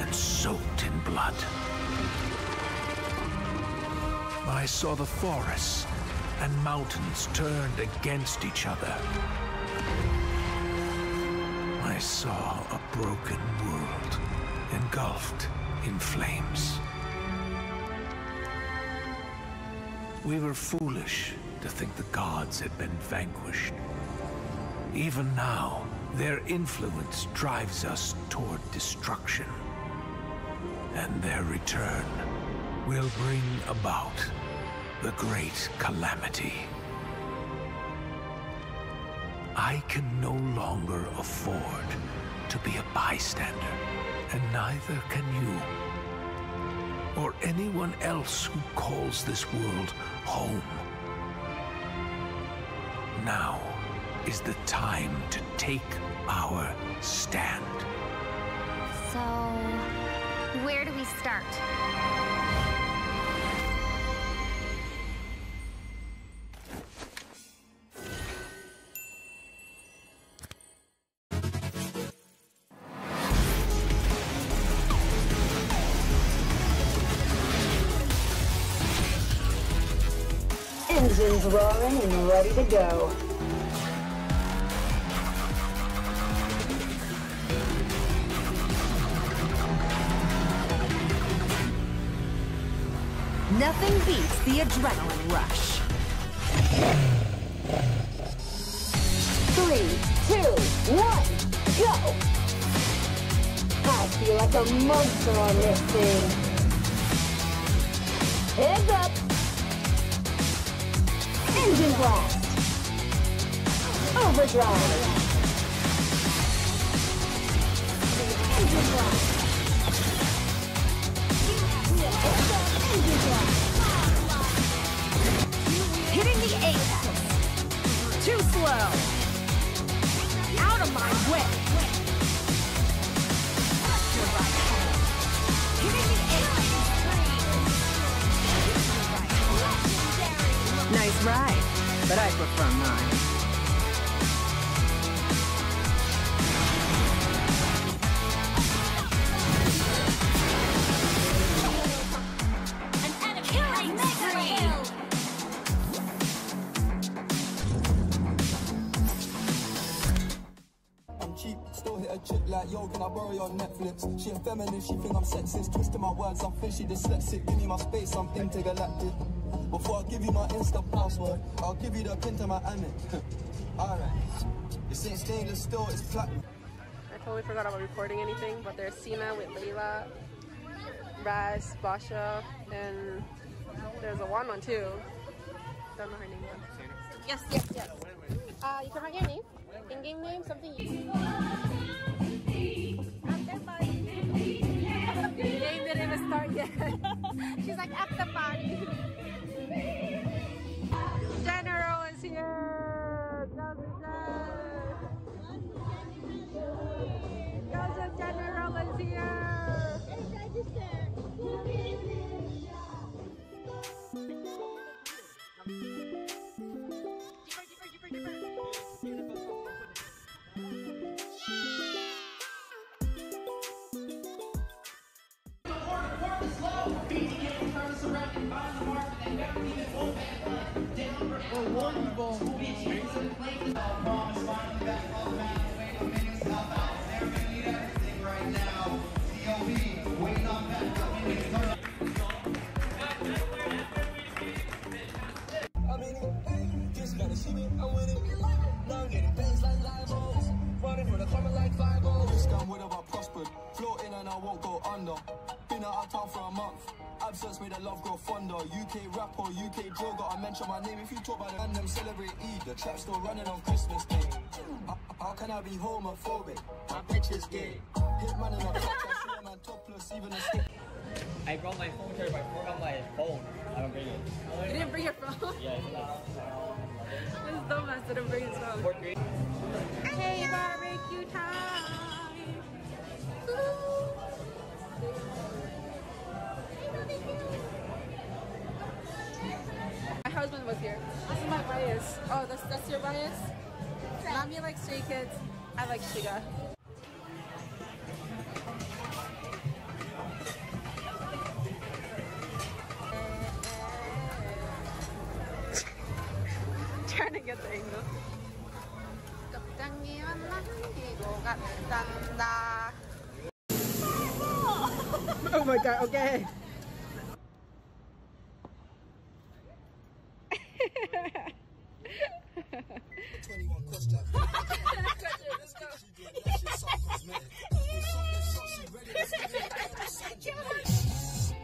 and soaked in blood. I saw the forests and mountains turned against each other. I saw a broken world engulfed in flames. We were foolish to think the gods had been vanquished. Even now, their influence drives us toward destruction. And their return will bring about the great calamity. I can no longer afford to be a bystander, and neither can you, or anyone else who calls this world home. Now is the time to take our stand. So, where do we start? Engines roaring and ready to go. Nothing beats the adrenaline rush. 3, 2, 1, go! I feel like a monster on this thing. Heads up! Engine blast! Overdrive! Engine blast! Engine blast! Hitting the apex. Too slow. Out of my way. Hitting the apex. Nice ride, but I prefer mine. Like, yo, can I borrow your Netflix? She a feminist, she think I'm sexist. Twisting my words, I'm fishy dyslexic. Give me my space, I'm intergalactic. Before I give you my Insta password, I'll give you the pin to my Amex. Alright. This ain't stainless steel, it's platinum. I totally forgot about recording anything, but there's Seema with Layla, Raz, Basha, and there's a one too. Don't know her name yet. Yes. You can write your name. In-game name, something you... The game didn't even start yet. She's like, at the party. General is here. Joseph General is here. Absence made the love grow fonder. UK rapper, UK drill, gotta mention my name. If you talk about it and them celebrate Eid, the trap still running on Christmas Day. How can I be homophobic? My bitch is gay. Hit man in a truck, I see a man topless, even a stick. I brought my phone charger, but I forgot my phone. I don't bring it. You didn't bring your phone? Yeah, it's not. This dumbass didn't bring his phone. Hey, barbecue time! My husband was here. This is my bias. Oh, that's your bias? Mommy likes Stray Kids. I like Shiga. Ganda. Oh my god, okay.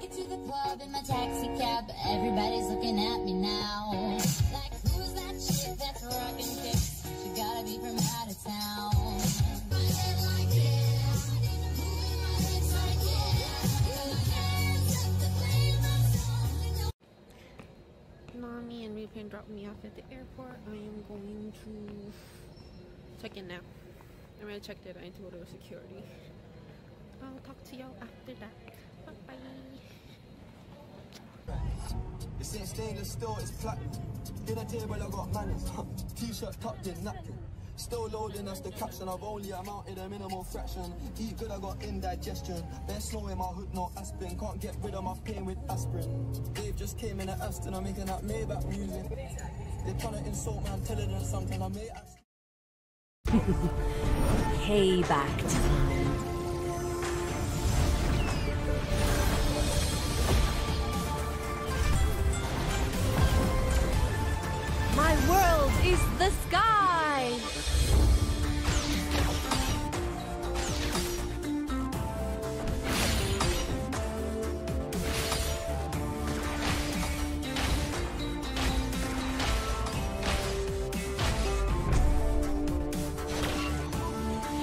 Get to the club in my taxi cab, everybody's looking at me now. Like, who's that chick that's rockin' kicks? She gotta be from out of town. My head like yeah, moving my hips like yeah, my hands up to play my song. Nami and Moonton dropped me off at the airport. I am going to check in now. I'm gonna check that I need to go to security. I'll talk to y'all after that. Bye bye. It's in stainless steel, it's platinum. Dinner table, I got manners. T-shirt tucked in, napkin. Still loading, that's the caption. I've only amounted a minimal fraction. Eat good, I got indigestion. There's snow in my hood, no aspirin. Can't get rid of my pain with aspirin. Dave just came in at Aston, I'm making that Maybach music. They're trying to insult my intelligence sometimes. I may ask. Payback time. My world is the sky!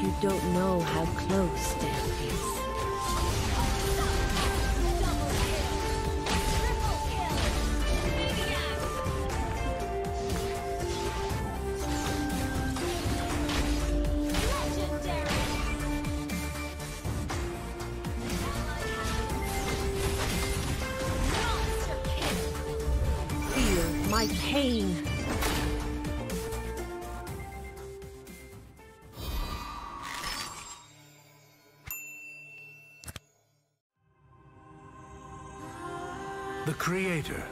You don't know how close death is. Feel my pain. The Creator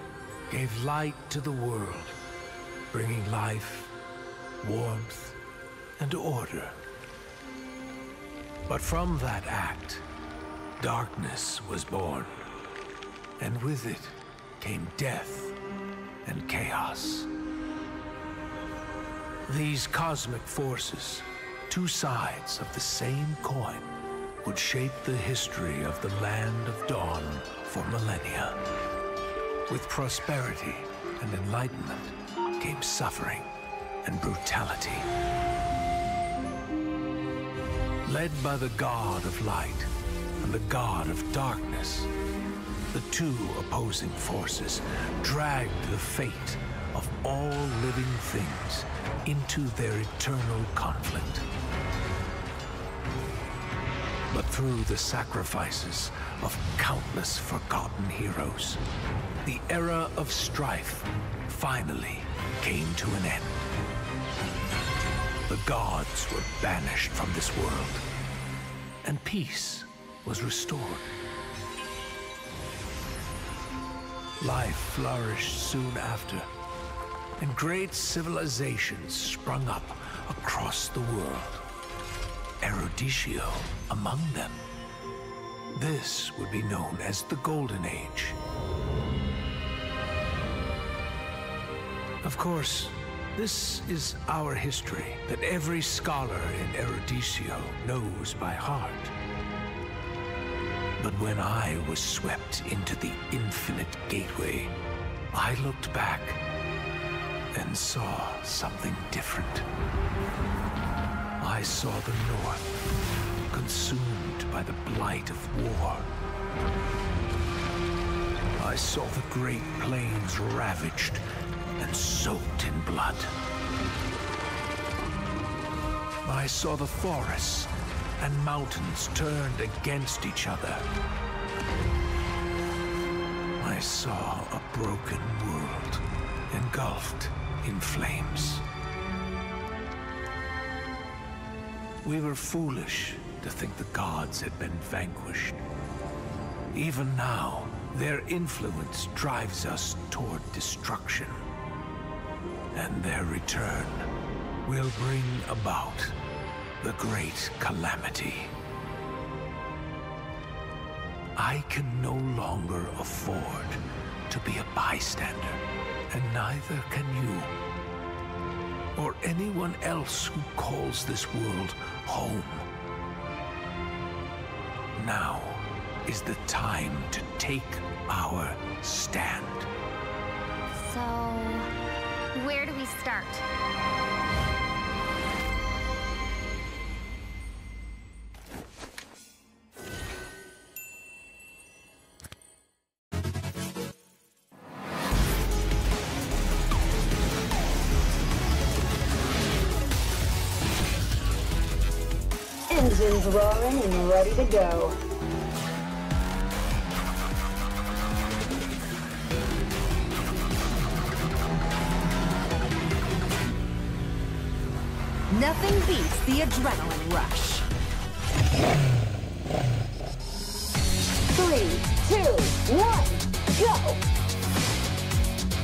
gave light to the world, bringing life, warmth, and order. But from that act, darkness was born, and with it came death and chaos. These cosmic forces, two sides of the same coin, would shape the history of the Land of Dawn for millennia. With prosperity and enlightenment came suffering and brutality. Led by the God of Light and the God of Darkness, the two opposing forces dragged the fate of all living things into their eternal conflict. But through the sacrifices of countless forgotten heroes, the era of strife finally came to an end. The gods were banished from this world, and peace was restored. Life flourished soon after, and great civilizations sprung up across the world. Eruditio among them. This would be known as the Golden Age. Of course, this is our history that every scholar in Eruditio knows by heart. But when I was swept into the infinite gateway, I looked back and saw something different. I saw the North consumed by the blight of war. I saw the Great Plains ravaged and soaked in blood. I saw the forests and mountains turned against each other. I saw a broken world engulfed in flames. We were foolish to think the gods had been vanquished. Even now, their influence drives us toward destruction. And their return will bring about the great calamity. I can no longer afford to be a bystander, and neither can you, or anyone else who calls this world home. Now is the time to take our stand. So, where do we start? Engines roaring and ready to go. Nothing beats the adrenaline rush. 3, 2, 1, go!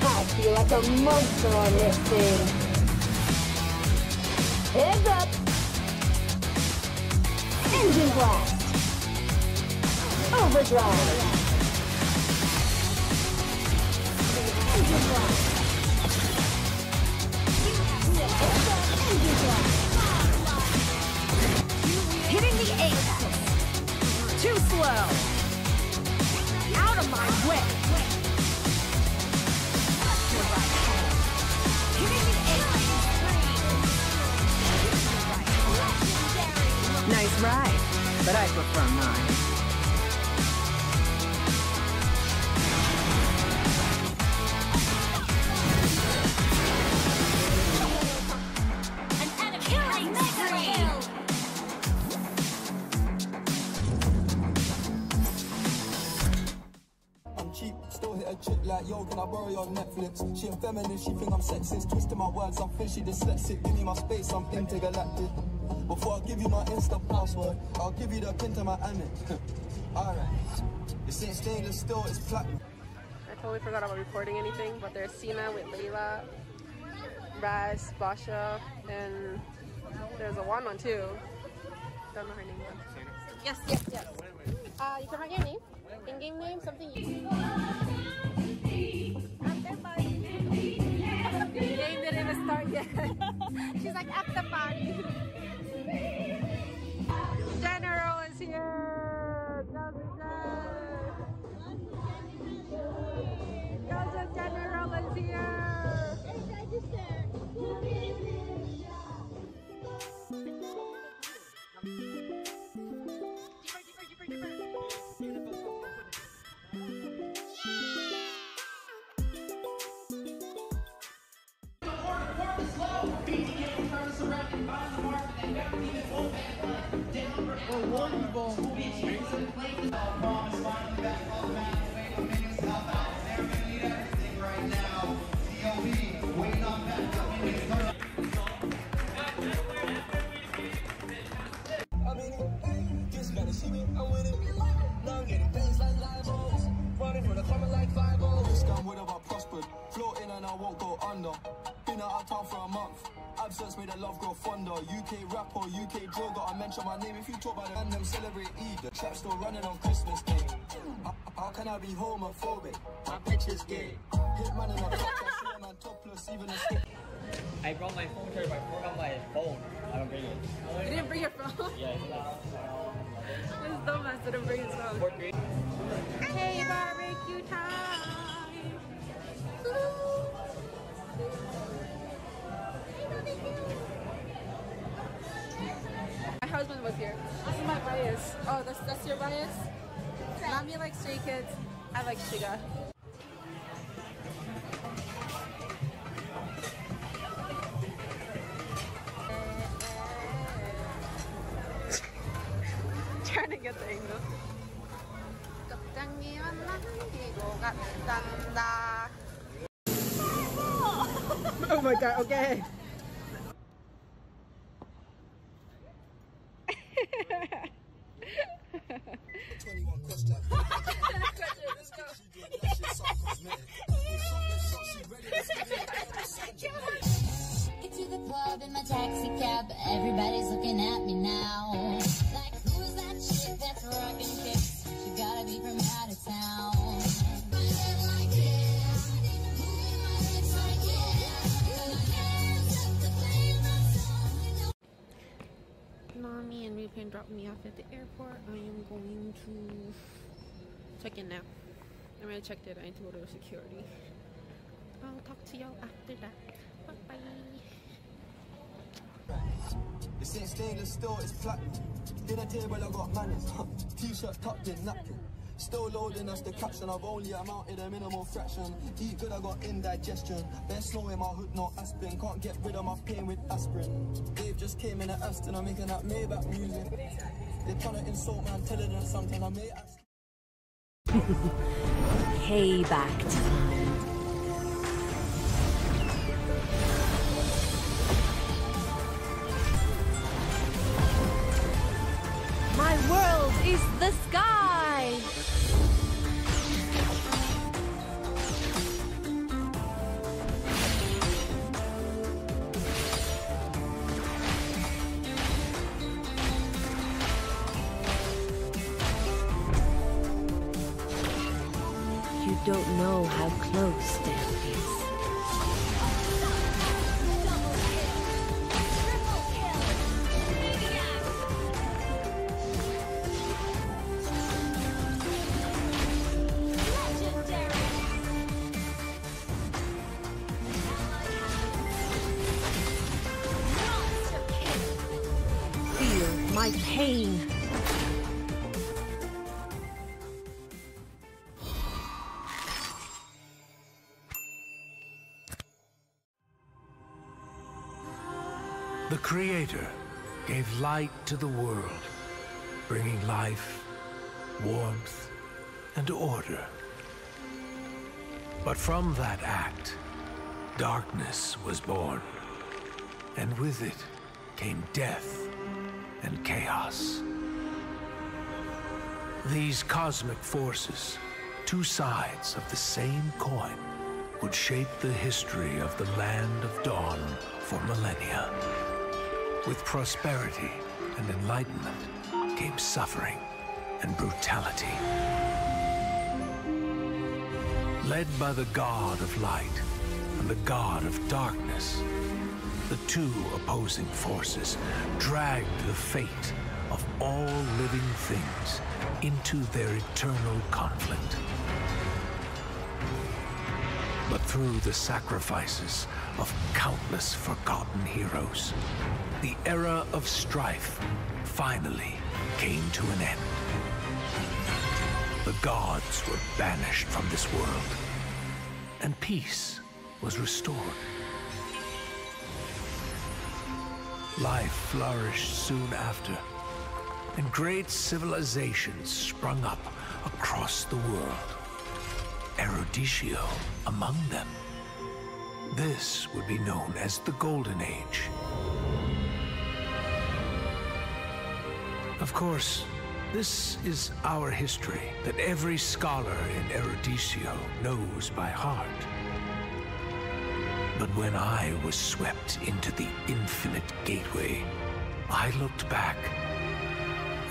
I feel like a monster on this thing. Heads up! Engine blast! Overdrive! Engine blast! Engine blast! Hitting the apex. Too slow. Out of my way. Hitting the apex. Nice ride, but I prefer mine. Chick like, yo, can I borrow your Netflix? She ain't feminine, she think I'm sexist. Twisting my words, I'm fishy dyslexic. Give me my space, I'm intergalactic. Before I give you my Insta password, I'll give you the pin to my Amex. Alright. This ain't stainless steel, it's platinum. I totally forgot about recording anything, but there's Seema with Layla, Raz, Basha, and there's a one too. Don't know her name yet. Yes. You can write your name. In-game name, something you... The game didn't even start yet. She's like, at the party. General is here. Gaza General is here. Absence made the love grow fonder. UK rapper, UK drill, gotta mention my name. If you talk about it and them celebrate Eid, the trap still running on Christmas Day. How can I be homophobic? My bitch is gay. Hit man in a top, I see a man topless, even a stick. I brought my phone charger, but I forgot my phone. I don't bring it. You didn't bring your phone? Yeah, it's not. This dumbass didn't bring his phone. Hey, barbecue time! My husband was here. This is my bias. Oh, that's your bias? Mommy likes Stray Kids. I like Shiga. Trying to get the angle. Oh my god, okay. Get to the club in my taxi cab, everybody's looking at me off at the airport. I am going to check in now. I'm gonna check that I need to go to security. I'll talk to y'all after that. Bye bye. This ain't stainless steel, it's platinum. Dinner table, I got manners. T-shirt tucked in, napkin. Still loading, that's the caption. I've only amounted a minimal fraction. Eat good, I got indigestion. There's snow in my hood, no aspirin. Can't get rid of my pain with aspirin. Dave just came in at Aston, I'm making that Maybach music. They're trying to insult my intelligence sometimes. I may ask. Payback time. My world is the sky! You don't know how close death is. Feel my pain. The Creator gave light to the world, bringing life, warmth, and order. But from that act, darkness was born, and with it came death and chaos. These cosmic forces, two sides of the same coin, would shape the history of the Land of Dawn for millennia. With prosperity and enlightenment came suffering and brutality. Led by the God of Light and the God of Darkness, the two opposing forces dragged the fate of all living things into their eternal conflict. But through the sacrifices of countless forgotten heroes, the era of strife finally came to an end. The gods were banished from this world, and peace was restored. Life flourished soon after, and great civilizations sprung up across the world. Eruditio among them. This would be known as the Golden Age. Of course, this is our history that every scholar in Eruditio knows by heart. But when I was swept into the infinite gateway, I looked back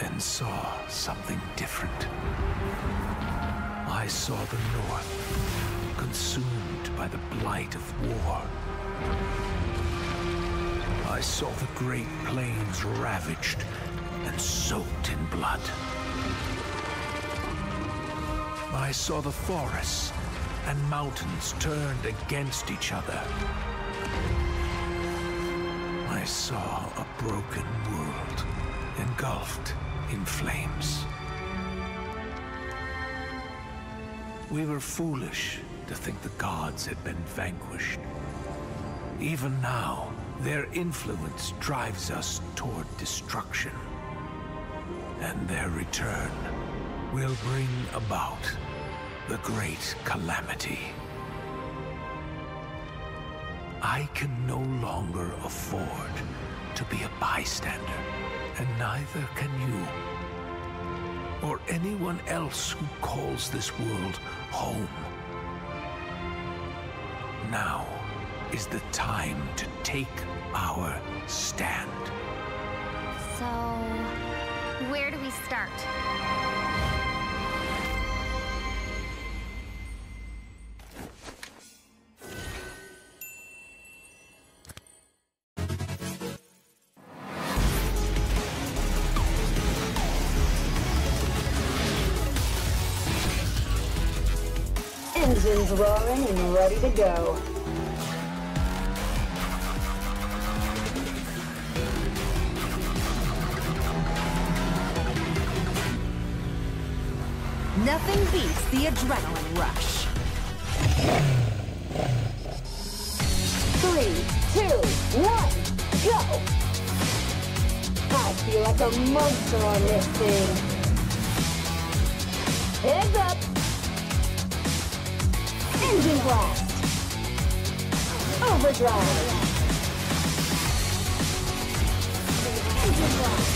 and saw something different. I saw the North consumed by the blight of war. I saw the Great Plains ravaged and soaked in blood. I saw the forests and mountains turned against each other. I saw a broken world engulfed in flames. We were foolish to think the gods had been vanquished. Even now, their influence drives us toward destruction. And their return will bring about the great calamity. I can no longer afford to be a bystander, and neither can you. Or anyone else who calls this world home. Now is the time to take our stand. So, where do we start? Engines roaring and ready to go. Nothing beats the adrenaline rush. 3, 2, 1, go! I feel like a monster on this thing. Heads up! Engine blast! Overdrive! Engine blast!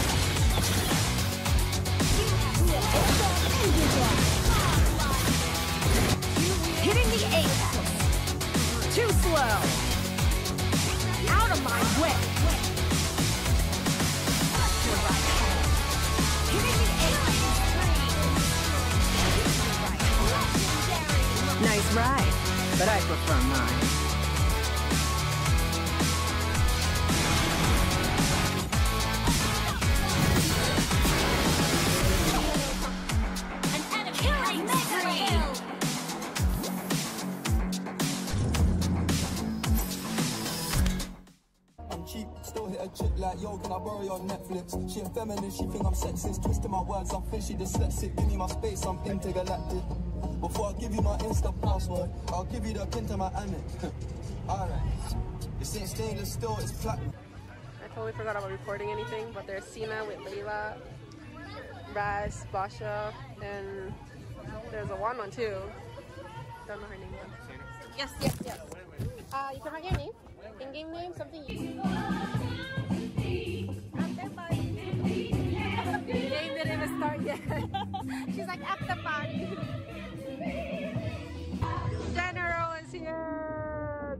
Heads up! Engine blast! Hitting the apex. Too slow. Out of my way. Hitting the apex. Nice ride, but I prefer mine. Chick like, yo, can I borrow your Netflix? She a feminist, she think I'm sexist. Twisting my words, I'm fishy dyslexic. Give me my space, I'm intergalactic. Before I give you my Insta password, I'll give you the pin to my Amex. Alright. This ain't stainless steel, it's platinum. I totally forgot about recording anything, but there's Seema with Layla, Raz, Basha, and there's a one too. Don't know her name yet. Yes. You can write your name. In-game name, something you... The game didn't even start yet. She's like, at the party. General is here.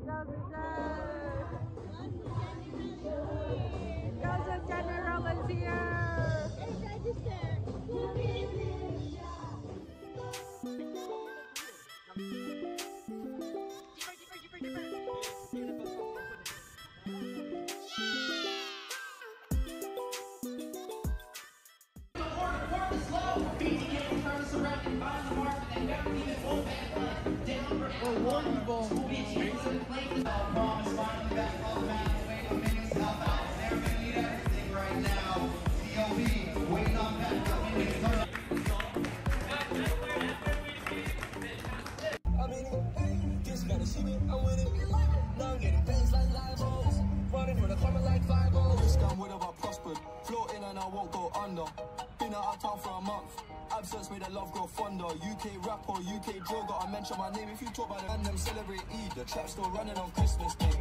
Cousin General is here. Absence made the love grow fonder. UK rapper, UK drill, gotta mention my name. If you talk about it and them celebrate Eid, the trap still running on Christmas Day.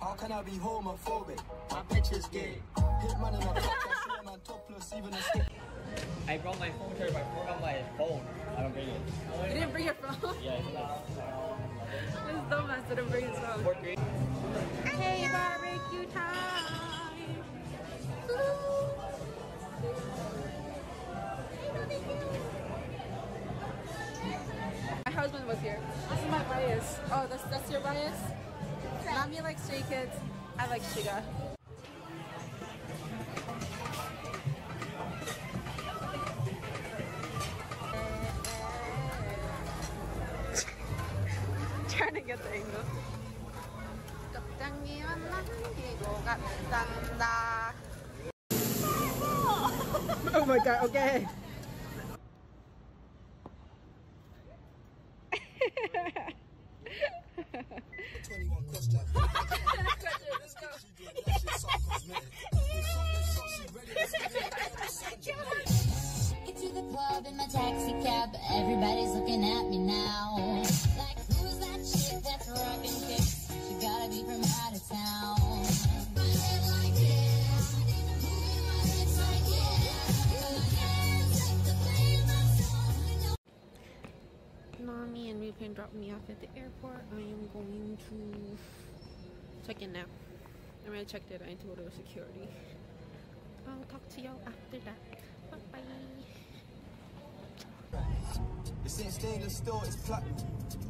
How can I be homophobic? My bitch is gay. Hit man in a top, I see a man topless, even a stick. I brought my phone charger, but I forgot my phone. I don't bring it. You didn't bring your phone? Yeah, it's not. This dumbass didn't bring his phone. Hey, barbecue time! My husband was here. This is my bias. Oh, that's your bias? Mommy likes Stray Kids. I like Shiga. Trying to get the angle. Oh my god, okay. Get to the club in my taxi cab, everybody's looking at me now. Like, who's that chick that's rocking kicks? She gotta be from out of town. Mommy and Moonton dropped me off at the airport. I am going to check in now. I already checked it. I need to go to security. I'll talk to y'all after that. Bye bye. This ain't stainless steel, it's platinum.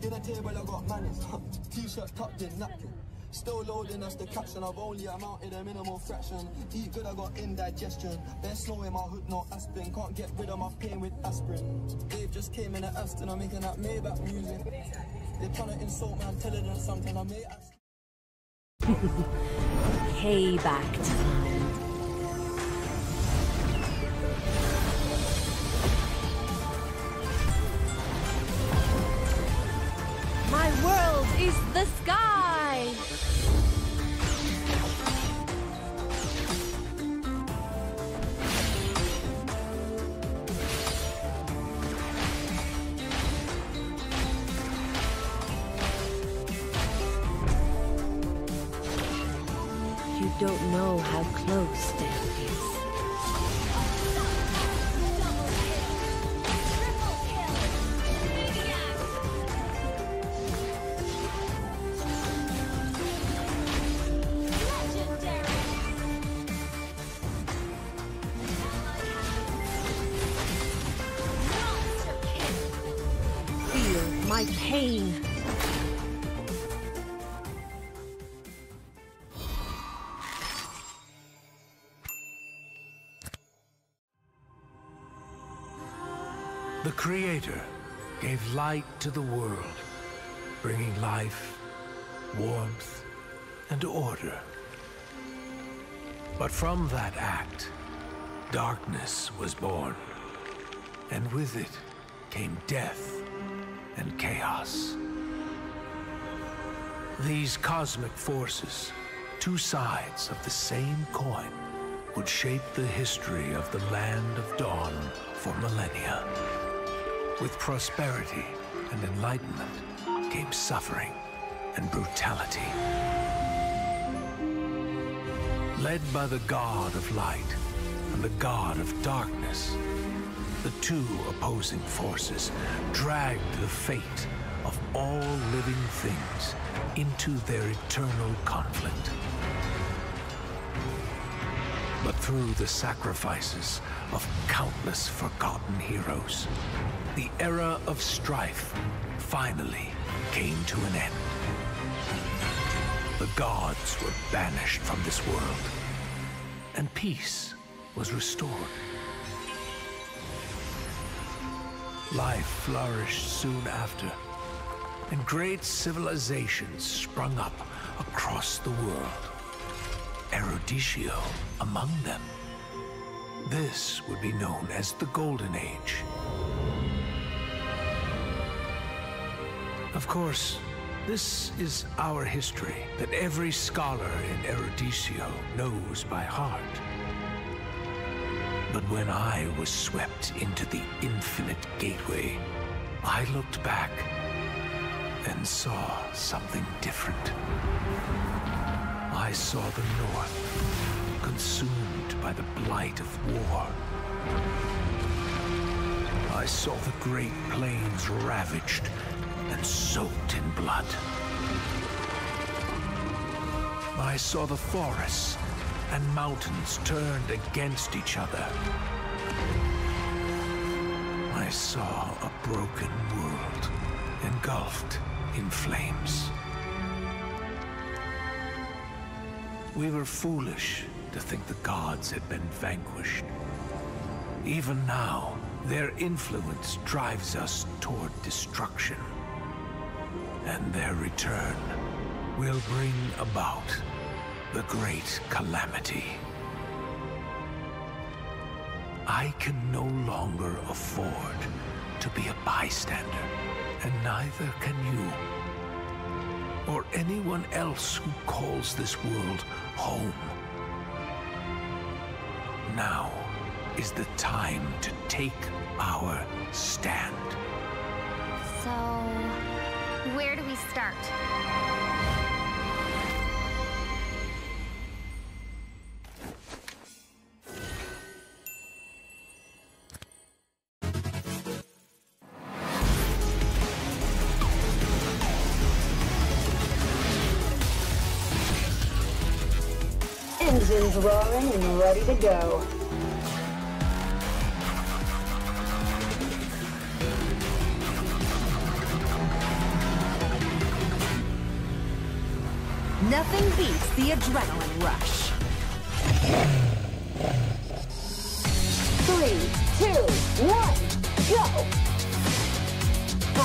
Dinner table, I got manners. T-shirt tucked in, napkin. Still loading, that's the caption. I've only amounted a minimal fraction. Eat good, I got indigestion. There's snow in my hood, no aspirin. Can't get rid of my pain with aspirin. Dave wave just came in at Aston, I'm making that Maybach music. They're trying to insult my intelligence sometimes, I may ask. Payback time. My world is the sky! You don't know how close death is. Feel my pain. The Creator gave light to the world, bringing life, warmth, and order. But from that act, darkness was born, and with it came death and chaos. These cosmic forces, two sides of the same coin, would shape the history of the Land of Dawn for millennia. With prosperity and enlightenment came suffering and brutality. Led by the God of Light and the God of Darkness, the two opposing forces dragged the fate of all living things into their eternal conflict. But through the sacrifices of countless forgotten heroes, the era of strife finally came to an end. The gods were banished from this world, and peace was restored. Life flourished soon after, and great civilizations sprung up across the world. Eruditio among them. This would be known as the Golden Age. Of course, this is our history that every scholar in Eruditio knows by heart. But when I was swept into the infinite gateway, I looked back and saw something different. I saw the North consumed by the blight of war. I saw the Great Plains ravaged and soaked in blood. I saw the forests and mountains turned against each other. I saw a broken world engulfed in flames. We were foolish to think the gods had been vanquished. Even now, their influence drives us toward destruction. And their return will bring about the great calamity. I can no longer afford to be a bystander, and neither can you, or anyone else who calls this world home. Now is the time to take our stand. So, where do we start? Engines roaring and ready to go. Nothing beats the adrenaline rush. 3, 2, 1, go!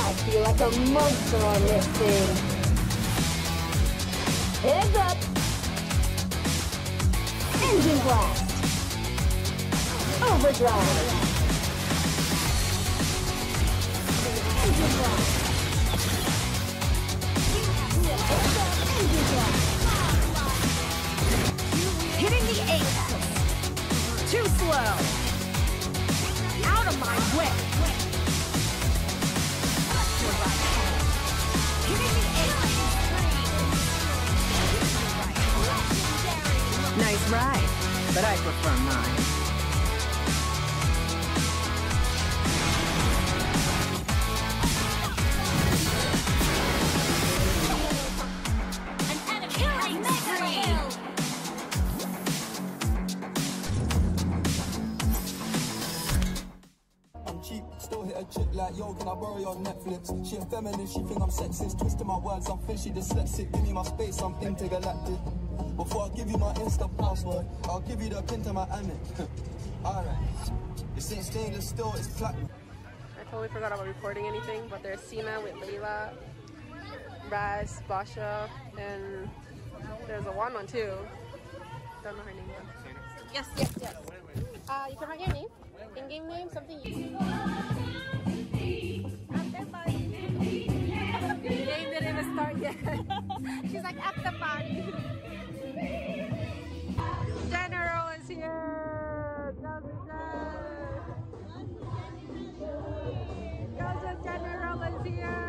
I feel like a monster on this thing. Heads up! Engine blast! Overdrive! Engine blast! Engine blast! Hitting the apex. Too slow. Out of my way. Hitting the apex. Nice ride, but I prefer mine. Chick like, yo, can I borrow your Netflix? She a feminist, she think I'm sexist. Twisting my words, I'm fishy dyslexic. Give me my space, I'm intergalactic. Before I give you my Insta password, I'll give you the pin to my Amex. Alright. This ain't stainless steel, it's platinum. I totally forgot about recording anything, but there's Seema with Layla, Raz, Basha, and there's a one too. Don't know her name yet. Yes. You can write your name. In-game name, something you... The game didn't even start yet. She's like, at the party. General is here. Cousin General is here.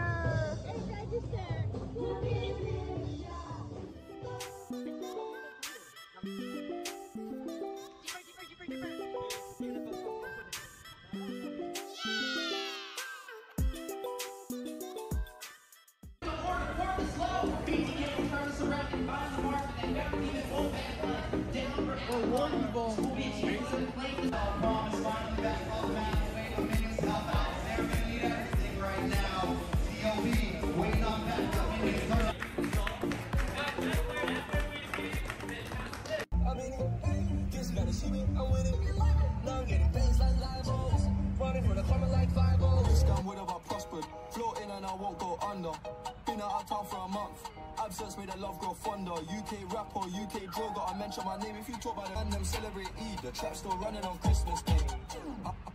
Absence made the love grow fonder. UK rapper, UK drill, gotta mention my name. If you talk about it and them celebrate Eid, the trap still running on Christmas Day.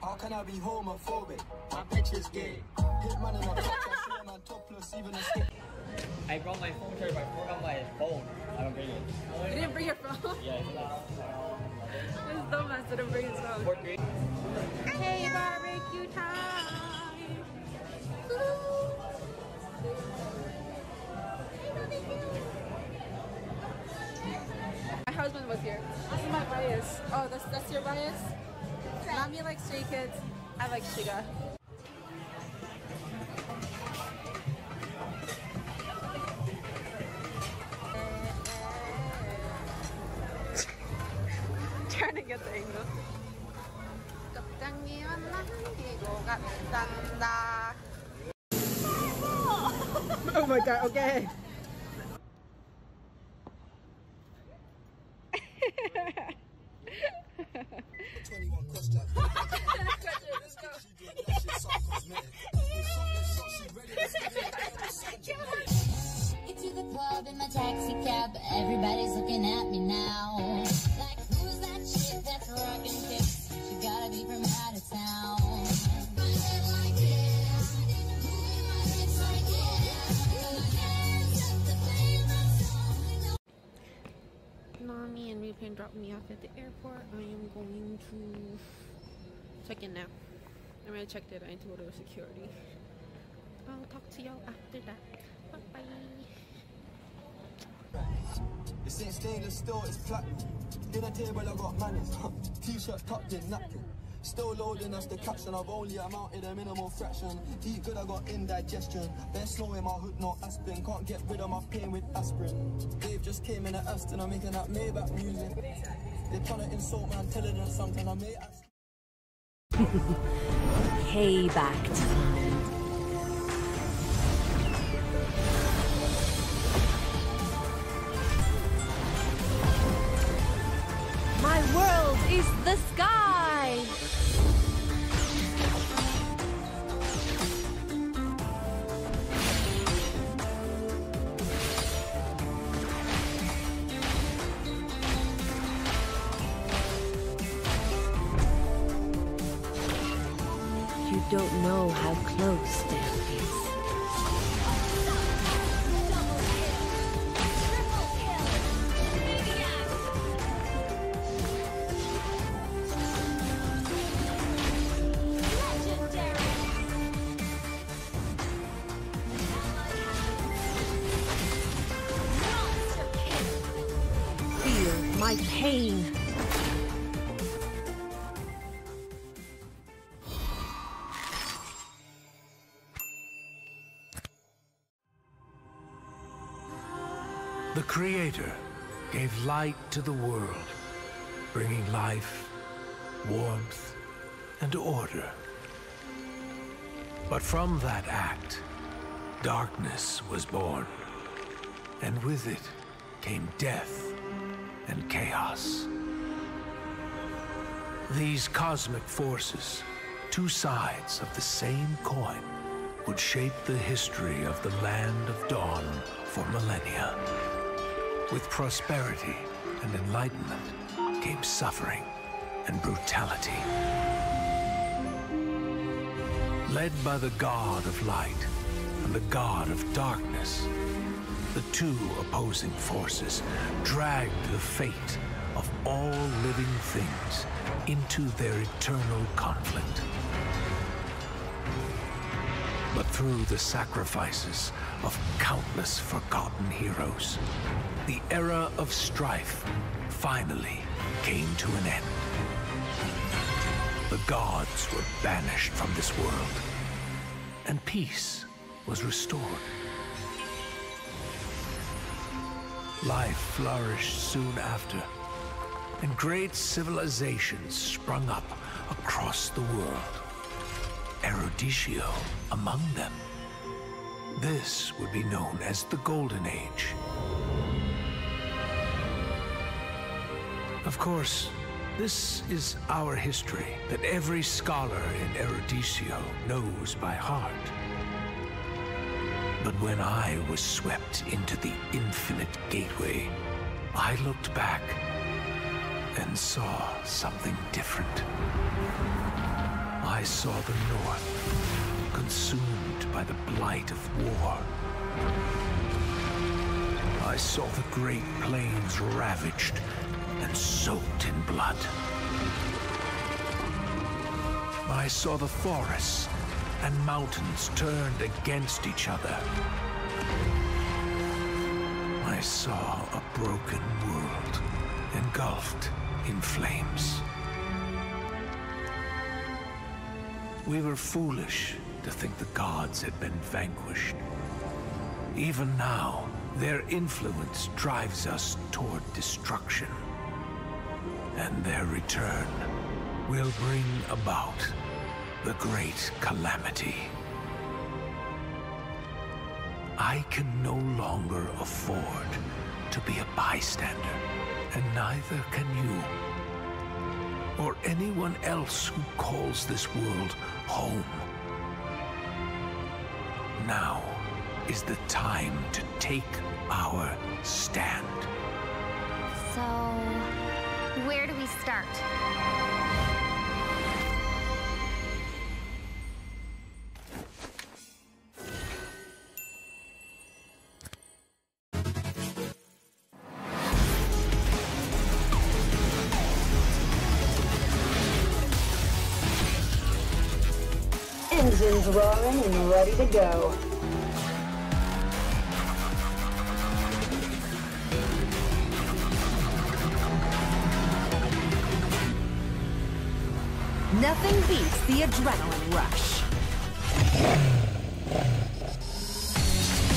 How can I be homophobic? My bitch is gay. Hit man in a truck, I see a man topless, even a stick. I brought my phone charger, but I forgot my phone. I don't bring it. You didn't bring your phone? Yeah, it's not. This dumbass didn't bring his phone. Hey, barbecue time! My husband was here. This is my bias. Oh, that's your bias? Mommy likes Stray Kids. I like Shiga. Trying to get the angle. Oh my god, okay. Get to the club in my taxi cab, everybody's looking at me now. Like, who's that chick that's rocking kicks? She gotta be from out of town. Mommy and Moonton dropped me off at the airport. I am going to check in now. I mean, I checked it. I need to go to security. I'll talk to y'all after that. Bye bye. This ain't stainless steel, it's platinum. Dinner table, I got manners. T-shirt tucked in, napkin. Still loading, that's the caption. I've only amounted a minimal fraction. Eat good, I got indigestion. There's snow in my hood, no aspirin. Can't get rid of my pain with aspirin. Dave just came in at Aston, I'm making that Maybach music. They're trying to insult my intelligence, something I may ask. Payback time. My world is the sky! how close death is. Feel my pain. The Creator gave light to the world, bringing life, warmth, and order. But from that act, darkness was born, and with it came death and chaos. These cosmic forces, two sides of the same coin, would shape the history of the Land of Dawn for millennia. With prosperity and enlightenment came suffering and brutality. Led by the God of Light and the God of Darkness, the two opposing forces dragged the fate of all living things into their eternal conflict. But through the sacrifices of countless forgotten heroes, the era of strife finally came to an end. The gods were banished from this world, and peace was restored. Life flourished soon after, and great civilizations sprung up across the world. Eruditio among them. This would be known as the Golden Age. Of course, this is our history that every scholar in Eruditio knows by heart. But when I was swept into the infinite gateway, I looked back and saw something different. I saw the North consumed by the blight of war. I saw the Great Plains ravaged and soaked in blood. I saw the forests and mountains turned against each other. I saw a broken world engulfed in flames. We were foolish to think the gods had been vanquished. Even now, their influence drives us toward destruction. And their return will bring about the great calamity. I can no longer afford to be a bystander, and neither can you. Or anyone else who calls this world home. Now is the time to take our stand. So, where do we start? Engines roaring and ready to go. Nothing beats the adrenaline rush.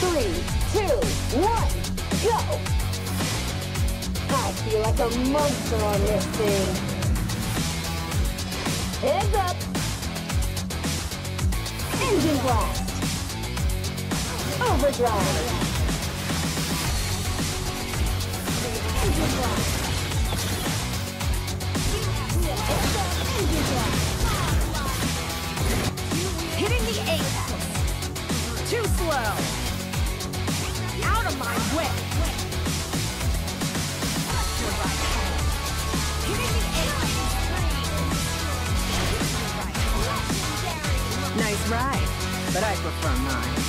3, 2, 1, go! I feel like a monster on this thing. Heads up! Engine blast! Overdrive! Engine blast! Engine blast! Hitting the apex. Too slow. Out of my way. Hitting the apex. Nice That's right, but I prefer mine.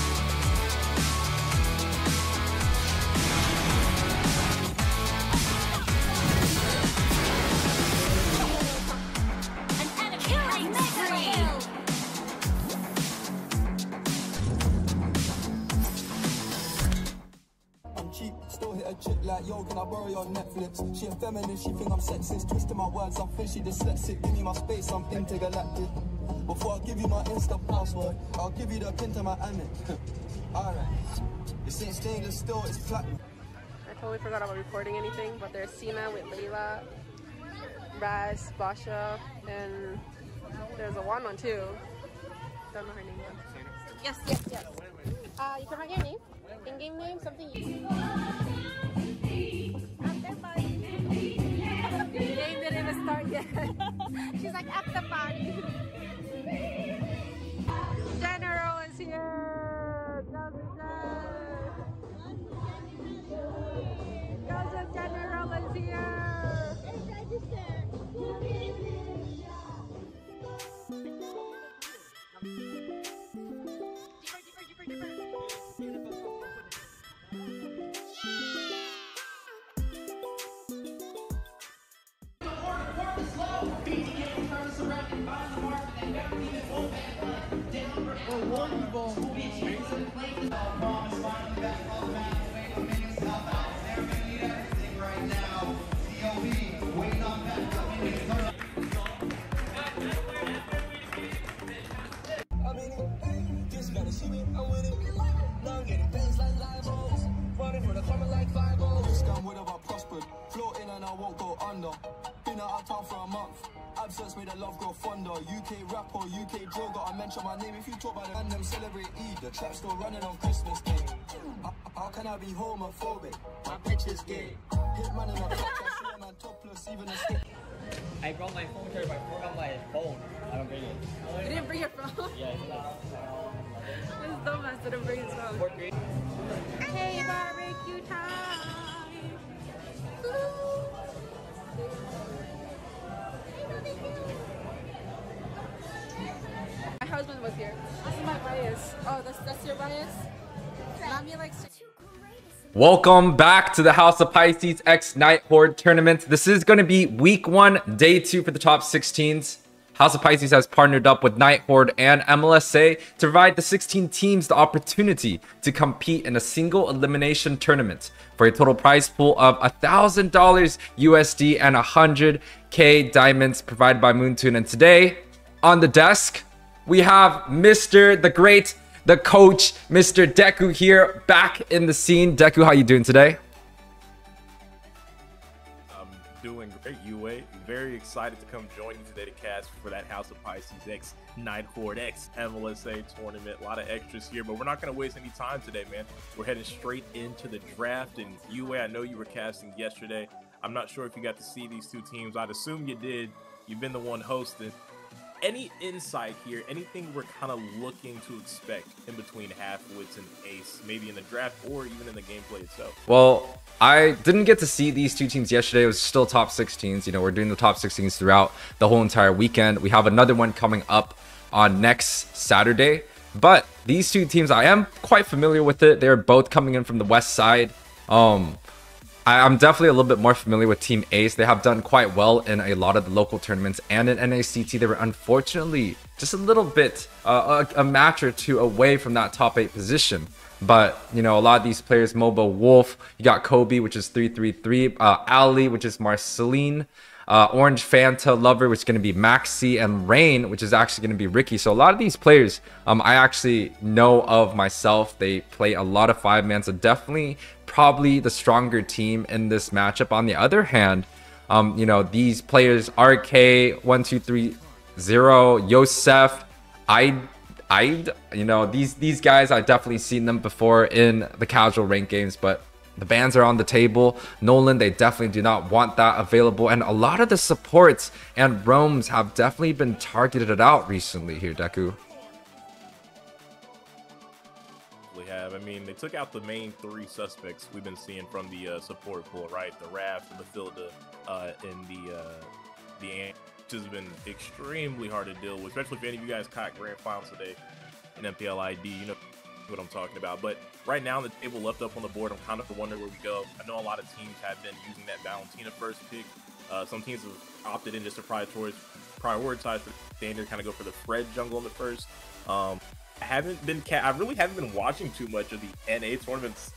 Cheap, still hit a chick like, yo, can I borrow your Netflix? She a feminist, she think I'm sexist. Twisting my words, I'm fishy dyslexic. Give me my space, I'm intergalactic. Before I give you my Insta password, I'll give you the pin to my Amex. Alright. This ain't stainless steel, it's platinum. I totally forgot about recording anything, but there's Seema with Layla, Raz, Basha, and there's a one too. Don't know her name yet. Yes. You can write your name. In-game name, something you... The game didn't even start yet. She's like, at the party. General is here! Cousin General is here! Absence made the love grow fonder. UK rapper, UK drill, gotta mention my name. If you talk about it and them celebrate Eid, the trap still running on Christmas Day. How can I be homophobic? My bitch is gay. Hit man in a podcast, see a man topless, even a stick. I brought my phone charger, but I forgot my phone. I don't bring it. You didn't bring your phone? Yeah, it's not. This dumbass didn't bring his phone. Hey, barbecue time! My husband was here. This is my bias. Oh, that's your bias? Mommy likes to... Welcome back to the House of Pisces X Nighthorde tournament. This is going to be week 1, day 2 for the top 16s. House of Pisces has partnered up with Nighthorde and MLSA to provide the 16 teams the opportunity to compete in a single elimination tournament for a total prize pool of $1,000 USD and 100k diamonds provided by Moonton. And today on the desk, we have Mr. the Great, the coach, Mr. Deku here, back in the scene. Deku, how you doing today? I'm doing great, UA. Very excited to come join you today to cast for that House of Pisces X Nighthorde X MLSA tournament. A lot of extras here, but we're not going to waste any time today, man. We're heading straight into the draft. And UA, I know you were casting yesterday. I'm not sure if you got to see these two teams. I'd assume you did. You've been the one hosting. Any insight here, anything we're kind of looking to expect in between Halfwits and Ace, maybe in the draft or even in the gameplay itself? Well, I didn't get to see these two teams yesterday. It was still top 16s. You know, we're doing the top 16s throughout the whole entire weekend. We have another one coming up on next Saturday. But these two teams, I am quite familiar with it. They're both coming in from the west side. I'm definitely a little bit more familiar with Team Ace. They have done quite well in a lot of the local tournaments and in NACT. They were unfortunately just a little bit a match or two away from that top 8 position. But, you know, a lot of these players, Mobo Wolf, you got Kobe, which is 333, Ali, which is Marceline, Orange Fanta Lover, which is going to be Maxi, and Rain, which is actually going to be Ricky. So a lot of these players I actually know of myself. They play a lot of 5-man, so definitely probably the stronger team in this matchup. On the other hand, you know, these players, RK1230, Yosef, you know, these guys, I've definitely seen them before in the casual rank games, but the bans are on the table. Nolan, they definitely do not want that available. And a lot of the supports and roams have definitely been targeted out recently here, Deku. We have. I mean, they took out the main 3 suspects we've been seeing from the support pool, right? The Raft, the Mathilda, and the Ant, which has been extremely hard to deal with, especially if any of you guys caught grand finals today. an MPL ID, you know what I'm talking about. But right now, the table left up on the board, I'm kind of wondering where we go. I know a lot of teams have been using that Valentina first pick. Some teams have opted in just to prioritize for the standard, kind of go for the Fred jungle in the first. I really haven't been watching too much of the NA tournaments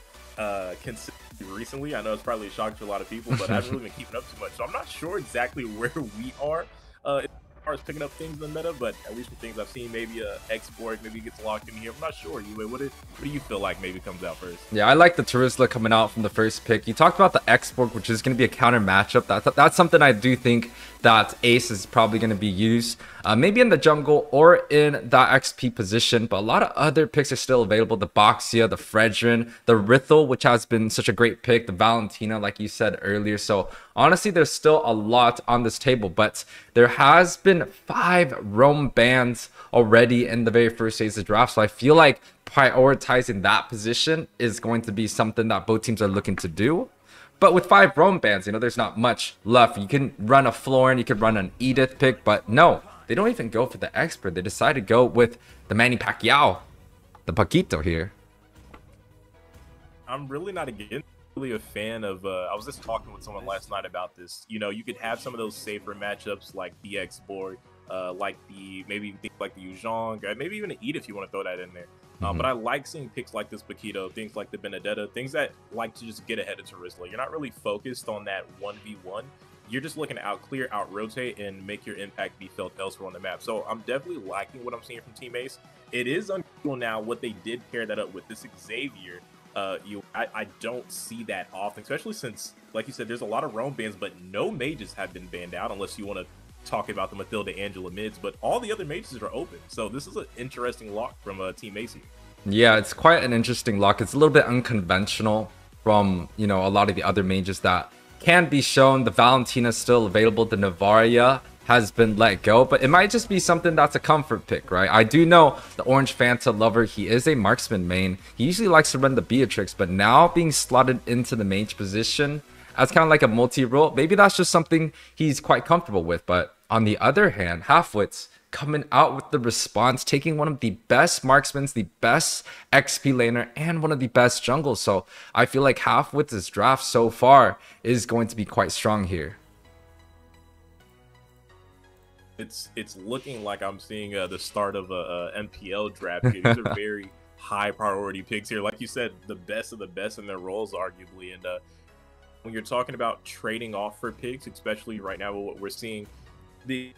consistently recently. I know it's probably a shock to a lot of people, but I haven't really been keeping up too much. So I'm not sure exactly where we are as far as picking up things in the meta, but at least from things I've seen, maybe X-Borg maybe gets locked in here. I'm not sure. What do you feel like maybe comes out first? Yeah, I like the Terizla coming out from the first pick. You talked about the X-Borg, which is going to be a counter matchup. That's something I do think that Ace is probably going to be used, maybe in the jungle or in that XP position, but a lot of other picks are still available. The Boxia, the Fredrin, the Rithel, which has been such a great pick, the Valentina, like you said earlier. So honestly, there's still a lot on this table, but there has been 5 roam bans already in the very first phase of draft. So I feel like prioritizing that position is going to be something that both teams are looking to do. But with 5 roam bans, you know, there's not much left. You can run a Florin, you could run an Edith pick, but no, they don't even go for the expert. They decide to go with the Manny Pacquiao, the Paquito here. I'm really not really a fan of, I was just talking with someone last night about this. You know, you could have some of those safer matchups like the X-Borg, like maybe things like the Yuzhong, maybe even an Edith if you want to throw that in there. But I like seeing picks like this Paquito, things like the Benedetta, things that like to just get ahead of Terizla. You're not really focused on that 1v1. You're just looking to out-clear, out-rotate, and make your impact be felt elsewhere on the map. So I'm definitely liking what I'm seeing from Team Ace. It is unusual now what they did pair that up with this Xavier. I don't see that often, especially since, like you said, there's a lot of roam bans, but no mages have been banned out unless you want to talk about the Mathilda Angela mids, but all the other mages are open. So this is an interesting lock from Team Ace. Yeah, it's quite an interesting lock. It's a little bit unconventional from, you know, a lot of the other mages that can be shown. The Valentina is still available. The Navaria has been let go, but it might just be something that's a comfort pick, right? I do know the Orange Fanta lover, he is a marksman main. He usually likes to run the Beatrix, but now being slotted into the mage position as kind of like a multi-role, maybe that's just something he's quite comfortable with. But on the other hand, Halfwits coming out with the response, taking one of the best marksmen, the best XP laner, and one of the best jungles. So I feel like Halfwits' draft so far is going to be quite strong here. It's looking like I'm seeing the start of a MPL draft here. These are very high priority picks here. Like you said, the best of the best in their roles, arguably. And when you're talking about trading off for picks, especially right now with what we're seeing, they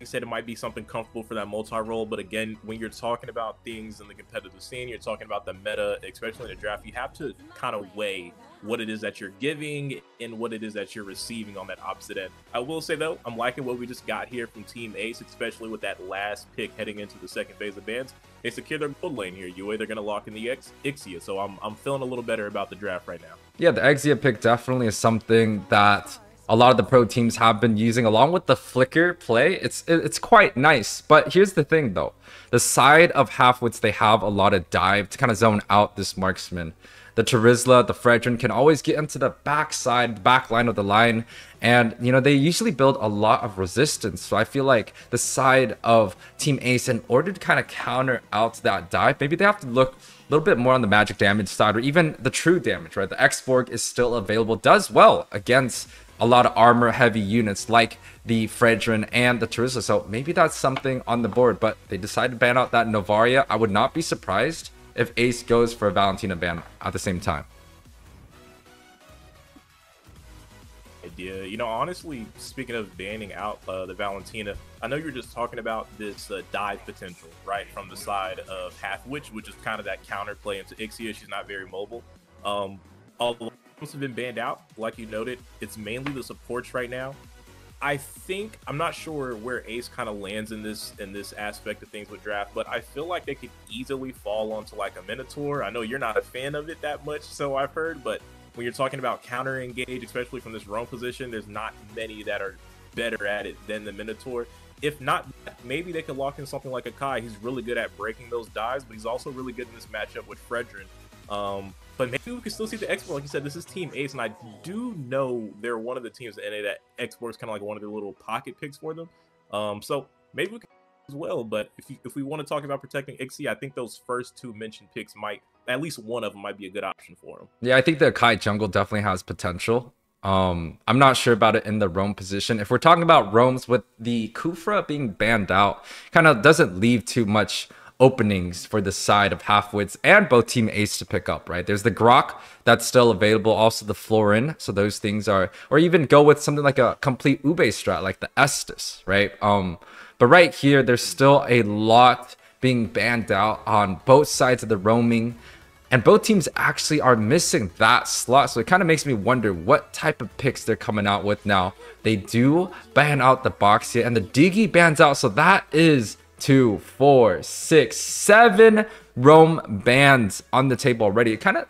said it might be something comfortable for that multi-role, but again, when you're talking about things in the competitive scene, you're talking about the meta, especially in the draft, you have to kind of weigh what it is that you're giving and what it is that you're receiving on that opposite end. I will say though, I'm liking what we just got here from Team Ace, especially with that last pick heading into the second phase of bans. They secure their gold lane here. They're going to lock in the Ixia, so I'm feeling a little better about the draft right now. Yeah, the Ixia pick definitely is something that a lot of the pro teams have been using along with the flicker play. It's quite nice, but here's the thing though, the side of Halfwits, they have a lot of dive to kind of zone out this marksman. The Terizla, the Fredrin can always get into the backside, the back line of the line, and you know they usually build a lot of resistance. So I feel like the side of Team Ace, in order to kind of counter out that dive, maybe they have to look a little bit more on the magic damage side, or even the true damage, right? The X-Borg is still available, does well against a lot of armor heavy units like the Fredrin and the Terizla. So maybe that's something on the board, but they decided to ban out that Novaria. I would not be surprised if Ace goes for a Valentina ban at the same time. Idea. You know, honestly, speaking of banning out the Valentina, I know you're just talking about this dive potential, right, from the side of Halfwits, which is kind of that counterplay into Ixia. She's not very mobile. All the ones have been banned out, like you noted. It's mainly the supports right now. I'm not sure where Ace kind of lands in this aspect of things with draft, but I feel like they could easily fall onto like a Minotaur. I know you're not a fan of it that much, so I've heard, but when you're talking about counter engage, especially from this roam position, there's not many that are better at it than the Minotaur. If not, maybe they could lock in something like a Kai. He's really good at breaking those dives, but he's also really good in this matchup with Fredrin. But maybe we can still see the X-Borg. Like you said, this is Team Ace, and I do know they're one of the teams in NA that X-Borg is kind of like one of their little pocket picks for them. So maybe we can as well. But if we want to talk about protecting Ixie, I think those first two mentioned picks might, at least one of them might be a good option for him. Yeah, I think the Kai jungle definitely has potential. I'm not sure about it in the roam position. If we're talking about roams, with the Kufra being banned out, kind of doesn't leave too much openings for the side of Halfwits and both Team Ace to pick up, right? There's the Grok that's still available, also the Florin. So those things are, or even go with something like a complete Ube strat, like the Estus, right? But right here, there's still a lot being banned out on both sides of the roaming. And both teams actually are missing that slot. So it kind of makes me wonder what type of picks they're coming out with now. They do ban out the Boxia and the Diggy bans out. So that is 2, 4, 6, 7 roam bans on the table already. It kind of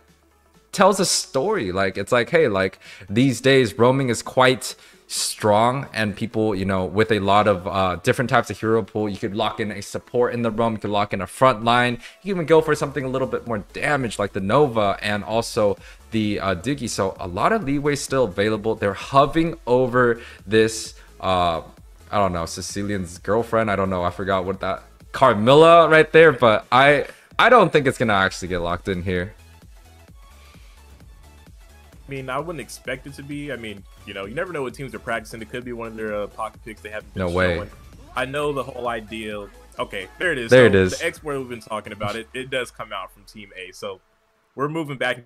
tells a story. Like, it's like, hey, like these days roaming is quite strong, and people, you know, with a lot of different types of hero pool, you could lock in a support in the roam, you could lock in a front line, you can even go for something a little bit more damage like the Nova and also the Diggy. So a lot of leeway still available. They're hovering over this I don't know, Sicilian's girlfriend, I don't know, I forgot what that, Carmilla right there, but I don't think it's gonna actually get locked in here. I mean, I wouldn't expect it to be. I mean, you know, you never know what teams are practicing. It could be one of their pocket picks they haven't been No way. showing. I know the whole idea. Okay, there it is. There so it is. The export we've been talking about, it does come out from Team A. So we're moving back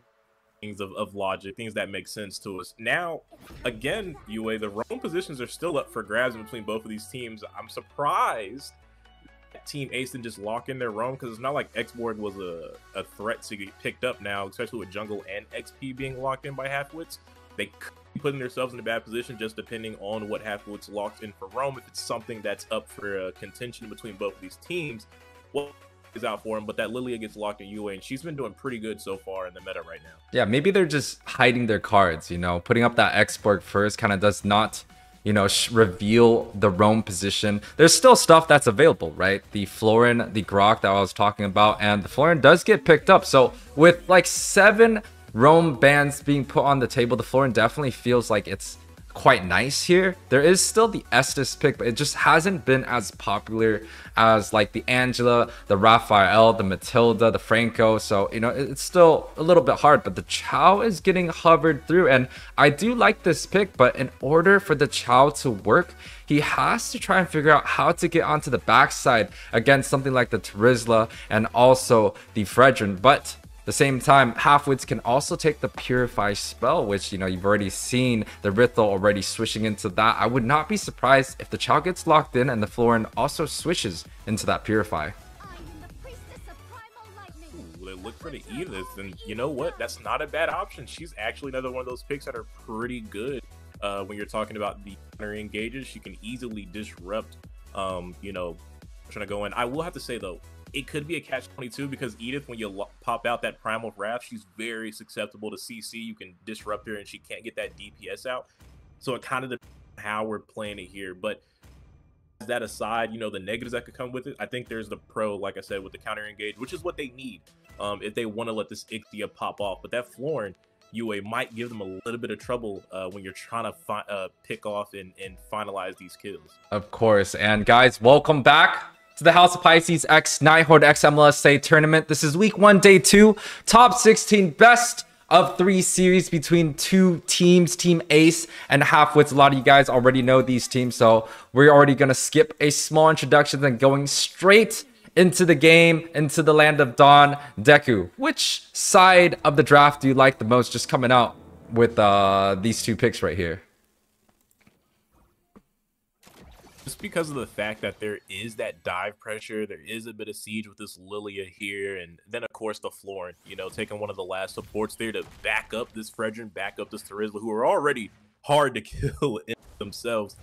things of logic, things that make sense to us. Now, again, UA, the roam positions are still up for grabs between both of these teams. I'm surprised Team Ace didn't just lock in their roam, because it's not like X-Borg was a threat to get picked up now, especially with jungle and XP being locked in by Halfwits. They could be putting themselves in a bad position just depending on what Halfwits locked in for roam. If it's something that's up for contention between both of these teams, what is out for them? But that Lilia gets locked in UA, and she's been doing pretty good so far in the meta right now. Yeah, maybe they're just hiding their cards, you know, putting up that X-Borg first kind of does not, you know, reveal the roam position. There's still stuff that's available, right? The Florin, the Grok that I was talking about, and the Florin does get picked up. So with like 7 roam bans being put on the table, the Florin definitely feels like it's quite nice here. There is still the Estus pick, but it just hasn't been as popular as like the Angela, the Raphael, the Matilda, the Franco. So, you know, it's still a little bit hard, but the Chow is getting hovered through, and I do like this pick. But in order for the Chow to work, he has to try and figure out how to get onto the backside against something like the Terizla and also the Fredrin. But at the same time, Halfwits can also take the Purify spell, which, you know, you've already seen the Rithel already switching into that. I would not be surprised if the Chow gets locked in and the Florin also switches into that Purify. Ooh, they look for the Edith, and you know what? That's not a bad option. She's actually another one of those picks that are pretty good when you're talking about the counter engages. She can easily disrupt, you know, trying to go in. I will have to say, though, it could be a catch-22 because Edith, when you pop out that Primal Wrath, she's very susceptible to CC. You can disrupt her and she can't get that DPS out. So it kind of depends on how we're playing it here. But that aside, you know, the negatives that could come with it, I think there's the pro, like I said, with the counter engage, which is what they need if they want to let this Ixia pop off. But that Florin UA might give them a little bit of trouble when you're trying to pick off and finalize these kills. Of course. And guys, welcome back to the House of Pisces X Nighthorde X MLSA tournament. This is week 1, day 2, top 16, best of 3 series between 2 teams, Team Ace and Halfwits. A lot of you guys already know these teams, so we're already going to skip a small introduction and going straight into the game, into the land of Dawn. Deku, which side of the draft do you like the most, just coming out with these 2 picks right here? Just because of the fact that there is that dive pressure, there is a bit of siege with this Lilia here, and then of course the Florin, you know, taking one of the last supports there to back up this Fredrin, back up this Terizla, who are already hard to kill in themselves.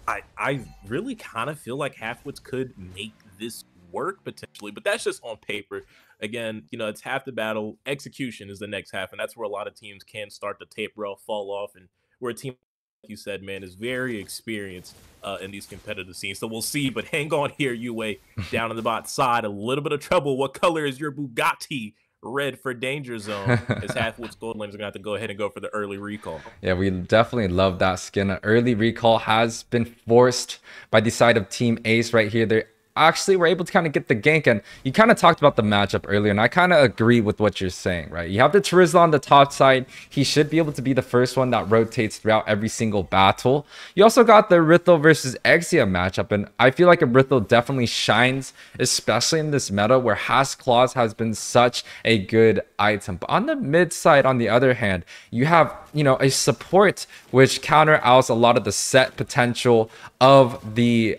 I really kind of feel like Halfwits could make this work potentially, but that's just on paper. Again, you know, it's half the battle. Execution is the next half, and that's where a lot of teams can start to taper off, fall off, and where a team, like you said, man, is very experienced in these competitive scenes. So we'll see, but hang on here, UA, down on the bot side, a little bit of trouble. What color is your Bugatti? Red for danger zone. As Halfwits Gold Lanes are gonna have to go ahead and go for the early recall. Yeah, we definitely love that skin. An early recall has been forced by the side of Team Ace right here. They actually were able to kind of get the gank. And you kind of talked about the matchup earlier, and I kind of agree with what you're saying, right? You have the Terizla on the top side. He should be able to be the first one that rotates throughout every single battle. You also got the Rithel versus Exia matchup, and I feel like Rithel definitely shines, especially in this meta where Has Claws has been such a good item. But on the mid side, on the other hand, you have, you know, a support which counteracts a lot of the set potential of the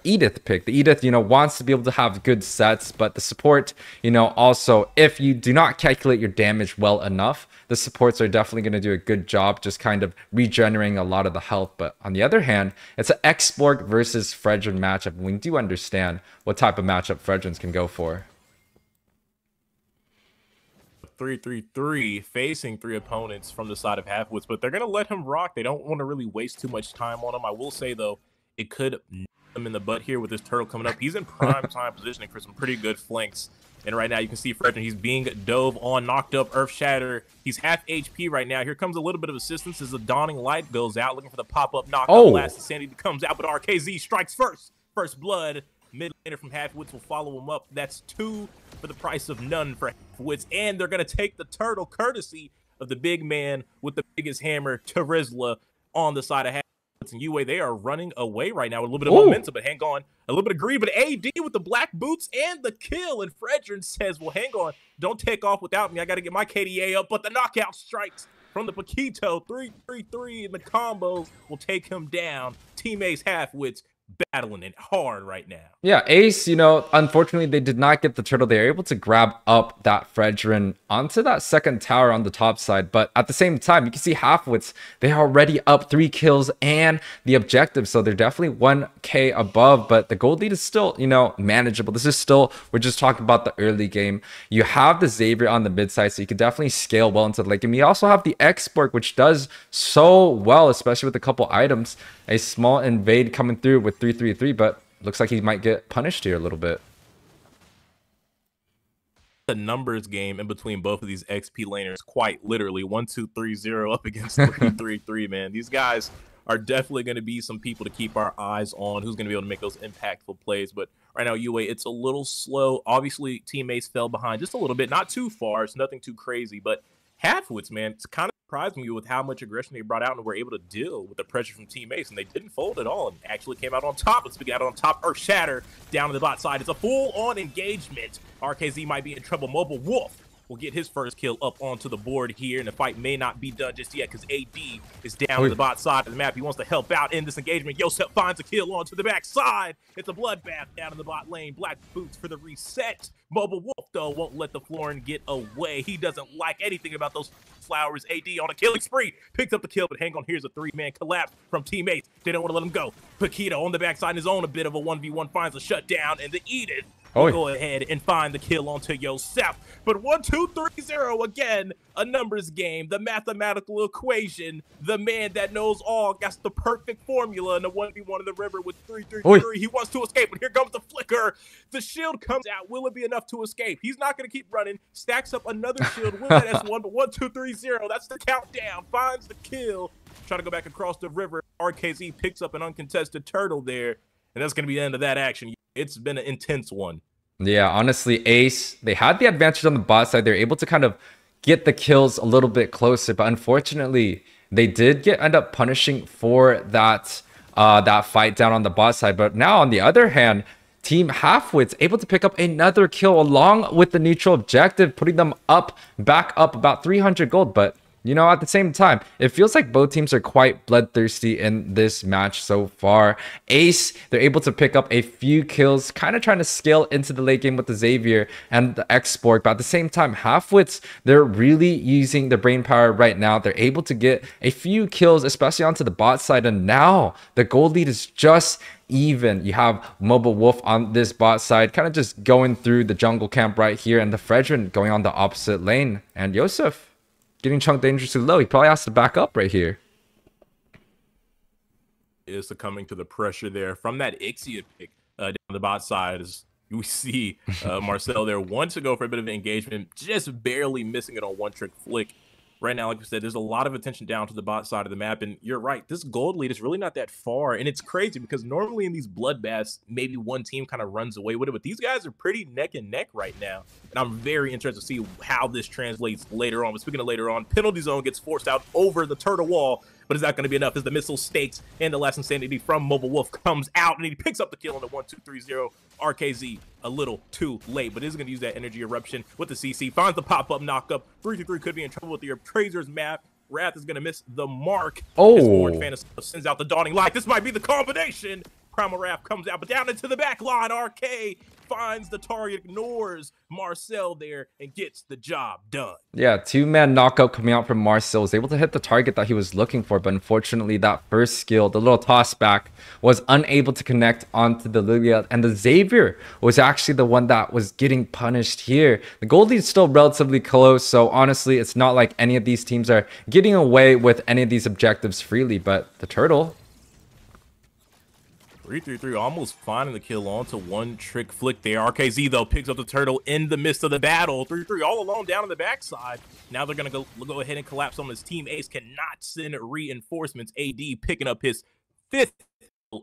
Edith pick. The Edith, you know, wants to be able to have good sets, but the support, you know, also, if you do not calculate your damage well enough, the supports are definitely going to do a good job just kind of regenerating a lot of the health. But on the other hand, it's an Exborg versus Fredrin matchup. We do understand what type of matchup Fredrins can go for. 3-3-3 facing 3 opponents from the side of Halfwits, but they're going to let him rock. They don't want to really waste too much time on him. I will say, though, it could nip him in the butt here with this turtle coming up. He's in prime time positioning for some pretty good flanks. And right now you can see Fredrin, he's being dove on, knocked up, Earth Shatter. He's half HP right now. Here comes a little bit of assistance as the Dawning Light goes out, looking for the pop-up knock. Last Insanity comes out, but RKZ strikes first. First blood. Mid laner from Halfwits will follow him up. That's 2 for the price of none for Halfwits. And they're going to take the turtle courtesy of the big man with the biggest hammer, Terizla, on the side of Halfwits. And UA, they are running away right now with a little bit of momentum, but hang on. A little bit of greed, but AD with the black boots and the kill. And Fredrin says, well, hang on. Don't take off without me. I got to get my KDA up. But the knockout strikes from the Paquito. 3-3-3, and the combos will take him down. Teammates Halfwits battling it hard right now. Yeah, Ace, you know, unfortunately they did not get the turtle. They were able to grab up that Fredrin onto that second tower on the top side, but at the same time you can see Halfwits, they're already up 3 kills and the objective, so they're definitely 1k above, but the gold lead is still, you know, manageable. This is still, we're just talking about the early game. You have the Xavier on the mid side, so you can definitely scale well into the late game. You also have the Exborg, which does so well, especially with a couple items. A small invade coming through with 3-3-3, but looks like he might get punished here a little bit. The numbers game in between both of these XP laners, quite literally 1-2-3-0 up against 3-3-3, man. These guys are definitely going to be some people to keep our eyes on, who's going to be able to make those impactful plays. But right now, UA, it's a little slow. Obviously, teammates fell behind just a little bit, not too far. It's nothing too crazy, but Halfwits, man, it's kind of surprised me with how much aggression they brought out and were able to deal with the pressure from teammates, and they didn't fold at all and actually came out on top. Let's get out on top. Earth Shatter down to the bot side. It's a full-on engagement. RKZ might be in trouble. Mobile Wolf will get his first kill up onto the board here, and the fight may not be done just yet because AD is down to the bot side of the map. He wants to help out in this engagement. Yosef finds a kill onto the back side. It's a bloodbath down in the bot lane. Black boots for the reset. Mobile Wolf, though, won't let the Florin get away. He doesn't like anything about those flowers. AD on a killing spree. Picks up the kill, but hang on. Here's a 3-man collapse from teammates. They don't want to let him go. Paquito on the backside on his own. A bit of a 1v1 finds a shutdown, and the Edith will go ahead and find the kill onto Yosef. But 1-2-3-0, again, a numbers game, the mathematical equation, the man that knows all, got the perfect formula in the 1v1 in the river with 3-3-3. He wants to escape, but here comes the flicker. The shield comes out. Will it be enough to escape? He's not going to keep running. Stacks up another shield. Will that S1, but 1-2-3-0. That's the countdown. Finds the kill. Trying to go back across the river. RKZ picks up an uncontested turtle there, and that's going to be the end of that action. It's been an intense one. Yeah, honestly, Ace, they had the advantage on the bot side. They're able to kind of get the kills a little bit closer, but unfortunately, they did end up punishing for that that fight down on the bot side. But now, on the other hand, Team Halfwits able to pick up another kill along with the neutral objective, putting them back up about 300 gold. But you know, at the same time, it feels like both teams are quite bloodthirsty in this match so far. Ace, they're able to pick up a few kills, kind of trying to scale into the late game with the Xavier and the Exborg. But at the same time, Halfwits, they're really using the brain power right now. They're able to get a few kills, especially onto the bot side. And now the gold lead is just even. You have Mobile Wolf on this bot side, kind of just going through the jungle camp right here, and the Fredrin going on the opposite lane. And Yosef getting chunked dangerously low. He probably has to back up right here. Is succumbing to the pressure there from that Ixia pick down the bot side. As we see Marcel there wants to go for a bit of an engagement, just barely missing it on one trick flick. right now, like we said, there's a lot of attention down to the bot side of the map, and you're right, this gold lead is really not that far, and it's crazy because normally in these bloodbaths, maybe one team kind of runs away with it, but these guys are pretty neck and neck right now, and I'm very interested to see how this translates later on. But speaking of later on, penalty zone gets forced out over the turtle wall, but is that going to be enough as the missile stakes and the last insanity from Mobile Wolf comes out, and he picks up the kill on the 1-2-3-0. RKZ a little too late, but is going to use that energy eruption with the CC, finds the pop-up knock-up. 3-3 could be in trouble with the Appraiser's map. Wrath is going to miss the mark. His Orange fan sends out the dawning light. This might be the combination. Primal Wrath comes out, but down into the back line. RK finds the target, ignores Marcel there, and gets the job done. Yeah, two-man knockout coming out from Marcel. Was able to hit the target that he was looking for, but unfortunately that first skill, the little toss back, was unable to connect onto the Lilia, and the Xavier was actually the one that was getting punished here. The gold lead is still relatively close, so honestly it's not like any of these teams are getting away with any of these objectives freely, but the Turtle 3-3-3 almost finding the kill onto one trick flick there. RKZ though picks up the Turtle in the midst of the battle. 3-3 all alone down on the backside. Now they're gonna go ahead and collapse on this team. Ace cannot send reinforcements. AD picking up his 5th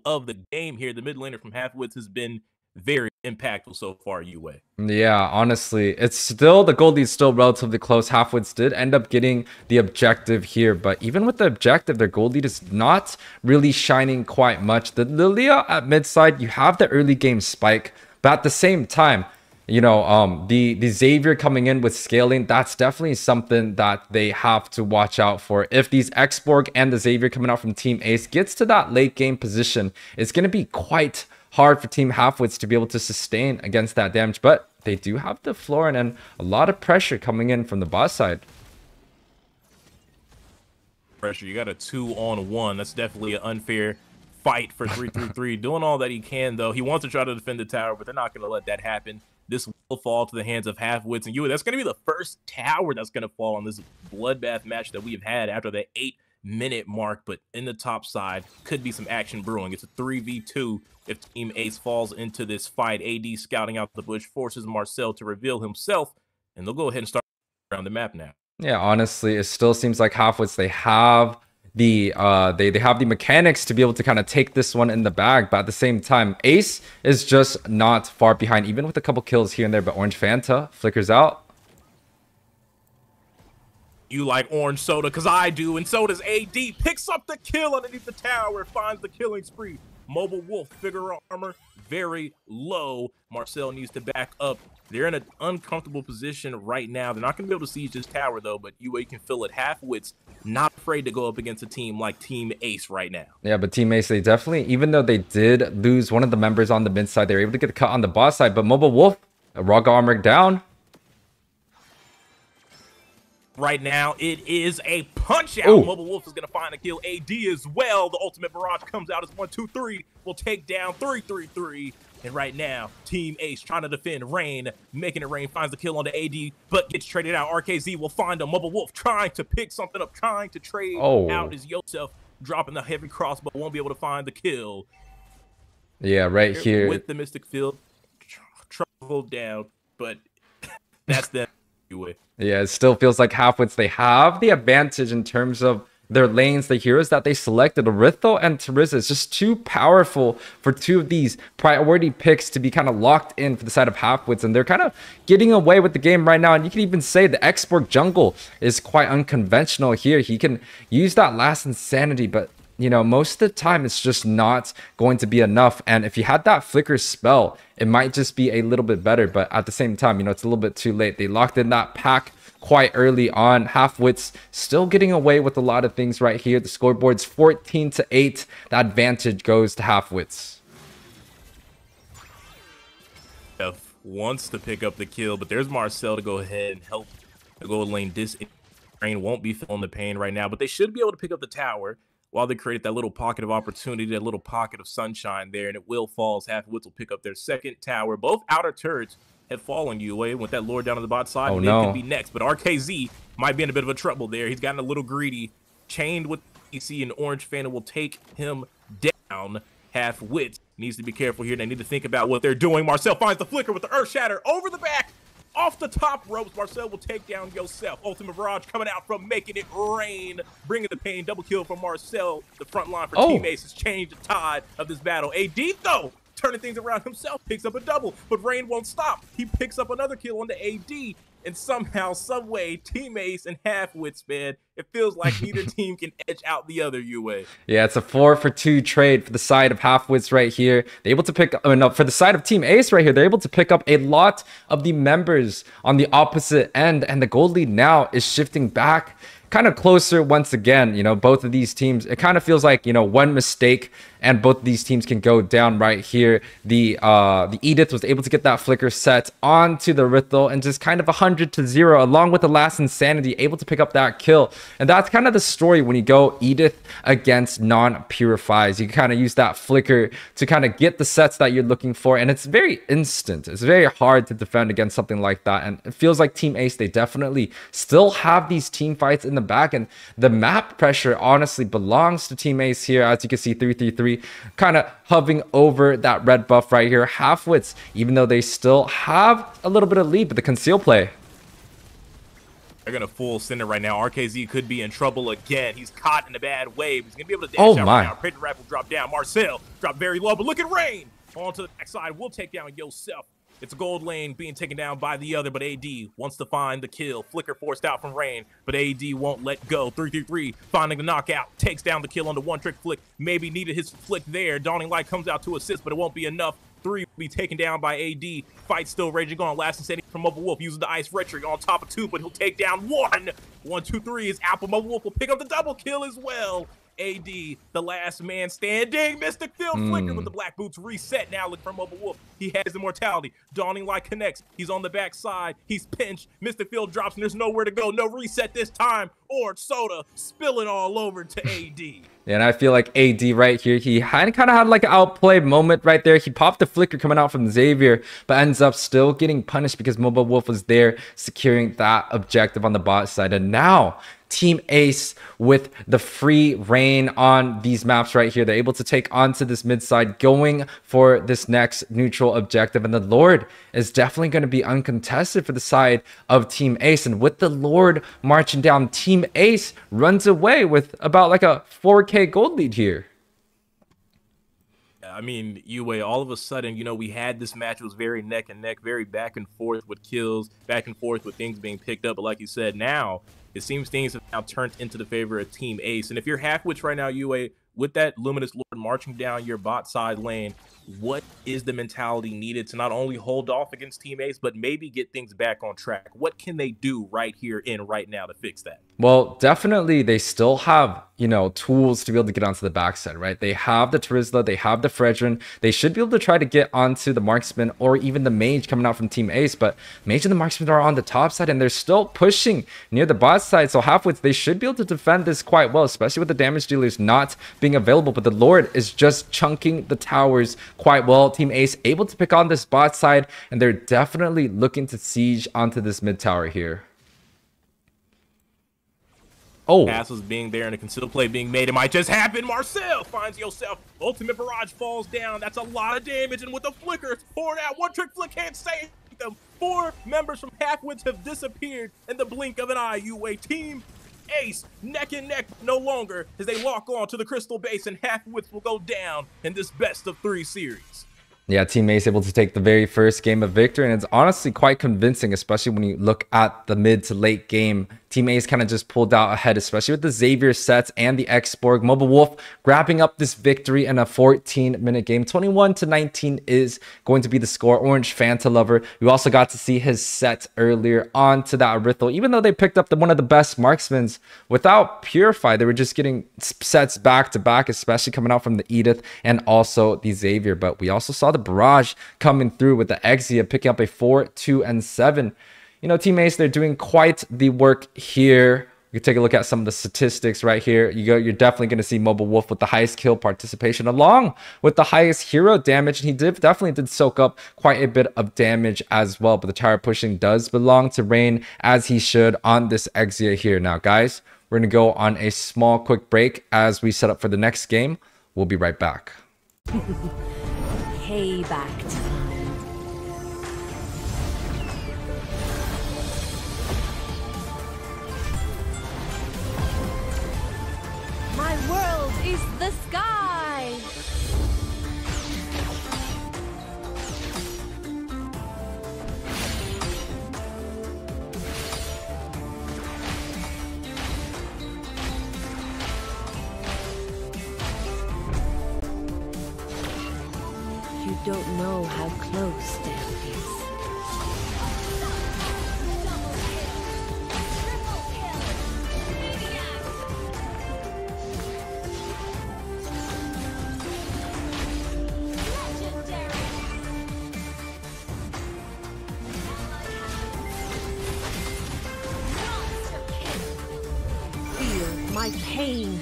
of the game here. The mid laner from Halfwits has been very impactful so far, UA. Yeah, honestly, it's still, the gold lead's still relatively close. Halfwits did end up getting the objective here, but even with the objective, their gold lead is not really shining quite much. The Lilia at mid side, you have the early game spike, but at the same time, you know, the Xavier coming in with scaling, that's definitely something that they have to watch out for. If these Xborg and the Xavier coming out from Team Ace gets to that late game position, it's going to be quite hard for Team Halfwits to be able to sustain against that damage, but they do have the floor and a lot of pressure coming in from the boss side. Pressure, you got a 2-on-1. That's definitely an unfair fight for 3-3-3. Doing all that he can, though. He wants to try to defend the tower, but they're not going to let that happen. This will fall to the hands of Halfwits, and that's going to be the first tower that's going to fall on this bloodbath match that we've had after the 8-minute mark. But in the top side could be some action brewing. It's a 3v2 if Team Ace falls into this fight. AD scouting out the bush forces Marcel to reveal himself, and they'll go ahead and start around the map now. Yeah, honestly, it still seems like Halfwits, they have the they have the mechanics to be able to kind of take this one in the bag, but at the same time, Ace is just not far behind, even with a couple kills here and there. But Orange Fanta flickers out. You like orange soda, because I do, and so does AD. Picks up the kill underneath the tower, finds the killing spree. Mobile Wolf, figure armor, very low. Marcel needs to back up. They're in an uncomfortable position right now. They're not going to be able to siege this tower, though, but you can feel it. Halfwits not afraid to go up against a team like Team Ace right now. Yeah, but Team Ace, they definitely, even though they did lose one of the members on the mid side, they were able to get the cut on the boss side, but Mobile Wolf, Raga armor down. Right now, it is a punch out. Ooh. Mobile Wolf is going to find a kill. AD as well. The ultimate barrage comes out as 1-2-3. Will take down 3-3-3. And right now, Team Ace trying to defend Rain, making it rain, finds the kill on the AD, but gets traded out. RKZ will find a Mobile Wolf trying to pick something up, trying to trade out his Yosef, dropping the heavy crossbow, won't be able to find the kill. Yeah, right here. With the Mystic Field, trouble down, but that's them. Yeah, it still feels like Halfwits, they have the advantage in terms of their lanes. The heroes that they selected, Aritho and Teresa, is just too powerful for two of these priority picks to be kind of locked in for the side of Halfwits, and they're kind of getting away with the game right now. And you can even say the Xborg jungle is quite unconventional here. He can use that last insanity, but you know, most of the time it's just not going to be enough. And if you had that flicker spell, it might just be a little bit better, but at the same time, you know, it's a little bit too late. They locked in that pack quite early on. Halfwits still getting away with a lot of things right here. The scoreboard's 14-8. The advantage goes to Halfwits. F wants to pick up the kill, but there's Marcel to go ahead and help the gold lane. This Rain won't be feeling the pain right now, but they should be able to pick up the tower while they created that little pocket of opportunity, that little pocket of sunshine there, and it will fall as Halfwits will pick up their second tower. Both outer turrets have fallen UA with that lord down on the bot side. They can be next, but RKZ might be in a bit of a trouble there. He's gotten a little greedy, chained with PC, and Orange Phantom will take him down. Halfwits needs to be careful here. They need to think about what they're doing. Marcel finds the flicker with the Earth Shatter over the back Off the top ropes, Marcel will take down yourself. Ultimate Barrage coming out from making it rain. Bringing the pain. Double kill from Marcel. The front line for Team Ace has changed the tide of this battle. AD, though, turning things around himself, picks up a double. But Rain won't stop. He picks up another kill on the AD. And somehow, someway, Team Ace and Halfwits, man, it feels like neither team can edge out the other, UA. Yeah, it's a 4-for-2 trade for the side of Halfwits right here. They're able to pick up, no, for the side of Team Ace right here, they're able to pick up a lot of the members on the opposite end. And the gold lead now is shifting back kind of closer once again. You know, both of these teams, it kind of feels like, you know, one mistake and both of these teams can go down right here. The Edith was able to get that flicker set onto the Rithel and just kind of 100-0 along with the last Insanity, able to pick up that kill. And that's kind of the story when you go Edith against non-purifies. You can kind of use that flicker to kind of get the sets that you're looking for, and it's very instant. It's very hard to defend against something like that, and it feels like Team Ace, they definitely still have these team fights in the back, and the map pressure honestly belongs to Team Ace here. As you can see, 3-3-3 kind of hovering over that red buff right here. Halfwits, even though they still have a little bit of lead, but the conceal play, they're going to full send it right now. RKZ could be in trouble again. He's caught in a bad wave. He's going to be able to dash out right now. Printer Rap will drop down. Marcel drop very low, but look at Rain. Onto the backside. We'll take down yourself. It's a gold lane being taken down by the other, but AD wants to find the kill. Flicker forced out from Rain, but AD won't let go. 3-3-3, finding the knockout. Takes down the kill on the one-trick flick. Maybe needed his flick there. Dawning Light comes out to assist, but it won't be enough. 3 will be taken down by AD. Fight still raging on. Last Insanity from Mobile Wolf uses the Ice Retry on top of 2, but he'll take down 1. 1, 2, 3 is Apple. Mobile Wolf will pick up the double kill as well. AD, the last man standing. Mystic Field flicker with the black boots reset. Now look for Mobile Wolf. He has immortality. Dawning Light connects. He's on the backside. He's pinched. Mystic Field drops, and there's nowhere to go. No reset this time. Orange soda spilling all over to AD. Yeah, and I feel like AD right here, he kind of had like an outplay moment right there. He popped the flicker coming out from Xavier, but ends up still getting punished because Mobile Wolf was there securing that objective on the bot side. And now Team Ace with the free reign on these maps right here. They're able to take onto this mid side, going for this next neutral objective. And the Lord is definitely going to be uncontested for the side of Team Ace. And with the Lord marching down, Team Ace runs away with about like a 4K gold lead here. I mean, UA, all of a sudden, you know, we had this match. It was very neck and neck, very back and forth with kills, back and forth with things being picked up. But like you said, now it seems things have now turned into the favor of Team Ace. And if you're Halfwits right now, UA, with that Luminous Lord marching down your bot side lane, what is the mentality needed to not only hold off against Team Ace, but maybe get things back on track? What can they do right here and right now to fix that? Well, definitely they still have, you know, tools to be able to get onto the backside, right? They have the Terizla, they have the Fredrin. They should be able to try to get onto the Marksman or even the Mage coming out from Team Ace, but Mage and the Marksman are on the top side and they're still pushing near the bot side. So Halfwits, they should be able to defend this quite well, especially with the damage dealers not being available. But the Lord is just chunking the towers quite well. Team Ace able to pick on this bot side, and they're definitely looking to siege onto this mid tower here. Oh, Castles being there and a concealed play being made. It might just happen. Marcel finds yourself. Ultimate Barrage falls down. That's a lot of damage. And with the flickers poured out, one trick flick can't save them. 4 members from Halfwits have disappeared in the blink of an eye. UA Team Ace neck and neck no longer as they lock on to the Crystal Base, and Halfwits will go down in this best of 3 series. Yeah, Team Ace able to take the very first game of victory, and it's honestly quite convincing, especially when you look at the mid to late game. Team Ace kind of just pulled out ahead, especially with the Xavier sets and the X-Borg. Mobile Wolf grabbing up this victory in a 14-minute game. 21-19 is going to be the score. Orange Fanta Lover, we also got to see his set earlier onto that Rithel. Even though they picked up one of the best marksmen without Purify, they were just getting sets back to back, especially coming out from the Edith and also the Xavier. But we also saw the Barrage coming through with the Exia, picking up a 4, 2, and 7. You know, Team Ace, they're doing quite the work here. You can take a look at some of the statistics right here. You're definitely going to see Mobile Wolf with the highest kill participation along with the highest hero damage. And he definitely did soak up quite a bit of damage as well. But the tower pushing does belong to Rain, as he should, on this Exia here. Now, guys, we're going to go on a small quick break as we set up for the next game. We'll be right back. Payback time. Pierce the sky! You don't know how close death is. Feel my pain.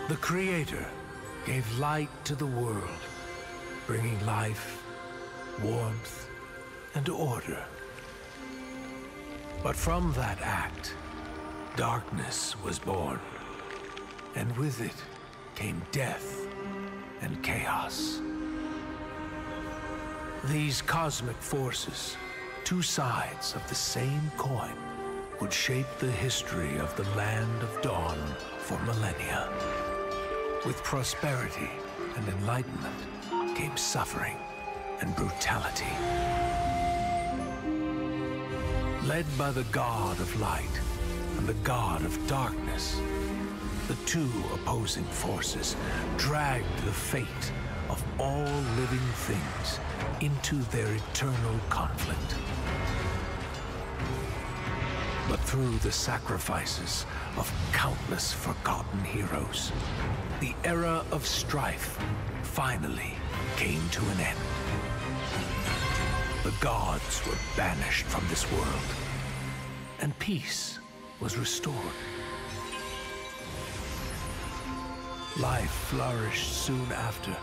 The Creator gave light to the world, bringing life, warmth, and order. But from that act, darkness was born, and with it came death and chaos. These cosmic forces, two sides of the same coin, would shape the history of the Land of Dawn for millennia. With prosperity and enlightenment came suffering and brutality. Led by the God of Light and the God of Darkness, the two opposing forces dragged the fate of all living things into their eternal conflict. But through the sacrifices of countless forgotten heroes, the era of strife finally came to an end. The gods were banished from this world, and peace was restored. Life flourished soon after,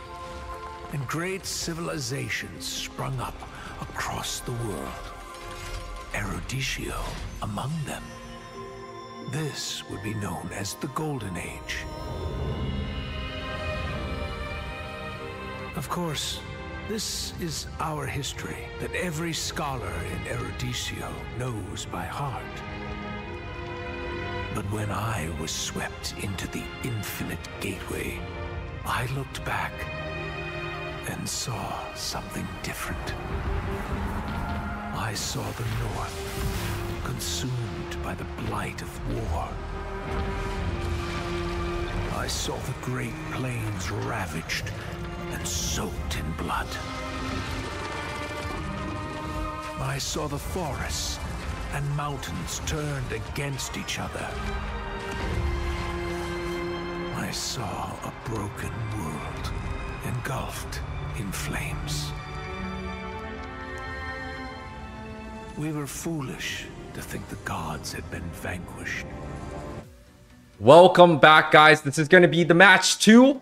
and great civilizations sprung up across the world. Eruditio among them. This would be known as the Golden Age. Of course, this is our history that every scholar in Eruditio knows by heart. But when I was swept into the infinite gateway, I looked back and saw something different. I saw the North consumed by the blight of war. I saw the Great Plains ravaged and soaked in blood. I saw the forests and mountains turned against each other. I saw a broken world engulfed in flames. We were foolish to think the gods had been vanquished. Welcome back, guys. This is going to be the match 2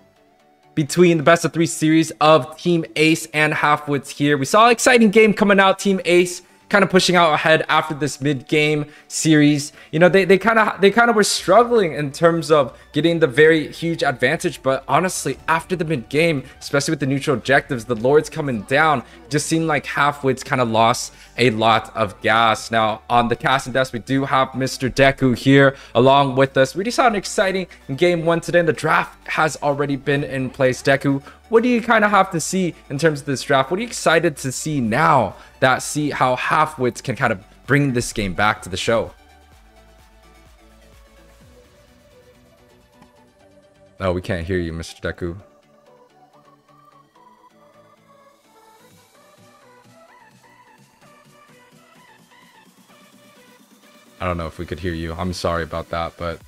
between the best of 3 series of Team Ace and Halfwits here. We saw an exciting game coming out. Team Ace kind of pushing out ahead after this mid-game series. You know, they kind of were struggling in terms of getting the very huge advantage, but honestly, after the mid-game, especially with the neutral objectives, the Lords coming down, just seemed like Halfwits kind of lost a lot of gas. Now, on the casting desk, we do have Mr. Deku here along with us. We just saw an exciting game 1 today, and the draft has already been in place. Deku, what do you kind of have to see in terms of this draft? What are you excited to see now that see how Halfwits can kind of bring this game back to the show? Oh, we can't hear you, Mr. Deku. I don't know if we could hear you. I'm sorry about that, but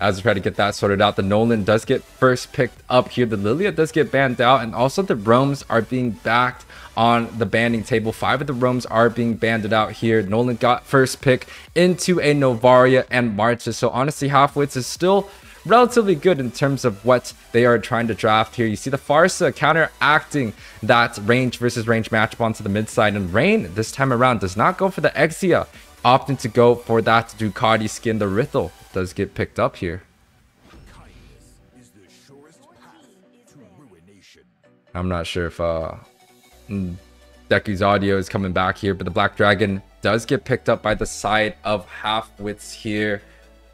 as we try to get that sorted out, the Nolan does get first picked up here. The Lilia does get banned out, and also the Roams are being backed on the banning table. 5 of the Roams are being banded out here. Nolan got first pick into a Novaria and Marches. So honestly, Halfwits is still relatively good in terms of what they are trying to draft here. You see the Farsa counteracting that range versus range matchup onto the mid side, and Rain this time around does not go for the Exia, opting to go for that Ducati skin. The Rithel does get picked up here. I'm not sure if Deku's audio is coming back here, but the Black Dragon does get picked up by the side of Halfwits here.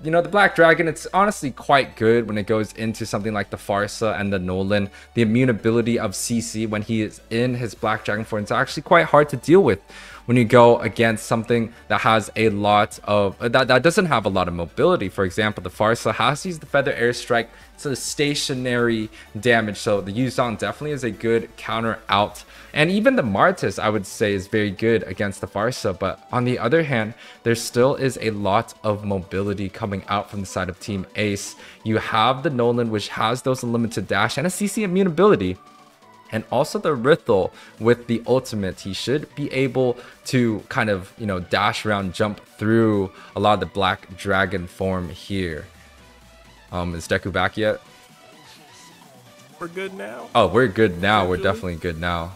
You know, the Black Dragon, it's honestly quite good when it goes into something like the Farsa and the Nolan. The immutability of CC when he is in his Black Dragon form is actually quite hard to deal with when you go against something that has a lot of that doesn't have a lot of mobility. For example, the Farsa has to use the Feather Airstrike. It's a stationary damage, so the Yuzong definitely is a good counter out. And even the Martis, I would say, is very good against the Farsa. But on the other hand, there still is a lot of mobility coming out from the side of Team Ace. You have the Nolan, which has those unlimited dash and a CC immunability. And also the Rithel with the ultimate. He should be able to kind of, you know, dash around, jump through a lot of the Black Dragon form here. Is Deku back yet? We're good now. Oh, we're good now. We're definitely good now.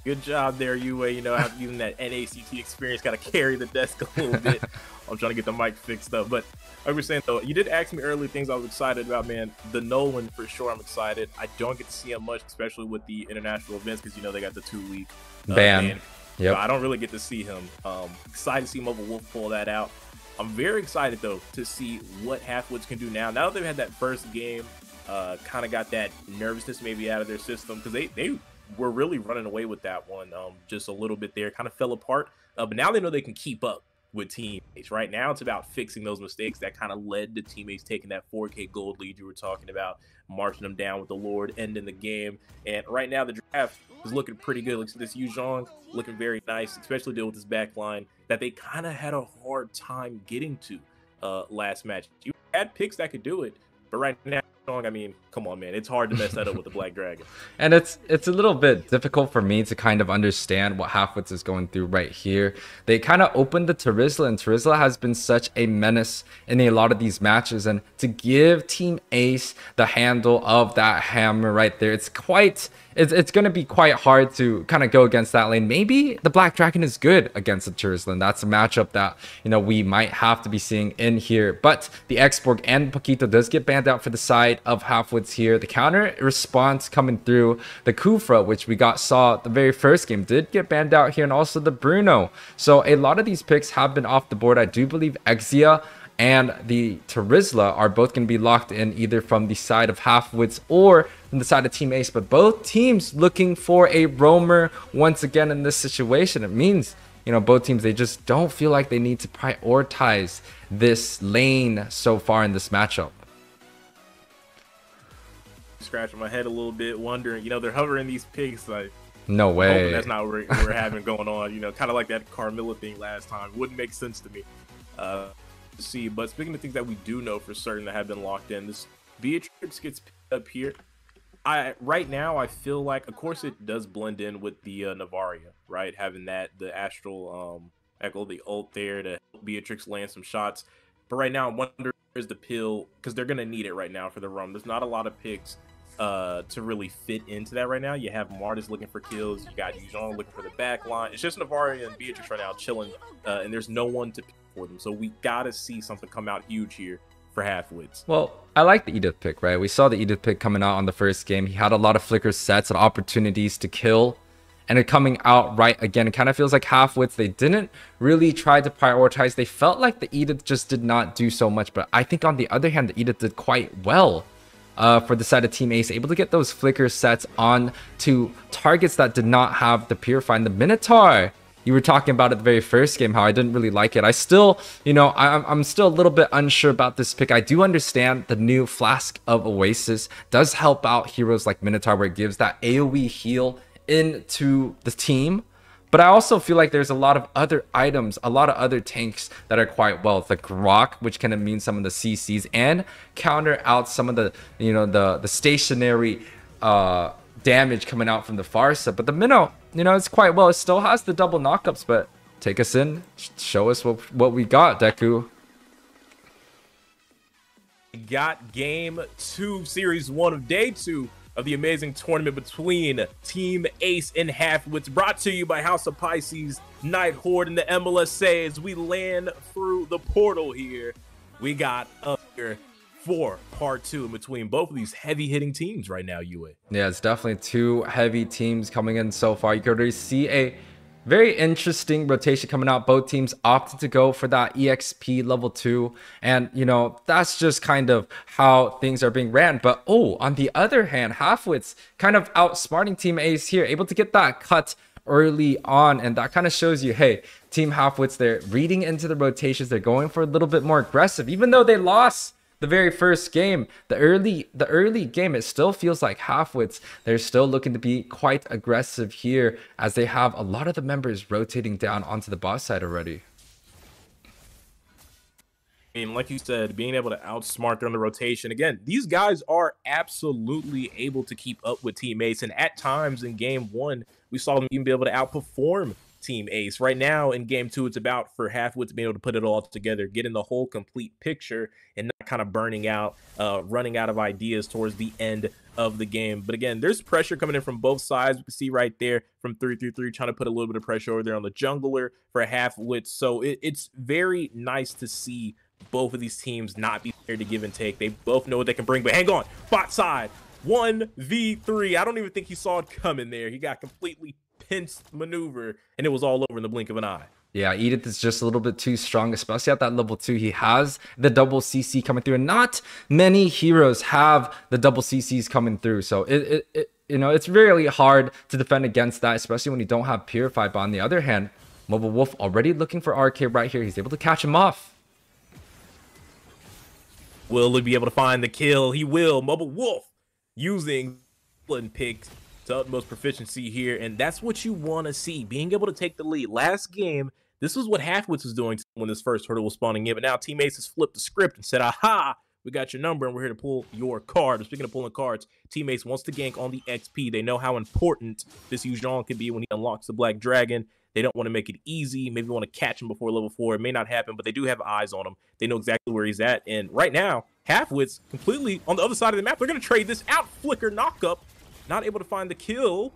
Good job there, UA. You know, using that NACT experience, got to carry the desk a little bit. I'm trying to get the mic fixed up. But like we were saying, though, you did ask me earlier things I was excited about, man. The Nolan, for sure, I'm excited. I don't get to see him much, especially with the international events, because, you know, they got the 2-week ban. Yep. So I don't really get to see him. Excited to see Mobile Wolf pull that out. I'm very excited, though, to see what Halfwits can do now. Now that they've had that first game, kind of got that nervousness maybe out of their system, because they were really running away with that one just a little bit there. Kind of fell apart. But now they know they can keep up with teammates. Right now it's about fixing those mistakes that kind of led to teammates taking that 4K gold lead you were talking about, marching them down with the Lord, ending the game. And right now the draft is looking pretty good. Looks at this Yuzong looking very nice, especially deal with this back line that they kind of had a hard time getting to last match. You had picks that could do it, but right now, I mean, come on, man. It's hard to mess that up with the Black Dragon. And it's a little bit difficult for me to kind of understand what Halfwits is going through right here. They kind of opened the Terizla, and Terizla has been such a menace in a lot of these matches. And to give Team Ace the handle of that hammer right there, it's going to be quite hard to kind of go against that lane. Maybe the Black Dragon is good against the Terizla, and that's a matchup that, you know, we might have to be seeing in here. But the Xborg and Paquito does get banned out for the side of Halfwits here. The counter response coming through. The Kufra, which we saw the very first game, did get banned out here, and also the Bruno. So a lot of these picks have been off the board. I do believe Exia and the Terizla are both going to be locked in either from the side of Halfwits or from the side of Team Ace. But both teams looking for a roamer once again in this situation. It means, you know, both teams, they just don't feel like they need to prioritize this lane so far in this matchup. Scratching my head a little bit, wondering, you know, they're hovering these picks. Like, no way. That's not what we're having going on. You know, kind of like that Carmilla thing last time. Wouldn't make sense to me to see. But speaking of things that we do know for certain that have been locked in, this Beatrix gets picked up here. Right now, I feel like, of course, it does blend in with the Navaria, right? Having the Astral Echo, the ult there to help Beatrix land some shots. But right now, I wonder is the pill, because they're going to need it right now for the roam. There's not a lot of picks to really fit into that right now. You have Martis looking for kills. You got Yuzong looking for the back line. It's just Navaria and Beatrix right now chilling, and there's no one to pick for them. So we got to see something come out huge here for Halfwits. Well, I like the Edith pick, right? We saw the Edith pick coming out on the first game. He had a lot of flicker sets and opportunities to kill, and it coming out right again. It kind of feels like Halfwits, they didn't really try to prioritize. They felt like the Edith just did not do so much, but I think on the other hand, the Edith did quite well for the side of Team Ace, able to get those flicker sets on to targets that did not have the Purify. And the Minotaur, you were talking about at the very first game, how I didn't really like it. I still, you know, I'm still a little bit unsure about this pick. I do understand the new Flask of Oasis does help out heroes like Minotaur, where it gives that AoE heal into the team. But I also feel like there's a lot of other items, a lot of other tanks that are quite well. The Grok, which can mean some of the CCs and counter out some of the, you know, the stationary damage coming out from the Farsa. But the Minnow, you know, it's quite well. It still has the double knockups, but take us in, show us what we got, Deku. We got game 2, series 1 of day 2 of the amazing tournament between Team Ace and Halfwits, brought to you by House of Pisces, Nighthorde, and the MLSA. As we land through the portal here, we got up here for part 2 in between both of these heavy hitting teams right now, UA. Yeah, it's definitely two heavy teams coming in so far. You can already see a very interesting rotation coming out. Both teams opted to go for that EXP level 2. And, you know, that's just kind of how things are being ran. But, oh, on the other hand, Halfwits kind of outsmarting Team Ace here, able to get that cut early on. And that kind of shows you, hey, Team Halfwits, they're reading into the rotations. They're going for a little bit more aggressive, even though they lost the very first game. The early game, it still feels like Halfwits, they're still looking to be quite aggressive here, as they have a lot of the members rotating down onto the boss side already. I mean, like you said, being able to outsmart them on the rotation. Again, these guys are absolutely able to keep up with teammates, and at times in game 1 we saw them even be able to outperform Team Ace. Right now in game 2, it's about for Halfwits being able to put it all together, getting the whole complete picture, and not kind of burning out, running out of ideas towards the end of the game. But again, there's pressure coming in from both sides. We can see right there from 333 trying to put a little bit of pressure over there on the jungler for Halfwits. So it's very nice to see both of these teams not be there to give and take. They both know what they can bring. But hang on, bot side 1v3. I don't even think he saw it coming there. He got completely pinch maneuver, and it was all over in the blink of an eye. Yeah, Edith is just a little bit too strong, especially at that level 2. He has the double CC coming through, and not many heroes have the double CCs coming through. So you know, it's really hard to defend against that, especially when you don't have Purify. But on the other hand, Mobile Wolf already looking for RK right here. He's able to catch him off. Will he be able to find the kill? He will. Mobile Wolf using and picks to utmost proficiency here, and that's what you want to see, being able to take the lead. Last game, this was what Halfwits was doing when this first hurdle was spawning in, but now Team Ace has flipped the script and said, aha, we got your number and we're here to pull your card. And speaking of pulling cards, Team Ace wants to gank on the XP. They know how important this Yuuzhan can be when he unlocks the Black Dragon. They don't want to make it easy, maybe want to catch him before level 4. It may not happen, but they do have eyes on him. They know exactly where he's at, and right now, Halfwits completely on the other side of the map. They're going to trade this out. Flicker knockup. Not able to find the kill.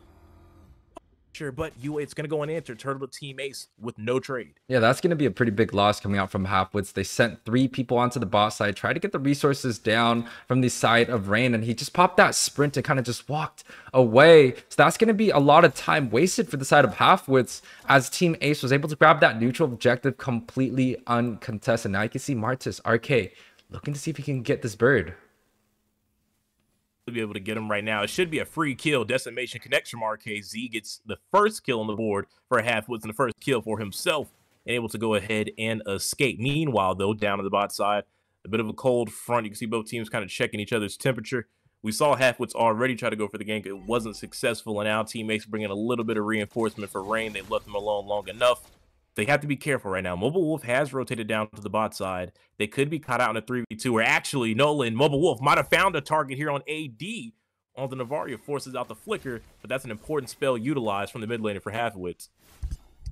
Sure, but UA, it's going to go unanswered. Turtle to Team Ace with no trade. Yeah, that's going to be a pretty big loss coming out from Halfwits. They sent 3 people onto the bot side, tried to get the resources down from the side of Rain, and he just popped that sprint and kind of just walked away. So that's going to be a lot of time wasted for the side of Halfwits, as Team Ace was able to grab that neutral objective completely uncontested. Now you can see Martis, RK, looking to see if he can get this bird. To be able to get him right now. It should be a free kill. Decimation connects from RKZ, gets the first kill on the board for Halfwits and the first kill for himself, and able to go ahead and escape. Meanwhile, though, down on the bot side, a bit of a cold front. You can see both teams kind of checking each other's temperature. We saw Halfwits already try to go for the gank. It wasn't successful, and now teammates bringing a little bit of reinforcement for Rain. They left him alone long enough. They have to be careful right now. Mobile Wolf has rotated down to the bot side. They could be caught out in a 3v2, or actually, Nolan, Mobile Wolf might have found a target here on AD. On the Navaria, forces out the flicker, but that's an important spell utilized from the mid laner for Halfwits.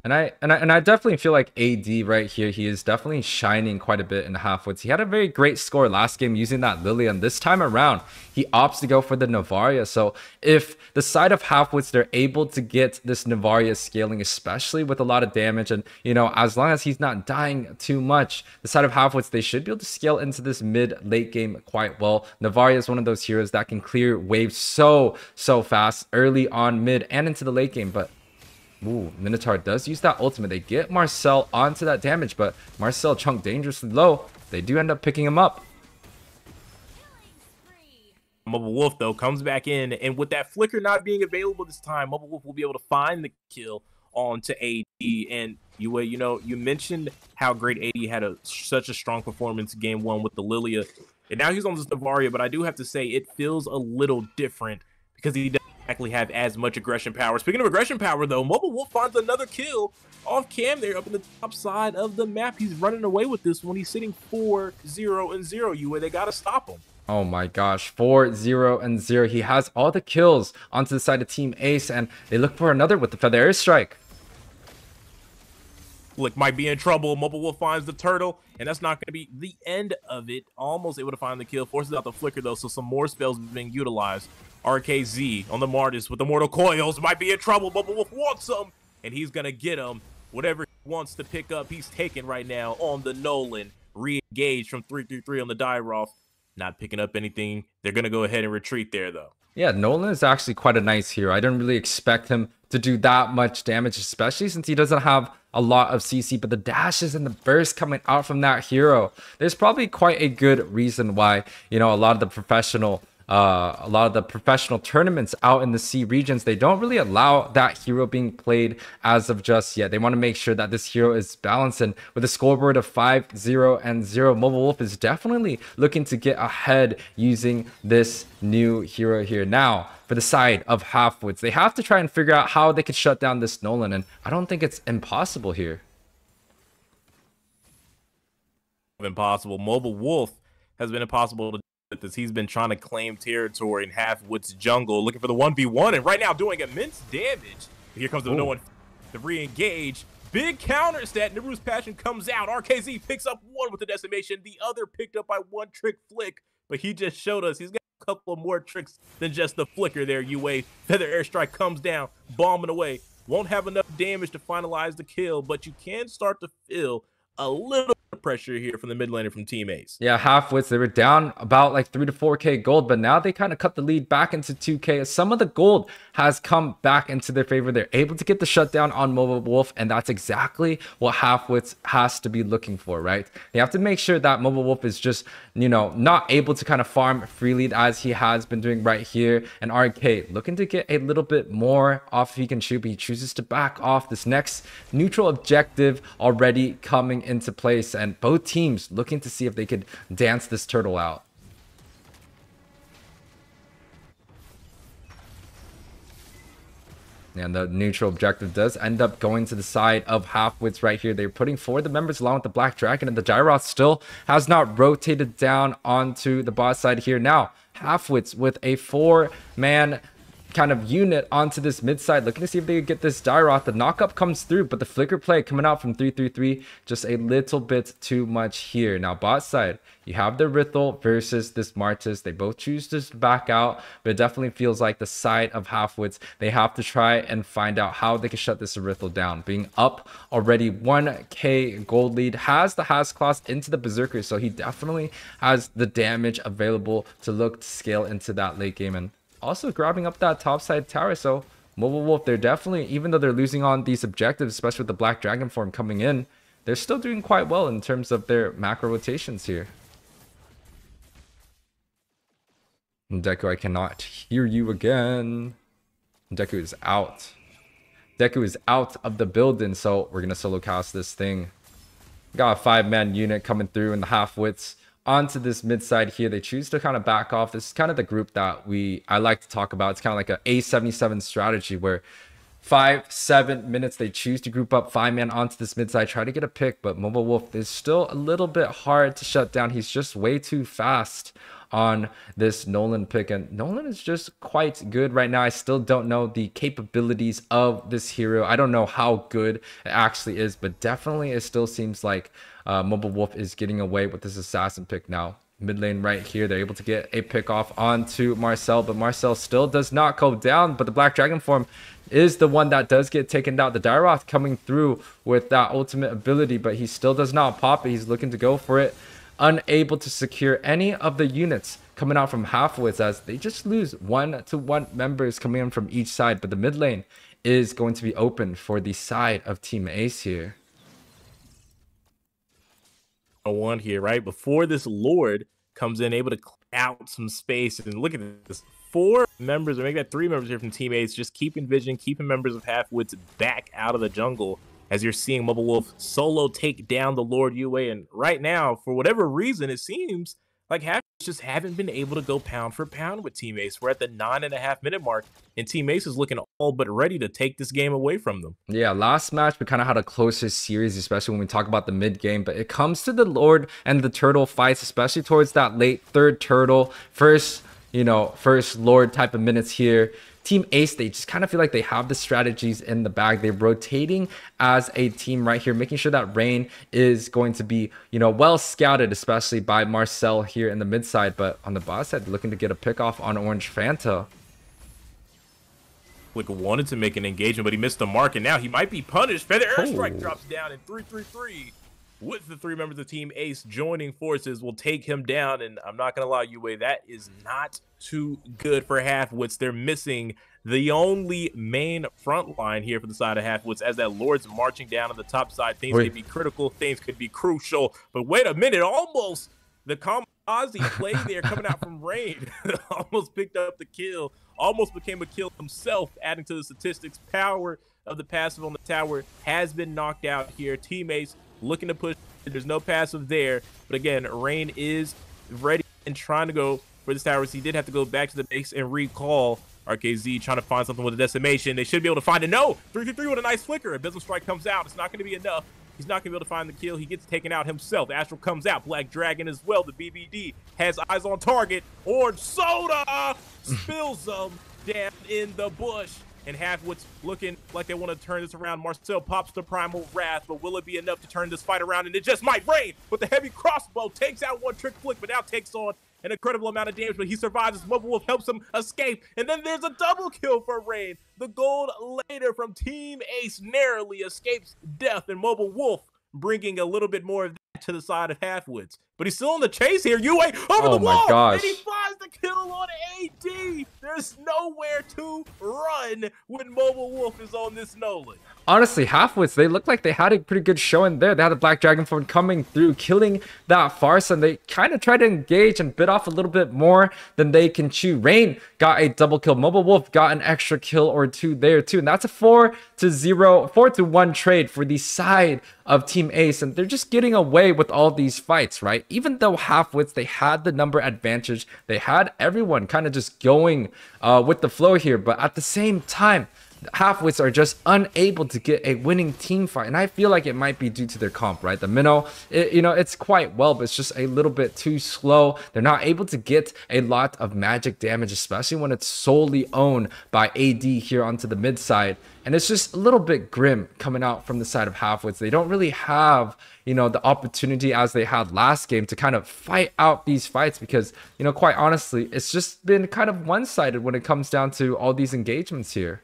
And I definitely feel like AD right here, he is definitely shining quite a bit in the Halfwits. He had a very great score last game using that Lily, and this time around, he opts to go for the Navaria. So if the side of Halfwits, they're able to get this Navaria scaling, especially with a lot of damage, and, you know, as long as he's not dying too much, the side of Halfwits, they should be able to scale into this mid-late game quite well. Navaria is one of those heroes that can clear waves so fast early on, mid, and into the late game, but ooh, Minotaur does use that ultimate. They get Marcel onto that damage, but Marcel chunked dangerously low. They do end up picking him up. Mobile Wolf, though, comes back in, and with that flicker not being available this time, Mobile Wolf will be able to find the kill onto AD. And you know, you mentioned how great AD had such a strong performance in game 1 with the Lilia, and now he's on this Navaria, but I do have to say it feels a little different because he doesn't exactly have as much aggression power. Speaking of aggression power, though, Mobile Wolf finds another kill off cam there up in the top side of the map. He's running away with this one. He's sitting 4-0-0. UA, they got to stop him. Oh my gosh, 4-0-0. He has all the kills onto the side of Team Ace, and they look for another with the Feather Airstrike. Flick might be in trouble. Mobile Wolf finds the turtle, and that's not going to be the end of it. Almost able to find the kill. Forces out the flicker, though, so some more spells being utilized. RKZ on the Martis with the Mortal Coils might be in trouble. Mobile Wolf wants him, and he's going to get him. Whatever he wants to pick up, he's taking right now on the Nolan. Re-engaged from 3-3-3 on the Dyroth. not picking up anything. They're going to go ahead and retreat there, though. Yeah, Nolan is actually quite a nice hero. I didn't really expect him to do that much damage, especially since he doesn't have a lot of CC, but the dashes and the burst coming out from that hero, there's probably quite a good reason why, you know, a lot of the professional tournaments out in the C regions, they don't really allow that hero being played as of just yet. They want to make sure that this hero is balanced, and with a scoreboard of 5-0-0, Mobile Wolf is definitely looking to get ahead using this new hero here. Now, for the side of Halfwits, they have to try and figure out how they could shut down this Nolan, and I don't think it's impossible here. Impossible. Mobile Wolf has been impossible to this. He's been trying to claim territory in Halfwits jungle, looking for the 1v1, and right now doing immense damage. Here comes the no one to re-engage. Big counter stat. Naru's passion comes out. RKZ picks up one with the decimation. The other picked up by one trick flick, but he just showed us he's got a couple of more tricks than just the flicker there. UA Feather Airstrike comes down, bombing away. Won't have enough damage to finalize the kill, but you can start to feel a little bit of pressure here from the mid laner from Team Ace. Yeah, Halfwits, they were down about like 3 to 4k gold, but now they kind of cut the lead back into 2k. Some of the gold has come back into their favor. They're able to get the shutdown on Mobile Wolf, and that's exactly what Halfwits has to be looking for, right? They have to make sure that Mobile Wolf is just, you know, not able to kind of farm freely as he has been doing right here. And RK looking to get a little bit more off if he can shoot, but he chooses to back off. This next neutral objective already coming into place, and both teams looking to see if they could dance this turtle out. And the neutral objective does end up going to the side of Halfwits right here. They're putting forward the members along with the Black Dragon, and the Gyroth still has not rotated down onto the bot side here. Now, Halfwits with a 4-man kind of unit onto this mid side, looking to see if they could get this Gyroth. The knockup comes through, but the flicker play coming out from 333 just a little bit too much here. Now bot side, you have the Rithel versus this Martis. They both choose to back out, but it definitely feels like the side of Halfwits, they have to try and find out how they can shut this Rithel down. Being up already 1k gold lead, has the Has class into the Berserker, so he definitely has the damage available to look to scale into that late game, and also grabbing up that top side tower. So Mobile Wolf, they're definitely, even though they're losing on these objectives, especially with the Black Dragon form coming in, they're still doing quite well in terms of their macro rotations here. Deku, I cannot hear you again. Deku is out. Deku is out of the building, so we're gonna solo cast this thing. Got a 5-man unit coming through in the Halfwits onto this mid side here. They choose to kind of back off. This is kind of the group that I like to talk about. It's kind of like a A77 strategy where 5-7 minutes they choose to group up 5-man onto this mid side, try to get a pick, but Mobile Wolf is still a little bit hard to shut down. He's just way too fast on this Nolan pick, and Nolan is just quite good right now. I still don't know the capabilities of this hero. I don't know how good it actually is, but definitely it still seems like Mobile Wolf is getting away with this assassin pick now. Mid lane right here, they're able to get a pick off onto Marcel, but Marcel still does not go down, but the Black Dragon form is the one that does get taken down. The Gyroth coming through with that ultimate ability, but he still does not pop it. He's looking to go for it. Unable to secure any of the units coming out from Halfwits, as they just lose 1-to-1 members coming in from each side, but the mid lane is going to be open for the side of Team Ace here. One here, right before this Lord comes in, able to clear out some space, and look at this, 4 members, or make that 3 members here from Team Ace, just keeping vision, keeping members of Halfwits back out of the jungle, as you're seeing Mobile Wolf solo take down the Lord UA. And right now, for whatever reason, it seems like Halfwits just haven't been able to go pound for pound with Team Ace. We're at the 9.5-minute mark, and Team Ace is looking all but ready to take this game away from them. Yeah, last match we kind of had a closer series, especially when we talk about the mid game, but it comes to the Lord and the Turtle fights, especially towards that late 3rd Turtle, first Lord type of minutes here. Team Ace, they just kind of feel like they have the strategies in the bag. They're rotating as a team right here, making sure that Rain is going to be, well scouted, especially by Marcel here in the mid side. But on the bot side, looking to get a pick off on Orange Fanta. Like wanted to make an engagement, but he missed the mark, and now he might be punished. Feather Airstrike drops down in 333. with the 3 members of Team Ace joining forces will take him down. And I'm not going to lie, Yue, that is not too good for Halfwits. They're missing the only main front line here for the side of Halfwits, as that Lord's marching down on the top side. Things could be critical, things could be crucial. But wait a minute, almost the kamikaze play there coming out from Rain. Almost picked up the kill, almost became a kill himself, adding to the statistics. Power of the passive on the tower has been knocked out here. Teammates looking to push. There's no passive there. But again, Rain is ready and trying to go for this tower. So he did have to go back to the base and recall. RKZ trying to find something with a decimation. They should be able to find it. No! 3-3 with a nice flicker. Abysmal Strike comes out. It's not going to be enough. He's not going to be able to find the kill. He gets taken out himself. Astral comes out. Black Dragon as well. The BBD has eyes on target. Orange Soda spills them down in the bush. And Halfwits looking like they want to turn this around. Marcel pops the Primal Wrath, but will it be enough to turn this fight around? And it just might. Rain with the heavy crossbow takes out one trick flick, but now takes on an incredible amount of damage, but he survives as Mobile Wolf helps him escape. And then there's a double kill for Rain. The gold later from Team Ace narrowly escapes death, and Mobile Wolf bringing a little bit more of that to the side of Halfwits. But he's still on the chase here. Yue over the wall, gosh. and he finds the kill on AD. There's nowhere to run when Mobile Wolf is on this Nolan. Honestly, Halfwits, they look like they had a pretty good showing there. They had the Black Dragon Phone coming through, killing that farce, and they kind of tried to engage and bit off a little bit more than they can chew. Rain got a double kill. Mobile Wolf got an extra kill or two there too, and that's a 4-1 trade for the side of Team Ace, and they're just getting away with all these fights, right? Even though Halfwits, they had the number advantage, they had everyone kind of just going with the flow here, but at the same time, Halfwits are just unable to get a winning team fight, and I feel like it might be due to their comp, right? The minnow, it's quite well, but it's just a little bit too slow. They're not able to get a lot of magic damage, especially when it's solely owned by AD here onto the mid side, and it's just a little bit grim coming out from the side of Halfwits. They don't really have the opportunity as they had last game to kind of fight out these fights, because quite honestly, it's just been kind of one-sided when it comes down to all these engagements here.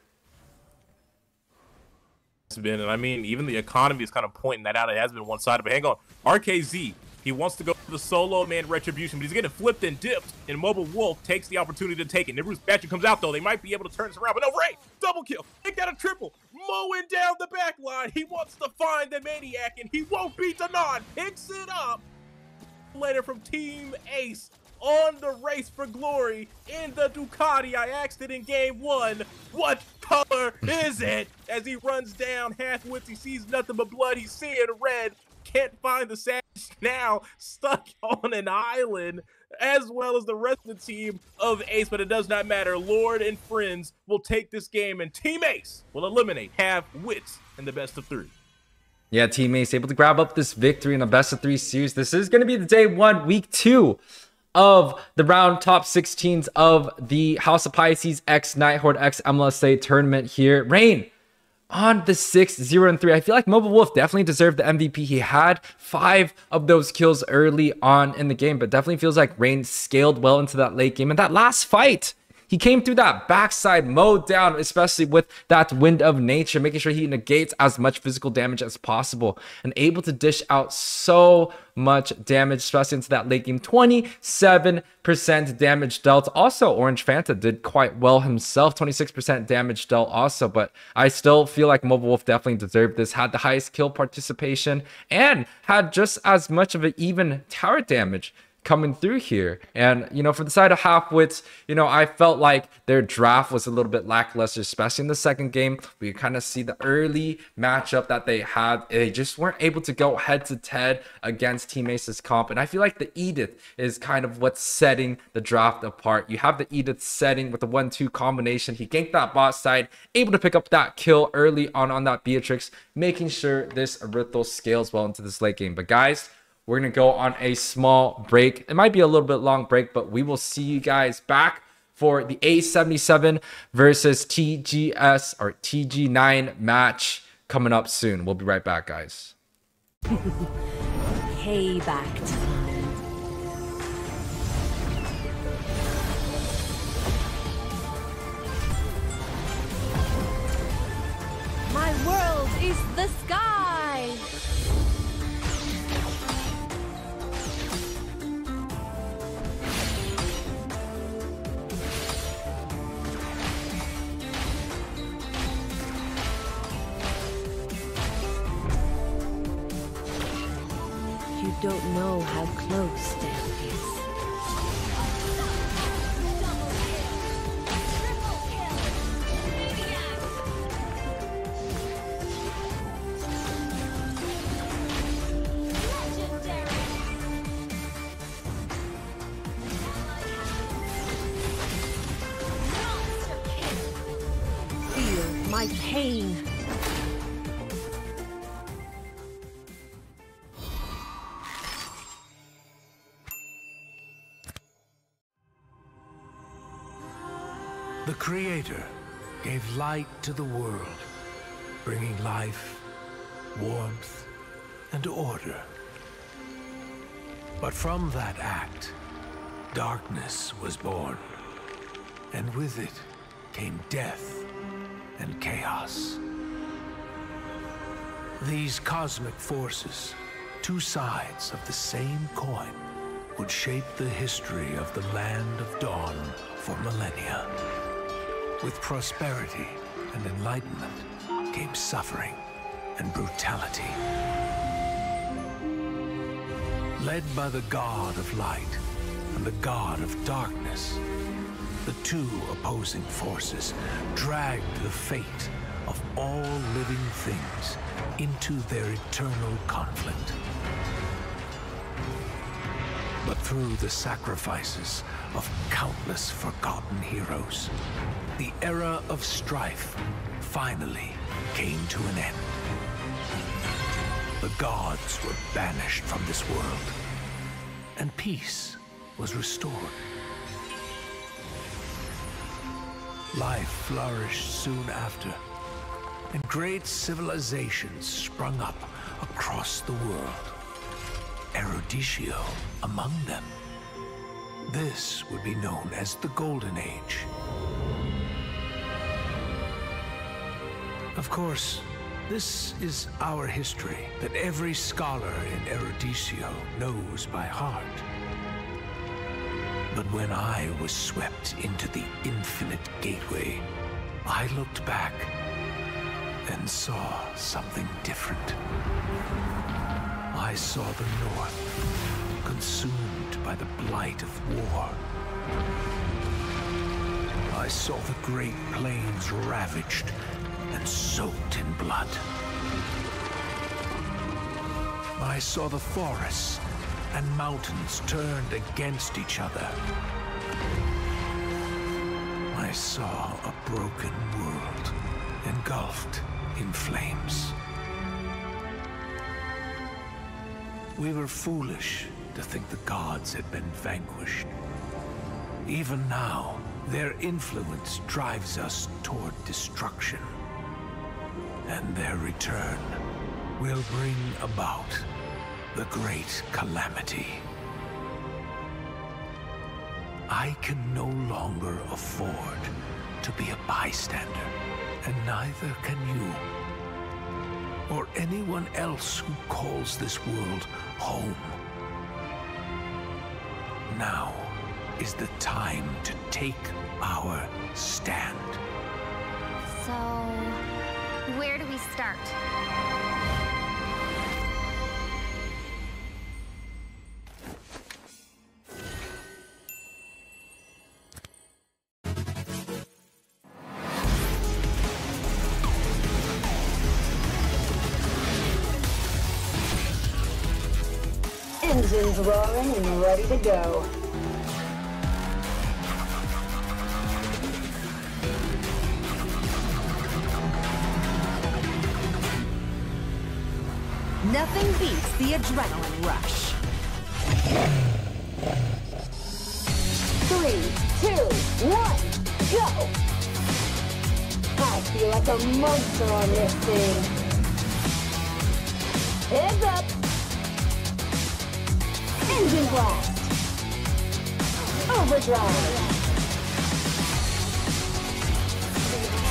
Been, and I mean, even the economy is kind of pointing that out. It has been one-sided, but hang on. RKZ, he wants to go for the solo man retribution, but he's getting flipped and dipped, and Mobile Wolf takes the opportunity to take it. Nibru's Batcher comes out, though. They might be able to turn this around, but no, Ray, double kill. They got a triple, mowing down the back line. He wants to find the maniac, and he won't be denied. Picks it up later from Team Ace on the race for glory in the Ducati. I asked it in game 1. What color is it? As he runs down Halfwits, he sees nothing but blood. He's seeing red. Can't find the Savage, now stuck on an island, as well as the rest of the team of Ace, but it does not matter. Lord and friends will take this game, and Team Ace will eliminate Halfwits in the best of 3. Yeah, Team Ace able to grab up this victory in the best of 3 series. This is going to be the day 1, week 2 of the round top 16s of the House of Pisces X Nighthorde X MLSA tournament here. Rain on the 6-0-3. I feel like Mobile Wolf definitely deserved the MVP. He had 5 of those kills early on in the game, but definitely feels like Rain scaled well into that late game. And that last fight, he came through that backside, mowed down, especially with that Wind of Nature, making sure he negates as much physical damage as possible, and able to dish out so much damage, especially into that late game. 27% damage dealt. Also, Orange Fanta did quite well himself, 26% damage dealt also, but I still feel like Mobile Wolf definitely deserved this, had the highest kill participation, and had just as much of an even tower damage coming through here. And for the side of Halfwits, I felt like their draft was a little bit lackluster, especially in the second game. We kind of see the early matchup that they had. They just weren't able to go head to head against Team Ace's comp, and I feel like the Edith is kind of what's setting the draft apart. You have the Edith setting with the 1-2 combination. He ganked that bot side, able to pick up that kill early on that Beatrix, making sure this Arithel scales well into this late game. But guys, we're going to go on a small break. It might be a little bit long break, but we will see you guys back for the A77 versus TGS or TG9 match coming up soon. We'll be right back, guys. Payback time. My world is the sky. don't know how close death is. Feel my pain. The Creator gave light to the world, bringing life, warmth, and order. But from that act, darkness was born, and with it came death and chaos. These cosmic forces, two sides of the same coin, would shape the history of the Land of Dawn for millennia. With prosperity and enlightenment came suffering and brutality. Led by the God of Light and the God of Darkness, the two opposing forces dragged the fate of all living things into their eternal conflict. But through the sacrifices of countless forgotten heroes, the era of strife finally came to an end. The gods were banished from this world, and peace was restored. Life flourished soon after, and great civilizations sprung up across the world, Eruditio among them. This would be known as the Golden Age. Of course, this is our history that every scholar in Eruditio knows by heart. But when I was swept into the infinite gateway, I looked back and saw something different. I saw the North consumed by the blight of war. I saw the Great Plains ravaged and soaked in blood. I saw the forests and mountains turned against each other. I saw a broken world engulfed in flames. We were foolish to think the gods had been vanquished. Even now, their influence drives us toward destruction. And their return will bring about the great calamity. I can no longer afford to be a bystander, and neither can you, or anyone else who calls this world home. Now is the time to take our stand. So, where do we start? Engines roaring and ready to go. Nothing beats the adrenaline rush. 3, 2, 1, go! I feel like a monster on this thing. Heads up! Engine blast! Overdrive!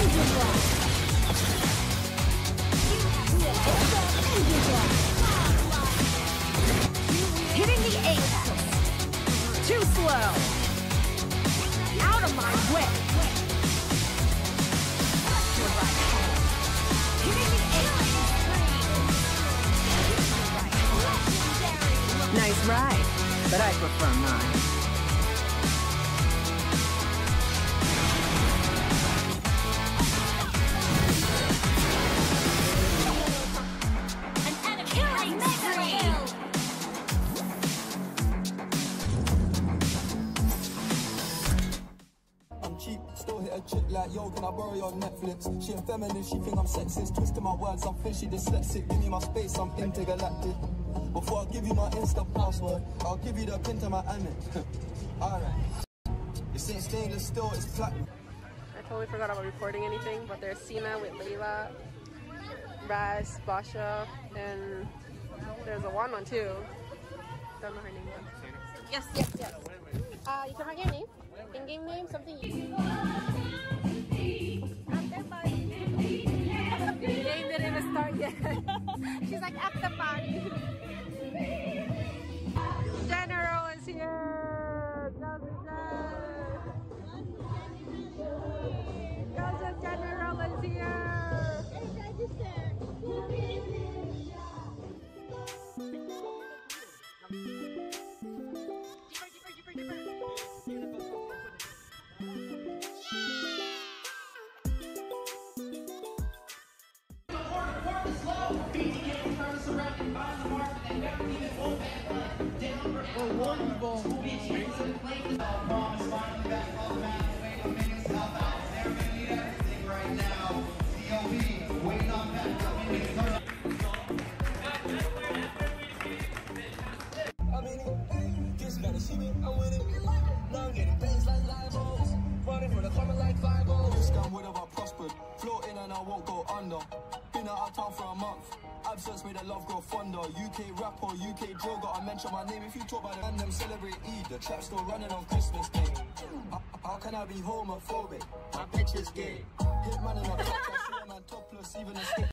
Engine blast! Engine blast! Hitting the apex. Too slow. Out of my way. Hitting the apex. That's right, but I prefer mine. Still hit a chick like, yo, can I borrow your Netflix? She a feminist, she think I'm sexist. Twisting my words, I'm fishy dyslexic. Give me my space, I'm intergalactic. Before I give you my Insta password, I'll give you the pin to my Amex. Alright. This ain't stainless steel, it's platinum. I totally forgot about recording anything, but there's Seema with Layla, Raz, Basha, and there's a one too. Don't know her name yet. Yes. You can write your name. In-game name, something you... The game didn't even start yet. She's like, at the party. General is here. Joseph General is here. Absence made the love grow fonder. UK rapper, UK drill, gotta mention my name. If you talk about it and them celebrate Eid, the trap's still running on Christmas Day. How can I be homophobic? My bitch is gay. Hit man in a clutch, I see a man topless, even a stick.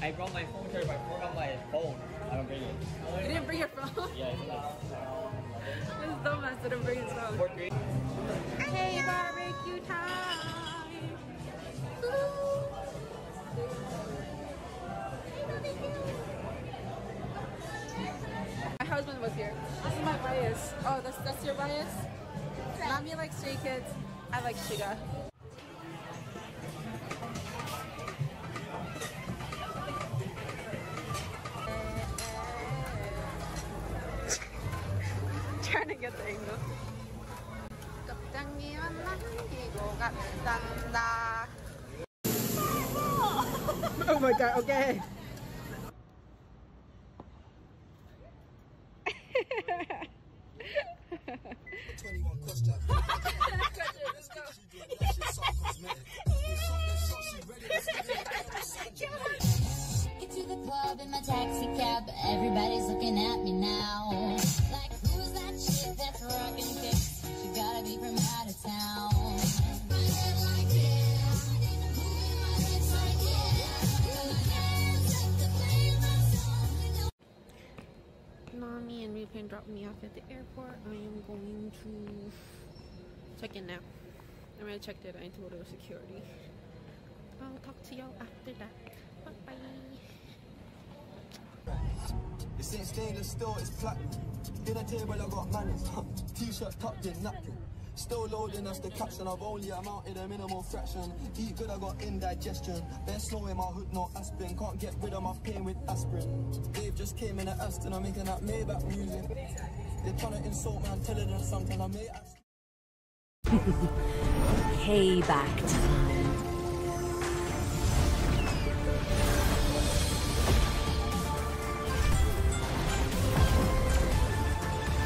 I brought my phone carrier, but I forgot my phone. I don't bring it. You didn't bring your phone? Yeah, This dumbass didn't bring his phone. Hey, barbecue time! My husband was here. This is my bias. Oh, that's your bias? Mommy likes Stray Kids. I like Shiga. Trying to get the angle. Oh my god, okay. Get to the club in my taxi cab, everybody's looking at me now. Like, who's that chick that's rockin' kicks? She gotta be from out of town. Nami and Replane dropped me off at the airport. I am going to check in now. I already checked it. I need to go to security. I'll talk to y'all after that. Bye bye. This ain't stainless steel, it's platinum. Dinner table, I got manners. T-shirt tucked in, napkin. Still loading us the caption. I've only amounted a minimal fraction. Eat good, I got indigestion. There's snow in my hood, no aspirin. Can't get rid of my pain with aspirin. Dave just came in at Aston. I'm making that Maybach music. They're trying to insult me, I'm telling them something. I may ask. Payback time.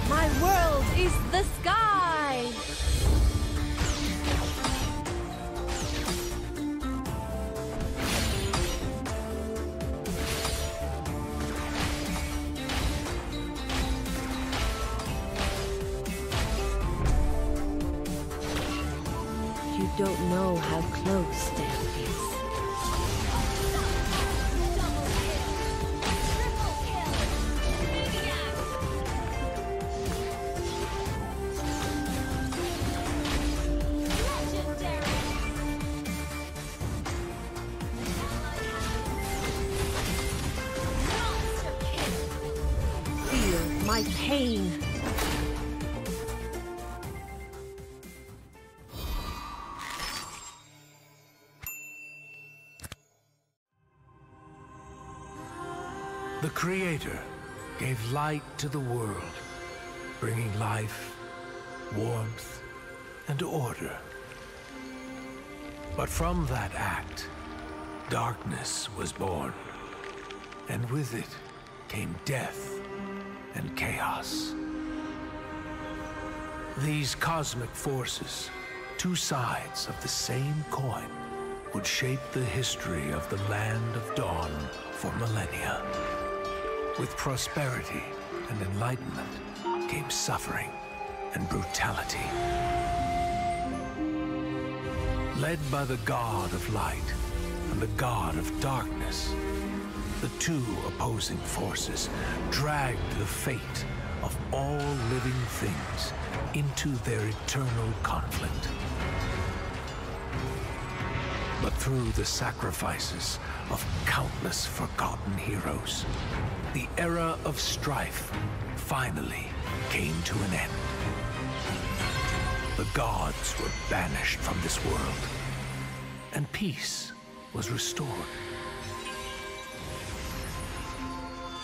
My world is the sky! You don't know how close death is. my pain. The Creator gave light to the world, bringing life, warmth, and order. But from that act, darkness was born, and with it came death and chaos. These cosmic forces, two sides of the same coin, would shape the history of the Land of Dawn for millennia. With prosperity and enlightenment came suffering and brutality. Led by the God of Light and the God of Darkness, the two opposing forces dragged the fate of all living things into their eternal conflict. But through the sacrifices of countless forgotten heroes, the era of strife finally came to an end. The gods were banished from this world, and peace was restored.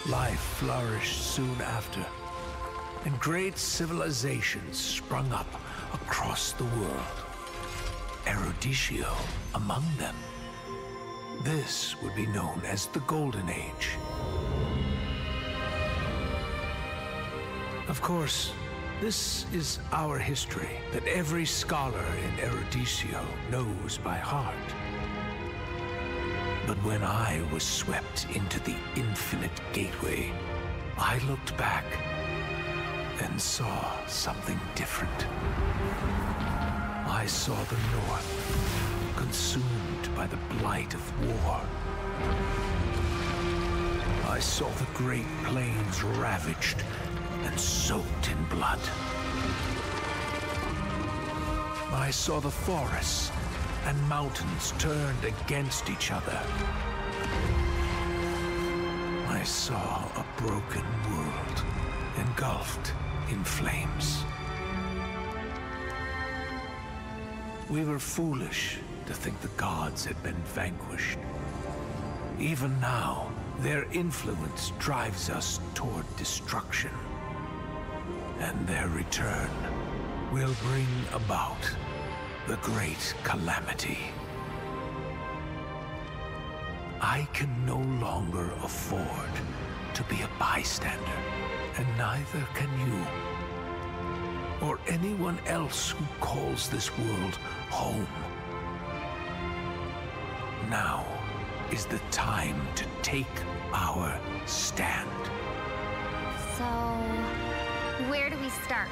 Life flourished soon after, and great civilizations sprung up across the world. Eruditio among them. This would be known as the Golden Age. Of course, this is our history that every scholar in Eruditio knows by heart. But when I was swept into the infinite gateway, I looked back and saw something different. I saw the North consumed by the blight of war. I saw the Great Plains ravaged and soaked in blood. I saw the forests and mountains turned against each other. I saw a broken world engulfed in flames. We were foolish to think the gods had been vanquished. Even now, their influence drives us toward destruction. And their return will bring about the great calamity. I can no longer afford to be a bystander, and neither can you. Or anyone else who calls this world home. Now is the time to take our stand. So, where do we start?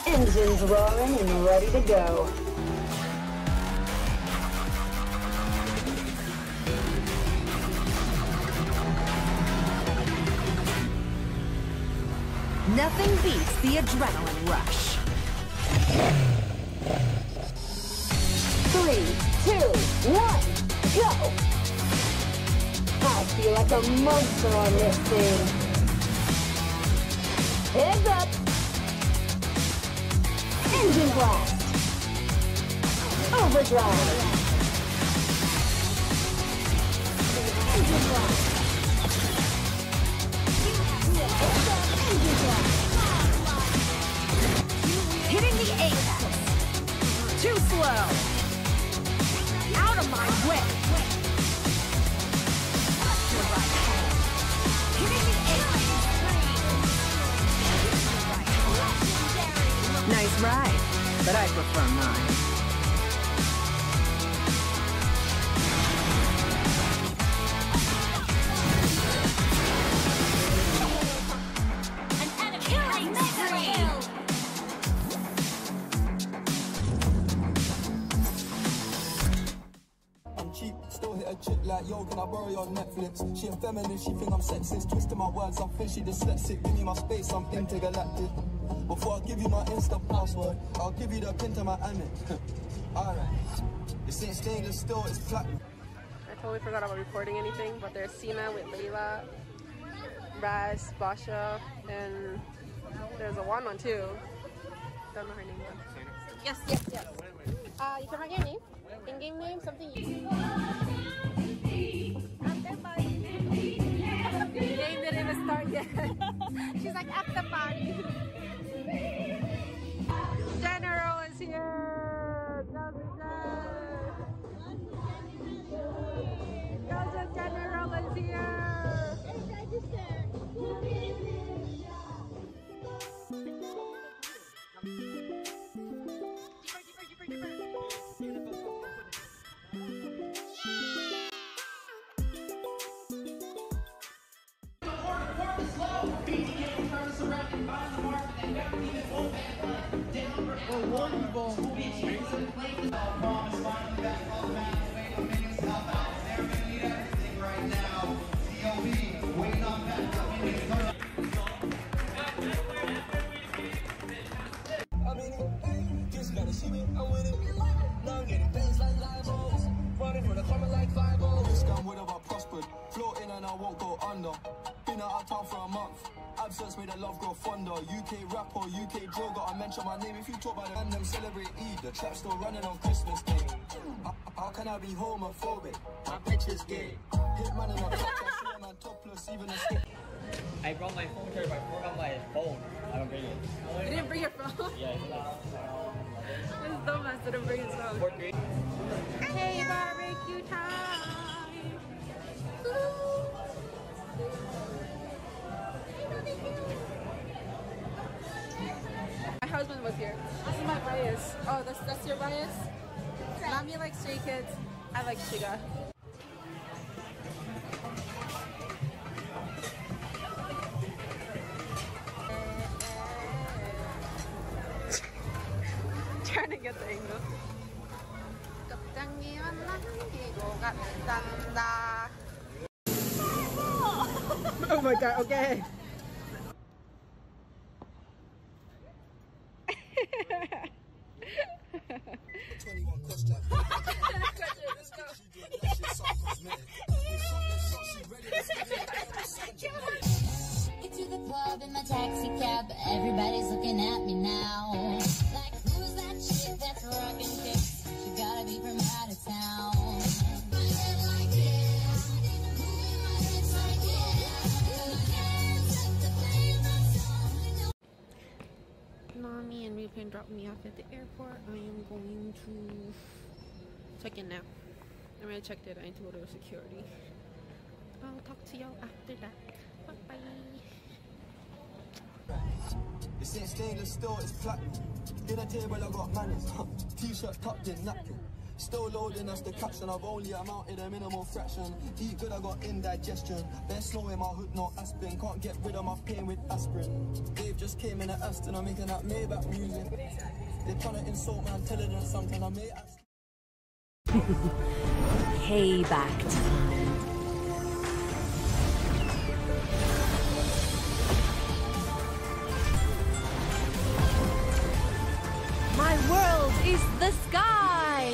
Engines roaring and ready to go. Nothing beats the adrenaline rush. 3, 2, 1, go! I feel like a monster on this thing. Heads up! Engine blast! Overdrive! Engine blast! Engine blast! Hitting the apex. Too slow. Out of my way. Hitting the apex. Nice ride, but I prefer mine. like, yo, can I borrow your Netflix? She a feminist, she think I'm sexist. Twisting my words, I think she dyslexic. Give me my space, I'm intergalactic. Before I give you my Insta password, I'll give you the pin to my Amex. Alright. This ain't stainless steel, it's platinum. I totally forgot about recording anything, but there's Seema with Layla, Raz, Basha, and there's a one too. Don't know her name yet. Yes, yes, yes. You can write your name. In-game name, something you... The game didn't even start yet. She's like, at the party. General is here. Goza General is here. Just gotta see me, I'm winning. Now I'm getting things like live-os. Running for the camera like 5-0. This gun would have I prospered. Floating and I won't go under. Been out of town for a month. Absence made the love grow fonder. UK rapper, UK drill, gotta mention my name. If you talk about it and them celebrate Eid, the trap's still running on Christmas Day. How can I be homophobic? My bitch is gay. Hit man in a clutch, I see a man topless, even a stick. I brought my phone here, but I forgot my phone. I don't bring it. You didn't bring your phone? Yeah, This dumbass didn't bring his phone. Hey, barbecue time! My husband was here. This is my bias. Oh, that's your bias? Mommy likes Stray Kids. I like Shiga. Trying to get the angle. Oh my god, okay. Get to the club in my taxi cab, everybody's looking at me now. Like, who's that chick that's rockin' kicks? She gotta be from out of town. Mommy and Replane dropped me off at the airport. I am going to check in now. I already checked it. I need to go to security. I'll talk to y'all after that. Bye bye. This ain't stainless steel, it's platinum. Dinner table, I got manners. T-shirt tucked in, napkin. Still loading us the caption. I've only amounted a minimal fraction. Eat good, I got indigestion. There's snow in my hood, no aspirin. Can't get rid of my pain with aspirin. Dave just came in at Aston. I'm making that Maybach music. They're trying to insult my intelligence sometimes. I may ask. Payback time. My world is the sky!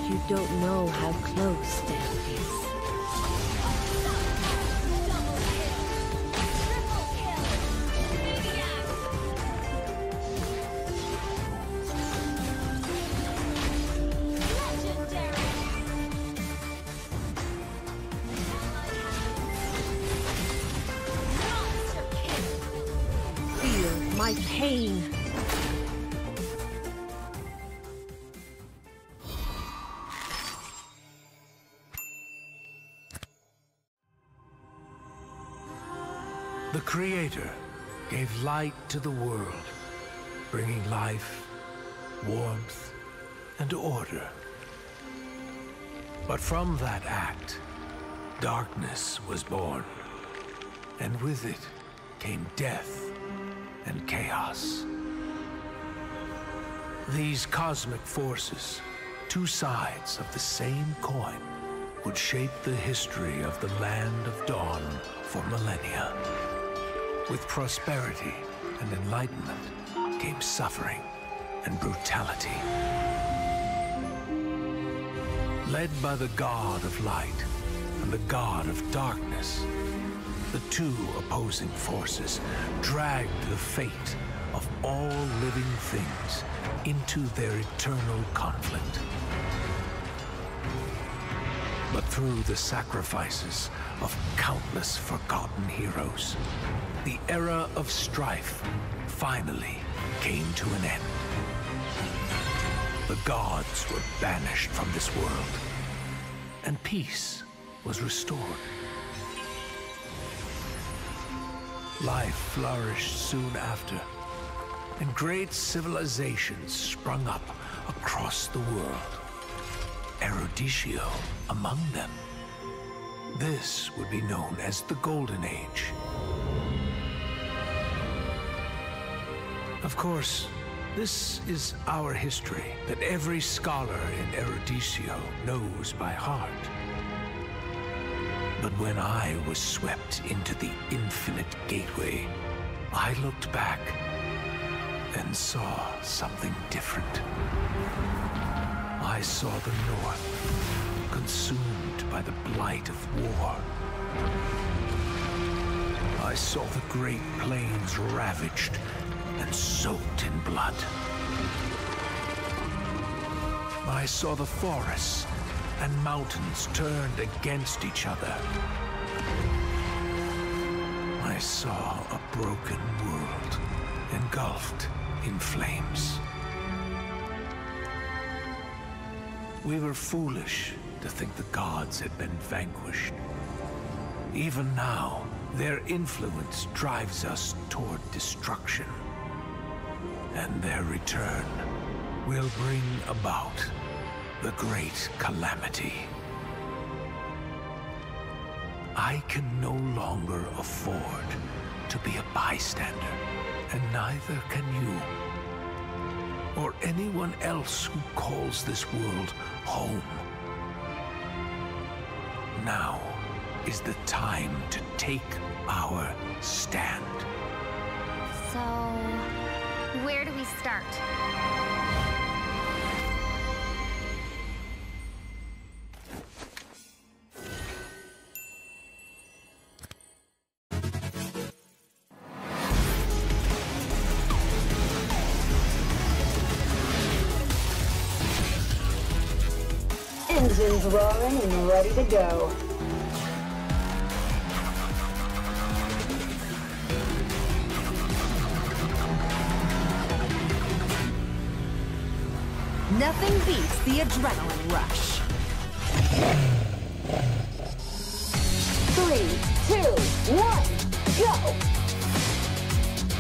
You don't know how close death is. Feel my pain. The Creator gave light to the world, bringing life, warmth, and order. But from that act, darkness was born. And with it came death and chaos. These cosmic forces, two sides of the same coin, would shape the history of the Land of Dawn for millennia. With prosperity and enlightenment came suffering and brutality. Led by the god of light and the god of darkness, the two opposing forces dragged the fate of all living things into their eternal conflict. But through the sacrifices of countless forgotten heroes, the era of strife finally came to an end. The gods were banished from this world, and peace was restored. Life flourished soon after, and great civilizations sprung up across the world. Eruditio among them. This would be known as the Golden Age. Of course, this is our history that every scholar in Eruditio knows by heart. But when I was swept into the infinite gateway, I looked back and saw something different. I saw the North consumed by the blight of war. I saw the Great Plains ravaged and soaked in blood. I saw the forests and mountains turned against each other. I saw a broken world engulfed in flames. We were foolish to think the gods had been vanquished. Even now, their influence drives us toward destruction. And their return will bring about the great calamity. I can no longer afford to be a bystander, and neither can you, or anyone else who calls this world home. Now is the time to take our stand. So, where do we start? Engines roaring and ready to go. Nothing beats the adrenaline rush. 3, 2, 1, go!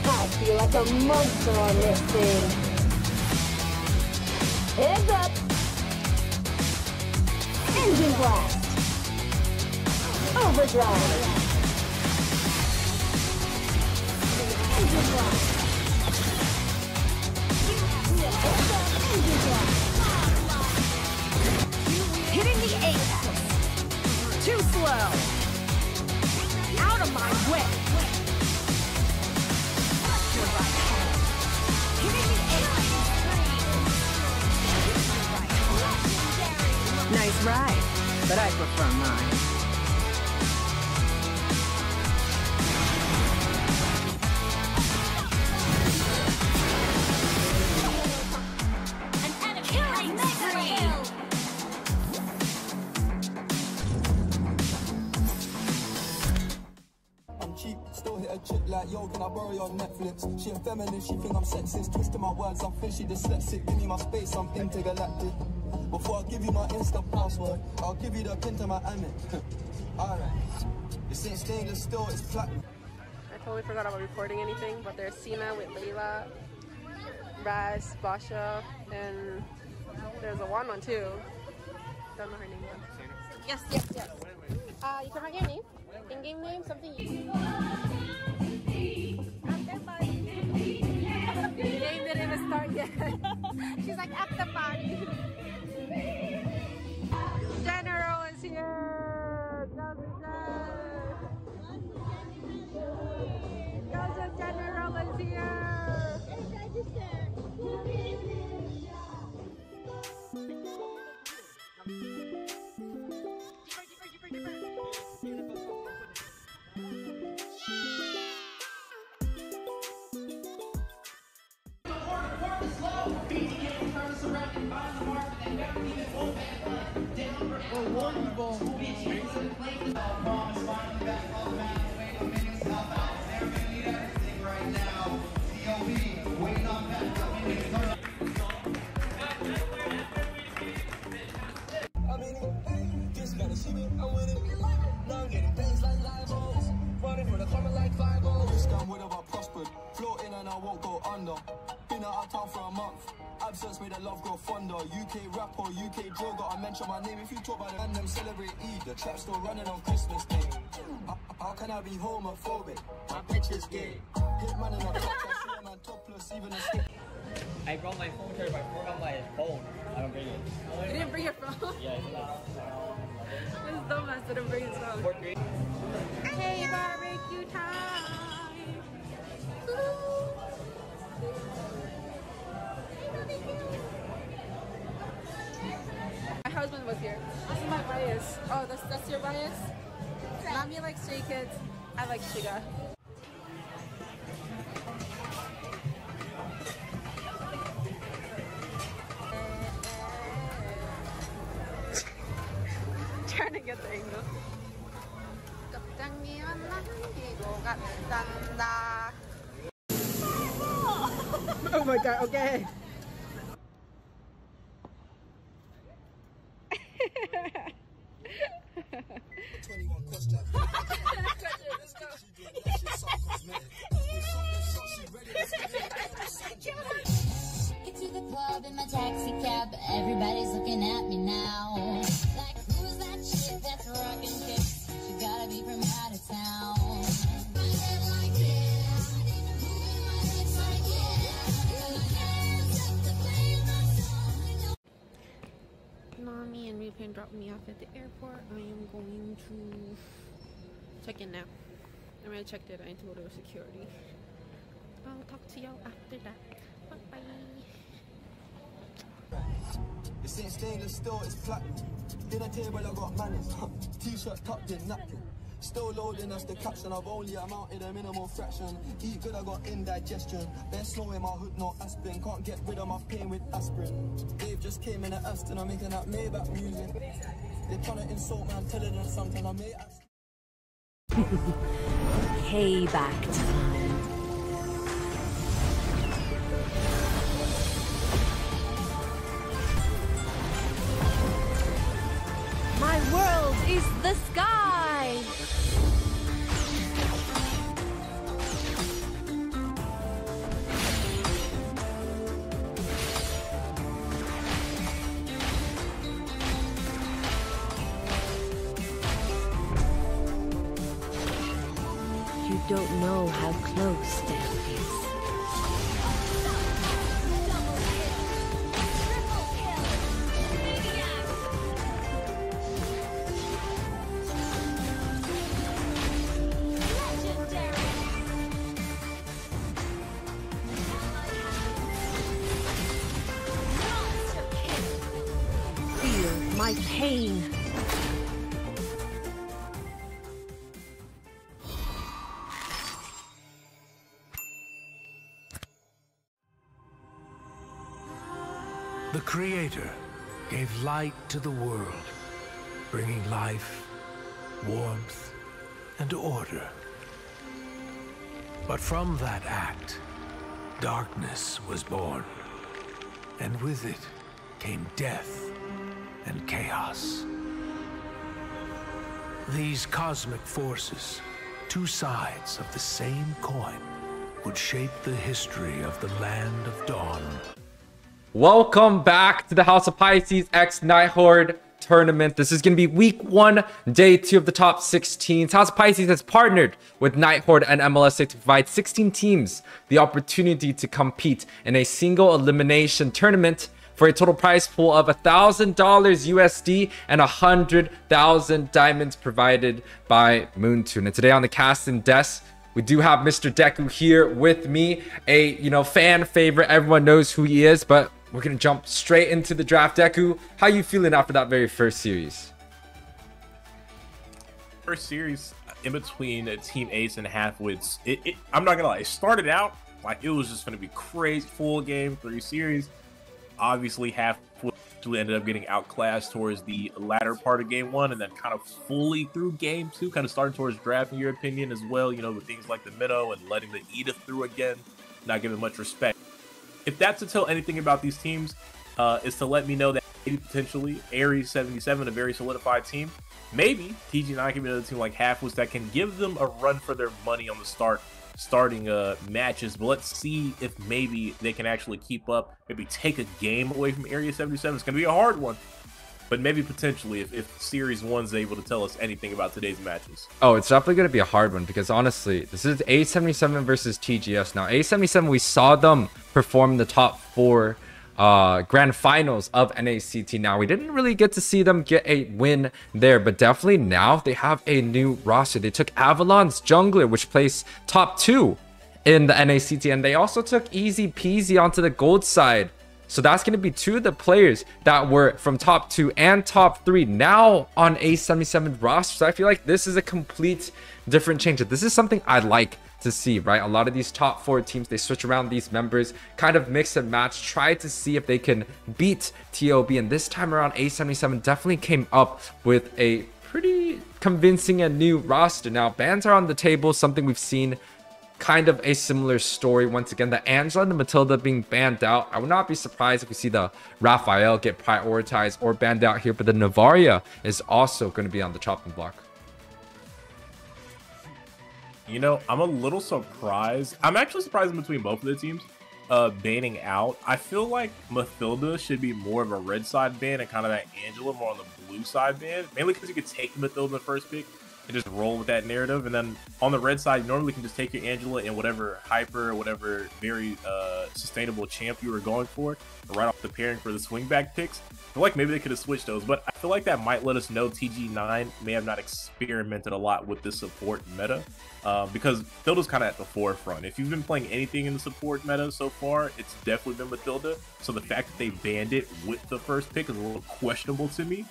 I feel like a monster on this thing. Heads up! Engine blast! Overdrive! Engine blast! Engine blast! Hitting the apex. Too slow. Out of my way. Hitting the apex. Nice ride, but I prefer mine. Like, yo, can I borrow your Netflix? She a feminist, she think I'm sexist. Twisting my words, I'm fishy, dyslexic. Give me my space, I'm intergalactic. Before I give you my Insta password, I'll give you the pin to my Amex. Alright. This ain't stainless steel, it's platinum. I totally forgot about recording anything, but there's Seema with Layla, Raz, Basha, and there's a one too. Don't know her name yet. Yes, yes, yes. You can write your name. In-game name, something you... The game didn't even start yet. She's like, at the party. General is here. Gozo General is here. Absence made the love grow fonder. UK rapper, UK droga. I mention my name if you talk about it and them celebrate Eid. The trap's still running on Christmas Day. How can I be homophobic? My bitch is gay. Hit man in a top, I see a man topless, even a stick. I brought my phone charger, but I forgot my phone. I don't bring it. You didn't bring your phone? Yeah, it's not. This dumbass didn't bring his phone. Hey, barbecue time! My husband was here. This is my bias. Oh, that's your bias? Mommy likes Stray Kids. I like Shiga. Trying to get the angle. Oh my god, okay. Get to the club in my taxi cab, everybody's looking at me now. Like, who's that chick that's rocking kicks? She gotta be from out of town. Mommy and Replane dropped me off at the airport. I am going to check in now. I already checked it. I need to go to security. I'll talk to y'all after that. Bye bye. It's in stainless steel, it's platinum. Dinner table, I got manners. T-shirt tucked in napkin. Still loading us the caption. I've only amounted a minimal fraction. Eat good, I got indigestion. There's snow in my hood, no aspirin. Can't get rid of my pain with aspirin. Dave just came in at Aston. I'm making that Maybach music. They trying to insult me, I'm telling them something. I may ask. Payback time. My world is the sky! You don't know how close death is. Feel my pain. The Creator gave light to the world, bringing life, warmth, and order. But from that act, darkness was born, and with it came death and chaos. These cosmic forces, two sides of the same coin, would shape the history of the Land of Dawn. Welcome back to the House of Pisces X Nighthorde. tournament. This is going to be week 1, day 2 of the top 16. House of Pisces has partnered with Nighthorde and MLSA to provide 16 teams the opportunity to compete in a single elimination tournament for a total prize pool of $1,000 USD and 100,000 diamonds provided by Moonton. And today on the casting desk, we do have Mr. Deku here with me, a fan favorite. Everyone knows who he is, but we're gonna jump straight into the draft. Deku, how you feeling after that very first series? First series in between Team Ace and Halfwits. I'm not gonna lie, it started out like it was just gonna be crazy, full game 3 series. Obviously, Halfwits ended up getting outclassed towards the latter part of game 1, and then kind of fully through game 2, kind of starting towards draft, in your opinion, as well. With things like the minnow and letting the Edith through again, not giving much respect. If that's to tell anything about these teams, is to let me know that maybe potentially Aries 77, a very solidified team, maybe TG9 can be another team like Halfwits that can give them a run for their money on the starting matches. But let's see if maybe they can actually keep up, maybe take a game away from Area 77. It's going to be a hard one, but maybe potentially if Series 1's able to tell us anything about today's matches. Oh, it's definitely going to be a hard one because honestly, this is A77 versus TGS. Now, A77, we saw them perform in the top 4 grand finals of NACT. Now, we didn't really get to see them get a win there, but definitely now they have a new roster. They took Avalon's jungler, which placed top 2 in the NACT, and they also took Easy Peasy onto the gold side. So that's going to be 2 of the players that were from top 2 and top 3 now on A77 roster. So I feel like this is a complete different change. This is something I'd like to see, right? A lot of these top 4 teams, they switch around these members, kind of mix and match, try to see if they can beat TOB. And this time around, A77 definitely came up with a pretty convincing and new roster. Now, bans are on the table, something we've seen kind of a similar story. Once again, the Angela and the Matilda being banned out. I would not be surprised if we see the Raphael get prioritized or banned out here, but the Navaria is also going to be on the chopping block. I'm a little surprised. I'm actually surprised in between both of the teams banning out. I feel like Matilda should be more of a red side ban and kind of that Angela more on the blue side ban, mainly because you could take Matilda in the first pick and just roll with that narrative. And then on the red side, you normally can just take your Angela and whatever hyper, whatever very sustainable champ you were going for, right off the pairing for the swing back picks. I feel like maybe they could have switched those, but I feel like that might let us know TG9 may have not experimented a lot with this support meta, because Matilda's kind of at the forefront. If you've been playing anything in the support meta so far, it's definitely been Matilda. So the fact that they banned it with the first pick is a little questionable to me.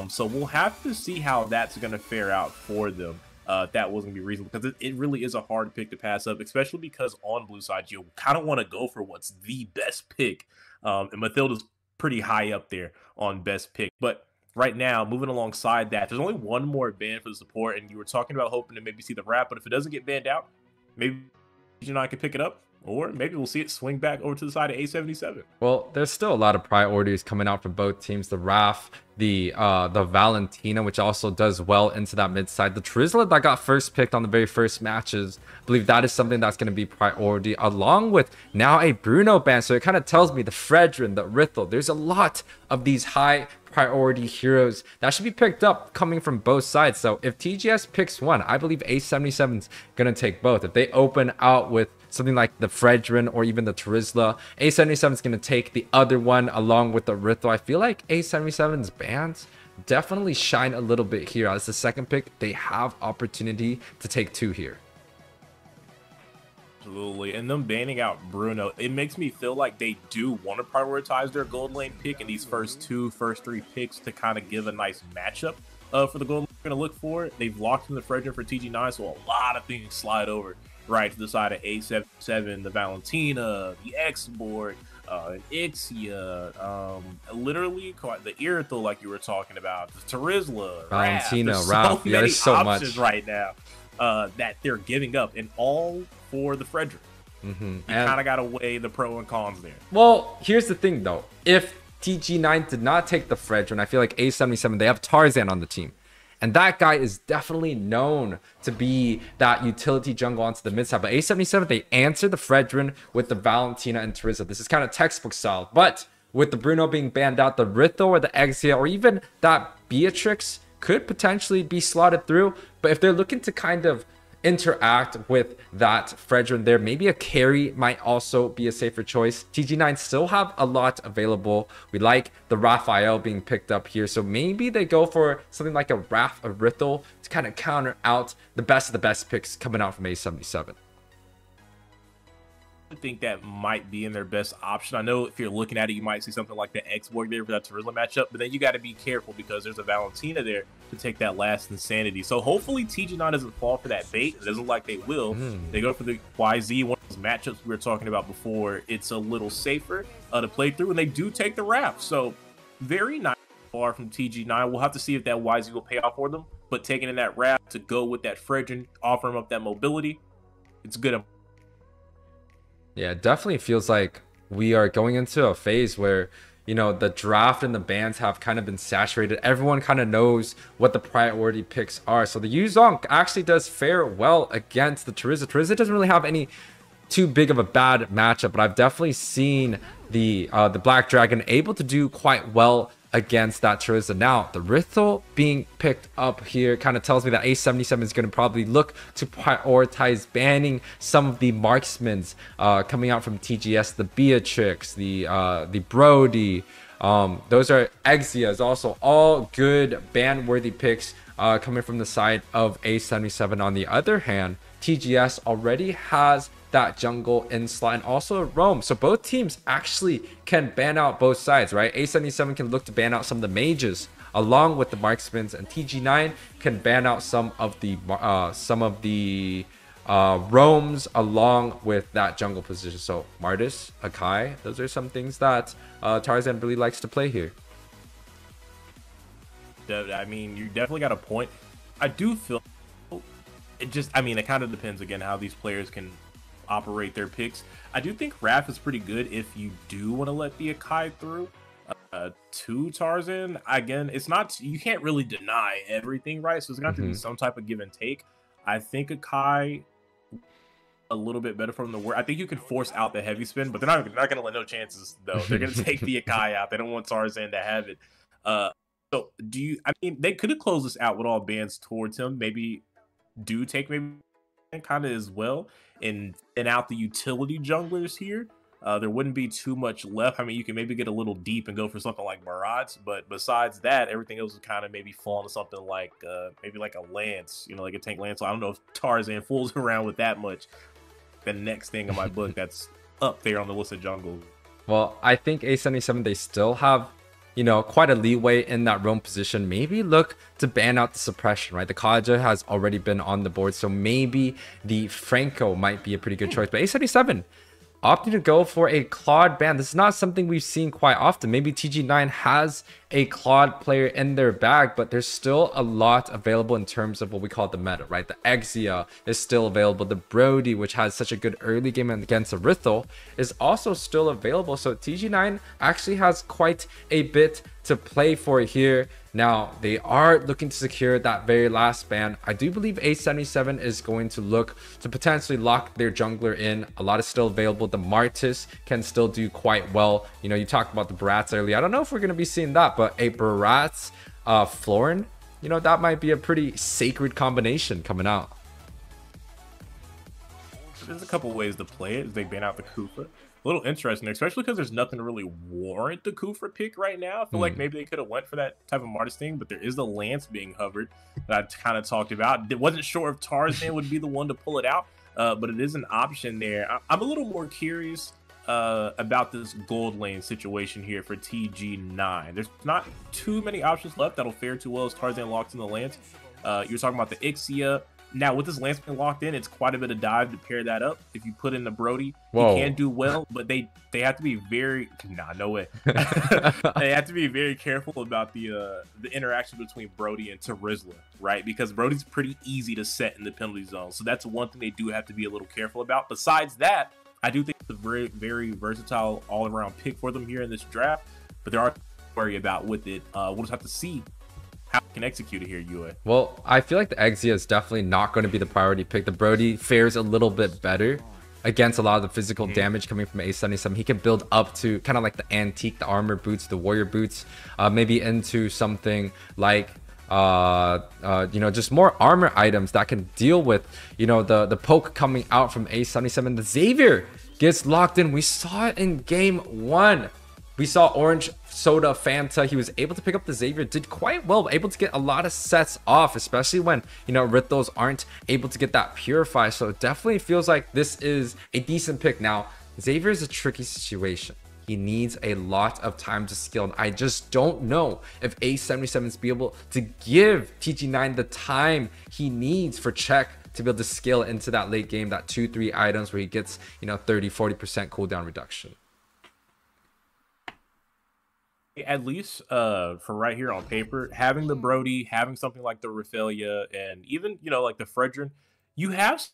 So we'll have to see how that's going to fare out for them. That wasn't be reasonable, because it really is a hard pick to pass up, especially because on blue side, you kind of want to go for what's the best pick. And Matilda's pretty high up there on best pick. But right now, moving alongside that, there's only one more ban for the support, and you were talking about hoping to maybe see the wrap, but if it doesn't get banned out, maybe I could pick it up. Or maybe we'll see it swing back over to the side of A77. Well, there's still a lot of priorities coming out from both teams. The Raph, the Valentina, which also does well into that mid side. The Trizla that got first picked on the very first matches. I believe that is something that's going to be priority, along with now a Bruno ban. So it kind of tells me the Fredrin, the Rithel. There's a lot of these high priority heroes that should be picked up coming from both sides. So if TGS picks one, I believe A77's going to take both. If they open out with something like the Fredrin or even the Trizla, A77 is going to take the other one along with the Rithel. I feel like A77's bans definitely shine a little bit here. As the second pick, they have opportunity to take 2 here. Absolutely. And them banning out Bruno, it makes me feel like they do want to prioritize their gold lane pick in these first 3 picks to kind of give a nice matchup for the gold lane we're going to look for. They've locked in the Fredrin for TG9, so a lot of things slide over right to the side of A77, the Valentina, the X-Board, Ixia, literally the Irithel, like you were talking about, the Trizla, Valentina, Raph. Yeah, there's so options much right now that they're giving up, and all for the Fredrin. You kind of got to weigh the pro and cons there. Well, here's the thing though. If TG9 did not take the Fredrin, I feel like A77, they have Tarzan on the team. And that guy is definitely known to be that utility jungle onto the mid side. But A77, they answer the Fredrin with the Valentina and Trizla. This is kind of textbook style. But with the Bruno being banned out, the Ritho or the Exia or even that Beatrix could potentially be slotted through. But if they're looking to kind of interact with that Fredrin there, maybe a carry might also be a safer choice. TG9 still have a lot available. We like the Raphael being picked up here, so maybe they go for something like a Raph or Rithel to kind of counter out the best of the best picks coming out from A77. I think that might be in their best option. I know if you're looking at it, you might see something like the X-Borg there for that Terizla matchup, but then you got to be careful because there's a Valentina there to take that last Insanity. So hopefully TG9 doesn't fall for that bait. It doesn't look like they will. They go for the YZ, one of those matchups we were talking about before. It's a little safer to play through, and they do take the Raph. So very nice far from TG9. We'll have to see if that YZ will pay off for them, but taking in that Raph to go with that Fredrin, offer him up that mobility, it's good. Yeah, it definitely feels like we are going into a phase where, you know, the draft and the bans have kind of been saturated. Everyone kind of knows what the priority picks are. So the Yuzong actually does fare well against the Terizla. Terizla doesn't really have any too big of a bad matchup, but I've definitely seen the Black Dragon able to do quite well against that Terizla. Now, the Rithel being picked up here kind of tells me that A77 is going to probably look to prioritize banning some of the marksmans coming out from TGS, the Beatrix, the Brody. Those are Exias, also all good ban-worthy picks coming from the side of A77. On the other hand, TGS already has that jungle in slot and also roam, so both teams actually can ban out both sides, right? A77 can look to ban out some of the mages along with the marksmans, and TG9 can ban out some of the roams along with that jungle position. So Martis, Akai, those are some things that Tarzan really likes to play here. I mean, you definitely got a point. I do feel it just, I mean, it kind of depends again how these players can operate their picks. I do think Raph is pretty good if you do want to let the Akai through to Tarzan. Again, it's not, you can't really deny everything, right? So it's got to be some type of give and take. I think Akai a little bit better from the word. I think you can force out the heavy spin, but they're not going to let no chances though. They're going to take the Akai out. They don't want Tarzan to have it. So do you, I mean, they could have closed this out with all bans towards him. Maybe do take maybe kind of as well and out the utility junglers here. There wouldn't be too much left. I mean, you can maybe get a little deep and go for something like Marat's, but besides that, everything else would kind of maybe fall into something like maybe like a Lance, you know, like a tank Lance. So I don't know if Tarzan fools around with that much. The next thing in my book that's up there on the list of jungle. Well, I think A77, they still have, you know, quite a leeway in that roam position. Maybe look to ban out the suppression, right? The Kaja has already been on the board, so maybe the Franco might be a pretty good choice. But A77 opting to go for a Claude ban. This is not something we've seen quite often. Maybe TG9 has a Claude player in their bag, but there's still a lot available in terms of what we call the meta, right? The Exia is still available. The Brody, which has such a good early game against a Rithel, is also still available. So TG9 actually has quite a bit to play for here. Now, they are looking to secure that very last ban. I do believe A77 is going to look to potentially lock their jungler in. A lot is still available. The Martis can still do quite well. You know, you talked about the Barats earlier. I don't know if we're going to be seeing that, but a Barats Florin, you know, that might be a pretty sacred combination coming out. There's a couple ways to play it. They ban out the Kufa. A little interesting, especially because there's nothing to really warrant the Kufra pick right now. I feel like maybe they could have went for that type of Martis thing, but there is the Lance being hovered that I kind of talked about. Wasn't sure if Tarzan would be the one to pull it out, but it is an option there. I'm a little more curious about this gold lane situation here for TG9. There's not too many options left that'll fare too well as Tarzan locks in the Lance. You're talking about the Ixia. Now, with this Lance being locked in, it's quite a bit of dive to pair that up. If you put in the Brody, he can do well, but they have to be very... Nah, no way. They have to be very careful about the interaction between Brody and Terizla, right? Because Brody's pretty easy to set in the penalty zone. So that's one thing they do have to be a little careful about. Besides that, I do think it's a very, very versatile all-around pick for them here in this draft, but there are things to worry about with it. We'll just have to see how we can execute it here, UA. Well, I feel like the Exia is definitely not going to be the priority pick. The Brody fares a little bit better against a lot of the physical damage coming from A77. He can build up to kind of like the antique, the armor boots, the warrior boots, maybe into something like you know, just more armor items that can deal with, you know, the poke coming out from A77. The Xavier gets locked in. We saw it in game 1. We saw Orange Soda Fanta. He was able to pick up the Xavier, did quite well, able to get a lot of sets off, especially when, you know, Rithos aren't able to get that Purify. So it definitely feels like this is a decent pick. Now, Xavier is a tricky situation. He needs a lot of time to scale, and I just don't know if A77 is be able to give TG9 the time he needs for check to be able to scale into that late game, that 2-3 items where he gets, you know, 30-40% cooldown reduction. At least for right here on paper, having the Brody, having something like the Raphaelia, and even, you know, like the Fredrin, you have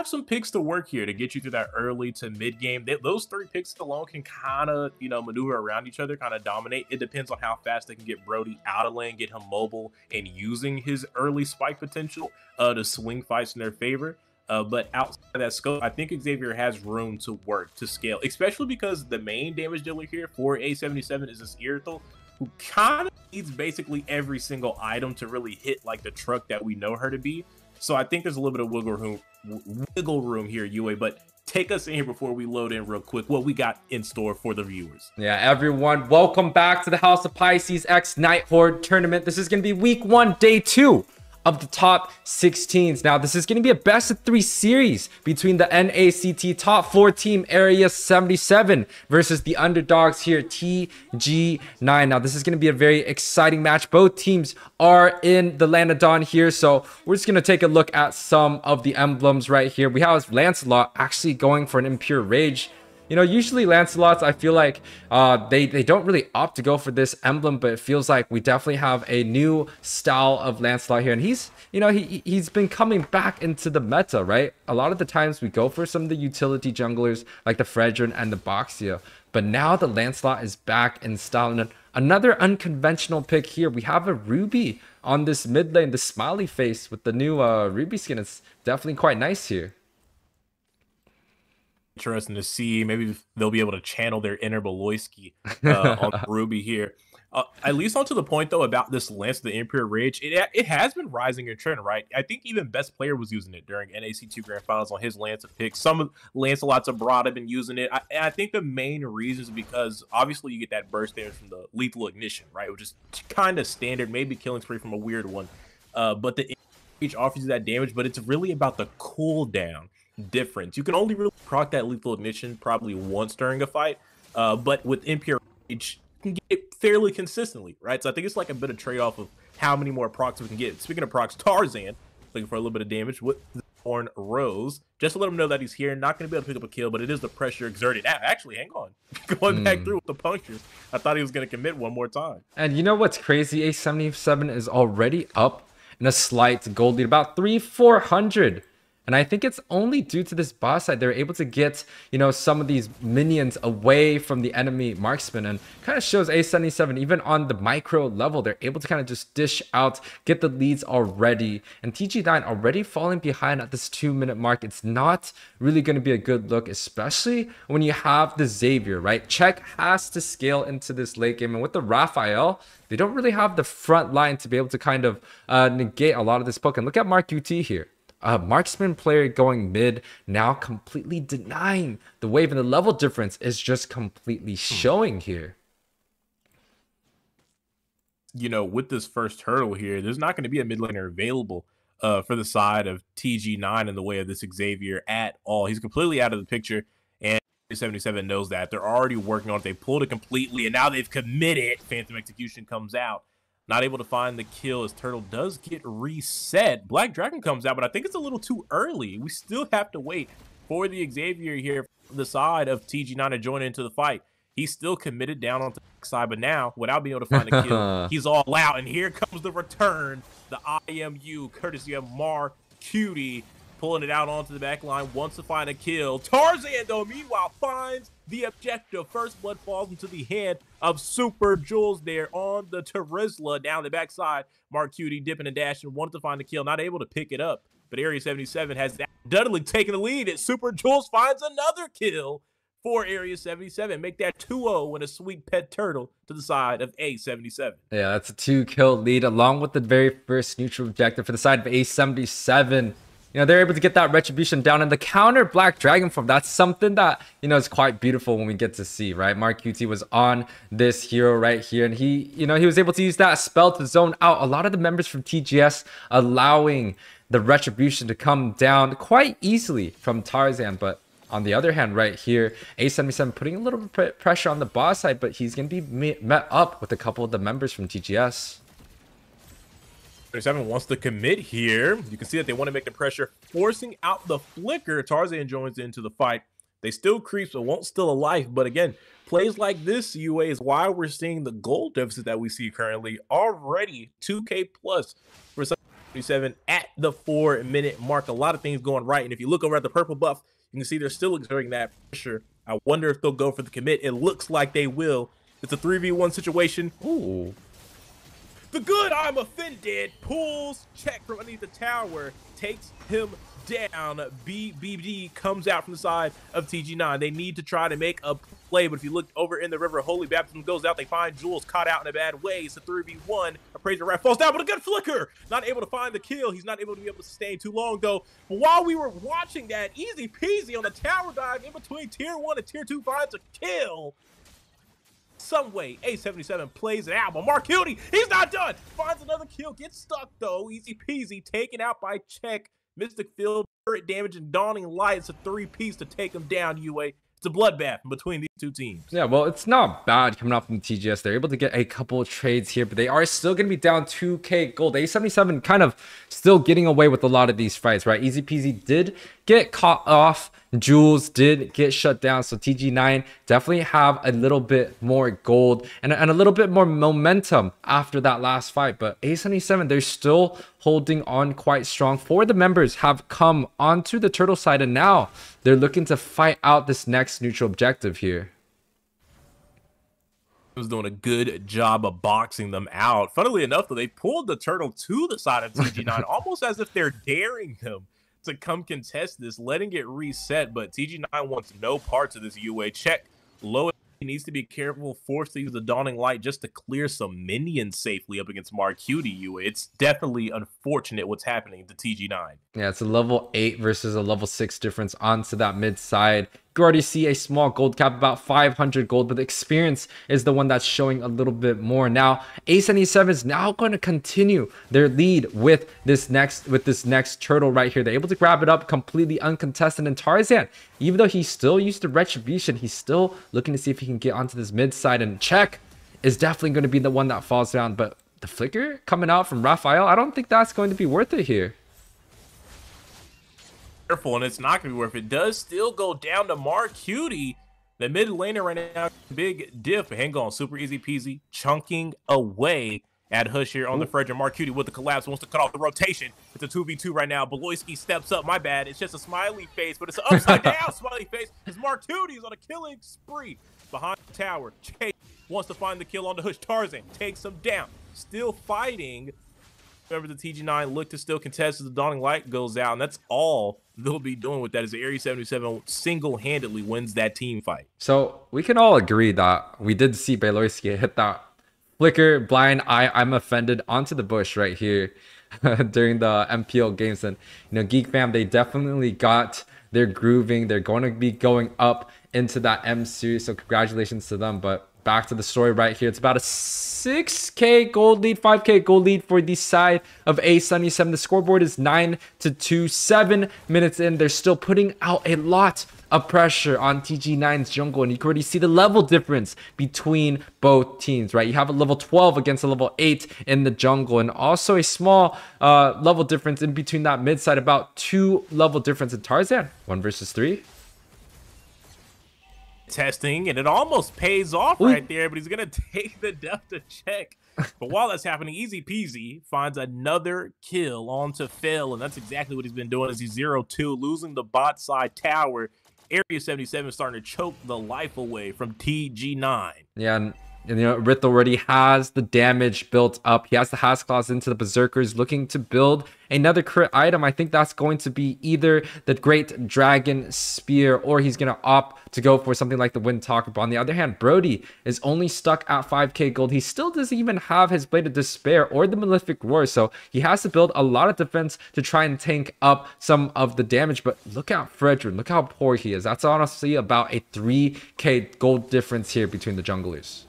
some picks to work here to get you through that early to mid game. Those 3 picks alone can kind of, you know, maneuver around each other, kind of dominate. It depends on how fast they can get Brody out of lane, get him mobile, and using his early spike potential to swing fights in their favor. But outside of that scope, I think Xavier has room to work, to scale, especially because the main damage dealer here for A77 is this Irithel, who kind of needs basically every single item to really hit like the truck that we know her to be. So I think there's a little bit of wiggle room here, UA, but take us in here before we load in real quick what we got in store for the viewers. Yeah, everyone, welcome back to the House of Pisces X Nighthorde tournament. This is going to be week 1, day 2 of the top 16s. Now, this is going to be a best of 3 series between the NACT top 4 team Area 77 versus the underdogs here, TG9. Now, this is going to be a very exciting match. Both teams are in the Land of Dawn here, so we're just going to take a look at some of the emblems right here. We have Lancelot actually going for an Impure Rage. You know, usually Lancelots, I feel like they don't really opt to go for this emblem, but it feels like we definitely have a new style of Lancelot here. And he's, you know, he's been coming back into the meta, right? A lot of the times we go for some of the utility junglers like the Fredrin and the Boxia, but now the Lancelot is back in style. And another unconventional pick here, we have a Ruby on this mid lane, the smiley face with the new Ruby skin. It's definitely quite nice here. Interesting to see. Maybe they'll be able to channel their inner Beloyski on Ruby here. At least onto the point, though, about this Lance of the Imperial Rage, it has been rising in trend, right? I think even Best Player was using it during NAC2 Grand Finals on his Lance of picks. Some of Lancelots abroad have been using it. I think the main reason is because, obviously, you get that burst damage from the Lethal Ignition, right? Which is kind of standard, maybe Killing Spree from a weird one. But the Rage offers you that damage, but it's really about the cooldown difference. You can only really proc that Lethal Ignition probably once during a fight, but with Impure Rage, you can get it fairly consistently, right? So I think it's like a bit of trade-off of how many more procs we can get. Speaking of procs, Tarzan looking for a little bit of damage with the Thorn Rose, just to let him know that he's here. Not going to be able to pick up a kill, but it is the pressure exerted. Actually, hang on, going back through with the punctures, I thought he was going to commit one more time. And you know what's crazy? A77 is already up in a slight gold lead, about 300-400. And I think it's only due to this boss side they're able to get, you know, some of these minions away from the enemy marksman, and kind of shows A77 even on the micro level they're able to kind of just dish out, get the leads already. And TG9 already falling behind at this 2-minute mark. It's not really going to be a good look, especially when you have the Xavier, right? Check has to scale into this late game, and with the Raphael, they don't really have the front line to be able to kind of negate a lot of this poke. And look at Mark UT here. Marksman player going mid, now completely denying the wave, and the level difference is just completely showing here. You know, with this first hurdle here, there's not going to be a mid laner available for the side of TG9 in the way of this Xavier at all. He's completely out of the picture, and 77 knows that. They're already working on it. They pulled it completely, and now they've committed. Phantom Execution comes out. Not able to find the kill as Turtle does get reset. Black Dragon comes out, but I think it's a little too early. We still have to wait for the Xavier here from the side of TG9 to join into the fight. He's still committed down on the side, but now, without being able to find a kill, he's all out. And here comes the return, the IMU, courtesy of Mar Cutie, pulling it out onto the back line, wants to find a kill. Tarzan, though, meanwhile, finds the objective. First blood falls into the hand of Super Jules there on the Terizla down the backside. Mark Cutie dipping and dashing, wanted to find the kill, not able to pick it up. but Area 77 has undoubtedly taken the lead. As Super Jules finds another kill for Area 77. Make that 2-0 and a sweet pet turtle to the side of A77. Yeah, that's a 2-kill lead along with the very first neutral objective for the side of A77. You know, they're able to get that retribution down and the counter Black Dragon form. That's something that, you know, is quite beautiful when we get to see, right? Mark QT was on this hero right here, and he was able to use that spell to zone out a lot of the members from TGS, allowing the retribution to come down quite easily from Tarzan. But on the other hand, right here, A77 putting a little bit of pressure on the boss side, but he's going to be met up with a couple of the members from TGS. 37 wants to commit here. You can see that they want to make the pressure, forcing out the flicker. Tarzan joins into the fight. They still creep, so won't steal a life. But again, plays like this, UA, is why we're seeing the goal deficit that we see currently. Already 2K plus for 37 at the 4-minute mark. A lot of things going right. And if you look over at the purple buff, you can see they're still exerting that pressure. I wonder if they'll go for the commit. It looks like they will. It's a 3v1 situation. Ooh. The good I'm offended pulls check from underneath the tower, takes him down. BBD comes out from the side of TG9. They need to try to make a play, but if you look over in the river, Holy Baptism goes out. They find Jules caught out in a bad way. It's a 3v1. Appraiser Rat falls down, but a good flicker. Not able to find the kill. He's not able to be able to sustain too long, though. But while we were watching that, easy peasy on the tower dive in between tier 1 and tier 2 finds a kill. Some way A77 plays it out, but Mark Hildy, he's not done. Finds another kill, gets stuck though. Easy peasy, taken out by Check. Mystic Field, turret damage, and Dawning Light. It's a 3-piece to take him down, UA. It's a bloodbath between these two teams. Yeah, well, it's not bad coming off from TGS. They're able to get a couple of trades here, but they are still going to be down 2K gold. A77 kind of still getting away with a lot of these fights, right? Easy peasy did get caught off. Jules did get shut down, so TG9 definitely have a little bit more gold and a little bit more momentum after that last fight. But A77, they're still holding on quite strong. 4 of the members have come onto the turtle side, and now they're looking to fight out this next neutral objective here. Was doing a good job of boxing them out. Funnily enough, though, they pulled the turtle to the side of TG9 almost as if they're daring him to come contest this, letting it reset. But TG9 wants no parts of this UA. Check low. He needs to be careful, forced to use the Dawning Light just to clear some minions safely up against Marcuti UA. It's definitely unfortunate what's happening to TG9. Yeah, it's a level 8 versus a level 6 difference onto that mid side. You can already see a small gold cap, about 500 gold, but the experience is the one that's showing a little bit more. Now, A77 is now going to continue their lead with this next turtle right here. They're able to grab it up completely uncontested, and Tarzan, even though he still used the retribution, he's still looking to see if he can get onto this mid side, and Check is definitely going to be the one that falls down. But the flicker coming out from Raphael, I don't think that's going to be worth it here. And it's not going to be worth it. Does still go down to Marcuti. The mid laner right now, big diff. Hang on, super easy peasy, chunking away at Hush here on the Frederick. Marcuti with the collapse, wants to cut off the rotation. It's a 2v2 right now. Beloyski steps up, my bad. It's just a smiley face, but it's an upside down smiley face as Marcuti is on a killing spree behind the tower. Chase wants to find the kill on the Hush. Tarzan takes him down. Still fighting. Remember, the TG9 look to still contest as the Dawning Light goes out, and that's all they'll be doing with that, as the Area 77 single-handedly wins that team fight. So we can all agree that we did see Beloyski hit that flicker, blind eye, I'm offended onto the bush right here during the MPL games. And, you know, Geek Fam, they definitely got their grooving. They're going to be going up into that M series, so congratulations to them. But back to the story right here. It's about a 6K gold lead, 5K gold lead for the side of A77. The scoreboard is 9-2, 7 minutes in. They're still putting out a lot of pressure on TG9's jungle, and you can already see the level difference between both teams, right? You have a level 12 against a level 8 in the jungle, and also a small level difference in between that mid side, about 2 level difference in Tarzan, 1 versus 3. Testing, and it almost pays off right there, but he's gonna take the death to Check. But while that's happening, easy peasy finds another kill onto Phil, and that's exactly what he's been doing as he's 0-2, losing the bot side tower. Area 77 starting to choke the life away from TG9. Yeah, and And, you know, Rith already has the damage built up. He has the Has Claws into the Berserkers, looking to build another crit item. I think that's going to be either the Great Dragon Spear, or he's going to opt to go for something like the Wind Talker. But on the other hand, Brody is only stuck at 5k gold. He still doesn't even have his Blade of Despair or the Malefic Roar, so he has to build a lot of defense to try and tank up some of the damage. But look at Fredrin, look how poor he is. That's honestly about a 3k gold difference here between the junglers.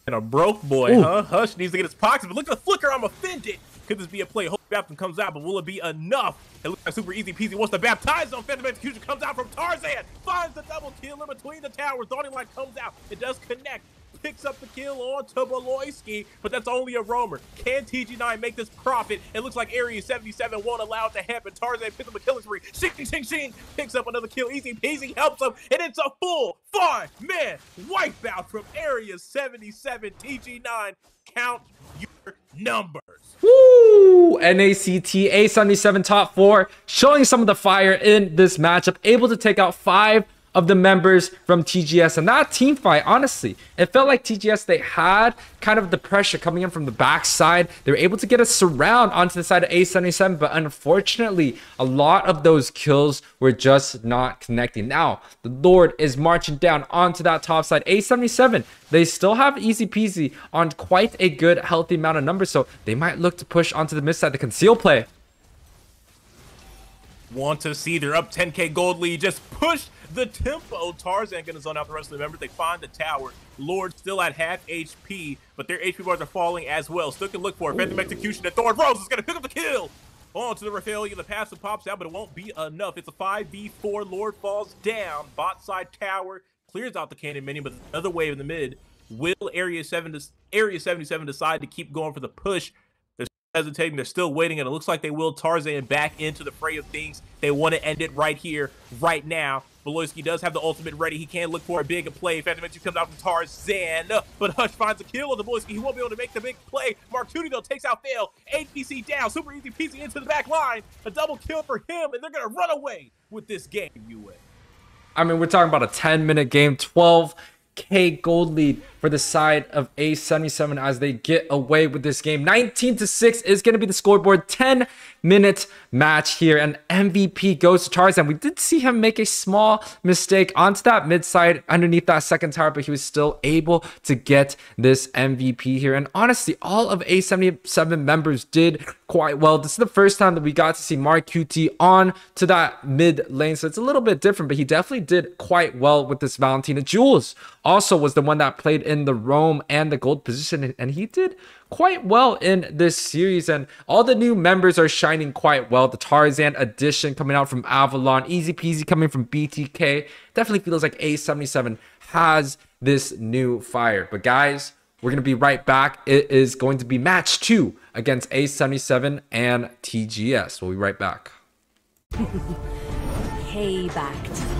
And a broke boy, huh? Hush needs to get his pockets, but look at the flicker, I'm offended. Could this be a play? Hope Baptism comes out, but will it be enough? It looks like super easy peasy wants to baptize on. Phantom Execution comes out from Tarzan, finds the double kill in between the towers. Dawning Light comes out, it does connect, picks up the kill on Tobolowski, but that's only a roamer. Can TG9 make this profit? It looks like Area 77 won't allow it to happen. Tarzan picks up a killing spree. Shing, picks up another kill. Easy peasy helps him, and it's a full 5-man wipeout from Area 77. TG9, count your numbers. Woo! NACT A77 top 4, showing some of the fire in this matchup, able to take out 5 of the members from TGS. And that team fight, honestly, it felt like TGS, they had kind of the pressure coming in from the backside. They were able to get a surround onto the side of A77, but unfortunately, a lot of those kills were just not connecting. Now, the Lord is marching down onto that top side. A77, they still have easy peasy on quite a good, healthy amount of numbers, so they might look to push onto the mid side, the conceal play. Want to see they're up 10k gold lead, just push the tempo. Tarzan gonna zone out the rest of the members. They find the tower. Lord still at half HP, but their HP bars are falling as well. Still can look for it. Phantom Execution, and Thorn Rose is gonna pick up the kill. On to the Raphaelia, the passive pops out, but it won't be enough. It's a 5v4. Lord falls down. Bot side tower clears out the cannon minion, but another wave in the mid. Will Area 77 decide to keep going for the push? Hesitating, they're still waiting, and it looks like they will Tarzan back into the fray of things. They want to end it right here, right now. Beloyski does have the ultimate ready. He can look for a big play. Phantom Execution comes out from Tarzan, but Hush finds a kill on the Beloyski. He won't be able to make the big play. Mark Tudy, though, takes out Fail. APC down. Super easy peasy into the back line. A double kill for him, and they're going to run away with this game, UA. I mean, we're talking about a 10-minute game, 12k gold lead for the side of A77 as they get away with this game. 19-6 is going to be the scoreboard. 10-minute match here, and MVP goes to Tarzan. We did see him make a small mistake onto that mid side underneath that second tower, but he was still able to get this MVP here. And honestly, all of A77 members did quite well. This is the first time that we got to see Mark QT on to that mid lane, so it's a little bit different, but he definitely did quite well with this Valentina. Jules also was the one that played in the roam and the gold position, and he did quite well in this series, and all the new members are shining quite well. The Tarzan addition coming out from Avalon, easy peasy coming from BTK. Definitely feels like A77 has this new fire. But guys, we're going to be right back. It is going to be match 2 against A77 and TGS. We'll be right back. Payback time.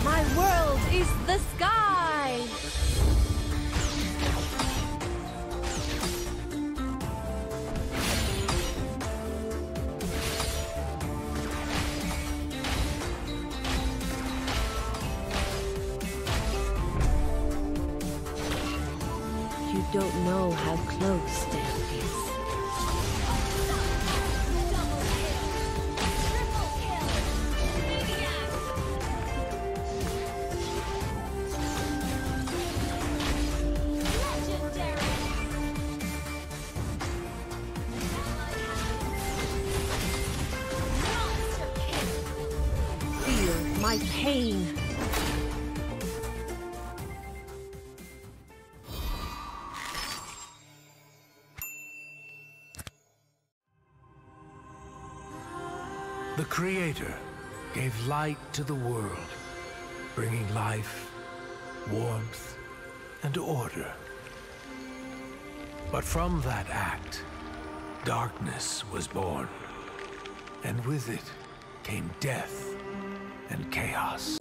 My world is the sky! You don't know how close death is. My pain. The Creator gave light to the world, bringing life, warmth, and order. But from that act, darkness was born, and with it came death and chaos.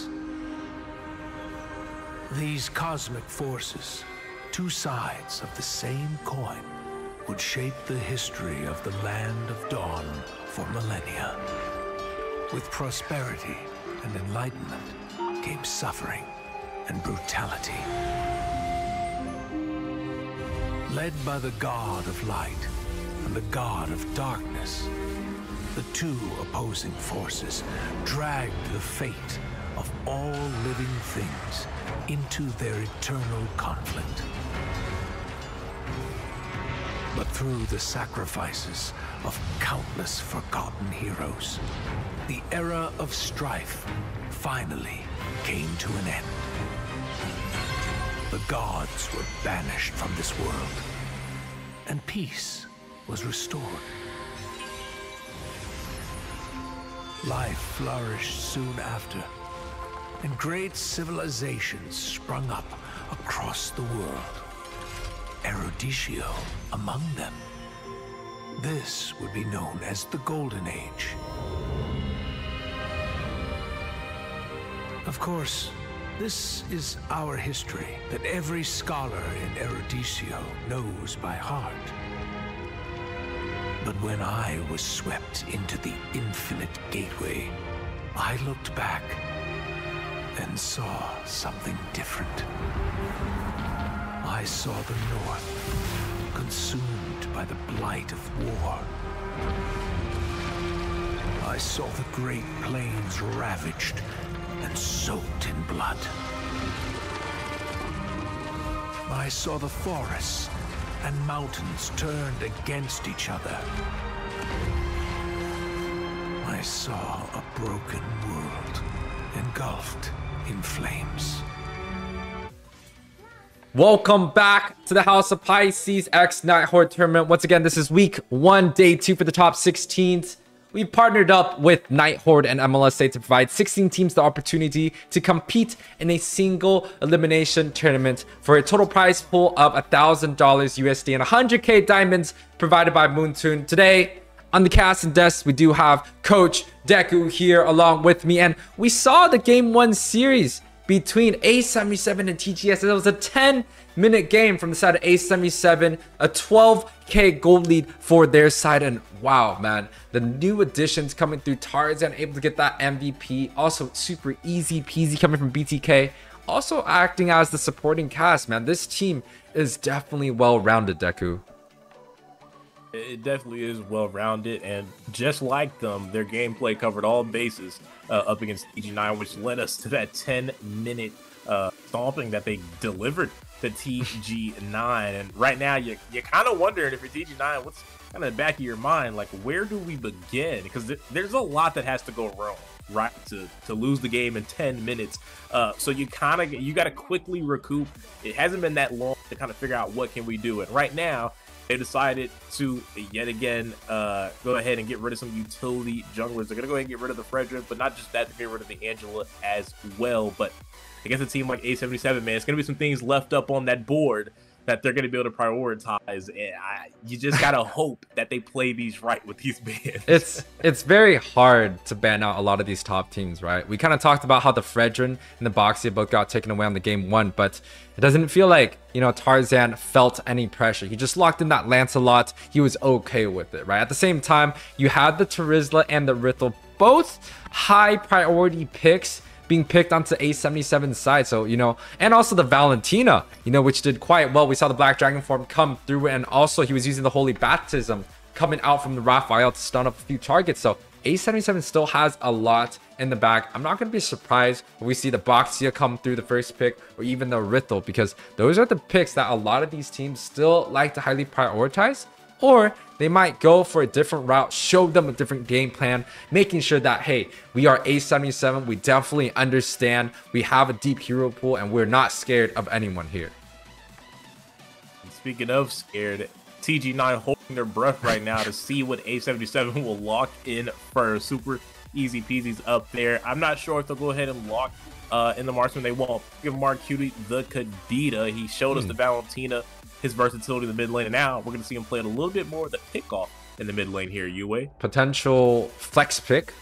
These cosmic forces, two sides of the same coin, would shape the history of the Land of Dawn for millennia. With prosperity and enlightenment came suffering and brutality. Led by the god of light and the god of darkness, the two opposing forces dragged the fate of all living things into their eternal conflict. But through the sacrifices of countless forgotten heroes, the era of strife finally came to an end. The gods were banished from this world, and peace was restored. Life flourished soon after, and great civilizations sprung up across the world. Eruditio among them. This would be known as the Golden Age. Of course, this is our history that every scholar in Eruditio knows by heart. But when I was swept into the infinite gateway, I looked back and saw something different. I saw the North consumed by the blight of war. I saw the Great Plains ravaged and soaked in blood. I saw the forests and mountains turned against each other. I saw a broken world engulfed in flames. Welcome back to the House of Pisces X Nighthorde tournament. Once again, this is week 1, day 2 for the top 16s. We've partnered up with Nighthorde and MLSA to provide 16 teams the opportunity to compete in a single elimination tournament for a total prize pool of $1,000 USD and 100k diamonds provided by Moonton. Today, on the cast and desk, we do have Coach Deku here along with me, and we saw the Game 1 series between A77 and TGS. It was a 10-minute game from the side of A77, a 12k gold lead for their side. And wow, man, the new additions coming through. Tarzan able to get that MVP. Also super easy peasy coming from BTK. Also acting as the supporting cast, man. This team is definitely well-rounded, Deku. It definitely is well-rounded, and just like them, their gameplay covered all bases up against TG9, which led us to that 10-minute stomping that they delivered to TG9. And right now, you're kind of wondering, if you're TG9, what's kind of the back of your mind, like, where do we begin? Because there's a lot that has to go wrong, right, to lose the game in 10 minutes. So you got to quickly recoup. It hasn't been that long to kind of figure out what can we do. And right now, they decided to yet again go ahead and get rid of some utility junglers. They're going to go ahead and get rid of the Frederick, but not just that, they're getting rid of the Angela as well. But against a team like A77, man, it's going to be some things left up on that board that they're going to be able to prioritize. And you just got to hope that they play these right with these bans. It's very hard to ban out a lot of these top teams, right? We kind of talked about how the Fredrin and the Boxia both got taken away on the Game 1, but it doesn't feel like, you know, Tarzan felt any pressure. He just locked in that Lancelot. He was okay with it, right? At the same time, you had the Terizla and the Rithel, both high priority picks being picked onto A77's side. So, you know, and also the Valentina, you know, which did quite well. We saw the Black Dragon form come through, and also he was using the Holy Baptism coming out from the Raphael to stun up a few targets. So A77 still has a lot in the bag. I'm not going to be surprised when we see the Boxia come through the first pick, or even the Rithel, because those are the picks that a lot of these teams still like to highly prioritize. Or they might go for a different route, show them a different game plan, making sure that, hey, we are A77, we definitely understand, we have a deep hero pool, and we're not scared of anyone here. And speaking of scared, TG9 holding their breath right now to see what A77 will lock in first. Super easy peasies up there. I'm not sure if they'll go ahead and lock in the marksman. They won't. Give Mark Cutie the Kadita. He showed us the Valentina, his versatility in the mid lane, and now we're going to see him play a little bit more of the pickoff in the mid lane here, Yue. Potential flex pick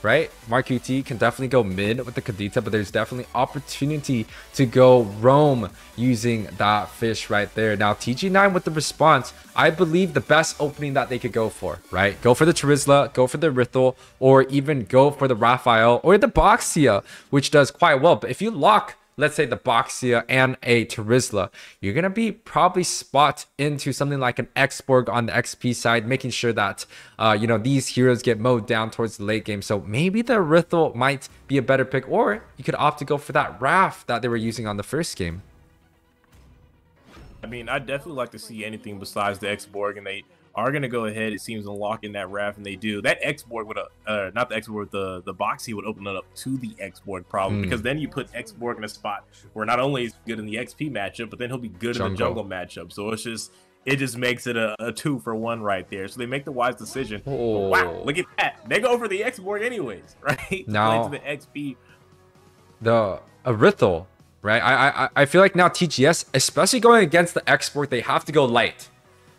right? Mark QT can definitely go mid with the Kadita, but there's definitely opportunity to go roam using that fish right there. Now, TG9 with the response, I believe the best opening that they could go for, right? Go for the Charizla, go for the Rithel, or even go for the Raphael or the Boxia, which does quite well. But if you lock, let's say, the Boxia and a Charizla, you're going to be probably spot into something like an X-Borg on the XP side, making sure that, you know, these heroes get mowed down towards the late game. So maybe the Rithel might be a better pick, or you could opt to go for that Raph that they were using on the first game. I mean, I'd definitely like to see anything besides the X-Borg, and they are going to go ahead, it seems, and lock in that Raph, and they do. That X-Borg would, not the X-Borg, the Boxy would open it up to the X-Borg problem, because then you put X-Borg in a spot where not only is he good in the XP matchup, but then he'll be good in the jungle matchup. So it's just, it just makes it a 2-for-1 right there. So they make the wise decision. Oh. Wow, look at that. They go for the X-Borg anyways, right? Now, the XP. The Rithel, right? I feel like now TGS, especially going against the X-Borg, they have to go light.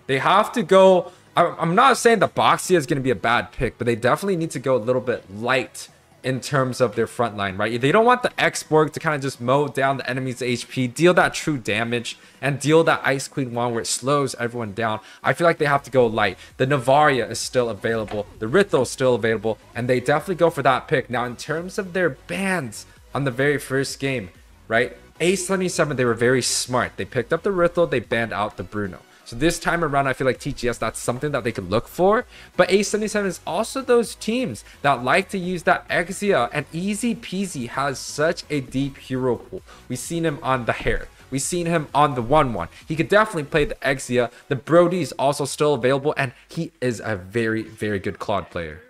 They have to go, I'm not saying the Boxia is going to be a bad pick, but they definitely need to go a little bit light in terms of their front line, right? They don't want the X-Borg to kind of just mow down the enemy's HP, deal that true damage, and deal that Ice Queen one where it slows everyone down. I feel like they have to go light. The Navaria is still available. The Rithel is still available, and they definitely go for that pick. Now, in terms of their bans on the very first game, right? A77, they were very smart. They picked up the Rithel, they banned out the Bruno. So this time around, I feel like TGS, that's something that they could look for. But A77 is also those teams that like to use that Exia, and Easy Peasy has such a deep hero pool. We've seen him on the Hare. We've seen him on the 1-1. He could definitely play the Exia. The Brody is also still available, and he is a very, very good Claude player.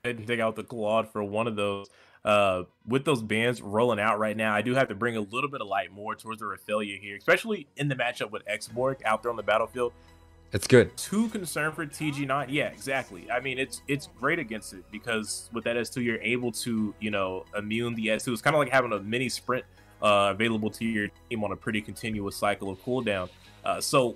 I didn't take out the Claude for one of those. With those bans rolling out right now, I do have to bring a little bit of light more towards the Raphaelia here, especially in the matchup with X-Borg out there on the battlefield. It's good. Too concerned for TG9. Yeah, exactly. I mean, it's great against it, because with that S2, you're able to, you know, immune the S2. It's kind of like having a mini sprint available to your team on a pretty continuous cycle of cooldown. So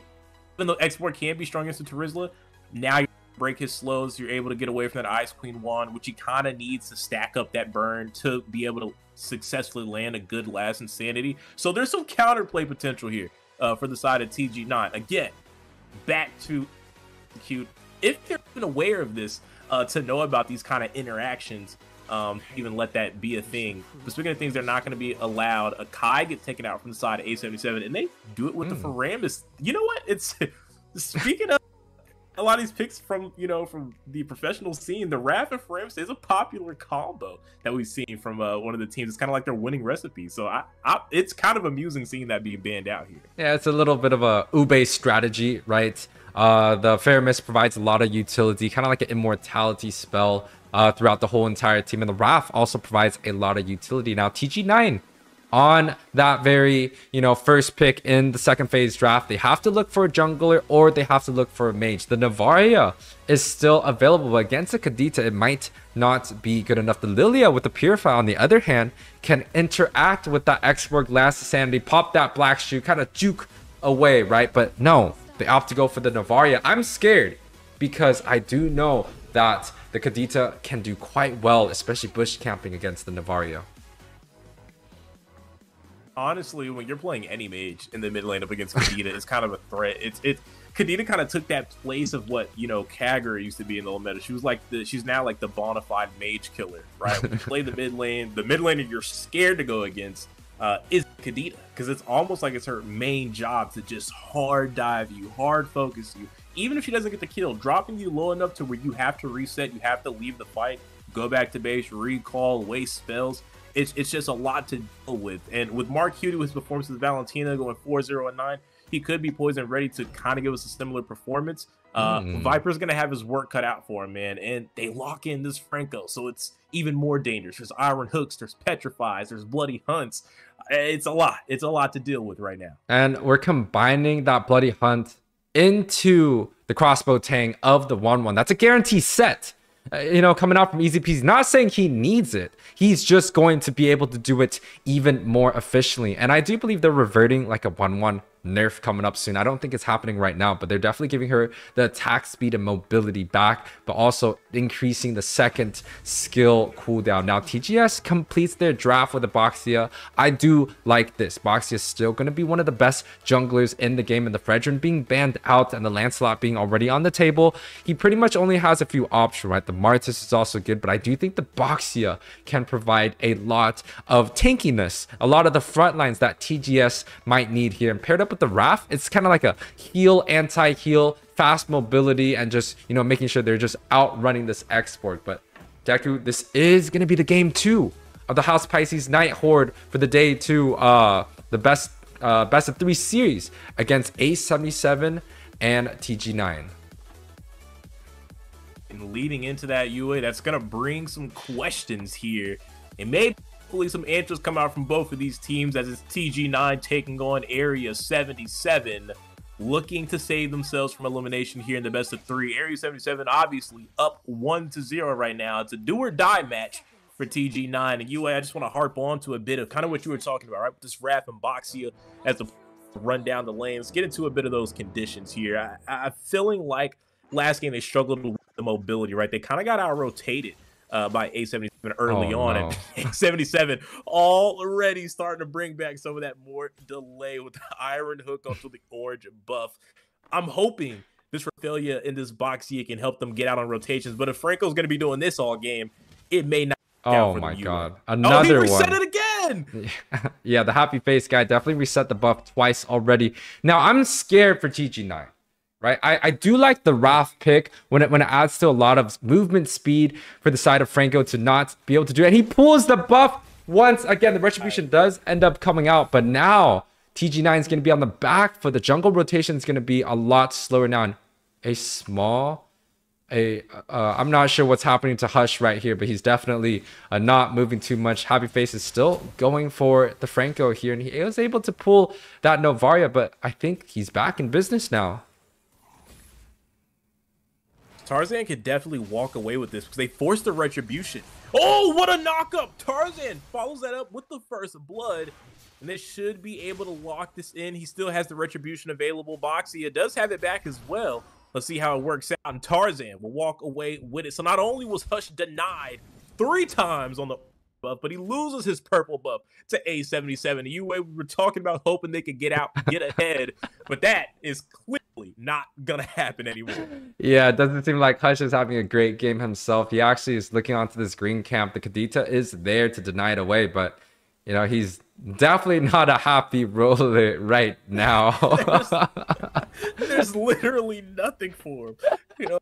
even though X-Borg can be strong against the Charizla, now you're break his slows, you're able to get away from that Ice Queen wand, which he kind of needs to stack up that burn to be able to successfully land a good last Insanity. So there's some counterplay potential here for the side of TG9. Again, back to cute. If they're even aware of this, to know about these kind of interactions, even let that be a thing. But speaking of things they're not going to be allowed, a Kai gets taken out from the side of A77, and they do it with the Faramis. You know what? It's speaking of a lot of these picks from, you know, from the professional scene, the Raph and Faramis is a popular combo that we've seen from one of the teams. It's kind of like their winning recipe. So it's kind of amusing seeing that being banned out here. Yeah, it's a little bit of a Ube strategy, right? The Faramis provides a lot of utility, kind of like an immortality spell throughout the whole entire team. And the Raph also provides a lot of utility. Now, TG9 on that very, you know, first pick in the second phase draft, they have to look for a jungler or they have to look for a mage. The Navaria is still available, but against the Kadita, it might not be good enough. The Lilia with the Purify, on the other hand, can interact with that X-Borg last Sanity, pop that black shoe, kind of juke away, right? But no, they opt to go for the Navaria. I'm scared because I do know that the Kadita can do quite well, especially bush camping against the Navaria. Honestly, when you're playing any mage in the mid lane up against Kadita, it's kind of a threat. Kadita kind of took that place of what, you know, Kagura used to be in the old meta. She was like she's now like the bona fide mage killer, right? When you play the mid laner you're scared to go against is Kadita, because it's almost like it's her main job to just hard dive you, hard focus you. Even if she doesn't get the kill, dropping you low enough to where you have to reset, you have to leave the fight, go back to base, recall, waste spells. It's just a lot to deal with. And with Mark Hughes, his performance with Valentina going 4-0-9, he could be poised and ready to kind of give us a similar performance. Viper's going to have his work cut out for him, man. And they lock in this Franco, so it's even more dangerous. There's Iron Hooks, there's Petrifies, there's Bloody Hunts. It's a lot. It's a lot to deal with right now. And we're combining that Bloody Hunt into the Crossbow Tang of the 1-1. That's a guarantee set. You know, coming out from Easy Peasy, not saying he needs it. He's just going to be able to do it even more efficiently. And I do believe they're reverting like a 1-1 nerf coming up soon. I don't think it's happening right now, but they're definitely giving her the attack speed and mobility back, but also increasing the second skill cooldown. Now TGS completes their draft with a Boxia. I do like this. Boxia is still going to be one of the best junglers in the game, and the Fredrin being banned out and the Lancelot being already on the table, he pretty much only has a few options, right? The Martis is also good, but I do think the Boxia can provide a lot of tankiness, a lot of the front lines that TGS might need here. And paired up with the Wrath, it's kind of like a heal, anti-heal, fast mobility, and just, you know, making sure they're just outrunning this export. But Deku, this is going to be the game 2 of the House Pisces Nighthorde for the day 2, the best of 3 series against A77 and TG9. And leading into that, UA, that's going to bring some questions here. And maybe hopefully some answers come out from both of these teams, as it's TG9 taking on Area 77, looking to save themselves from elimination here in the best of 3. Area 77 obviously up 1-0 right now. It's a do or die match for TG9. And UA, I just want to harp on to a bit of kind of what you were talking about, right? With this Wrath and Boxia as the run down the lanes, get into a bit of those conditions here. I'm feeling like last game they struggled with the mobility, right? They kind of got out rotated by A77 early on, and A77 already starting to bring back some of that more delay with the Iron Hook onto the orange buff. I'm hoping this Raphaelia in this Boxia can help them get out on rotations, but if Franco's going to be doing this all game, it may not. Oh my god, another he one. Reset it again. Yeah, the happy face guy definitely reset the buff twice already. Now I'm scared for TG9. Right, I do like the Wrath pick when it adds to a lot of movement speed for the side of Franco to not be able to do it. And he pulls the buff once again. The Retribution does end up coming out, but now TG9 is going to be on the back foot. The jungle rotation is going to be a lot slower now. And I'm not sure what's happening to Hush right here, but he's definitely not moving too much. Happy Face is still going for the Franco here, and he was able to pull that Novaria, but I think he's back in business now. Tarzan could definitely walk away with this because they forced the Retribution. Oh, what a knock-up! Tarzan follows that up with the first blood, and they should be able to lock this in. He still has the Retribution available. Boxia does have it back as well. Let's see how it works out, and Tarzan will walk away with it. So not only was Hush denied 3 times on the buff, but he loses his purple buff to A77. We were talking about hoping they could get out, get ahead, but that is clearly not gonna happen anymore. Yeah, it doesn't seem like Hush is having a great game himself. He actually is looking onto this green camp. The Kadita is there to deny it away, but you know, he's definitely not a happy roller right now. there's literally nothing for him. You know,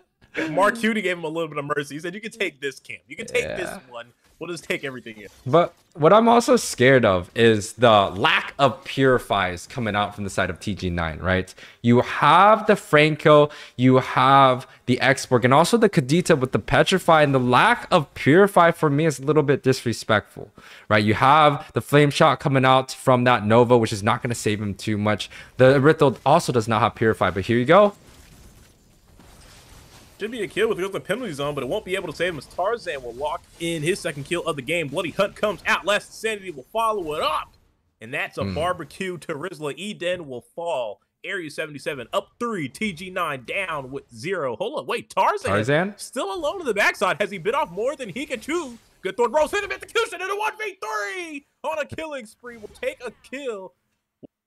Mark Cutie gave him a little bit of mercy. He said, you can take this camp, you can take this one, we'll just take everything in. But what I'm also scared of is the lack of purifies coming out from the side of TG9, right? You have the Franco, you have the Exborg, and also the Kadita with the Petrify, and the lack of purify for me is a little bit disrespectful, right? You have the Flame Shot coming out from that Nova, which is not going to save him too much. The Erythro also does not have purify, but here you go. Should be a kill with the penalty zone, but it won't be able to save him as Tarzan will lock in his second kill of the game. Bloody Hunt comes out. Last Insanity will follow it up. And that's a barbecue to Rizla. Eden will fall. Area 77 up 3. TG9 down with 0. Hold on. Wait, Tarzan? Still alone to the backside. Has he bit off more than he can chew? Good Thorn Rose hit him execution in a 1v3 on a killing spree. Will take a kill.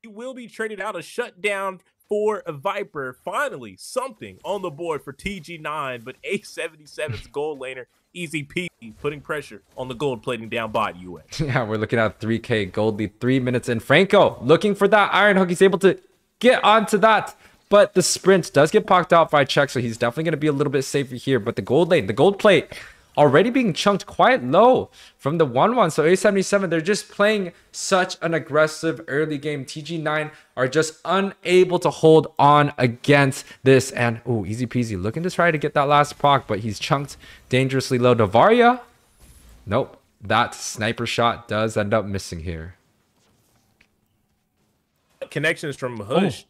He will be traded out, a shutdown for a Viper. Finally, something on the board for TG9, but A77's gold laner, easy peasy, putting pressure on the gold plating down bot UA. Yeah, we're looking at 3K gold lead, 3 minutes in. Franco looking for that Iron Hook. He's able to get onto that, but the sprint does get pocked out by check, so he's definitely going to be a little bit safer here. But the gold lane, the gold plate, already being chunked quite low from the 1-1. So A77, they're just playing such an aggressive early game. TG9 are just unable to hold on against this. And, oh, easy peasy. Looking to try to get that last proc, but he's chunked dangerously low. Novaria, nope. That sniper shot does end up missing here. Connections from Hush.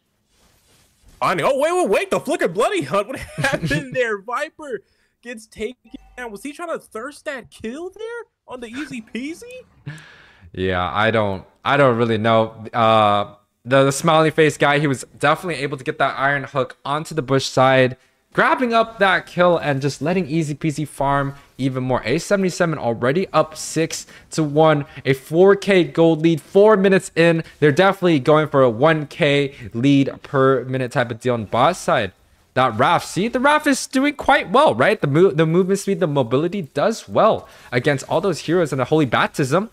Oh, wait. The flicker Bloody Hunt. What happened there? Viper gets taken down. Was he trying to thirst that kill there on the easy peasy? Yeah, I don't really know. the smiley face guy, he was definitely able to get that iron hook onto the bush side, grabbing up that kill and just letting easy peasy farm even more. A77 already up 6-1, a 4k gold lead, 4 minutes in. They're definitely going for a 1k lead per minute type of deal on boss side. That Raph, see, the Raph is doing quite well, right? The movement speed, the mobility does well against all those heroes in the Holy Baptism.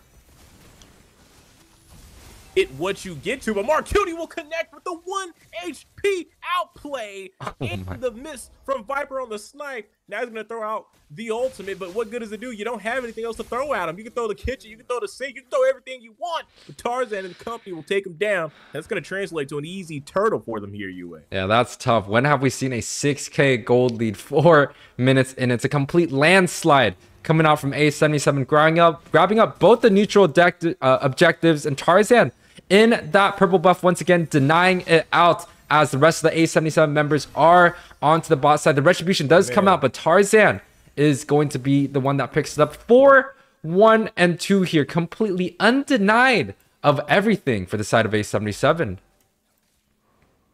What you get to, but Marcuti will connect with the 1 HP outplay in the miss from Viper on the snipe. Now he's gonna throw out the ultimate, but what good does it do? You don't have anything else to throw at him. You can throw the kitchen, you can throw the sink, you can throw everything you want. But Tarzan and the company will take him down. That's gonna translate to an easy turtle for them here, UA. Yeah, that's tough. When have we seen a 6k gold lead? 4 minutes in. It's a complete landslide coming out from A77, grabbing up both the neutral objectives, and Tarzan in that purple buff once again denying it out as the rest of the A77 members are onto the bot side. The retribution does come out, but Tarzan is going to be the one that picks it up. 4-1 and 2 here, completely undenied of everything for the side of A77.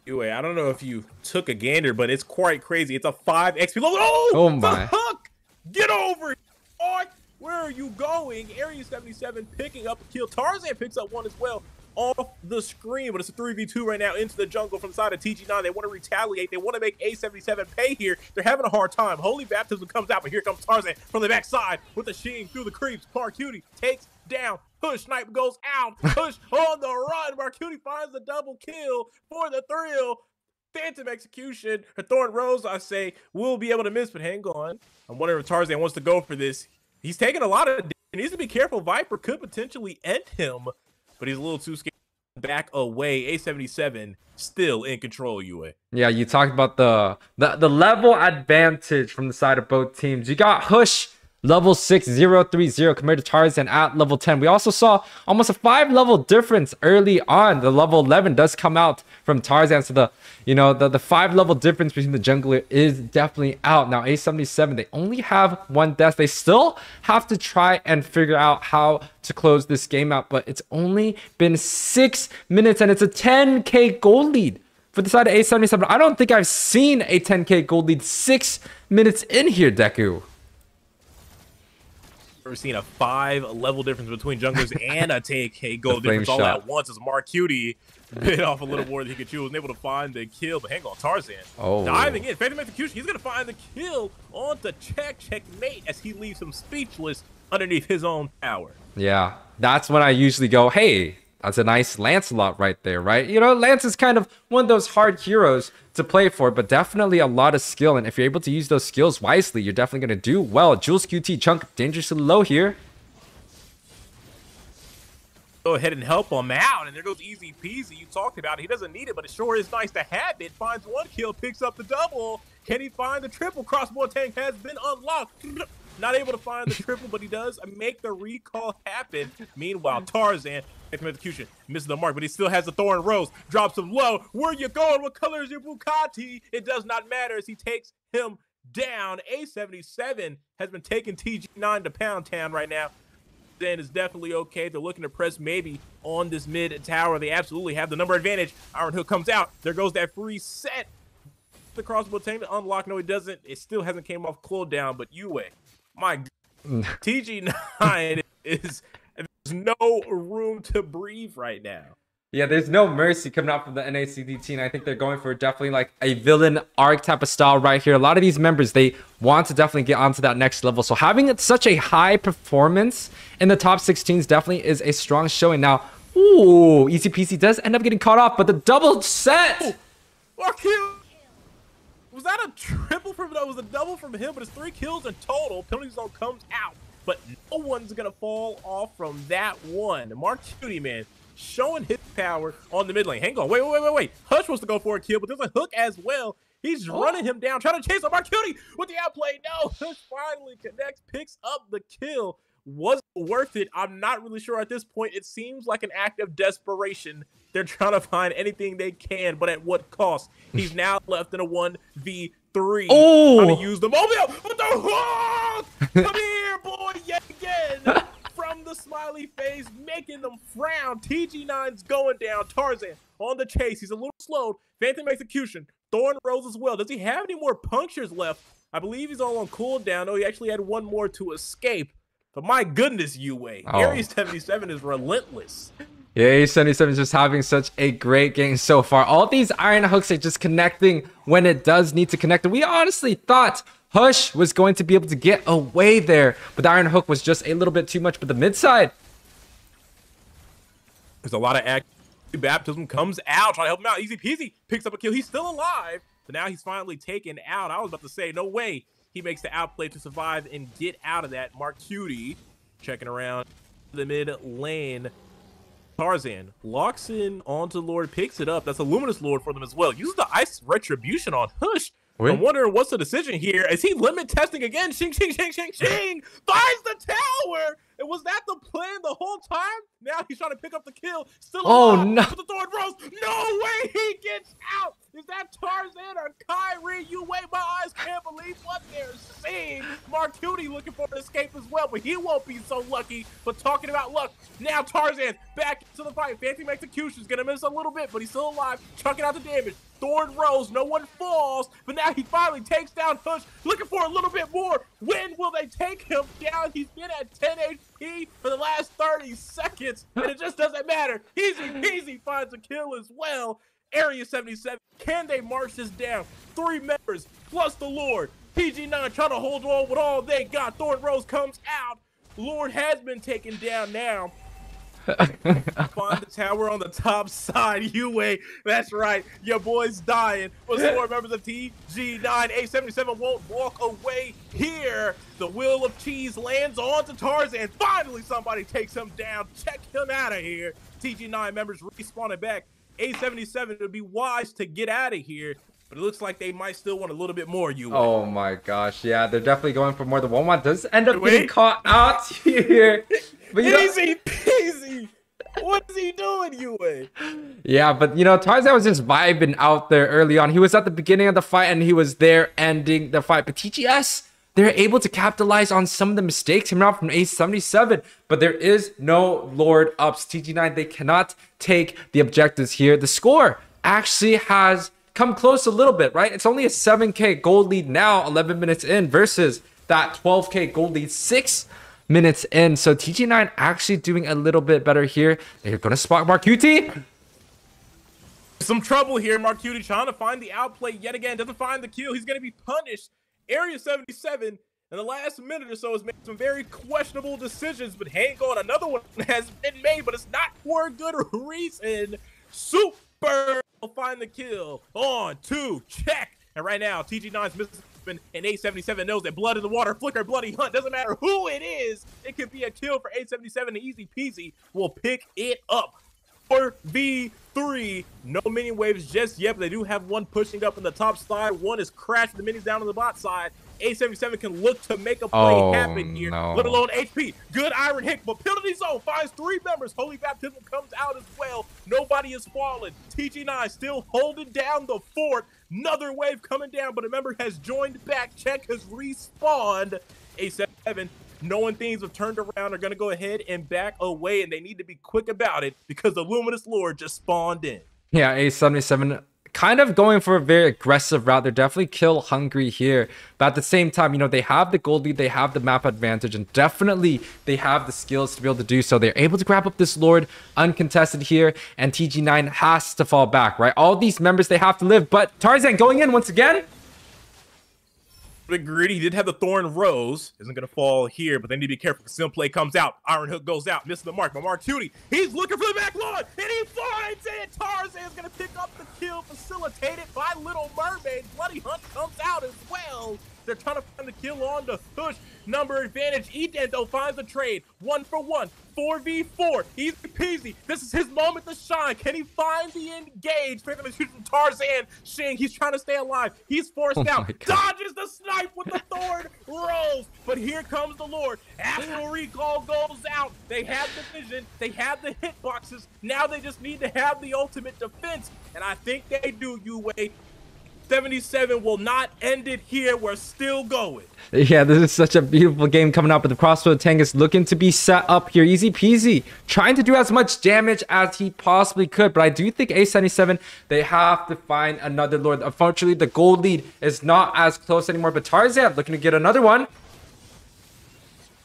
Anyway, I don't know if you took a gander, but it's quite crazy. It's a 5 XP. Oh my! The hook! Get over it! Where are you going? Area 77 picking up a kill. Tarzan picks up one as well off the screen, but it's a 3v2 right now into the jungle from the side of TG9. They want to retaliate. They want to make A77 pay here. They're having a hard time. Holy Baptism comes out, but here comes Tarzan from the backside with the sheen through the creeps. Marcuti takes down. Push snipe goes out. Push on the run. Marcuti finds the double kill for the thrill. Phantom execution. Her Thorn Rose, I say, will be able to miss, but hang on. I'm wondering if Tarzan wants to go for this. He's taking a lot of damage. He needs to be careful. Viper could potentially end him, but he's a little too scared to back away. A77 still in control, UA. Yeah, you talked about the level advantage from the side of both teams. You got Hush level 6030 compared to Tarzan at level 10. We also saw almost a 5-level difference early on. The level 11 does come out from Tarzan, so the 5-level difference between the jungler is definitely out. Now A77, they only have 1 death. They still have to try and figure out how to close this game out, but it's only been 6 minutes and it's a 10k gold lead for the side of A77. I don't think I've seen a 10k gold lead 6 minutes in here, Deku. We're seeing a 5-level difference between junglers and a 10k gold difference all at once as Marcuti bit off a little more than he could chew. Was able to find the kill, but hang on, Tarzan diving in. Phantom execution. He's going to find the kill on the checkmate as he leaves him speechless underneath his own tower. Yeah, that's when I usually go, hey, that's a nice Lancelot right there, right? You know, Lance is kind of one of those hard heroes to play for, but definitely a lot of skill. And if you're able to use those skills wisely, you're definitely going to do well. Jules QT chunk dangerously low here. Go ahead and help him out. And there goes easy peasy. You talked about it. He doesn't need it, but it sure is nice to have it. Finds 1 kill, picks up the double. Can he find the triple? Crossbow tank has been unlocked. Not able to find the triple, but he does make the recall happen. Meanwhile, Tarzan, execution, misses the mark, but he still has the Thorn Rose. Drops him low. Where you going? What color is your Bugatti? It does not matter as he takes him down. A77 has been taking TG9 to Pound Town right now. Dan is definitely okay. They're looking to press maybe on this mid tower. They absolutely have the number advantage. Iron Hook comes out. There goes that free set. The crossbow tank to unlock. No, it doesn't. It still hasn't came off cooldown, but UA. My TG9 is, there's no room to breathe right now. Yeah, there's no mercy coming out from the NACD team. I think they're going for definitely like a villain arc type of style right here. A lot of these members, they want to definitely get onto that next level. So having such a high performance in the top 16s definitely is a strong showing. Now, ooh, Easy Peasy does end up getting caught off, but the double set. Was that a triple from him? That was a double from him, but it's 3 kills in total. Penalty zone comes out, but no one's going to fall off from that one. Marcuti, man, showing his power on the mid lane. Hang on. Wait. Hush wants to go for a kill, but there's a hook as well. He's running him down, trying to chase him. Marcuti with the outplay. No, Hush finally connects, picks up the kill. Was it worth it? I'm not really sure at this point. It seems like an act of desperation. They're trying to find anything they can, but at what cost? He's now left in a 1v3. Oh! Trying to use the mobile with the hook! Come here, boy, yet again. From the the smiley face, making them frown. TG9's going down. Tarzan on the chase. He's a little slowed. Phantom Execution. Thorn Rose as well. Does he have any more punctures left? I believe he's all on cooldown. Oh, he actually had one more to escape. But my goodness, UA. Area 77 is relentless. Yeah, A77 is just having such a great game so far. All these iron hooks are just connecting when it does need to connect. And we honestly thought Hush was going to be able to get away there, but the iron hook was just a little bit too much. But the mid side, there's a lot of act. Baptism comes out, trying to help him out. Easy peasy, picks up a kill. He's still alive, but now he's finally taken out. I was about to say, no way he makes the outplay to survive and get out of that. Mark Cutie checking around the mid lane. Tarzan locks in onto Lord, picks it up. That's a Luminous Lord for them as well. Uses the Ice Retribution on Hush. Wait. I'm wondering what's the decision here. Is he limit testing again? Shing, shing, shing, shing, shing. Finds the tower. And was that the plan the whole time? Now he's trying to pick up the kill. Still alive. No. With the Thorn Rose. No way he gets out. Is that Tarzan or Kyrie? You wait, my eyes can't believe what they're seeing. Mark Cutie looking for an escape as well, but he won't be so lucky. But talking about luck, now Tarzan back into the fight. Phantom Execution's gonna miss a little bit, but he's still alive. Chucking out the damage. Thorn Rose, no one falls, but now he finally takes down Hush, looking for a little bit more. When will they take him down? He's been at 10 HP for the last 30 seconds, and it just doesn't matter. Easy peasy finds a kill as well. Area 77, can they march this down? 3 members plus the Lord. PG9 trying to hold on with all they got. Thorn Rose comes out. Lord has been taken down now. Find the tower on the top side. UA, that's right. Your boy's dying. But 4 members of TG9. A77 won't walk away here. The wheel of cheese lands onto Tarzan. Finally, somebody takes him down. Check him out of here. TG9 members respawning back. A77 would be wise to get out of here, but it looks like they might still want a little bit more. UA. Oh my gosh, yeah, they're definitely going for more than one. Does end up getting caught out here. But easy peasy. What is he doing, UA? Yeah, but Tarzan was just vibing out there early on. He was at the beginning of the fight and he was there ending the fight. But TGS, they're able to capitalize on some of the mistakes coming out from A77, but there is no Lord ups. TG9, they cannot take the objectives here. The score actually has come close a little bit, right? It's only a 7K gold lead now, 11 minutes in, versus that 12K gold lead 6 minutes in. So TG9 actually doing a little bit better here. They're going to spot Mark QT. Some trouble here. Mark Cutie trying to find the outplay yet again. Doesn't find the kill. He's going to be punished. Area 77 in the last minute or so has made some very questionable decisions, but hang on, another one has been made, but it's not for a good reason. Super will find the kill on 2, check. And right now, TG9's missing, and A77 knows that blood in the water, flicker, bloody hunt, doesn't matter who it is. It could be a kill for A77, and easy peasy will pick it up. 4v3, no mini waves just yet, but they do have one pushing up in the top side. One is crashing the minis down on the bot side. A77 can look to make a play happen here, let alone HP. Good iron hit, but penalty zone finds 3 members. Holy Baptism comes out as well. Nobody is fallen. TG9 still holding down the fort. Another wave coming down, but a member has joined back. Check has respawned. A77, knowing things have turned around, are going to go ahead and back away, and they need to be quick about it because the Luminous Lord just spawned in. Yeah, A77 kind of going for a very aggressive route. They're definitely kill hungry here, but at the same time, they have the gold lead, they have the map advantage, and definitely they have the skills to be able to do so. They're able to grab up this Lord uncontested here, and TG9 has to fall back, right? All these members, they have to live, but Tarzan going in once again. Bit greedy. He did have the Thorn Rose. Isn't going to fall here, but they need to be careful because Sim play comes out. Iron Hook goes out, misses the mark. But Mark Cutie, he's looking for the back lawn, and he finds it. Tarzan's going to pick up the kill, facilitated by Little Mermaid. Bloody Hunt comes out as well. They're trying to find the kill on the push. Number advantage. Edento finds the trade. 1 for 1. 4v4. Easy peasy. This is his moment to shine. Can he find the engage? Phantom is shooting Tarzan. Shing, he's trying to stay alive. He's forced out. Dodges the snipe with the Thorn Rose. But here comes the Lord. Astral Recall goes out. They have the vision. They have the hitboxes. Now they just need to have the ultimate defense. And I think they do, UA. 77 will not end it here. We're still going. Yeah, this is such a beautiful game coming up, but the crossbow tank is looking to be set up here. Easy peasy, trying to do as much damage as he possibly could, but I do think A77, they have to find another lord. Unfortunately, the gold lead is not as close anymore, but Tarzan looking to get another one.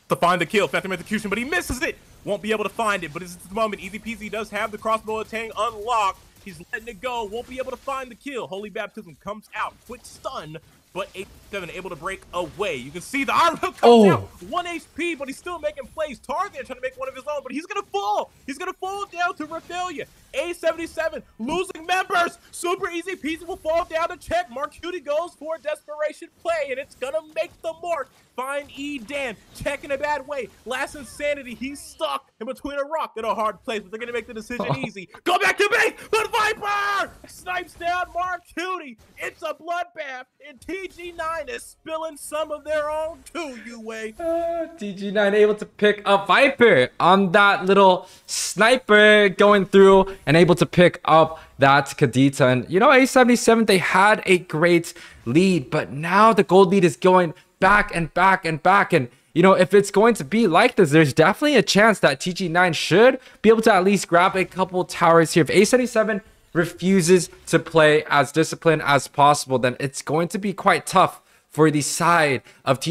To find the kill, Phantom Execution, but he misses it. Won't be able to find it, but it's the moment. Easy peasy does have the crossbow tank unlocked. He's letting it go. Won't be able to find the kill. Holy Baptism comes out. Quick stun, but 87 able to break away. You can see the iron hook comes out. 1 HP, but he's still making plays. Tarzan trying to make one of his own, but he's going to fall. He's going to fall down to Raphaelia. A77 losing members. Super Easy Peasy will fall down to check. Mark Cutie goes for a desperation play, and it's going to make the mark. Find Dan. Check in a bad way. Last Insanity. He's stuck in between a rock and a hard place, but they're going to make the decision easy. Go back to base, but Viper snipes down Mark Cutie. It's a bloodbath, and TG9 is spilling some of their own too, UA. TG9 able to pick up Viper on that little sniper going through and able to pick up that Kadita. And you know, A77, they had a great lead, but now the gold lead is going back and back and back. And you know, if it's going to be like this, there's definitely a chance that TG9 should be able to at least grab a couple towers here. If A77 refuses to play as disciplined as possible, then it's going to be quite tough for the side of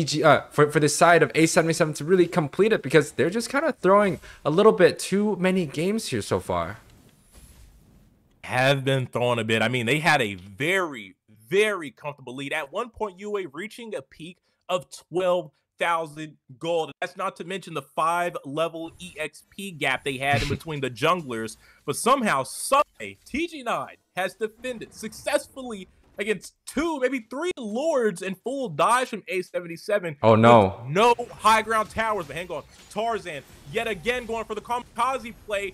for the side of A77 to really complete it, because they're just kind of throwing a little bit too many games here so far. Have been throwing a bit. I mean, they had a very, very comfortable lead. At one point, UA reaching a peak of 12,000 gold. That's not to mention the 5-level EXP gap they had in between the junglers. But somehow, someday, TG9 has defended successfully against 2, maybe 3 lords in full dives from A77. Oh no. No high ground towers. But hang on. Tarzan yet again going for the kamikaze play.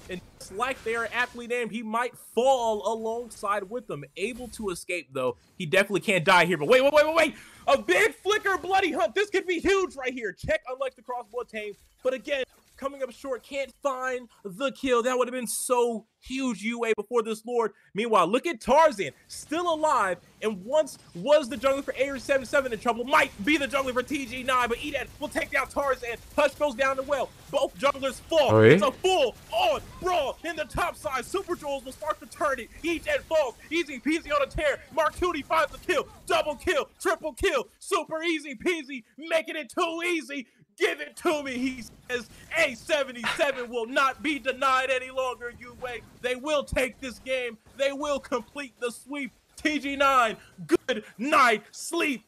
And just like they are aptly named, he might fall alongside with them. Able to escape, though. He definitely can't die here. But wait. A big flicker bloody hunt. This could be huge right here. Check unlike the crossbow tame. But again, coming up short, can't find the kill. That would have been so huge, UA, before this lord. Meanwhile, look at Tarzan, still alive, and once was the jungler for A77 in trouble, might be the jungler for TG9, but Eden will take down Tarzan. Hush goes down the well. Both junglers fall. It's a full-on brawl in the top side. Super Jules will start to turn it. Eden falls. Easy peasy on a tear. Mark Tootie finds the kill. Double kill. Triple kill. Super easy peasy. Making it too easy. Give it to me, he says. A77 will not be denied any longer, UA. They will take this game. They will complete the sweep. TG9, good night, sleep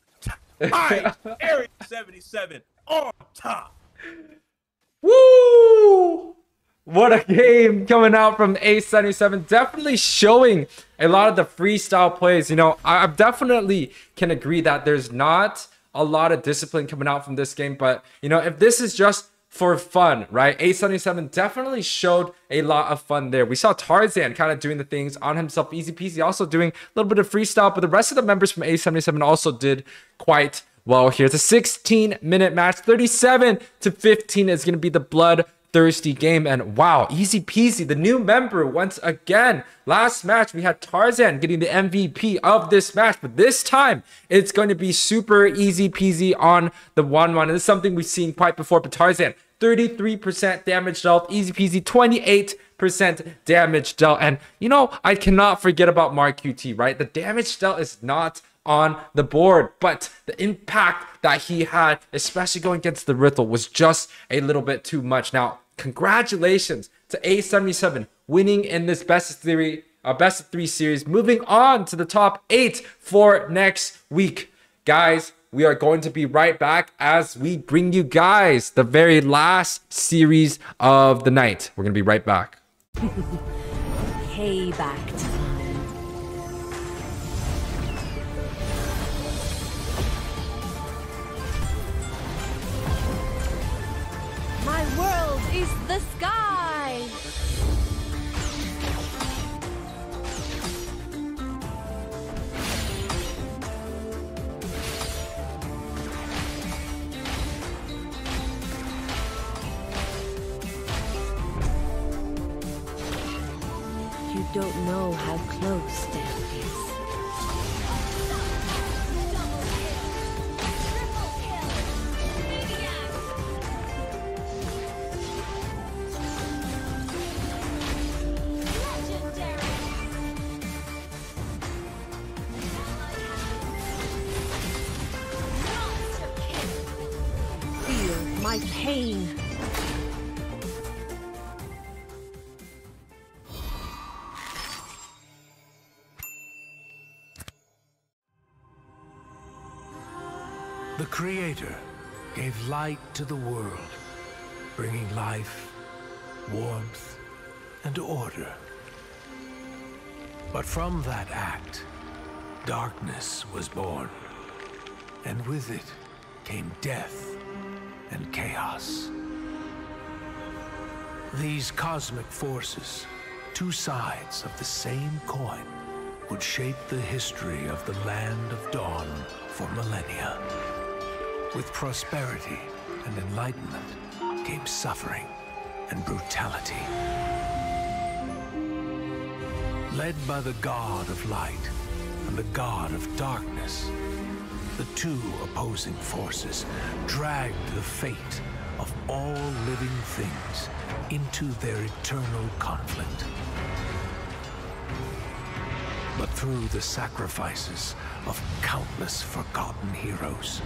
tight. Area 77 on top. Woo! What a game coming out from A77. Definitely showing a lot of the freestyle plays. You know, I definitely can agree that there's not a lot of discipline coming out from this game, but you know, if this is just for fun, right, A77 definitely showed a lot of fun there. We saw Tarzan kind of doing the things on himself, easy peasy, also doing a little bit of freestyle, but the rest of the members from A77 also did quite well here. It's a 16-minute match. 37-15 is going to be the bloodthirsty game. And wow, easy peasy, the new member once again. Last match we had Tarzan getting the MVP of this match, but this time it's going to be super easy peasy on the 1-1, and this is something we've seen quite before. But Tarzan, 33% damage dealt, easy peasy, 28% damage dealt. And you know, I cannot forget about Mark QT, right? The damage dealt is not on the board, but the impact that he had, especially going against the Riddle, was just a little bit too much. Now, congratulations to A77 winning in this best of 3 series, moving on to the top 8 for next week. Guys, we are going to be right back as we bring you guys the very last series of the night. We're going to be right back. Payback time. My world is the sky! You don't know how close death is. my pain. The Creator gave light to the world, bringing life, warmth, and order. But from that act, darkness was born, and with it came death and chaos. These cosmic forces, two sides of the same coin, would shape the history of the Land of Dawn for millennia. With prosperity and enlightenment came suffering and brutality. Led by the God of Light and the God of Darkness, the two opposing forces dragged the fate of all living things into their eternal conflict. But through the sacrifices of countless forgotten heroes,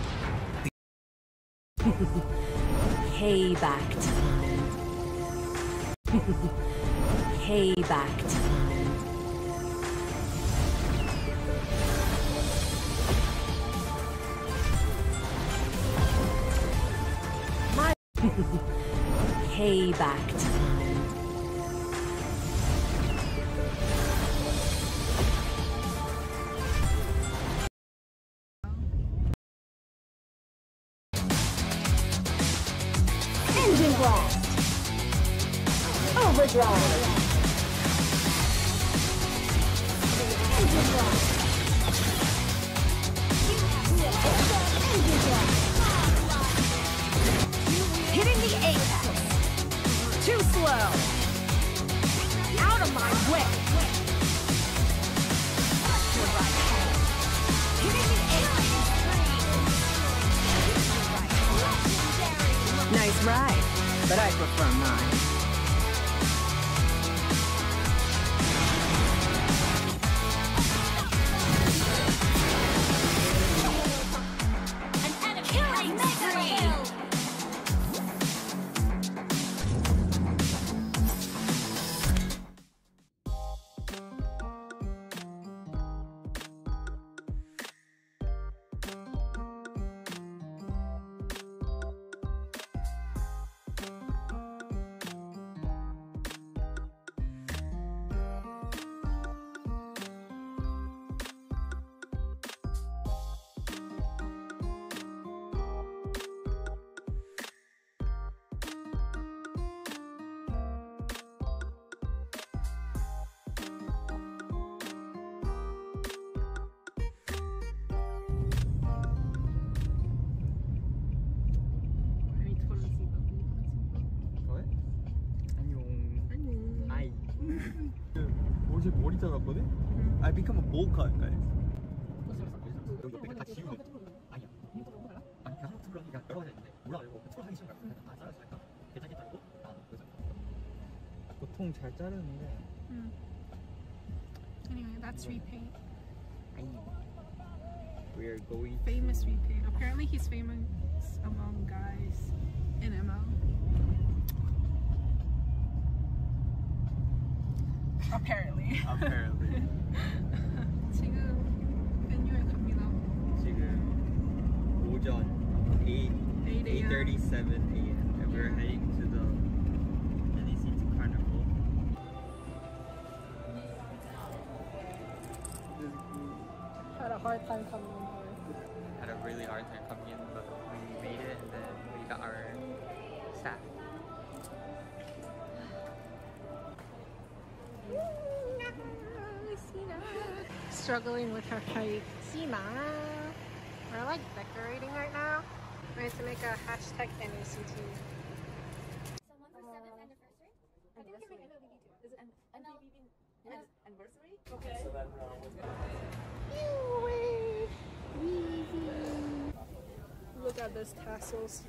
Payback time. Payback time. My payback time. Engine blast. Overdrive. Engine blast. Engine blast. Hitting the apex. Too slow. Out of my way. Hitting the apex. Nice ride, but I prefer mine. 어제 머리 잘랐거든? I become a bowl cut, guys. 여기 옆에 다 지우면 아니야. 아니 그냥 하나 그러니까 떨어져 있는데 올라가고 그 하기 싫은 거야. 다 잘라서 할까? 괜찮게 자르고 그래서 보통 잘 자르는데. Anyway, that's repaint. We are going famous repaint. Apparently, he's famous among guys in ML. Apparently. Apparently. 지금 venue 갑니다. 지금 오전 8:37 a.m. and we're heading to the NEC Carnival. Had a hard time coming in here. Had a really hard time coming in, but we made it and then we got our staff. Struggling with her height. Sima. We're like decorating right now. We need to make a hashtag NACT. Someone for 7th anniversary? I think we can make MLBB too. Is it anniversary? Okay. Look at those tassels.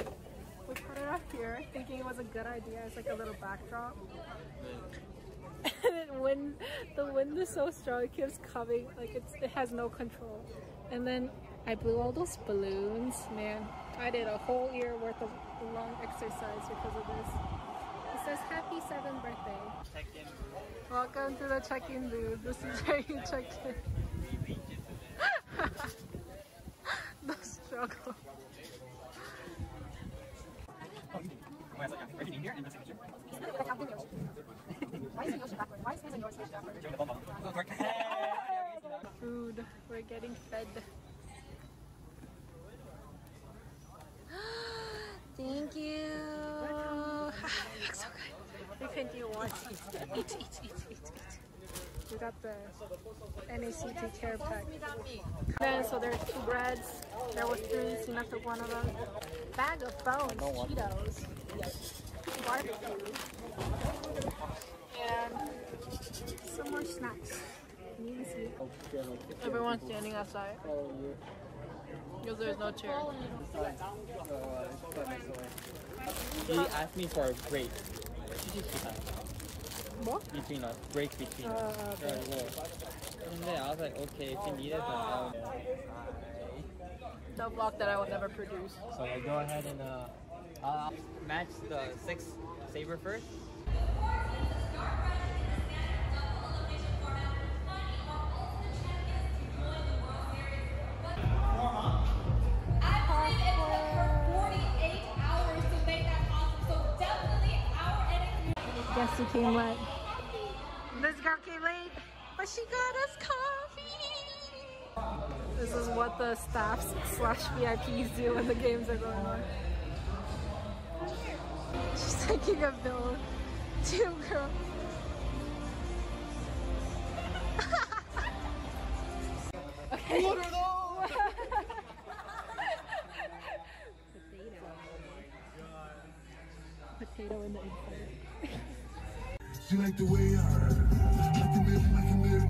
We put it up here thinking it was a good idea. It's like a little backdrop. And the wind is so strong, it keeps coming, like it has no control. And then I blew all those balloons, man. I did a whole year worth of long exercise because of this. It says happy 7th birthday. Check-in. Welcome to the check-in booth. This is where you check in. The struggle. Food. We're getting fed. Thank you. Looks so good. We can do one. Eat. We got the NACT care pack. Then, so there's 2 breads. There was 3. Sina took one of them. Bag of phones, Cheetos, barbecue, and some more snacks. You can see. Everyone's standing outside because there's no chair. He asked me for a break. What? Between us, break between us. Okay. And then I was like, okay, if you need it, then The vlog that I will never produce. so I go ahead and match the 6 saber first. Guess who came late? This girl came late, but she got us coffee. This is what the staffs / VIPs do when the games are going on. She's taking a bill. 2 girls. Okay. What are those? Potato in the inside. She like the way I like a million.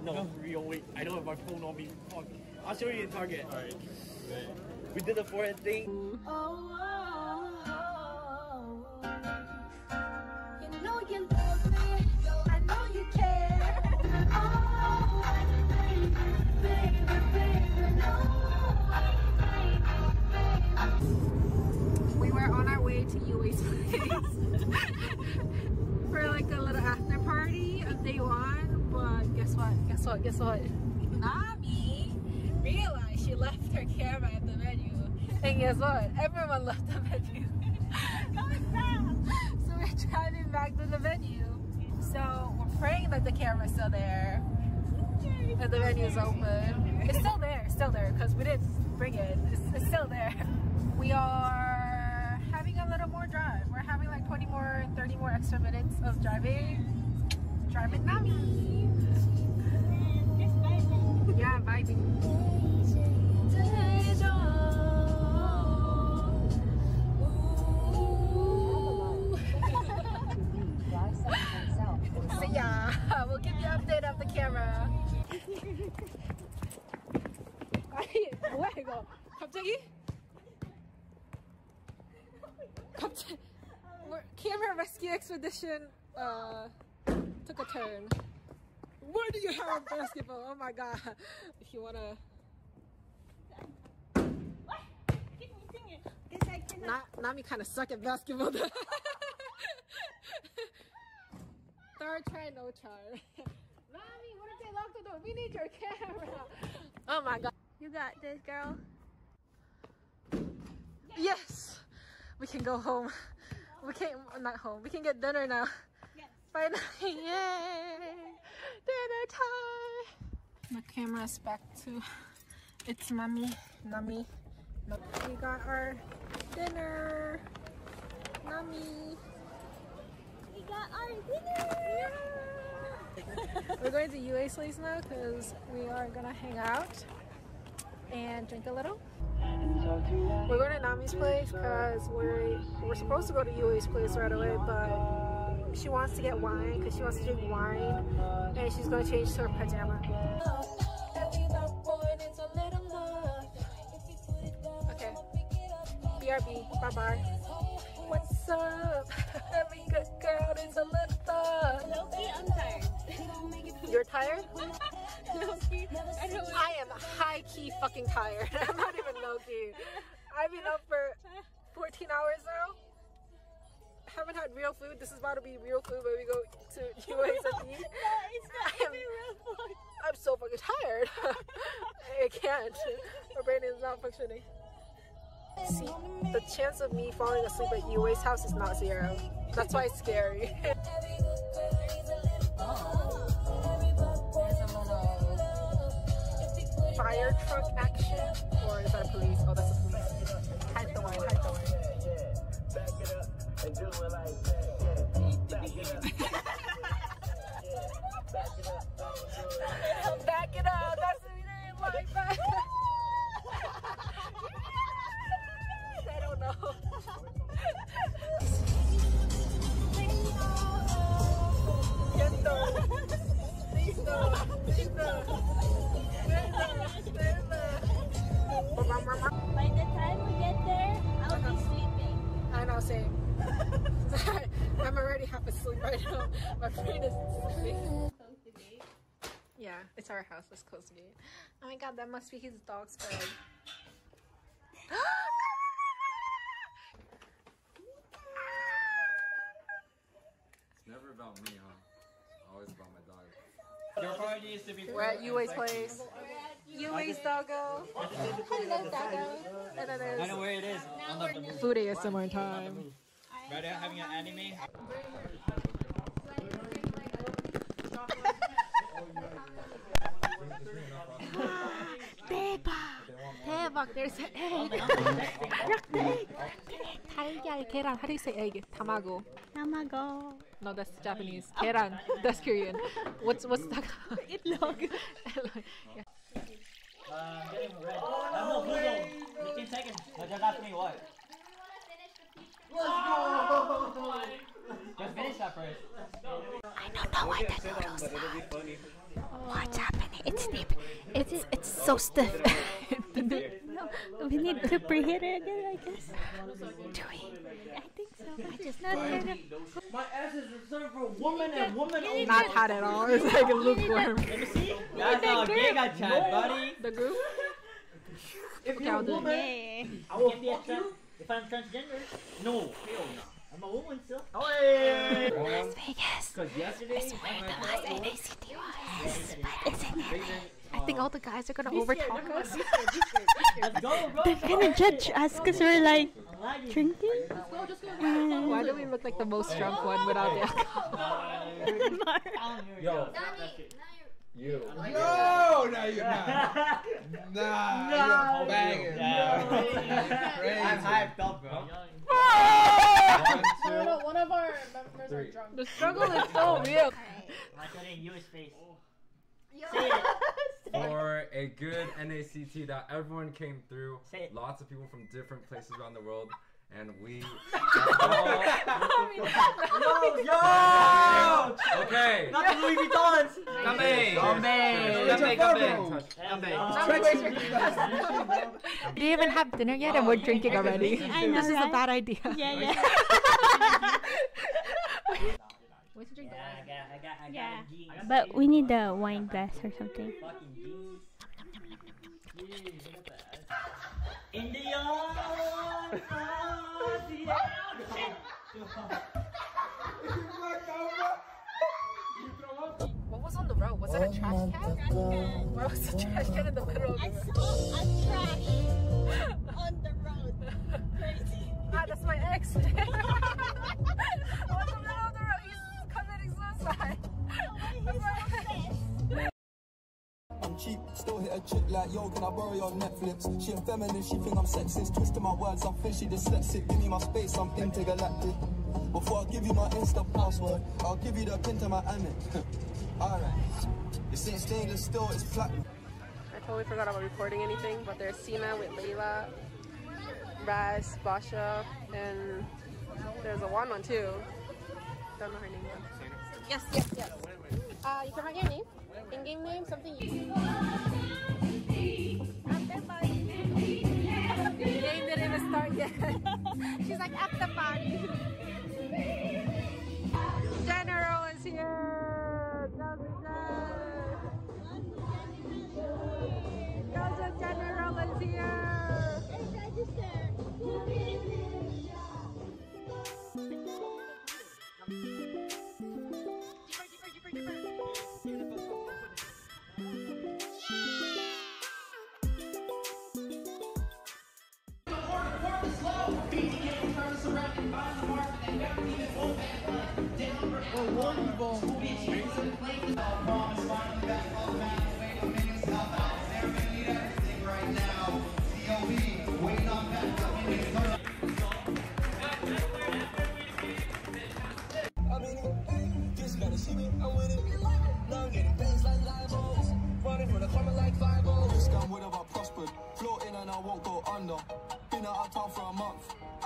No, real wait. I don't have my phone on me. I'll show you in Target. Alright. We did the forehead thing. You know you love me. I know you care. We were on our way to UA's place for like a little after party on day 1, but guess what? Nami realized she left her camera at the venue, and guess what? Everyone left the venue. So we're driving back to the venue. So we're praying that the camera's still there and the venue's open. It's still there because we didn't bring it. It's still there. We are having a little more drive. We're having like 30 more extra minutes of driving. Driving Nami. Yeah, vibing. See ya. We'll give you an update of the camera. 뭐야 이거? 갑자기? Camera rescue expedition took a turn. Where do you have a basketball? Oh my god. If you wanna Nami kinda suck at basketball. Third try, no charm. Nami, what if they lock the door? We need your camera. Oh my god. You got this, girl. Yes! We can go home. We can't, not home. We can get dinner now. Yes. Finally, yay! Dinner time! The camera's back to its mommy, Nami. We got our dinner. Nami. We got our dinner! Yeah. We're going to UA's place now because we are gonna hang out and drink a little. We're going to Nami's place because we're supposed to go to UA's place right away, but she wants to get wine because she wants to drink wine, and she's going to change to her pajama. Okay. BRB. Bye bye. What's up? Every good girl is a little I am high-key fucking tired. I'm not even low-key. I've been up for 14 hours now. Haven't had real food. This is about to be real food when we go to UA's and eat. I'm so fucking tired. I can't. My brain is not functioning. See, the chance of me falling asleep at UA's house is not zero. That's why it's scary. Fire truck action? Or is that a police? Oh, that's a police. Hide the way, hide the way. Back it up and do it like that. Back it up. Back it up. That's what we didn't like that. I don't know. By the time we get there, I'll be sleeping. I know, same. I'm already half asleep right now. My brain is sleeping. Yeah, it's our house. Let's close the gate. Oh my god, that must be his dog's bed. It's never about me, huh? Always about my dog. Your party is to be. We're at UA's place. UA's doggo. Hello, doggo. And then there's I know where it is. food ASMR time. Right now, having an anime. 대박, there's an egg. 달걀, 계란. How do you say egg? Tamago. Tamago. No, that's Japanese. 계란. That's Korean. What's that? Itlog. Yeah. Getting red. I'm not Google. 15 seconds. But just ask me what. Let's go! Just finish that first. I don't know why the noodles are. What's happening? It's so stiff. No, we need to preheat it again, I guess. Do we? I think so. I just not kind of. My ass is reserved for woman and woman only. Not hot at all. It's like a lukewarm. Let me see. That's how gay got chat, buddy. The group? If you're a woman, Yeah. I will fuck you. If I'm transgender, no. Hell no. I'm a woman still. Hey! Las Vegas. Because yesterday, It's where the most NACT was. But isn't it? I think all the guys are gonna overtalk us. Let's go, bro. They're gonna judge us because we're like drinking. Why do we look like the most drunk one without the alcohol? Yo. You. No, no, you're not. Nah, you're banging. I'm hyped up, bro. One of our members are drunk. The struggle is so real. I'm showing you his face. For a good NACT that everyone came through. Say it. Lots of people from different places around the world. And we Yo! Okay. Not the Louis Vuittons! Do you even have dinner yet and we're drinking already? I know, This is a right? bad idea. Yeah. Where's the drink? I got Yeah. a G. But we need the wine glass or something. Fucking G's. India! What was on the road? Was it a trash can? Why was the trash can in the middle of the road? A trash on the road. Crazy. Ah, that's my ex. On the middle of the road, he's committing suicide. I'm cheap, still hit a chick like, yo, can I borrow your Netflix? She a feminist, she think I'm sexist. Twisting my words, I think she dyslexic. Give me my space, I'm intergalactic. Before I give you my Insta password, I'll give you the pin to my Amex. Alright. This ain't stainless steel, it's flat. I totally forgot about recording anything, but there's Sina with Layla, Raz, Basha, and there's a one too. Don't know her name yet. Yes. You can write your name. In-game name, something you game didn't even start yet. She's like, after party. General is here.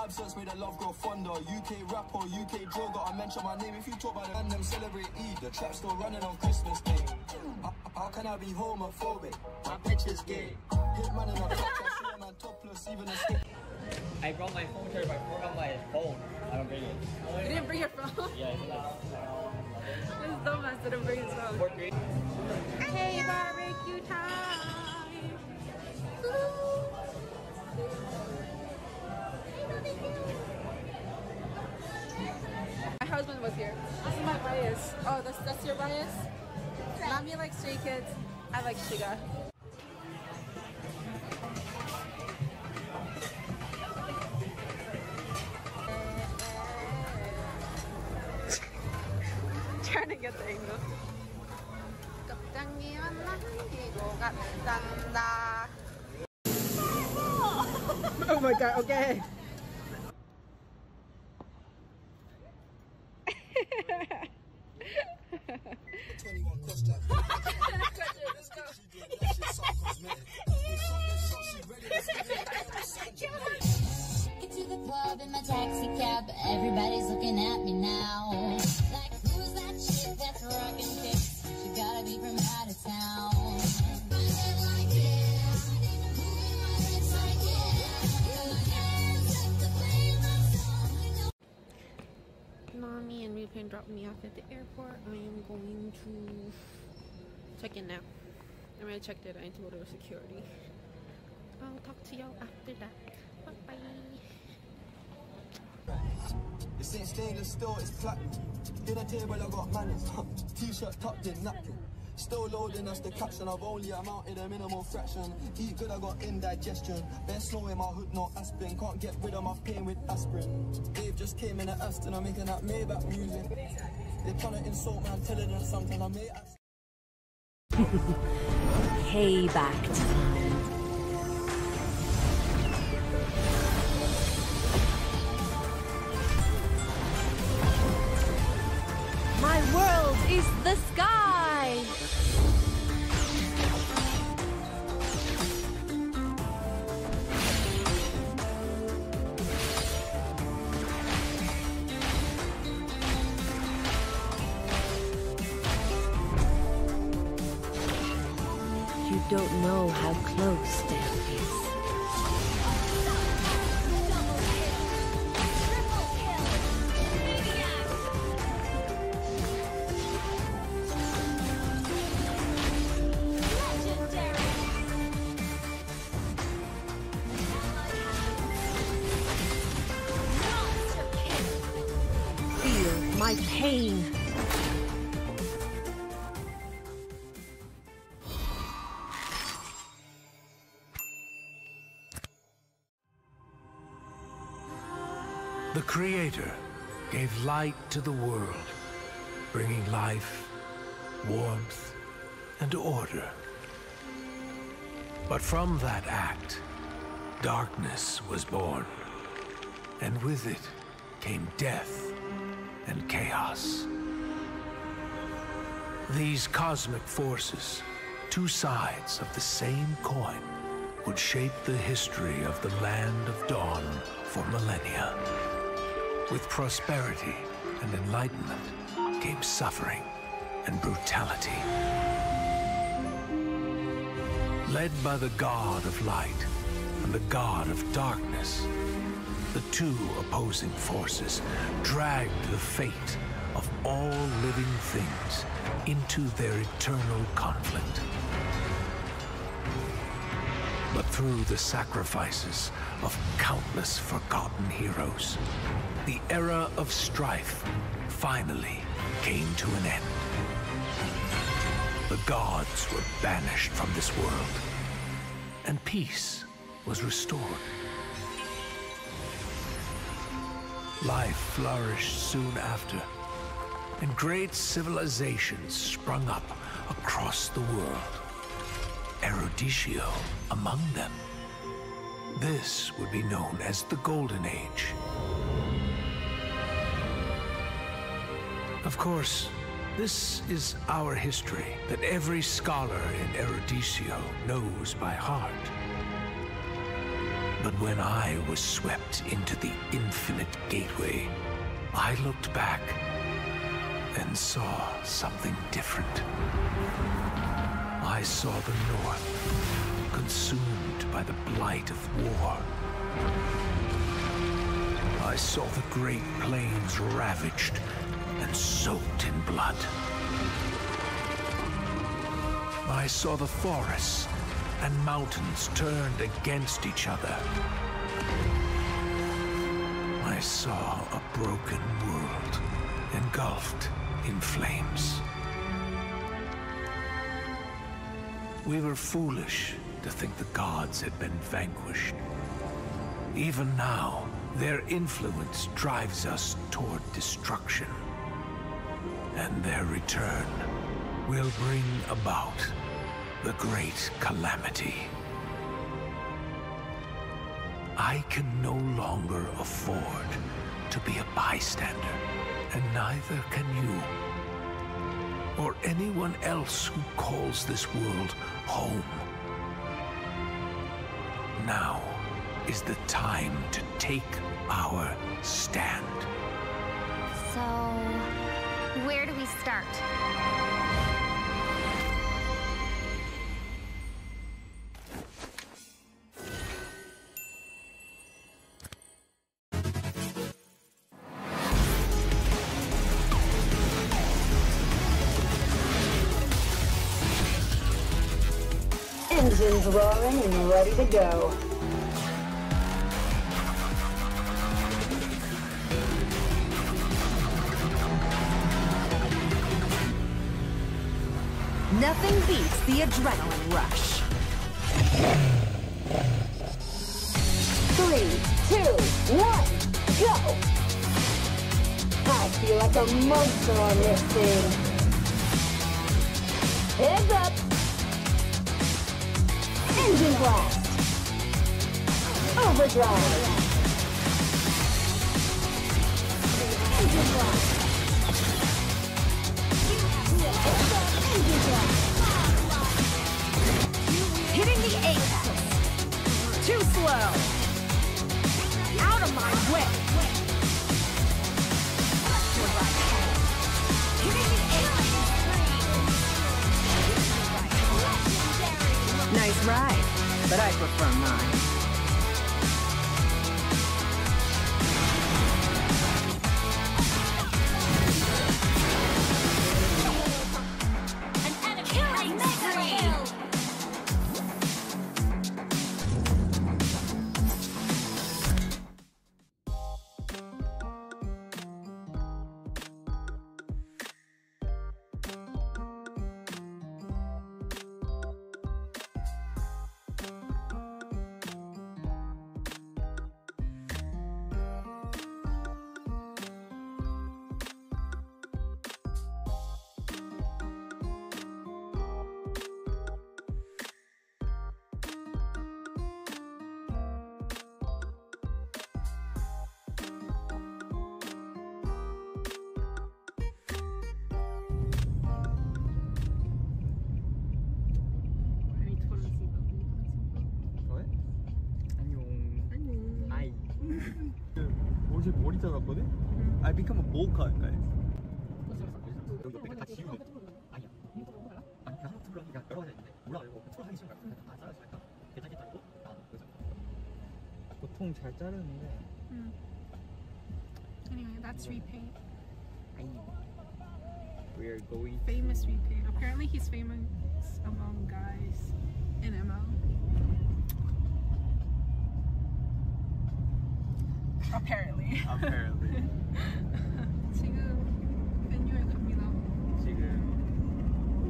Absence made the love grow fonder. UK rapper, UK drill, gotta mention my name. If you talk about it and them celebrate Eid, the trap's still running on Christmas Day. How can I be homophobic? My bitch is gay. Hit man in a clutch, I see a man topless, even a stick. I brought my phone charger, but I forgot my phone. I don't bring it. You didn't bring your phone? Yeah, This dumbass didn't bring his phone. Hey, barbecue time! My husband was here. This is my bias. Oh, that's your bias? Mommy likes Stray Kids. I like Shiga. Trying to get the angle. Oh my god, okay. Get to the club in my taxi cab, everybody's looking at me now. Like, who's that chick that's rockin' kicks? She gotta be from out of town. Mommy and Moonton dropped me off at the airport. I am going to check in now. I already checked it. I need to go to security. I'll talk to y'all after that. Bye bye. This ain't stainless steel, it's platinum. Dinner table, I got manners. T-shirt tucked in, napkin. Still loading us the caption. I've only amounted a minimal fraction. Eat good, I got indigestion. Best snow in my hood, no aspirin. Can't get rid of my pain with aspirin. Dave just came in at Aston. I'm making that Maybach music. They trying to insult my intelligence. Something I may ask. Payback time. My world is the sky! You don't know how close death is. My pain. The Creator gave light to the world, bringing life, warmth, and order. But from that act, darkness was born, and with it came death and chaos. These cosmic forces, two sides of the same coin, would shape the history of the Land of Dawn for millennia. With prosperity and enlightenment came suffering and brutality. Led by the God of Light and the God of Darkness, the two opposing forces dragged the fate of all living things into their eternal conflict. But through the sacrifices of countless forgotten heroes, the era of strife finally came to an end. The gods were banished from this world, and peace was restored. Life flourished soon after, and great civilizations sprung up across the world. Eruditio among them. This would be known as the Golden Age. Of course, this is our history that every scholar in Eruditio knows by heart. But when I was swept into the infinite gateway, I looked back and saw something different. I saw the North consumed by the blight of war. I saw the Great Plains ravaged and soaked in blood. I saw the forests and mountains turned against each other. I saw a broken world engulfed in flames. We were foolish to think the gods had been vanquished. Even now, their influence drives us toward destruction. And their return will bring about the great calamity. I can no longer afford to be a bystander, and neither can you, or anyone else who calls this world home. Now is the time to take our stand. So, where do we start? Engines roaring and ready to go. Nothing beats the adrenaline rush. 3, 2, 1, go! I feel like a monster on this thing. Heads up! Engine blast! Overdrive! Engine blast! Engine blast! Hitting the apex. Too slow. Out of my way. Hitting the apex. Nice ride, but I prefer mine. 어제 머리 잘랐거든? I become a bowl cut, guys. 여기 옆에 다 지우고. 아니야. 아니 그냥 하나 트롤하기가 여러 가지 있는데 올라가려고 트롤 하기 싫은 거야. 다 잘라서 할까? 괜찮겠다고 나는 그래서 보통 잘 자르는데. Anyway, that's repaint. We are going famous repaint. Apparently he's famous among guys in ML. Apparently. Apparently. 지금 venue 갑니다. 지금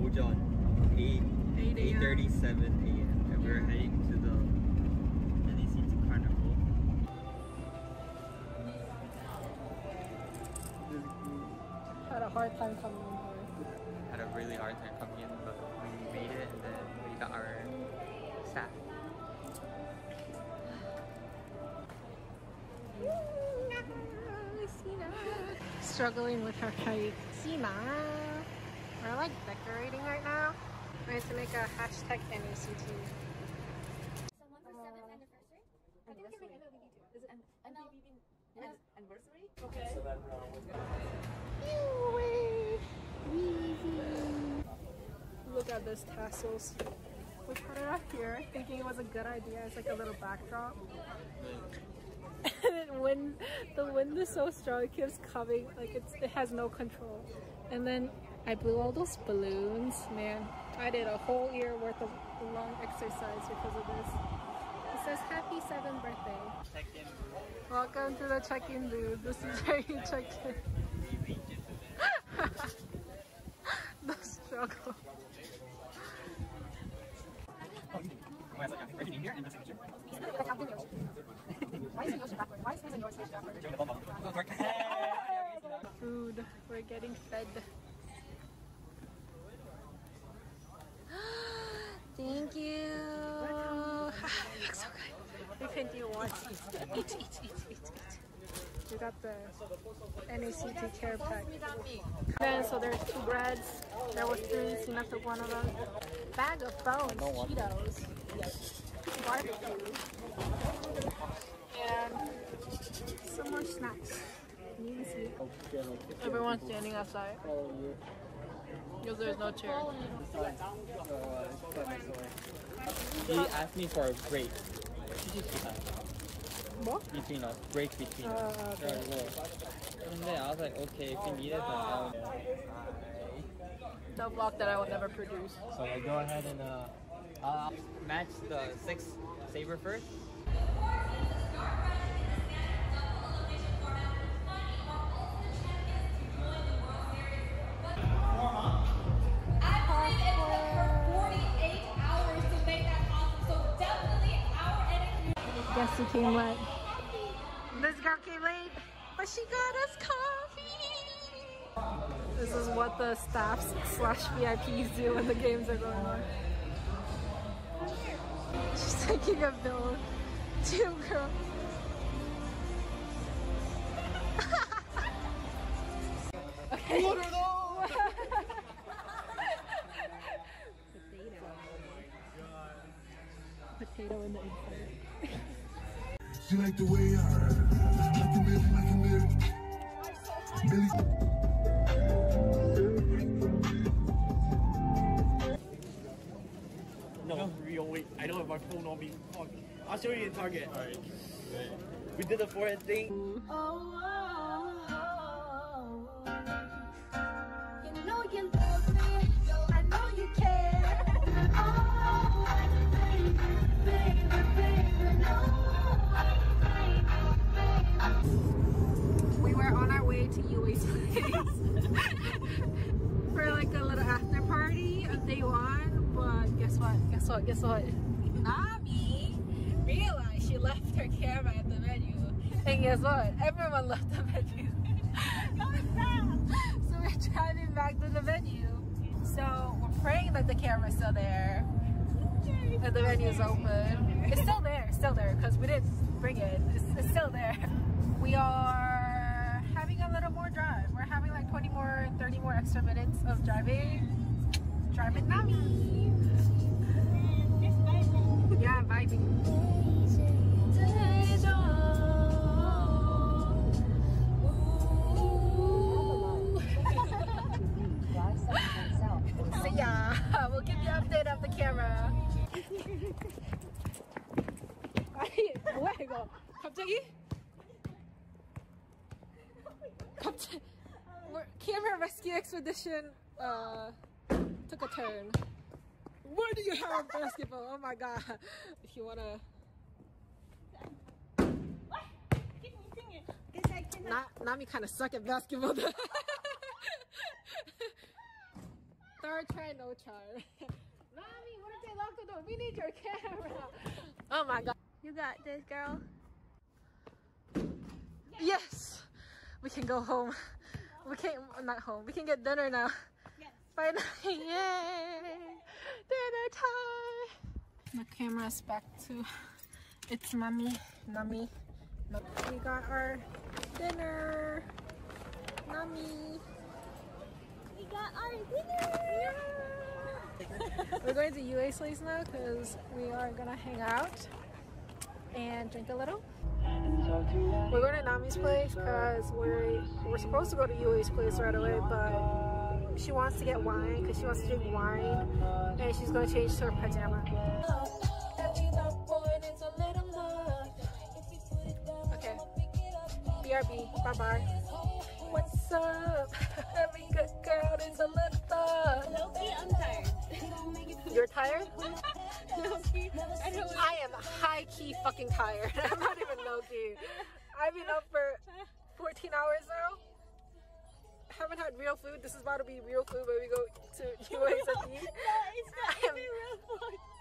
오전 8:37 a.m. and we're heading to the NECT Carnival. 하러 a hard time coming in here? Had a really hard time coming in, but we made it and then we got our staff. Struggling with her height. Sina. We're like decorating right now. I have to make a hashtag NACT. Someone for 7th anniversary? I think we can make MLBB too. Is it MLBB anniversary? Okay. Look at those tassels. We put it up here thinking it was a good idea. It's like a little backdrop. And when the wind is so strong, it keeps coming, like it has no control. And then I blew all those balloons. Man, I did a whole year worth of long exercise because of this. It says happy 7th birthday. Check-in. Welcome to the check-in booth. This is where you check in. The struggle. Food. We're getting fed. Thank you. It looks so good. We can do one. Eat. We got the NACT care pack. Then, so there's 2 breads. There was 3. Sina took one of them. Bag of bones, Cheetos, barbecue, and some more snacks. You can see. Everyone's standing outside because there's no chair. He asked me for a break. What? Between us, break between us. Okay. And then I was like, okay, if you need it, then I'll. The vlog that I will never produce. So I go ahead and match the 6 saber first. Guess who came late? This girl came late, but she got us coffee. This is what the staffs / VIPs do when the games are going on. She's taking a bill. 2 girls. Okay. What are those? Potato in the inside. She like the way I like a million. No, real. Wait, I don't have my phone on me. Fuck. I'll show you in Target. Alright. We did the forehead thing. You know you love me. I know you care. We were on our way to UA's place for like a little after party on day 1, but guess what? Nami realized she left her camera at the venue, and guess what? Everyone left the venue. So we're driving back to the venue. So we're praying that the camera's still there and the venue's open. It's still there because we didn't bring it. It's still there. We are having a little more drive. We're having like 30 more extra minutes of driving. Driving Nami. Yeah, vibing. See ya. We'll give you an update of the camera. 뭐야 이거? 갑자기? Camera rescue expedition took a turn. Where do you have a basketball? Oh my god. If you wanna Nami kinda suck at basketball. Third try, no try. Nami, what if they lock the door? We need your camera. Oh my god. You got this, girl. Yes! We can go home. We came, not home. We can get dinner now. Yes. Finally, yay! Dinner time! The camera's back to its mommy, Nami. We got our dinner. Nami. We got our dinner! We're going to UA's place now because we are gonna hang out and drink a little. We're going to Nami's place because we're supposed to go to UA's place right away, but she wants to get wine because she wants to drink wine, and she's going to change to her pajama. Okay. BRB. Bye bye. What's up? Every good girl is a little thug. Loki, I'm tired. You're tired? Loki, I am high-key fucking tired. I'm not even low-key. I've been up for 14 hours now. Haven't had real food. This is about to be real food when we go to UA's and eat.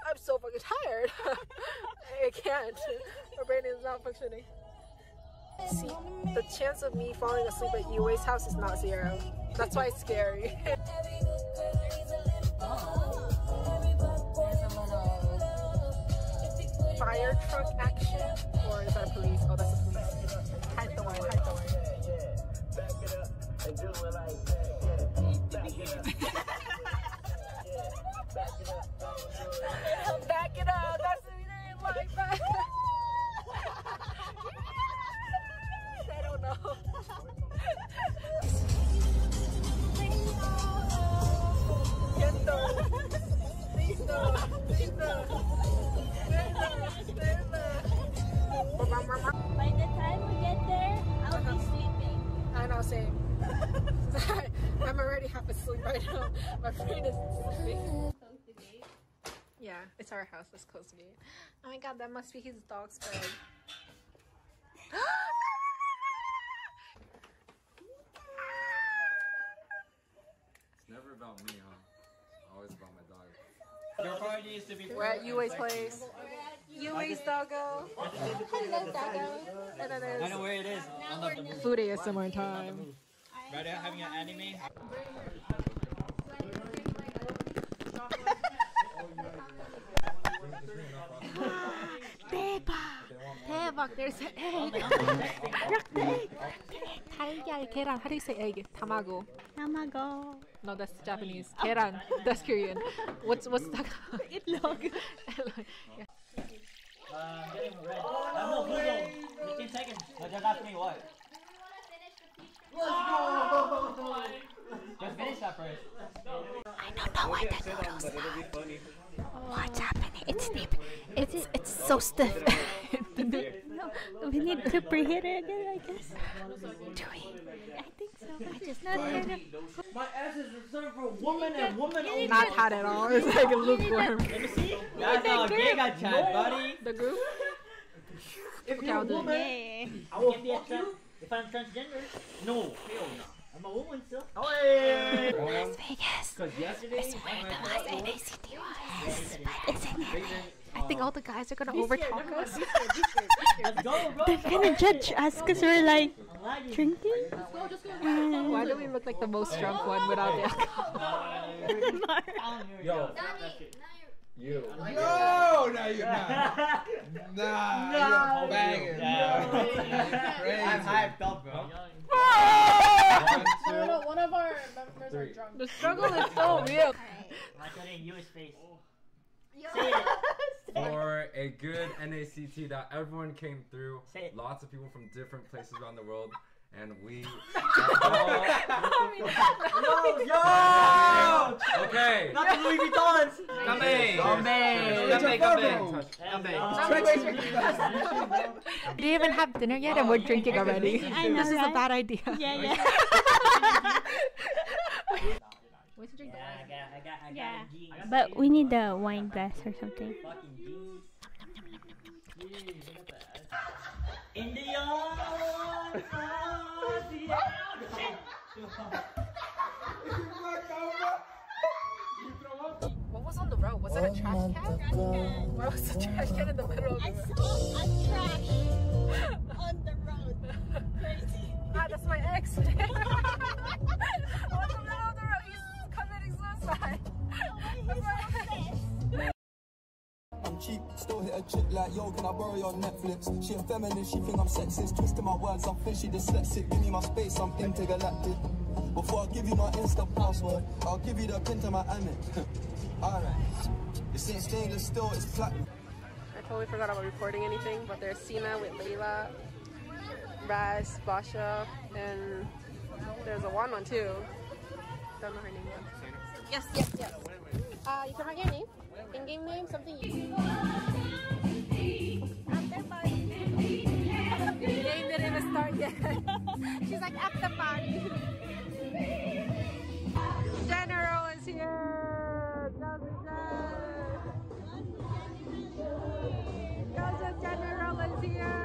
I'm so fucking tired. I can't. My brain is not functioning. See, the chance of me falling asleep at UA's house is not zero. That's why it's scary. Fire truck action, or is that police? Oh, that's the police. Hide the wine, hide the wine. Back it up, that's what we didn't like that. I don't know. By the time we get there, I'll be sleeping. I know, same. I'm already half asleep right now. My brain is sleeping. Yeah, it's our house. Let's close the gate. Oh my god, that must be his dog's bed. It's never about me, huh? Always about my dog. Your party is to be. We're at UA's place. UA's doggo. Hello, doggo. And then there's I know where it is. food ASMR time. Right now, having an anime. 대박, there's an egg. Crack the egg. 달걀, 계란. How do you say egg? Tamago. Tamago. No, that's Japanese. Keran. That's Korean. What's that? Itlog. Yeah. Getting red. I'm not Google. 15 seconds. But just ask me what. Let's go! Just finish that first. I don't know why the noodles are. What's happening? It's so stiff. No, we need to preheat it again, I guess. Do we? I think so. I just not kind of. My ass is reserved for women and women only. Not hot at all. It's like a lukewarm. Let me see. That's how gay got chat, buddy. The group? If you're a woman, I will fuck you. If I'm transgender, no, hell no. I'm a woman still. Hey! Las Vegas. Because yesterday, It's where the most NACT was. But isn't it? I think all the guys are gonna overtalk us. Let's go, bro. They're gonna judge us because we're like drinking. Why do we look like the most drunk one without the alcohol? Yo. You. No, no, you're not. Nah, you're banging. I'm hyped up, bro. 1, 2, One of our members 3. are drunk. The struggle is so real. I got it in US face. For a good NACT that everyone came through. Say it. Lots of people from different places around the world. And we Yo! okay. Not the Louis Vuittons! We didn't even have dinner yet and we're drinking already. I know, This is a right? bad idea. Yeah. Where's the drink? I got Yeah. a G. But we need the wine glass or something. Fucking G's. India! What was on the road? Was it a trash can? Why was the trash can in the middle of the road? saw a trash on the road. Crazy. Ah, that's my ex. cheap, still hit a chick like, yo, can I borrow your Netflix? She a feminist, she think I'm sexist. Twisting my words, I think she dyslexic. Give me my space, I'm intergalactic. Before I give you my Insta password, I'll give you the pin to my Amex. Alright. This ain't stainless steel, it's platinum. I totally forgot about recording anything, but there's Sina with Layla, Raz, Basha, and there's a one too. Don't know her name yet. Yes. You can write your name. In-game name, something you... Game didn't even start yet. She's like, at the party. General is here. Joseph General is here.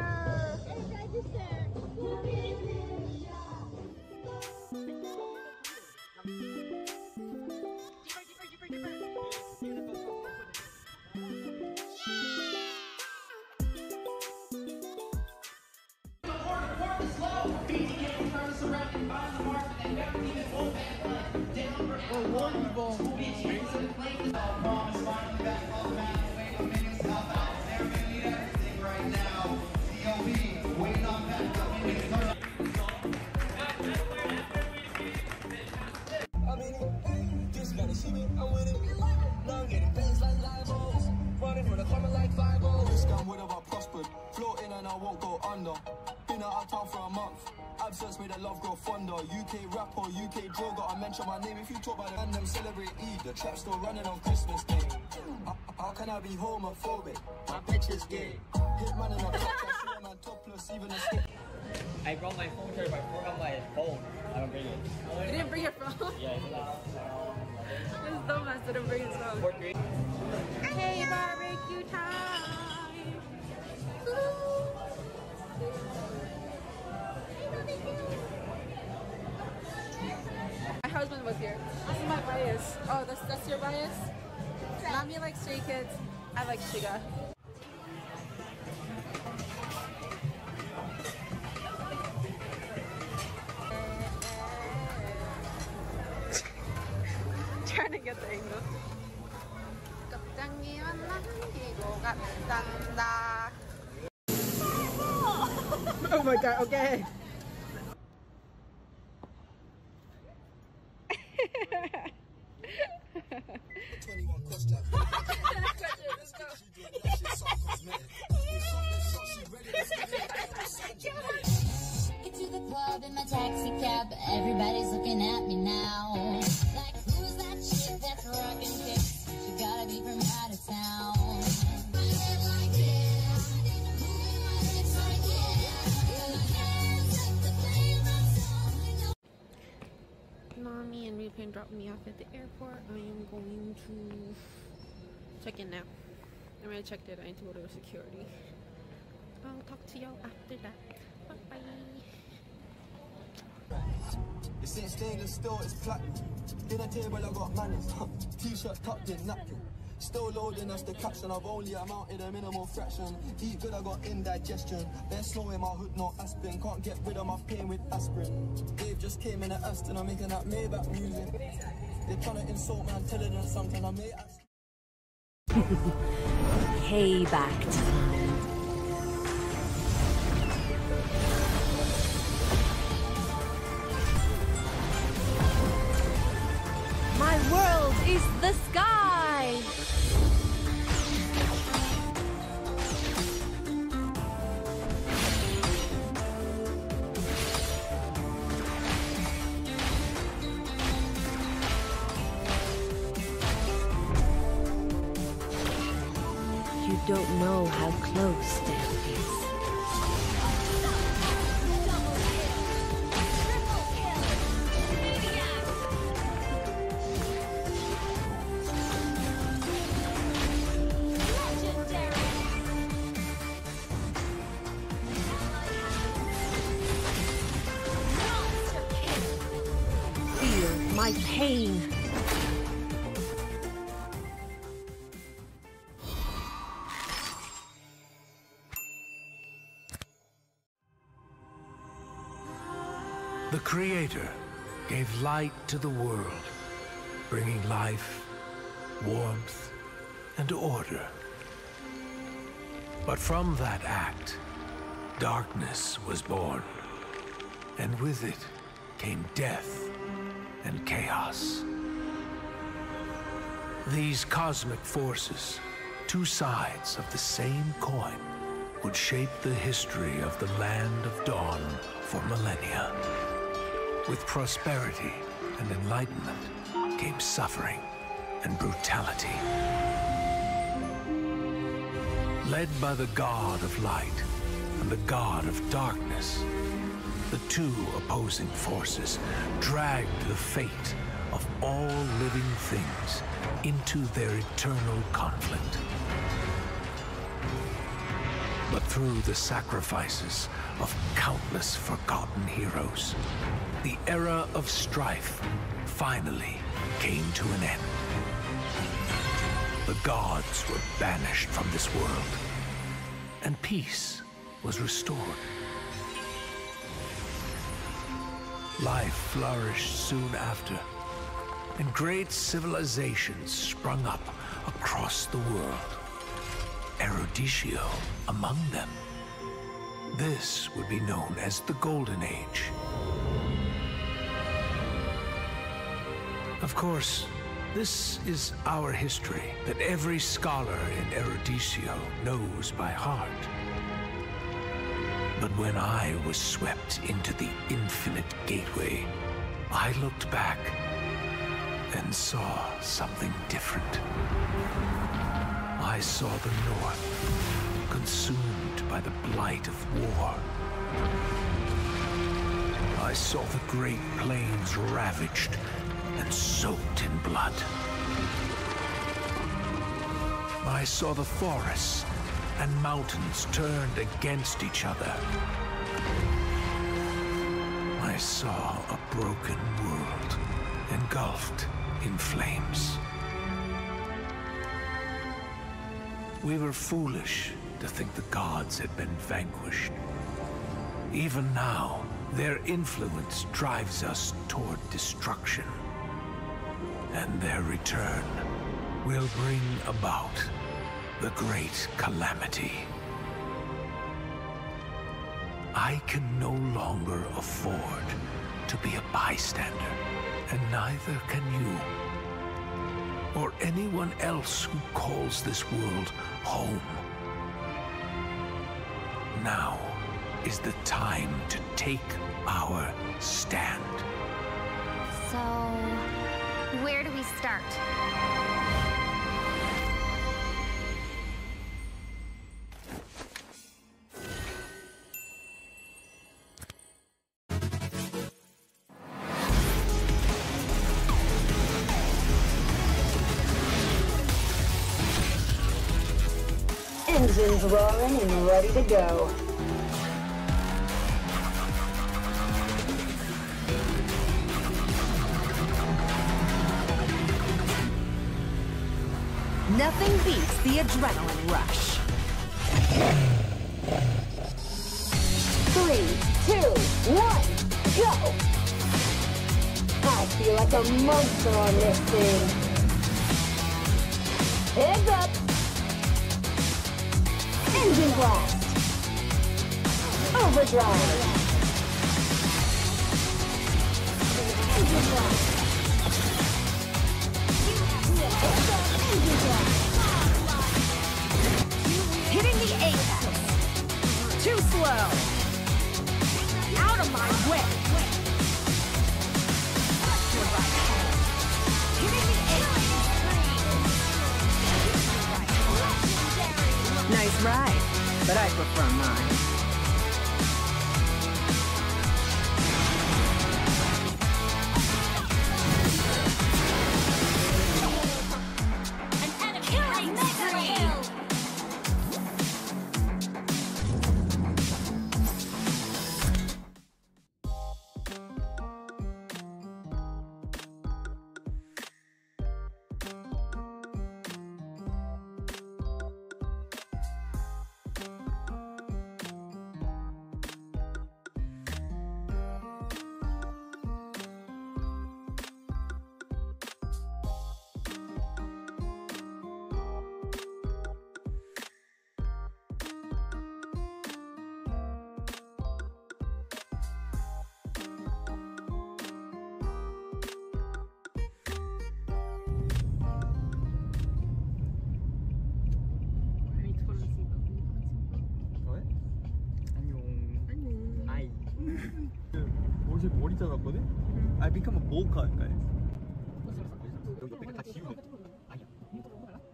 Absence made the love grow fonder. UK rapper, UK drill, gotta mention my name. If you talk about it and them celebrate Eid, the trap's still running on Christmas Day. How can I be homophobic? My bitch is gay. Hit man in a top, I see a man topless, even a stick. I brought my phone charger, but I forgot my phone. I don't bring it. You didn't bring your phone? Yeah, This dumbass didn't bring his phone. Hey, barbecue time! My husband was here. This is my bias. Oh, that's your bias? Nami likes Stray Kids. I like Shiga. Trying to get the angle. Oh my god, okay. Get to the club in my taxi cab, everybody's looking at me now. Like, who's that chick that's rockin' kicks? She gotta be from out of town. Nami and Rupin dropped me off at the airport. I am going to check in now. I already checked it. I need to go to security. I'll talk to y'all after that. Bye bye. This ain't stainless steel, it's platinum. Dinner table, I got manners. T-shirt tucked in, napkin. Still loading us the caption. I've only amounted a minimal fraction. Eat good, I got indigestion. They're slow in my hood, no aspirin. Can't get rid of my pain with aspirin. Dave just came in at Aston. I'm making that Maybach music. They're trying to insult my intelligence. Sometimes I may ask. Payback time. My world is the sky! You don't know how close death is. Feel my pain. The Creator gave light to the world, bringing life, warmth, and order. But from that act, darkness was born. And with it came death and chaos. These cosmic forces, two sides of the same coin, would shape the history of the Land of Dawn for millennia. With prosperity and enlightenment came suffering and brutality. Led by the god of light and the god of darkness, the two opposing forces dragged the fate of all living things into their eternal conflict. But through the sacrifices of countless forgotten heroes, the era of strife finally came to an end. The gods were banished from this world, and peace was restored. Life flourished soon after, and great civilizations sprung up across the world. Eruditio among them. This would be known as the Golden Age. Of course, this is our history that every scholar in Eruditio knows by heart. But when I was swept into the infinite gateway, I looked back and saw something different. I saw the North consumed by the blight of war. I saw the Great Plains ravaged and soaked in blood. I saw the forests and mountains turned against each other. I saw a broken world engulfed in flames. We were foolish to think the gods had been vanquished. Even now, their influence drives us toward destruction. And their return will bring about the great calamity. I can no longer afford to be a bystander, and neither can you. Or anyone else who calls this world home. Now is the time to take our stand. So, where do we start? Engines roaring and ready to go. Nothing beats the adrenaline rush. 3, 2, 1, go! I feel like a monster on this thing. Heads up! Engine blast! Overdrive! Engine blast! Engine blast! Hitting the apex. Too slow. Out of my way. Hitting the apex. Nice ride, but I prefer mine. 어제 머리 잘랐거든? I become a bowl cut, guys. 여기 옆에 다 지우면 아니야.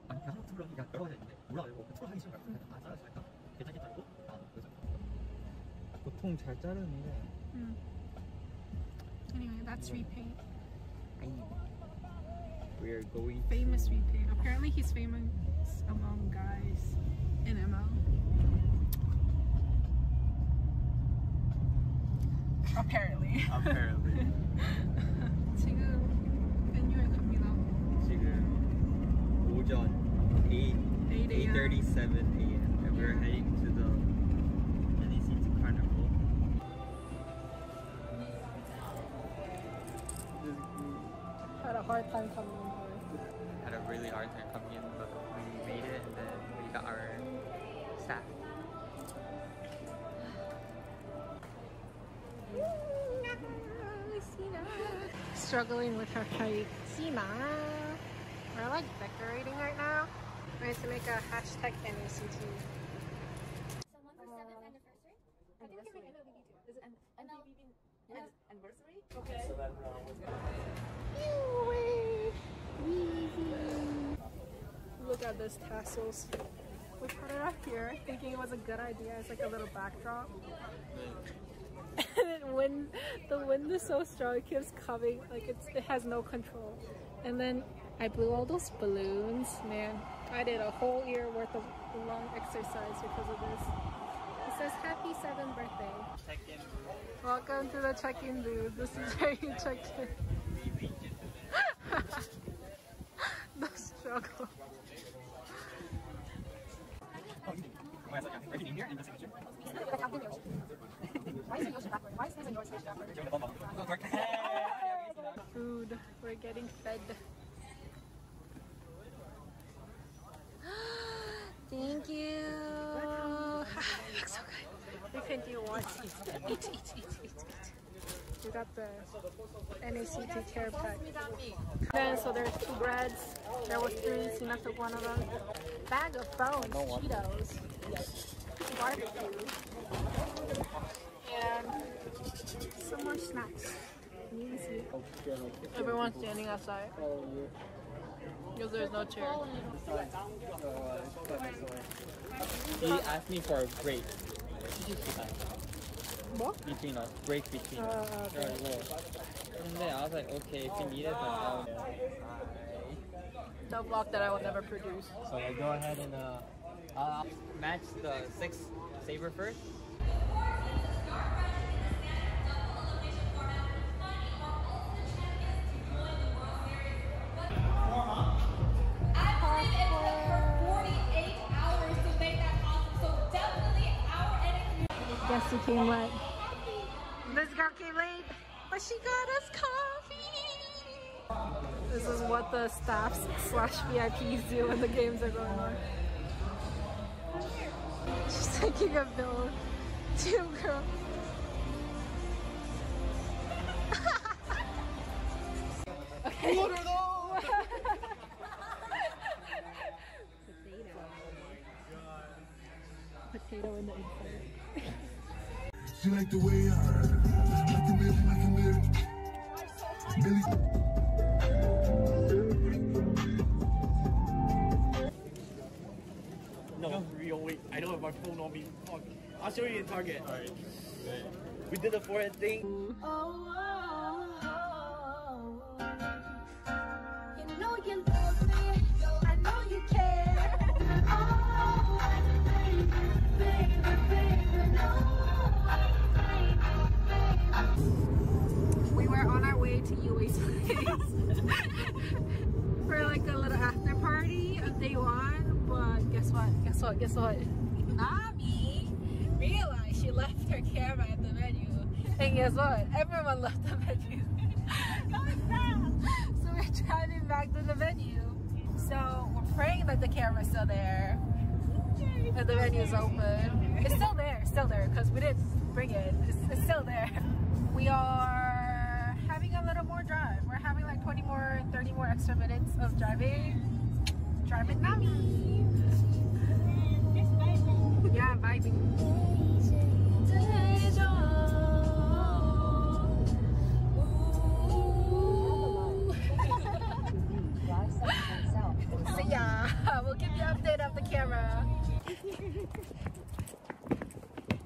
아니 그냥 툴을 하니까 여러 가지 있는데 몰라요. 툴 하기 싫은 거야. 아 잘랐어 할까? 괜찮게 자르고 그래서 보통 잘 자르는데. Anyway, that's repaint. We're going famous repaint. Apparently he's famous among guys in ML. Apparently. 지금 venue 갑니다. 지금 오전 8:37 a.m. and we're heading to the NECT Carnival. Had a hard time coming in here. Had a really hard time coming in, but we made it and then we got our staff. Struggling with her height. Sima. We're like decorating right now. We're going to make a hashtag NECT. Someone for 7th anniversary? I think you can make MLBB too. Is it anniversary? Okay. Look at those tassels. We put it up here thinking it was a good idea as like a little backdrop. And when the wind is so strong, it keeps coming, like it has no control. And then I blew all those balloons. Man, I did a whole year worth of long exercise because of this. It says happy 7th birthday. Check-in. Welcome to the check-in booth. This is where you check in. The struggle. Food. We're getting fed. Thank you. It looks so good. We can do one. Eat. We got the NECT care pack. Then, so there's 2 breads. There was 3. Sina took one of them. Bag of bones, Cheetos, barbecue, and some more snacks. Easy. Everyone's standing outside because there's no chair. He asked me for a break. What? Between us, break between us. Okay. And then I was like, okay, if you need it, then The vlog that I will never produce. So I go ahead and match the 6 saber first. Guess who came late? This girl came late, but she got us coffee. This is what the staffs / VIPs do when the games are going on. She's taking a bill. 2 girls. Okay. What are those? Potato in the inside. She like the way I can live. Billy. No, real wait. I don't have my phone on me. Fuck. I'll show you in Target. Alright. We did the forehead thing. You know you love me. I know you care. We were on our way to UA's place for like a little after party of day 1, but guess what? Nami realized she left her camera at the venue, and guess what? Everyone left the venue. So we're driving back to the venue. So we're praying that the camera's still there and the venue's open. It's still there because we didn't bring it. It's still there. We are having a little more drive. We're having like 30 more extra minutes of driving. Drive with Nami. Yeah, vibing.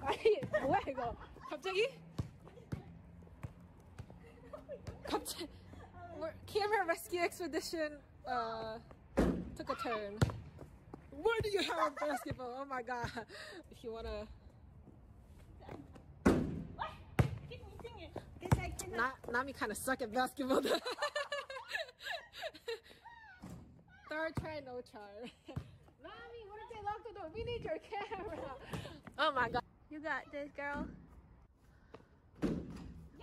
아니 뭐야 이거? 갑자기? Camera rescue expedition took a turn. Where do you have basketball? Oh my god! If you wanna. Nami kind of suck at basketball. Third try, no charm. Nami, what if they lock the door? We need your camera. Oh my god. You got this, girl.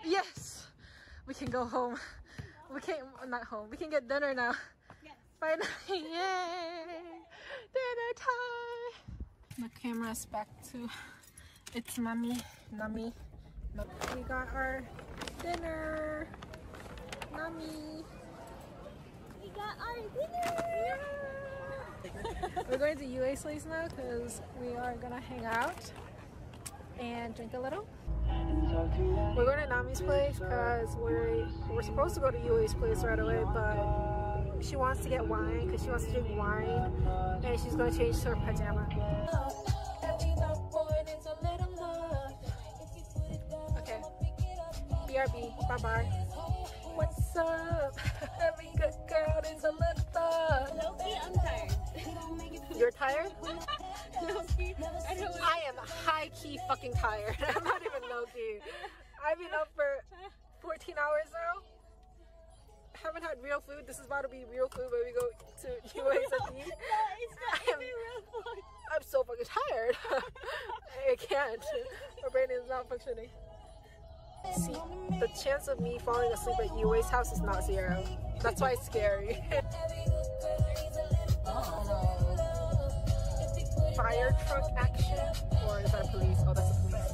Yes! We can go home. We can't, not home. We can get dinner now. Yes. Finally, yay! Dinner time! The camera's back to its mommy, Nami. We got our dinner. Nami. We got our dinner! We're going to UA's place now because we are gonna hang out and drink a little. We're going to Nami's place because we're supposed to go to UA's place right away, but she wants to get wine because she wants to drink wine and she's going to change to her pajama. Okay. BRB. Bye-bye. What's up? Every good girl is a little thug. Loki, I'm tired. You're tired? Loki, I am high-key fucking tired. I'm not even low-key. I've been up for 14 hours now. Haven't had real food. This is about to be real food when we go to UA's at the No, it's not even real food. I'm so fucking tired. I can't. My brain is not functioning. See, the chance of me falling asleep at UA's house is not zero. That's why it's scary. Fire truck action? Or is that a police? Oh, that's a police.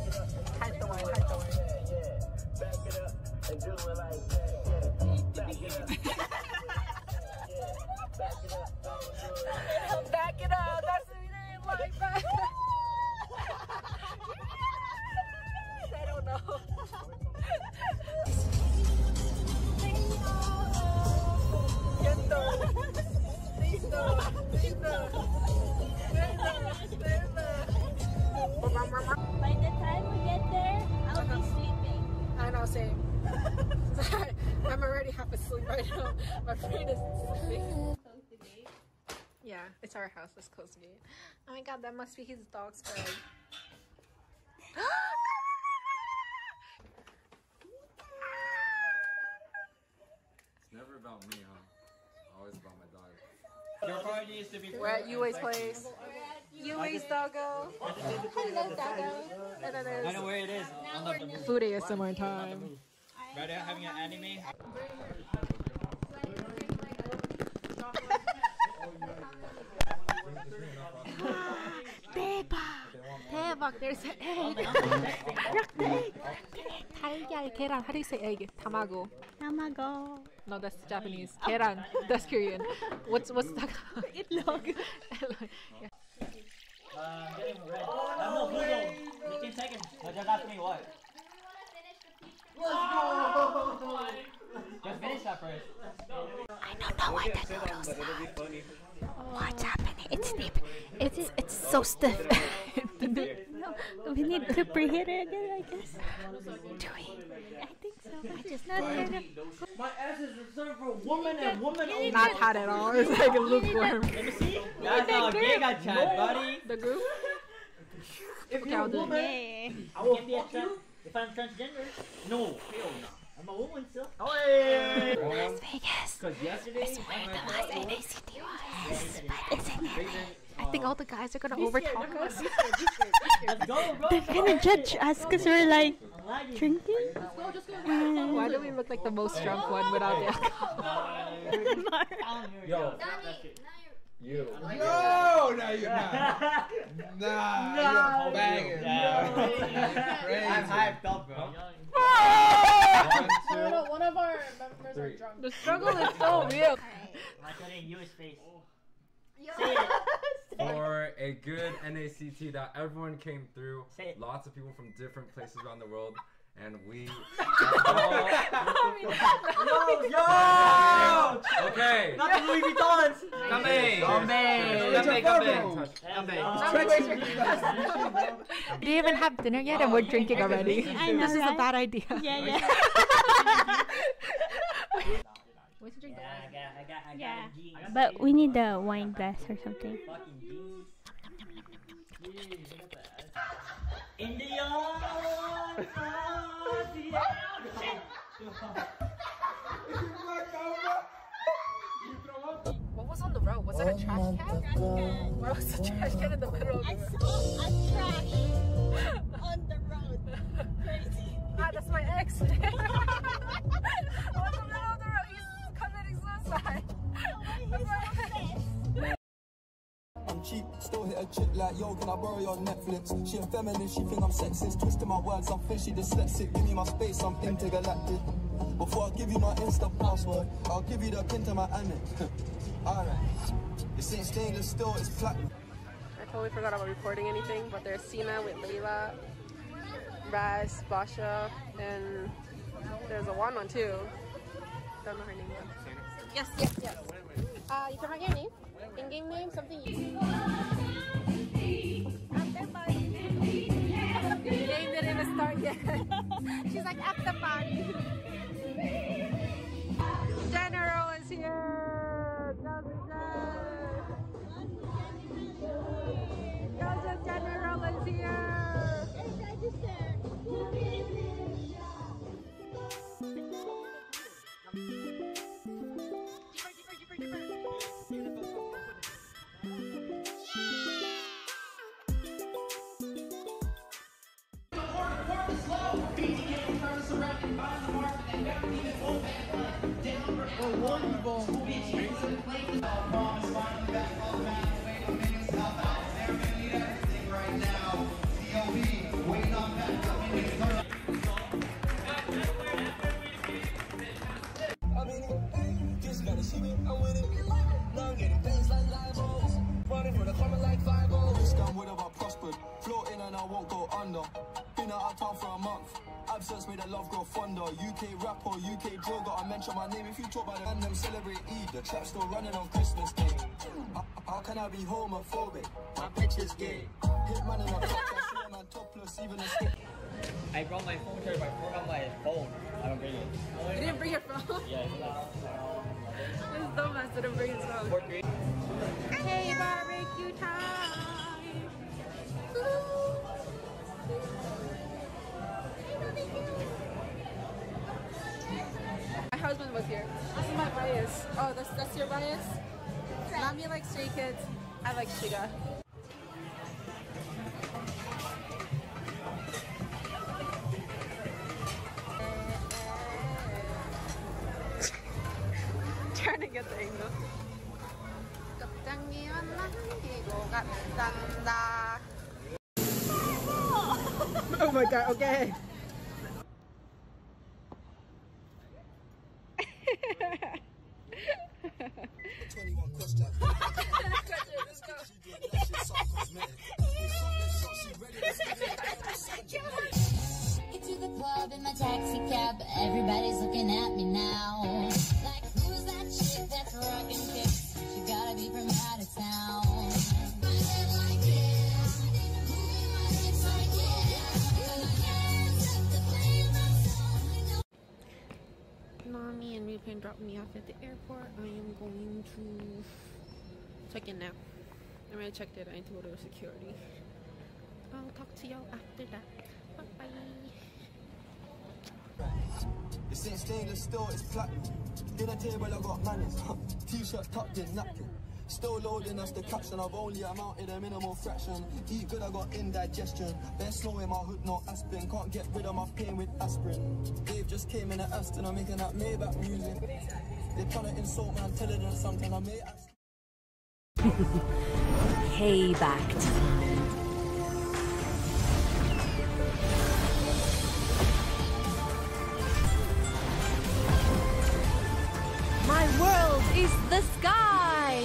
Hide the wine, hide the wine. Back it up, that's what we didn't like that. I don't know. By the time we get there, I'll be sleeping. I know, same. I'm already half asleep right now. My brain is sleeping. Yeah, it's our house. Let's close the gate. Oh my god, that must be his dog's bed. It's never about me, huh? Always about my dog. Your party needs to be. We're at UA's place. UA's doggo. Hello, doggo. And then there's I know where it is. On the food ASMR time. right now, having an anime. 대박, there's an egg. 달걀, 계란. How do you say egg? Tamago. Tamago. No, that's Japanese. 계란. That's Korean. What's that? Itlog. Yeah. Getting red. I'm no Google. 15 seconds. No, just ask me what. Let's go! Just finish that first. I don't know why the noodles are. What's happening? It's so stiff. No, we need to preheat it again, I guess. Do we? I think so. I just not there. My ass is reserved for woman and woman only. Not hot at all. It's like a lukewarm. Let me see. That's how gay got chat, buddy. The group? If Okay, you're I'll a do it. woman, Yeah. I will fuck you. If I'm transgender, no, hell no. I'm a woman still. Oh, hey! Las Vegas. Because yesterday, It's where the last NACT was, but it's in LA. I think all the guys are gonna overtalk us. let's go, bro. They're gonna judge us because we're like drinking. Why do we look like the most drunk one without the alcohol? Yo. You. No, no, you're not. Nah, you're banging. I'm hyped up, bro. One of our members are drunk. The struggle is so real. I couldn't use face. For a good NACT that everyone came through. Say it. Lots of people from different places around the world. and we. Yo! Okay. Not the Louis Vuittons! Do you even have dinner yet and we're drinking already? I know, This is a right? bad idea. Yeah. Yeah. But we need the wine glass or something. Fucking jeans. India! What was on the road? Was it a trash can? Where was the trash can in the middle of the road? I saw a trash on the road. Crazy. Ah, that's my ex. On the middle of the road, he's committing suicide. I'm cheap, still hit a chick like, yo, can I borrow your Netflix? She a feminist, she think I'm sexist. Twisting my words, I'm fishy dyslexic. Give me my space, I'm intergalactic. Before I give you my Insta password, I'll give you the pin to my Amex. Alright. This ain't stainless steel, it's platinum. I totally forgot about recording anything, but there's Seema with Layla, Raz, Basha, and there's a one too. Don't know her name yet. Yes. You can write your name. In-game name, something you... The game didn't even start yet. She's like, at the party. General is here. Joseph General is here. Absence made the love grow fonder. UK rapper, UK drill, gotta mention my name. If you talk about it and them celebrate Eid, the trap still running on Christmas Day. How can I be homophobic? My bitch is gay. Hit man in a top, I see a man topless, even a stick. I brought my phone charger, but I forgot my phone. I don't bring it. You didn't bring your phone? Yeah, it's This dumbass didn't bring his phone. Hey, barbecue time! My husband was here. This is my bias. Oh, that's your bias? Mommy likes Stray Kids. I like Shiga. Trying to get the angle. Oh my god, okay. Get to the club in my taxi cab, everybody's looking at me now. Like, who's that chick that's rocking kicks? She gotta be from out of town. Mommy and Moonton dropped me off at the airport. I am going to check in now. I already checked it. I need to go to security. I'll talk to y'all after that. Bye bye. This ain't stainless steel, it's platinum. Dinner table, I got manners. T-shirt tucked in, napkin. Still loading, that's the caption. I've only amounted a minimal fraction. Eat good, I got indigestion. There's snow in my hood, no aspirin. Can't get rid of my pain with aspirin. Dave just came in at Aston, I'm making that Maybach music. They're trying to insult my intelligence, something I may ask. Payback time. My world is the sky!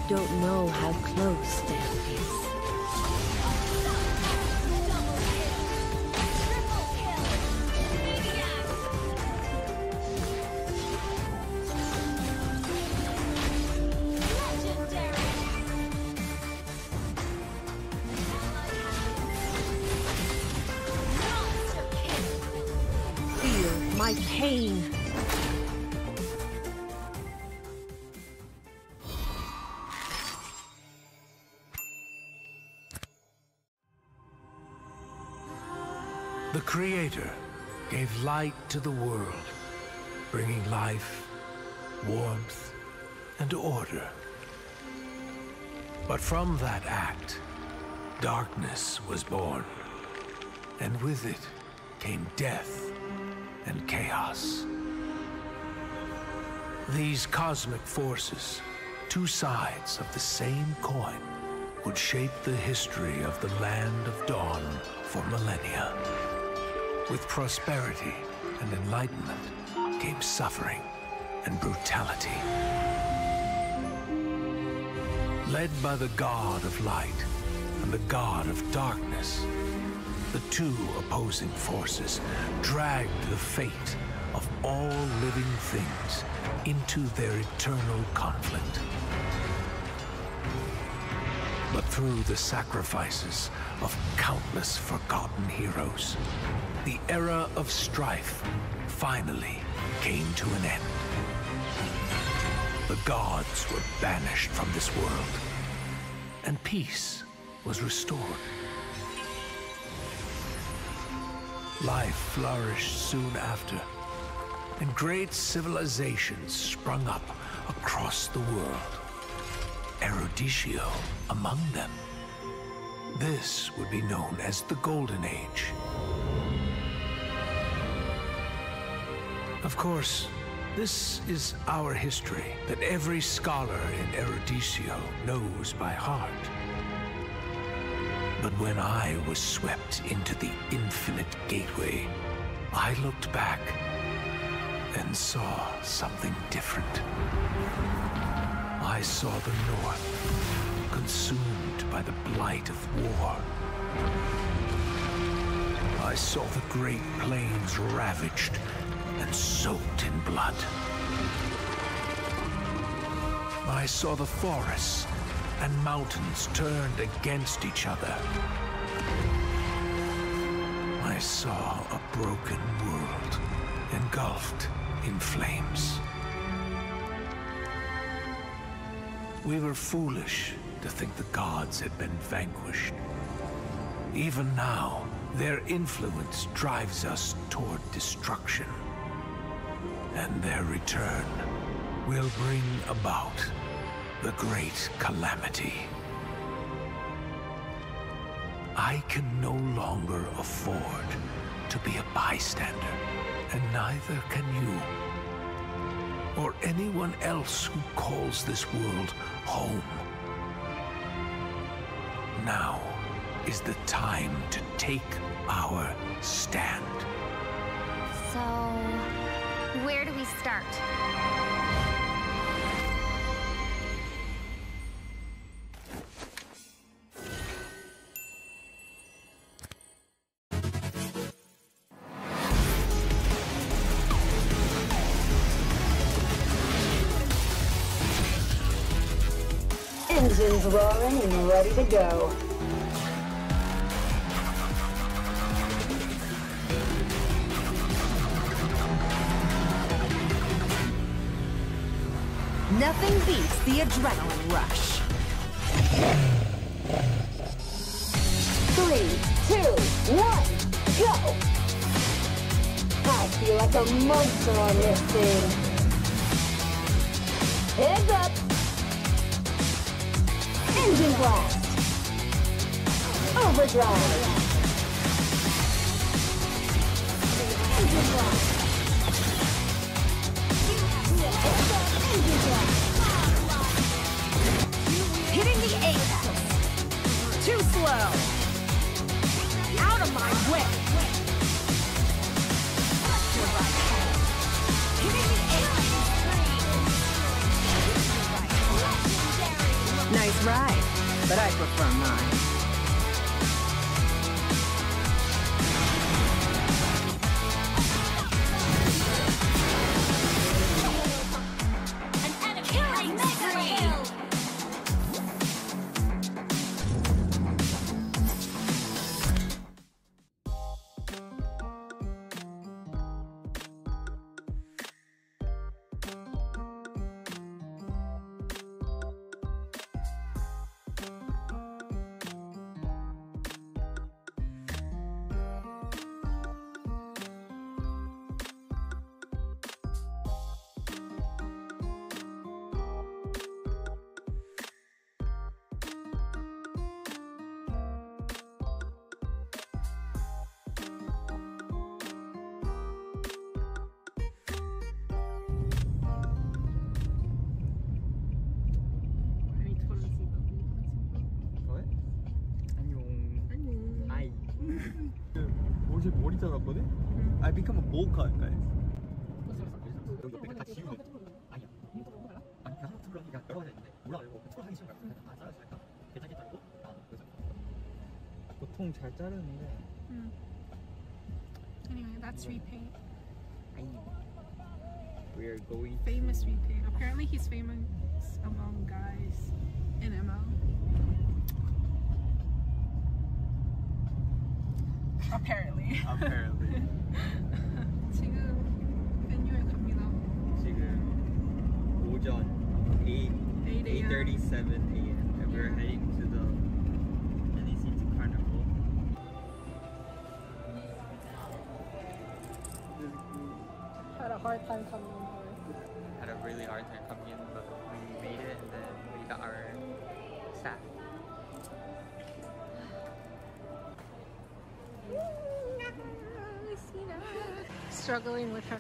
don't know how close death is. Feel my pain. The Creator gave light to the world, bringing life, warmth, and order. But from that act, darkness was born, and with it came death and chaos. These cosmic forces, two sides of the same coin, would shape the history of the Land of Dawn for millennia. With prosperity and enlightenment came suffering and brutality. Led by the God of Light and the God of Darkness, the two opposing forces dragged the fate of all living things into their eternal conflict. But through the sacrifices of countless forgotten heroes, the era of strife finally came to an end. The gods were banished from this world, and peace was restored. Life flourished soon after, and great civilizations sprung up across the world. Eruditio among them. This would be known as the Golden Age. Of course, this is our history that every scholar in Eruditio knows by heart. But when I was swept into the infinite gateway, I looked back and saw something different. I saw the North consumed by the blight of war. I saw the Great Plains ravaged and soaked in blood. I saw the forests and mountains turned against each other. I saw a broken world engulfed in flames. We were foolish to think the gods had been vanquished. Even now, their influence drives us toward destruction. And their return will bring about the great calamity. I can no longer afford to be a bystander, and neither can you. Or anyone else who calls this world home. Now is the time to take our stand. So, where do we start? Engines roaring and ready to go. Nothing beats the adrenaline rush. 3, 2, 1, go! I feel like a monster on this thing. Heads up! Engine blast! Overdrive! Engine blast! Engine blast! Hitting the axis. Too slow. Out of my way. Hitting the axis. That's right, but I prefer mine. 옷이 머리 잘랐거든? I become a bowl cut, guys. 여기 옆에 다 지우는. 아니야. 아니 그냥 하나 틀어니까 여러 가지 있는데 올라가려고 그 하기 싫은 거야. 다 잘라주니까 괜찮겠다고 그래서 보통 잘 자르는데. Anyway, that's repaint. We are going famous repaint. Apparently, he's famous among guys in ML. Apparently. Apparently. 지금 venue 갑니다. 지금 오전 8:37 a.m. and we're heading to the NECT Carnival. Had a hard time coming on board. Had a really hard time coming in, but we made it and then we got our staff. Struggling with her.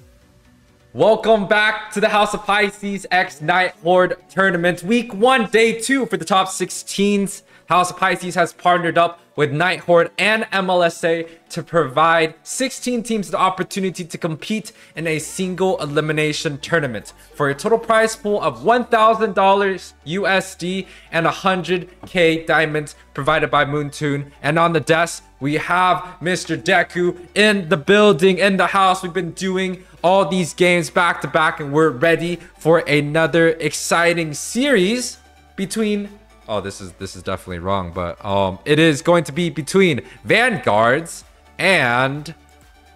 Welcome back to the House of Pisces X Nighthorde tournament. Week 1, day 2 for the top 16s. House of Pisces has partnered up with Nighthorde and MLSA to provide 16 teams the opportunity to compete in a single elimination tournament for a total prize pool of $1,000 USD and 100k diamonds provided by Moonton. And on the desk, we have Mr. Deku in the building, in the house. We've been doing all these games back to back and we're ready for another exciting series between this is definitely wrong, but it is going to be between Vanguards and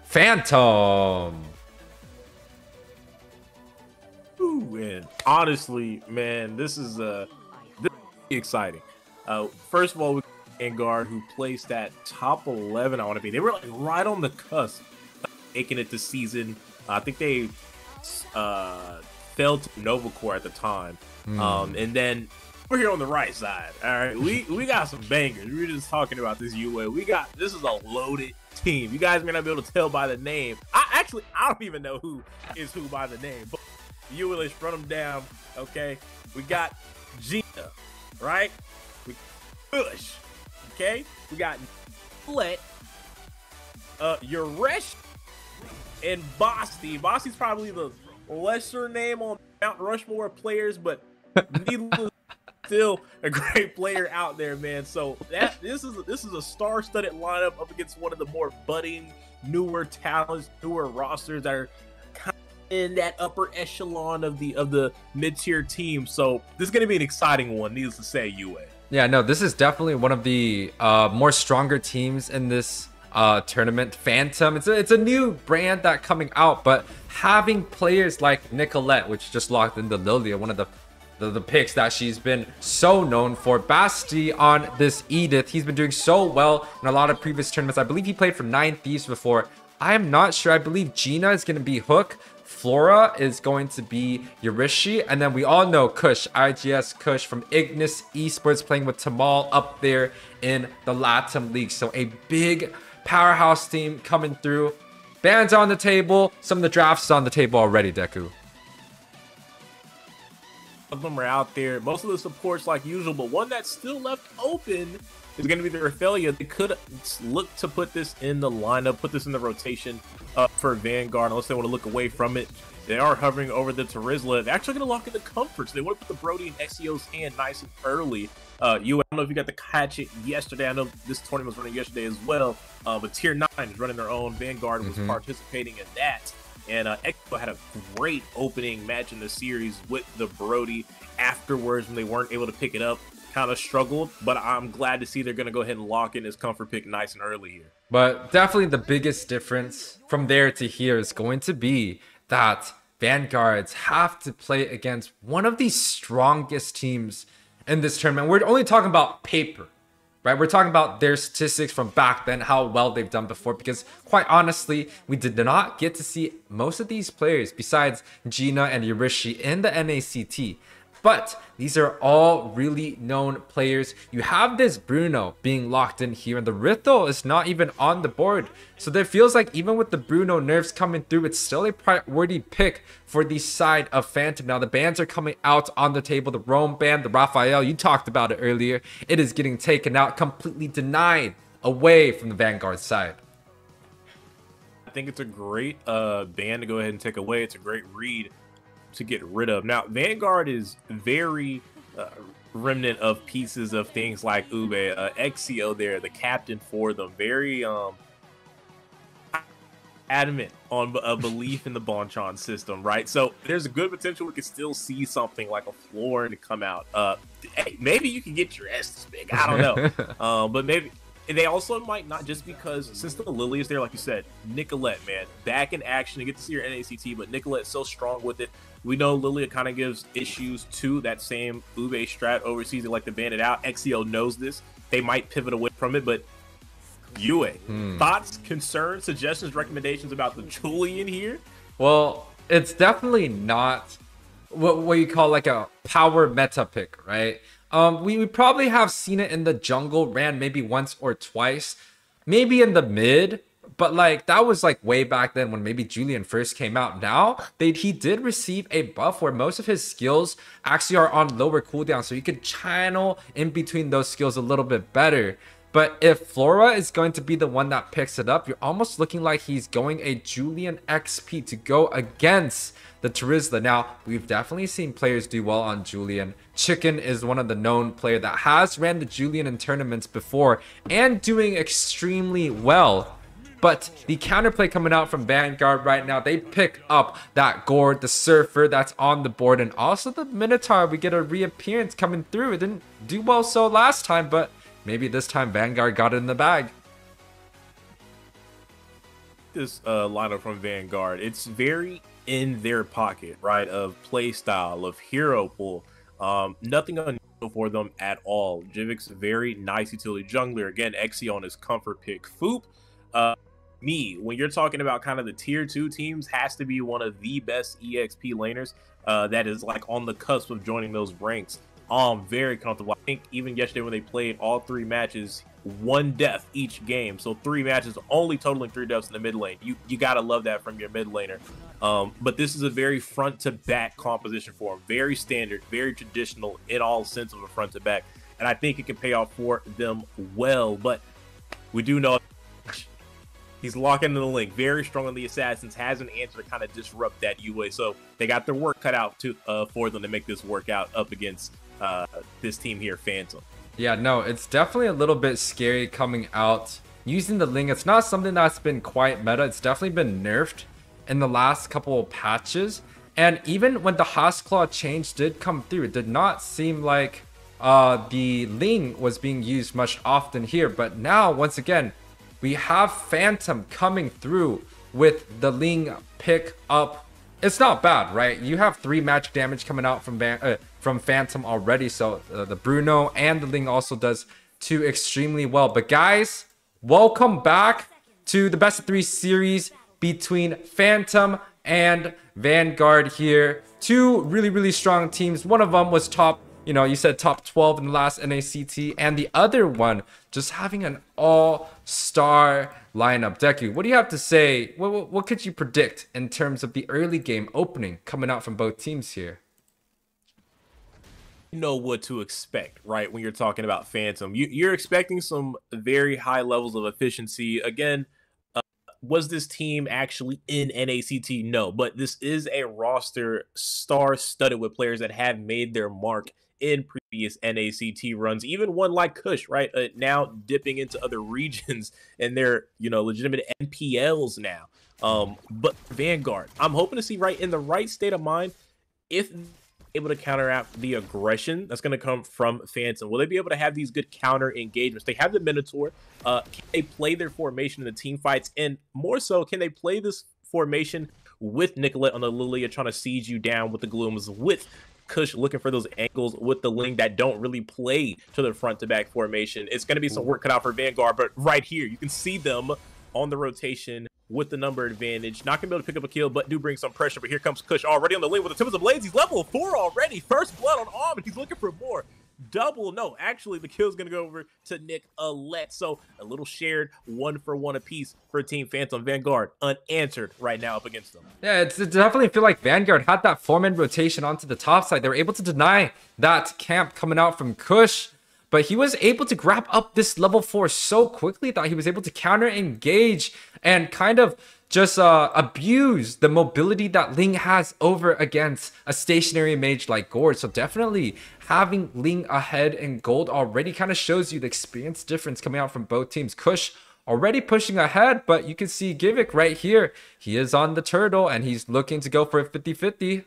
Phantom. Ooh, and honestly, man, this is exciting. First of all, we Vanguard, who placed at top 11. I want to be. They were like right on the cusp of making it this season. I think they fell to Novacore at the time, and then we're here on the right side. All right, we got some bangers. We were just talking about this UA. This is a loaded team. You guys may not be able to tell by the name. I don't even know who is who by the name, but you will just run them down. Okay, we got Gina, right? We Bush. Okay, we got Let, Yuresh, and Basti. Basti's probably the lesser name on Mount Rushmore players, but needless, still a great player out there, man. So this is a star-studded lineup up against one of the more budding, newer talents, newer rosters that are kind of in that upper echelon of the mid-tier team. So this is going to be an exciting one, needless to say, UA. Yeah, no, this is definitely one of the more stronger teams in this tournament. Phantom, it's a new brand that coming out, but having players like Nicolette, which just locked into Lilia, one of the picks that she's been so known for. Basti on this Edith, he's been doing so well in a lot of previous tournaments. I believe he played for 9 Thieves before. I am not sure. I believe Gina is going to be Hook. Flora is going to be Yurishi, and then we all know Kush, IGS Kush from Ignis Esports, playing with Tamal up there in the Latam League. So a big powerhouse team coming through. Bans on the table. Some of the drafts on the table already, Deku. Of them are out there. Most of the supports like usual, but one that's still left open is going to be the Raphaelia. They could look to put this in the lineup, put this in the rotation for Vanguard, unless they want to look away from it. They are hovering over the Terizla. They're actually going to lock in the comforts. They want to put the Brody in Exio's hand nice and early. I don't know if you got to catch it yesterday. I know this tournament was running yesterday as well. But Tier 9 is running their own. Vanguard was participating in that. And Exio had a great opening match in the series with the Brody. Afterwards, when they weren't able to pick it up, kind of struggled. But I'm glad to see they're going to go ahead and lock in his comfort pick nice and early here. But definitely the biggest difference from there to here is going to be that Vanguards have to play against one of the strongest teams in this tournament. We're only talking about paper, right? We're talking about their statistics from back then, how well they've done before, because quite honestly, we did not get to see most of these players besides Gina and Yurishi in the NACT. But these are all really known players. You have this Bruno being locked in here, and the Rithel is not even on the board. So there feels like even with the Bruno nerfs coming through, it's still a priority pick for the side of Phantom. Now the bans are coming out on the table. The Rome ban, the Raphael, you talked about it earlier. It is getting taken out, completely denied away from the Vanguard side. I think it's a great ban to go ahead and take away. It's a great read to get rid of. Now, Vanguard is very remnant of pieces of things like Ube, Exio there, the captain for them, very adamant on a belief in the Bonchon system, right? So there's a good potential we could still see something like a floor to come out. Hey, maybe you can get your Estes big, I don't know. But maybe they also might not, just because since the Lily is there, like you said, Nicolette, man, back in action. You get to see her NACT, but Nicolette's so strong with it. We know Lilia kind of gives issues to that same Ube strat overseas. They like to ban it out. Exio knows this. They might pivot away from it, but Yue, thoughts, concerns, suggestions, recommendations about the Julian here? Well, it's definitely not what you call like a power meta pick, right? We probably have seen it in the jungle, ran maybe once or twice, maybe in the mid, but like that was like way back then when maybe Julian first came out. Now he did receive a buff where most of his skills actually are on lower cooldown, so you could channel in between those skills a little bit better. But if Flora is going to be the one that picks it up, you're almost looking like he's going a Julian XP to go against the Terizla. Now, we've definitely seen players do well on Julian. Chicken is one of the known players that has ran the Julian in tournaments before and doing extremely well. But the counterplay coming out from Vanguard right now, they pick up that Gord, the Surfer that's on the board, and also the Minotaur. We get a reappearance coming through. It didn't do well so last time, but maybe this time Vanguard got it in the bag. This lineup from Vanguard, it's very in their pocket, right? Of play style, of hero pool. Nothing unusual for them at all. Jivik's very nice utility jungler. Again, Exio on his comfort pick. Foop, when you're talking about kind of the tier 2 teams, has to be one of the best EXP laners that is like on the cusp of joining those ranks. Very comfortable. I think even yesterday when they played all 3 matches, 1 death each game. So 3 matches, only totaling 3 deaths in the mid lane. You gotta love that from your mid laner. But this is a very front to back composition for him. Very standard, very traditional in all sense of a front to back. And I think it can pay off for them well. But we do know he's locking in the link. Very strong on the assassins. Has an answer to kind of disrupt that UA. So they got their work cut out for them to make this work out up against this team here, Phantom. Yeah, no, it's definitely a little bit scary coming out using the Ling. It's not something that's been quite meta. It's definitely been nerfed in the last couple of patches. And even when the Hasclaw change did come through, it did not seem like the Ling was being used much often here. But now, once again, we have Phantom coming through with the Ling pick up. It's not bad, right? You have 3 magic damage coming out from Phantom already. So the Bruno and the Ling also does 2 extremely well. But guys, welcome back to the best of 3 series between Phantom and Vanguard here. 2 really, really strong teams. One of them was top, you said top 12 in the last NACT, and the other one just having an all-star lineup. Deku, what do you have to say? What could you predict in terms of the early game opening coming out from both teams here? You know what to expect, right? When you're talking about Phantom, you're expecting some very high levels of efficiency. Again, Was this team actually in NACT? No, but this is a roster star-studded with players that have made their mark in previous NACT runs. Even one like Kush, right? Now dipping into other regions, and they're, you know, legitimate NPLs now. But Vanguard, I'm hoping to see right in the right state of mind if able to counteract the aggression that's going to come from Phantom. Will they be able to have these good counter engagements? They have the Minotaur. Can they play their formation in the team fights? And more so, can they play this formation with Nicolette on the Lilia trying to siege you down with the Glooms, with Kush looking for those angles with the Ling that don't really play to the front to back formation? It's going to be some work cut out for Vanguard, but right here, you can see them on the rotation with the number advantage. Not gonna be able to pick up a kill, but do bring some pressure. But here comes Kush already on the lane with the Timbers of Blades. He's level 4 already. First blood on Arm, and he's looking for more. Double, no, actually the kill's gonna go over to Nicolette. So a little shared 1-for-1 apiece for Team Phantom. Vanguard unanswered right now up against them. Yeah, it definitely feel like Vanguard had that 4-man rotation onto the top side. They were able to deny that camp coming out from Kush, but he was able to grab up this level 4 so quickly that he was able to counter engage and kind of just abuse the mobility that Ling has over against a stationary mage like Gord. So definitely having Ling ahead in gold already kind of shows you the experience difference coming out from both teams. Kush already pushing ahead, but you can see Givik right here. He is on the turtle and he's looking to go for a 50-50.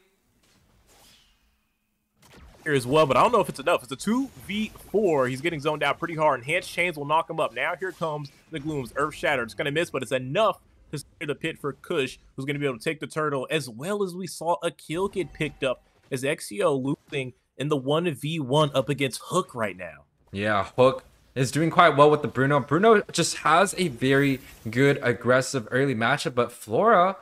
As well, but I don't know if it's enough. It's a 2v4. He's getting zoned out pretty hard. Enhanced Chains will knock him up. Now here comes the Glooms. Earth Shatter. It's going to miss, but it's enough to steer the pit for Kush, who's going to be able to take the turtle, as well as we saw a kill get picked up as XCO losing in the 1v1 up against Hook right now. Yeah, Hook is doing quite well with the Bruno. Bruno just has a very good aggressive early matchup, but Flora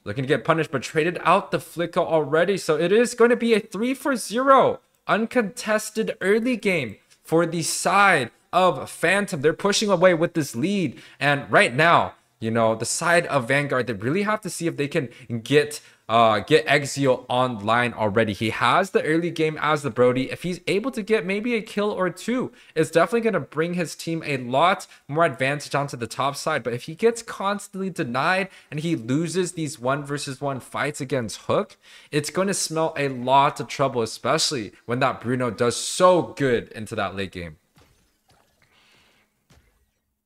looking to get punished, but traded out the flicker already. So it is going to be a 3-for-0 uncontested early game for the side of Phantom. They're pushing away with this lead, and right now, you know, the side of Vanguard, they really have to see if they can get Exio online already. He has the early game as the Brody. If he's able to get maybe a kill or two, it's definitely going to bring his team a lot more advantage onto the top side. But if he gets constantly denied and he loses these 1-versus-1 fights against Hook, it's going to smell a lot of trouble, especially when that Bruno does so good into that late game.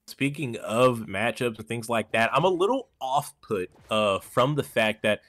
Speaking of matchups and things like that, I'm a little off-put from the fact that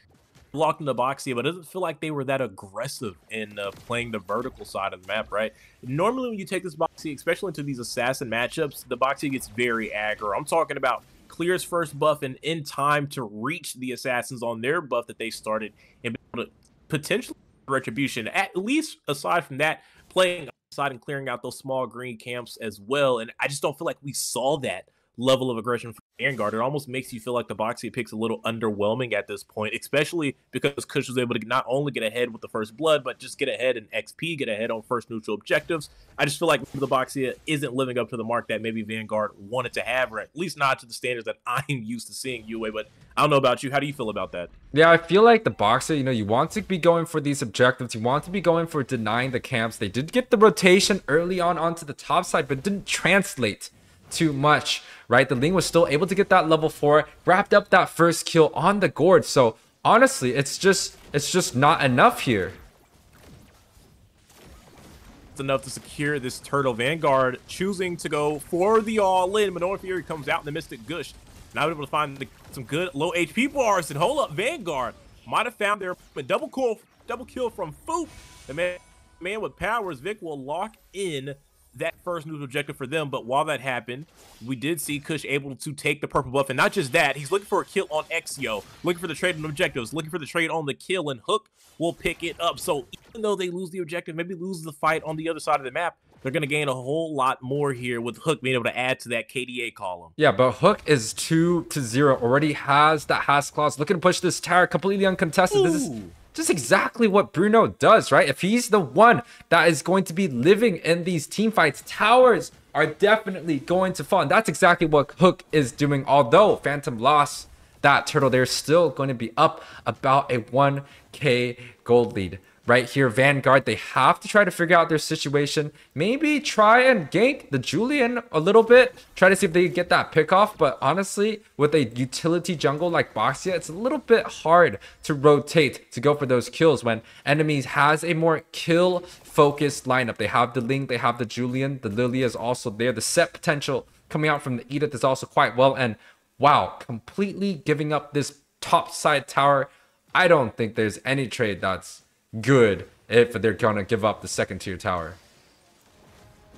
blocked in the boxy, but it doesn't feel like they were that aggressive in playing the vertical side of the map, right? Normally when you take this boxy, especially into these assassin matchups, the boxy gets very aggro. I'm talking about clears first buff and in time to reach the assassins on their buff that they started and be able to potentially retribution. At least aside from that, playing outside and clearing out those small green camps as well. And I just don't feel like we saw that level of aggression from Vanguard. It almost makes you feel like the boxy pick's a little underwhelming at this point, especially because Kush was able to not only get ahead with the first blood, but just get ahead in XP, get ahead on first neutral objectives. I just feel like the boxy isn't living up to the mark that maybe Vanguard wanted to have, or at least not to the standards that I'm used to seeing UA. But I don't know about you. How do you feel about that? Yeah, I feel like the boxer, you know, you want to be going for these objectives. You want to be going for denying the camps. They did get the rotation early on onto the top side, but didn't translate too much, right? The Ling was still able to get that level 4, wrapped up that first kill on the Gord. So honestly, it's just not enough here. It's enough to secure this turtle. Vanguard choosing to go for the all-in. Minor Fury comes out in the Mystic Gush. Now able to find some good low HP bars. And hold up, Vanguard might have found their double kill from Foop. The man with powers. Vic will lock in that first neutral objective for them. But while that happened, we did see Kush able to take the purple buff, and not just that, he's looking for a kill on Exio, looking for the trade on objectives, looking for the trade on the kill, and Hook will pick it up. So even though they lose the objective, maybe lose the fight on the other side of the map, they're going to gain a whole lot more here with Hook being able to add to that KDA column. Yeah, but Hook is 2-0, already has that Has Claws, looking to push this tower completely uncontested. Ooh. This is just exactly what Bruno does, right? If he's the one that is going to be living in these team fights, towers are definitely going to fall. And that's exactly what Hook is doing. Although Phantom lost that turtle, they're still going to be up about a 1K gold lead right here. Vanguard, they have to try to figure out their situation. Maybe try and gank the Julian a little bit. Try to see if they get that pick off. But honestly, with a utility jungle like Boxia, it's a little bit hard to rotate to go for those kills when enemies has a more kill focused lineup. They have the Link, they have the Julian, the Lily is also there. The set potential coming out from the Edith is also quite well. And wow, completely giving up this top side tower. I don't think there's any trade that's good if they're gonna give up the second tier tower.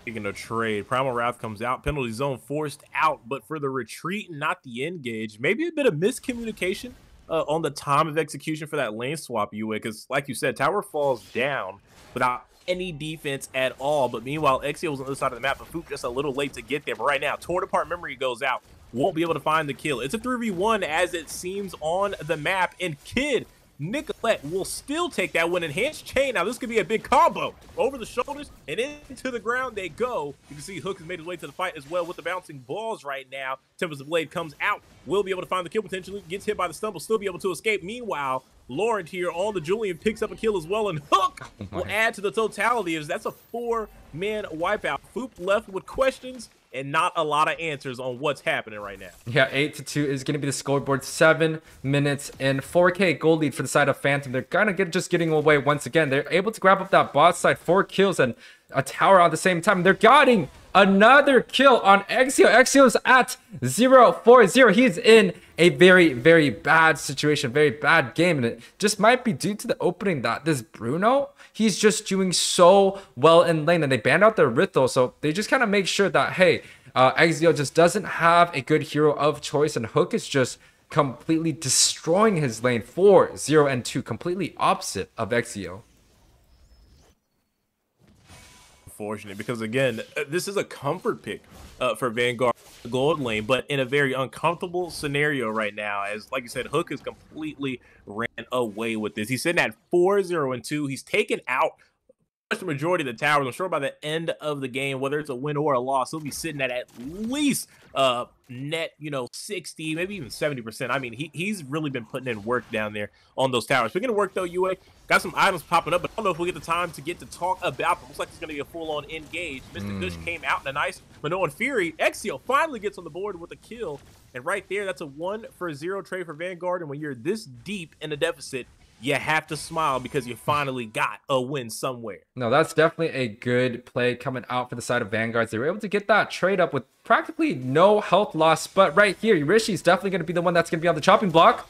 Speaking of trade, Primal Wrath comes out, penalty zone forced out, but for the retreat, not the engage. Maybe a bit of miscommunication on the time of execution for that lane swap, UA, because like you said, tower falls down without any defense at all. But meanwhile, Exio was on the other side of the map, but Foop just a little late to get there. But right now, torn apart memory goes out. Won't be able to find the kill. It's a 3v1 as it seems on the map, and Kid Nicolette will still take that one. Enhanced chain. Now this could be a big combo. Over the shoulders and into the ground they go. You can see Hook has made his way to the fight as well with the bouncing balls right now. Tempest of Blade comes out. Will be able to find the kill potentially. Gets hit by the stumble. Still be able to escape. Meanwhile, Laurent here on the Julian picks up a kill as well. And Hook will add to the totality. As that's a 4-man wipeout. Foop left with questions and not a lot of answers on what's happening right now. Yeah, 8-2 is going to be the scoreboard. 7 minutes and 4K gold lead for the side of Phantom. They're kind of just getting away once again. They're able to grab up that bot side, 4 kills and a tower at the same time. They're getting another kill on Exio. Exio's at 0-4-0. He's in a very, very bad situation, very bad game. And it just might be due to the opening that this Bruno, he's just doing so well in lane. And they banned out their Rithel, so they just kind of make sure that, hey, Exio just doesn't have a good hero of choice. And Hook is just completely destroying his lane. 4-0-2, completely opposite of Exio. Unfortunate, because again, this is a comfort pick for Vanguard gold lane, but in a very uncomfortable scenario right now, as like you said, Hook has completely ran away with this. He's sitting at 4-0-2. He's taken out the majority of the towers. I'm sure by the end of the game, whether it's a win or a loss, he'll be sitting at least net, 60, maybe even 70%. I mean, he's really been putting in work down there on those towers. Speaking of work though, UA, got some items popping up, but I don't know if we'll get the time to get to talk about them. Looks like it's going to be a full-on engage. Mr. Gush came out in a nice Minoan Fury. Exio finally gets on the board with a kill, and right there, that's a 1-for-0 trade for Vanguard, and when you're this deep in a deficit, you have to smile because you finally got a win somewhere. No, that's definitely a good play coming out for the side of Vanguards. They were able to get that trade up with practically no health loss. But right here, Yurishi's definitely going to be the one that's going to be on the chopping block.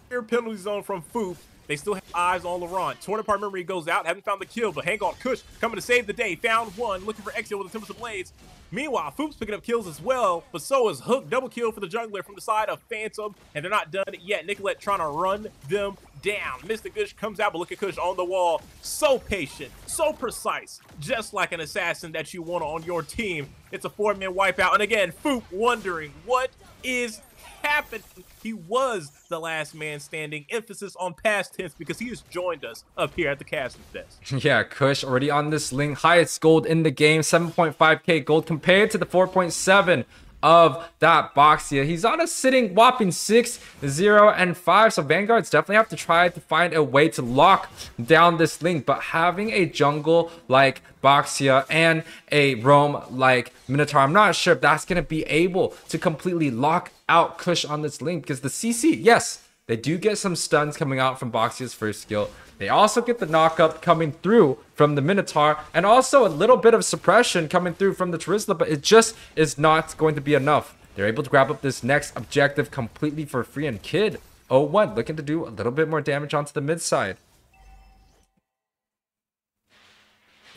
Penalty zone from Foop. They still have eyes on Laurent. Torn apart memory goes out. Haven't found the kill, but hang on. Kush coming to save the day. Found one. Looking for Exio with the Tempest of Blades. Meanwhile, Foop's picking up kills as well, but so is Hook. Double kill for the jungler from the side of Phantom, and they're not done yet. Nicolette trying to run them down. Mr. Kush comes out, but look at Kush on the wall. So patient, so precise, just like an assassin that you want on your team. It's a 4-man wipeout, and again, Foop wondering what is happened. He was the last man standing. Emphasis on past tense because he has joined us up here at the casting desk. Yeah, Kush already on this link. Highest gold in the game, 7.5k gold compared to the 4.7 of that Boxia. He's on a sitting whopping 6-0-5. So Vanguards definitely have to try to find a way to lock down this link. But having a jungle like Boxia and a roam like Minotaur, I'm not sure if that's going to be able to completely lock out Kush on this link, because the CC, yes, they do get some stuns coming out from Boxia's first skill. They also get the knockup coming through from the Minotaur, and also a little bit of suppression coming through from the Terizla, but it just is not going to be enough. They're able to grab up this next objective completely for free, and Kid 0-1 looking to do a little bit more damage onto the mid side.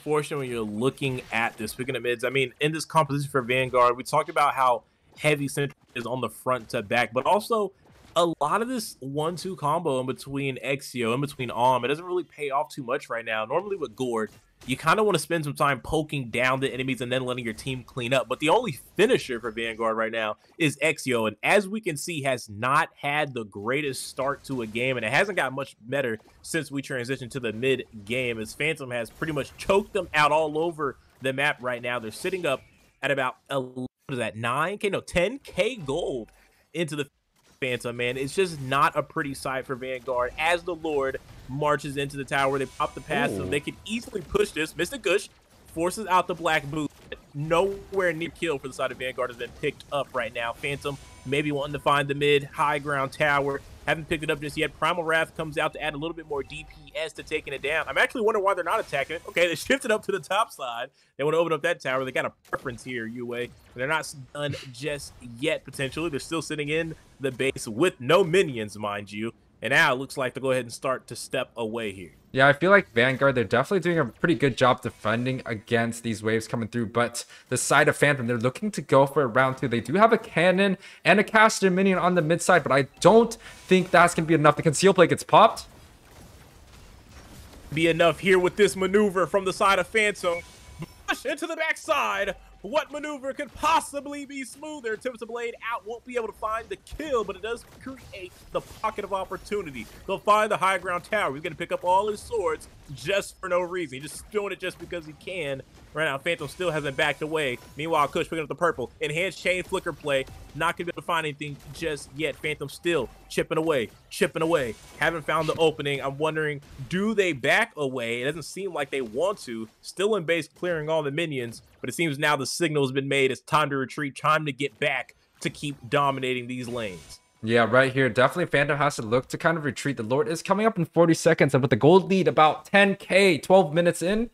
Fortunately, when you're looking at this, speaking of mids, I mean, in this composition for Vanguard, we talked about how heavy center is on the front to back, but also a lot of this 1-2 combo in between Exio, in between it doesn't really pay off too much right now. Normally with Gord, you kind of want to spend some time poking down the enemies and then letting your team clean up. But the only finisher for Vanguard right now is Exio, and as we can see, has not had the greatest start to a game, and it hasn't got much better since we transitioned to the mid game, as Phantom has pretty much choked them out all over the map right now. They're sitting up at about 9k, no, 10k gold into the Phantom, man. It's just not a pretty sight for Vanguard as the Lord marches into the tower. They pop the passive. They could easily push this. Mr. Gush forces out the black boot. Nowhere near kill for the side of Vanguard has been picked up right now. Phantom maybe wanting to find the mid high ground tower. Haven't picked it up just yet. Primal Wrath comes out to add a little bit more DPS to taking it down. I'm actually wondering why they're not attacking it. Okay, they shifted up to the top side. They want to open up that tower. They got a preference here, UA. They're not done just yet, potentially. They're still sitting in the base with no minions, mind you. And now it looks like they'll go ahead and start to step away here. Yeah, I feel like Vanguard, they're definitely doing a pretty good job defending against these waves coming through. But the side of Phantom, they're looking to go for a round 2. They do have a cannon and a caster minion on the mid side, but I don't think that's going to be enough. The conceal play gets popped. Be enough here with this maneuver from the side of Phantom. Push into the backside. What maneuver could possibly be smoother? Attempts to blade out, won't be able to find the kill, but it does create the pocket of opportunity. They'll find the high ground tower. He's going to pick up all his swords just for no reason. He's just doing it just because he can. Right now, Phantom still hasn't backed away. Meanwhile, Kush picking up the purple. Enhanced chain flicker play. Not going to be able to find anything just yet. Phantom still chipping away, chipping away. Haven't found the opening. I'm wondering, do they back away? It doesn't seem like they want to. Still in base, clearing all the minions. But it seems now the signal has been made. It's time to retreat, time to get back to keep dominating these lanes. Yeah, right here. Definitely Phantom has to look to kind of retreat. The Lord is coming up in 40 seconds. And with the gold lead about 10K, 12 minutes in,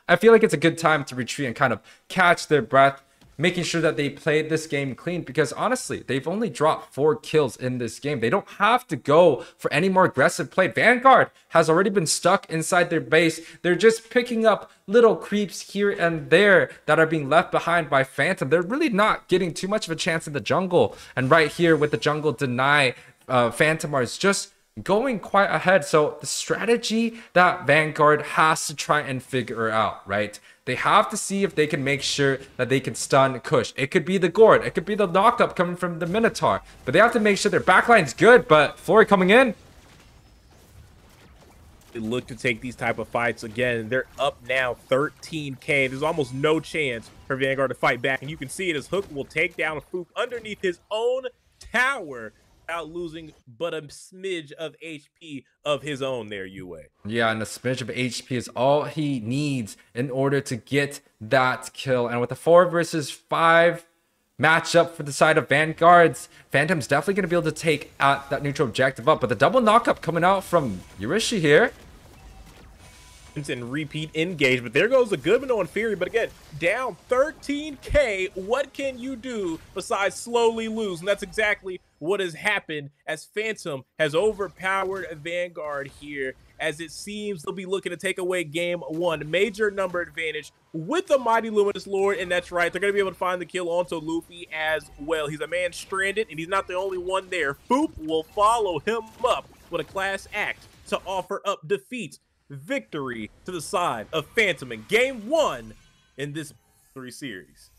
I feel like it's a good time to retreat and kind of catch their breath, making sure that they played this game clean, because honestly, they've only dropped 4 kills in this game. They don't have to go for any more aggressive play. Vanguard has already been stuck inside their base. They're just picking up little creeps here and there that are being left behind by Phantom. They're really not getting too much of a chance in the jungle. And right here with the jungle deny, Phantom is just going quite ahead. So the strategy that Vanguard has to try and figure out, right? They have to see if they can make sure that they can stun Kush. It could be the Gord. It could be the knockup coming from the Minotaur. But they have to make sure their backline's good. But Flory coming in. They look to take these type of fights again. They're up now 13K. There's almost no chance for Vanguard to fight back. And you can see it as Hook will take down Fook underneath his own tower, out losing but a smidge of HP of his own there, UA. Yeah, and a smidge of HP is all he needs in order to get that kill. And with a 4 versus 5 matchup for the side of Vanguards, Phantom's definitely going to be able to take out that neutral objective up. But the double knockup coming out from Yurishi here. And repeat engage, but there goes a Goodman on Fury. But again, down 13K, what can you do besides slowly lose? And that's exactly what has happened as Phantom has overpowered Vanguard here, as it seems they'll be looking to take away game 1. Major number advantage with the Mighty Luminous Lord, and that's right, they're going to be able to find the kill onto Luffy as well. He's a man stranded, and he's not the only one there. Foop will follow him up with a class act to offer up defeat. Victory to the side of Phantom in game 1 in this 3 series.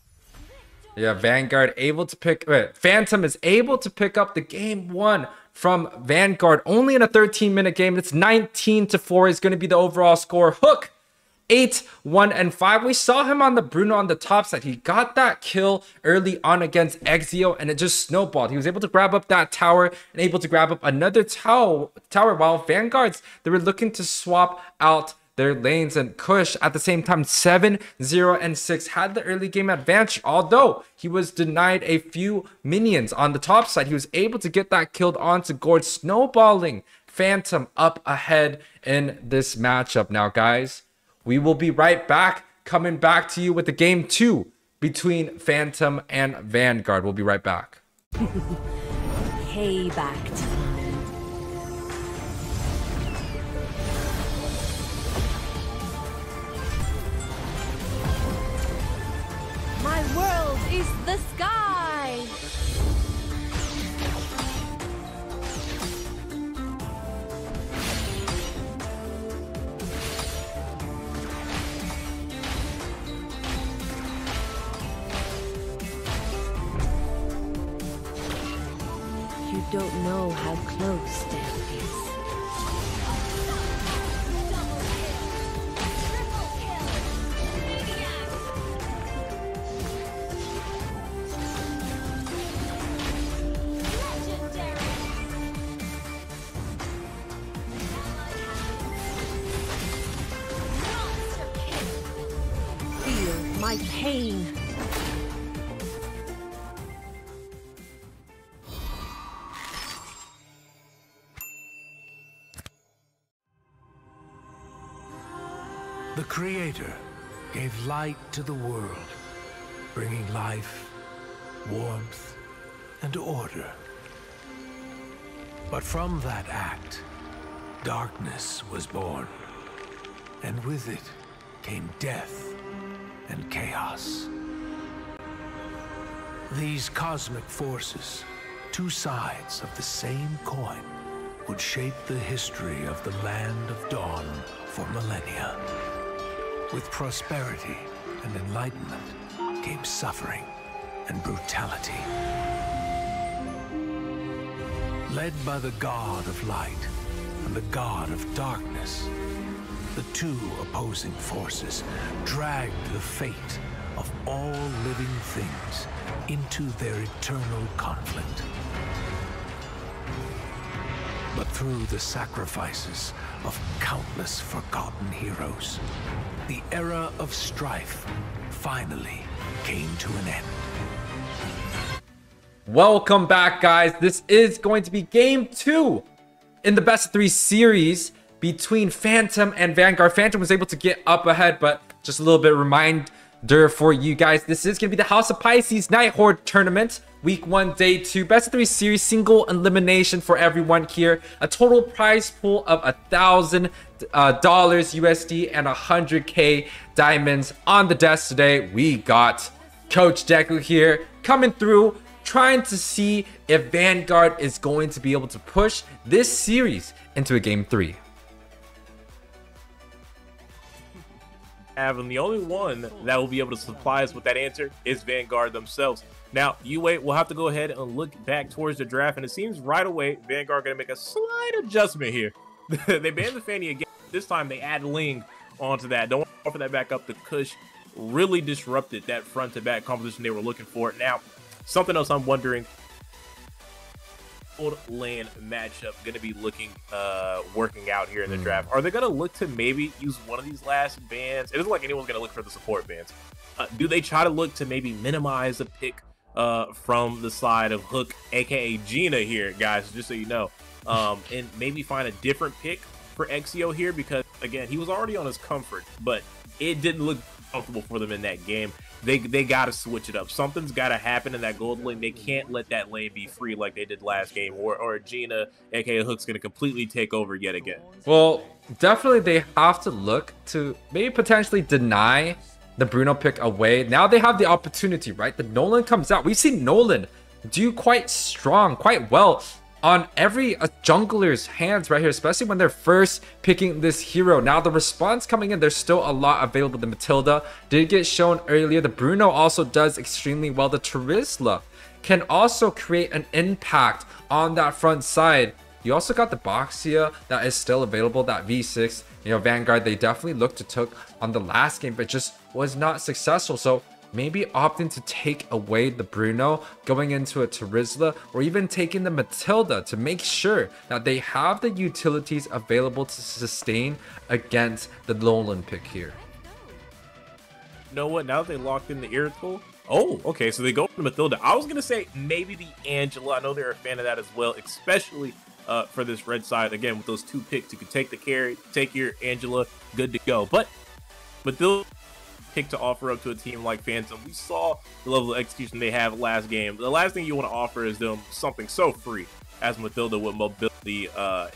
Yeah, Vanguard able to pick... Phantom is able to pick up the game 1 from Vanguard only in a 13-minute game. It's 19-4 is going to be the overall score. Hook 8, 1, and 5. We saw him on the Bruno on the top side. He got that kill early on against Exio, and it just snowballed. He was able to grab up that tower and able to grab up another tower while Vanguards, they were looking to swap out their lanes. And Kush at the same time 7, 0, and 6 had the early game advantage, although he was denied a few minions on the top side. He was able to get that killed onto Gord, snowballing Phantom up ahead in this matchup. Now guys, we will be right back, coming back to you with the game 2 between Phantom and Vanguard. We'll be right back. Payback time. My world is the sky. You don't know how close death is. my pain. The Creator gave light to the world, bringing life, warmth, and order. But from that act, darkness was born, and with it came death and chaos. These cosmic forces, two sides of the same coin, would shape the history of the Land of Dawn for millennia. With prosperity and enlightenment came suffering and brutality. Led by the God of light and the God of darkness, the two opposing forces dragged the fate of all living things into their eternal conflict. But through the sacrifices of countless forgotten heroes, the era of strife finally came to an end. Welcome back, guys. This is going to be game 2 in the best of 3 series between Phantom and Vanguard. Phantom was able to get up ahead, but just a little bit of reminder for you guys. This is going to be the House of Pisces Nighthorde tournament. Week 1, day 2, best of 3 series, single elimination for everyone here. A total prize pool of $1,000 USD and 100k diamonds on the desk today. We got Coach Deku here coming through, trying to see if Vanguard is going to be able to push this series into a game 3. And the only one that will be able to supply us with that answer is Vanguard themselves. Now, you wait, we'll have to go ahead and look back towards the draft, and it seems right away Vanguard going to make a slight adjustment here. They banned the Fanny again. This time they add Ling onto that. Don't offer that back up. The Kush really disrupted that front-to-back composition they were looking for. Now, something else I'm wondering, old lane matchup going to be looking working out here in the draft? Are they going to look to maybe use one of these last bans? It isn't like anyone's going to look for the support bans. Do they try to look to maybe minimize the pick from the side of Hook, aka Gina here, guys, just so you know, and maybe find a different pick for Exio here? Because again, he was already on his comfort, but it didn't look comfortable for them in that game. They got to switch it up. Something's got to happen in that gold lane. They can't let that lane be free like they did last game, or Gina, aka Hook's going to completely take over yet again. Well, definitely they have to look to maybe potentially deny the Bruno pick away. Now they have the opportunity, right? The Nolan comes out. We've seen Nolan do quite strong, quite well on every jungler's hands right here, especially when they're first picking this hero. Now the response coming in, there's still a lot available. The Matilda did get shown earlier. The Bruno also does extremely well. The Terizla can also create an impact on that front side. You also got the Boxia that is still available, that V6. You know, Vanguard, they definitely looked to took on the last game, but just was not successful. So maybe opting to take away the Bruno, going into a Terizla, or even taking the Matilda to make sure that they have the utilities available to sustain against the Nolan pick here. You know what? Now that they locked in the Irritable, oh, okay, so they go for the Matilda. I was going to say maybe the Angela. I know they're a fan of that as well, especially for this red side. Again, with those 2 picks, you can take the carry, take your Angela, good to go. But Matilda pick to offer up to a team like Phantom. We saw the level of execution they have last game. The last thing you want to offer is them something so free as Matilda with mobility.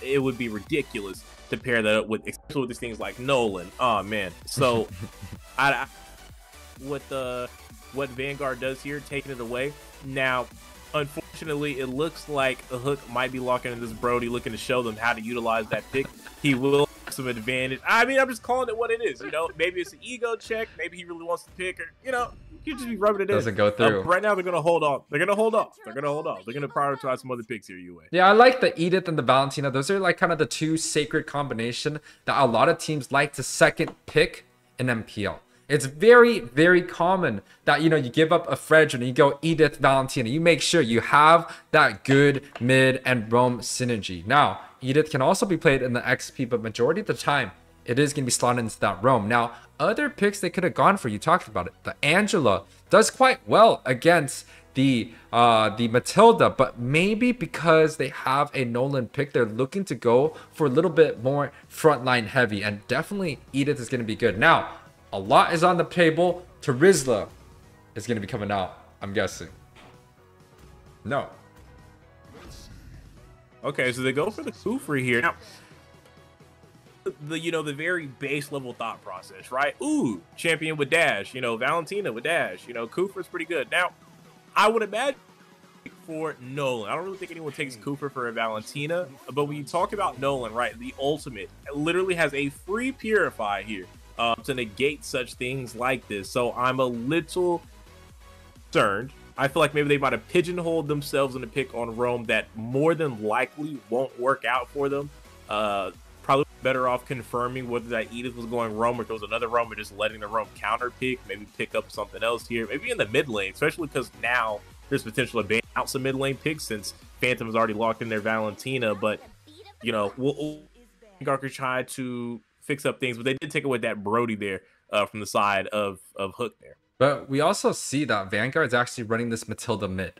It would be ridiculous to pair that up with, especially with these things like Nolan. Oh man. So what Vanguard does here, taking it away. Now, unfortunately, it looks like a Hook might be locking in this Brody, looking to show them how to utilize that pick. He will have some advantage. I mean, I'm just calling it what it is. You know, maybe it's an ego check. Maybe he really wants to pick, or you know, you just be rubbing it in. Doesn't go through. Right now, they're gonna hold off. They're gonna hold off. They're gonna hold off. They're gonna prioritize some other picks here. UA. Yeah, I like the Edith and the Valentina. Those are like kind of the 2 sacred combination that a lot of teams like to second pick in MPL. It's very, very common that, you know, you give up a Fredge and you go Edith, Valentina. You make sure you have that good mid and roam synergy. Now, Edith can also be played in the XP, but majority of the time, it is going to be slotted into that realm. Now, other picks they could have gone for, you talked about it. The Angela does quite well against the Matilda, but maybe because they have a Nolan pick, they're looking to go for a little bit more frontline heavy, and definitely Edith is going to be good. Now, a lot is on the table. Tarizla is going to be coming out, I'm guessing. No. Okay, so they go for the Kufri here. Now, the very base level thought process, right? Ooh, champion with dash, Valentina with dash, Kufra's pretty good. Now, I would imagine for Nolan, I don't really think anyone takes Kufra for a Valentina, but when you talk about Nolan, right, the ultimate literally has a free purify here to negate such things like this. So I'm a little concerned. I feel like maybe they might have pigeonholed themselves in a pick on Rome that more than likely won't work out for them. Probably better off confirming whether that Edith was going Rome or if there was another Rome, or just letting the Rome counter pick, maybe pick up something else here, maybe in the mid lane, especially because now there's potential to ban out some mid lane picks since Phantom has already locked in their Valentina. But Vanguard could try to fix up things, but they did take away that Brody there from the side of Hook there. But we also see that Vanguard's actually running this Matilda mid.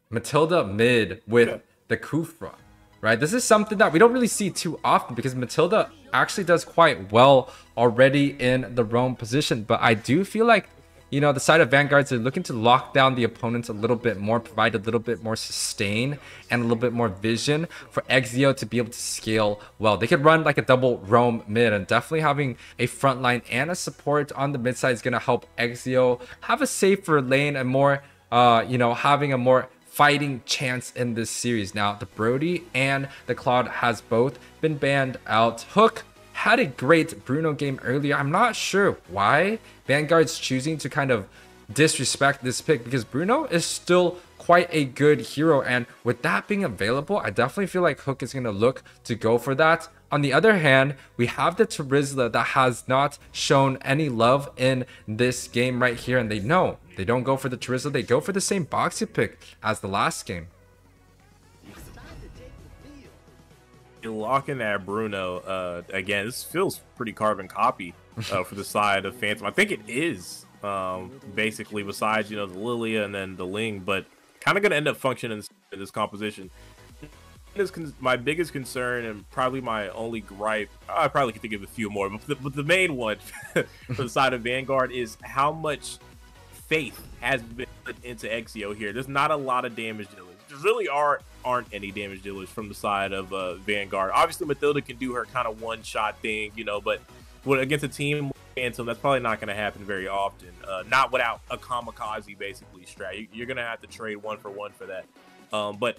Matilda mid with the Kufra, right? This is something that we don't really see too often because Matilda actually does quite well already in the roam position. But I do feel like, the side of Vanguards are looking to lock down the opponents a little bit more, provide a little bit more sustain and a little bit more vision for Exio to be able to scale well. They could run like a double roam mid, and definitely having a front line and a support on the mid side is going to help Exio have a safer lane and more, having a more fighting chance in this series. Now, the Brody and the Cloud has both been banned out. Hook had a great Bruno game earlier. I'm not sure why Vanguard's choosing to kind of disrespect this pick, because Bruno is still quite a good hero, and with that being available, I definitely feel like Hook is going to look to go for that. On the other hand, we have the Tarizla that has not shown any love in this game right here, and they know they don't go for the Tarizla, they go for the same boxy pick as the last game. Locking that Bruno again, this feels pretty carbon copy for the side of Phantom. I think it is basically, besides the Lilia and then the Ling, but kind of gonna end up functioning in this composition. My biggest concern and probably my only gripe, I probably could think of a few more, but the main one for the side of Vanguard is how much faith has been put into Exio here. There's not a lot of damage dealers. There really aren't any damage dealers from the side of Vanguard. Obviously, Matilda can do her kind of one-shot thing, but against a team Phantom, that's probably not going to happen very often. Not without a kamikaze, basically, strat. You're going to have to trade one for that. But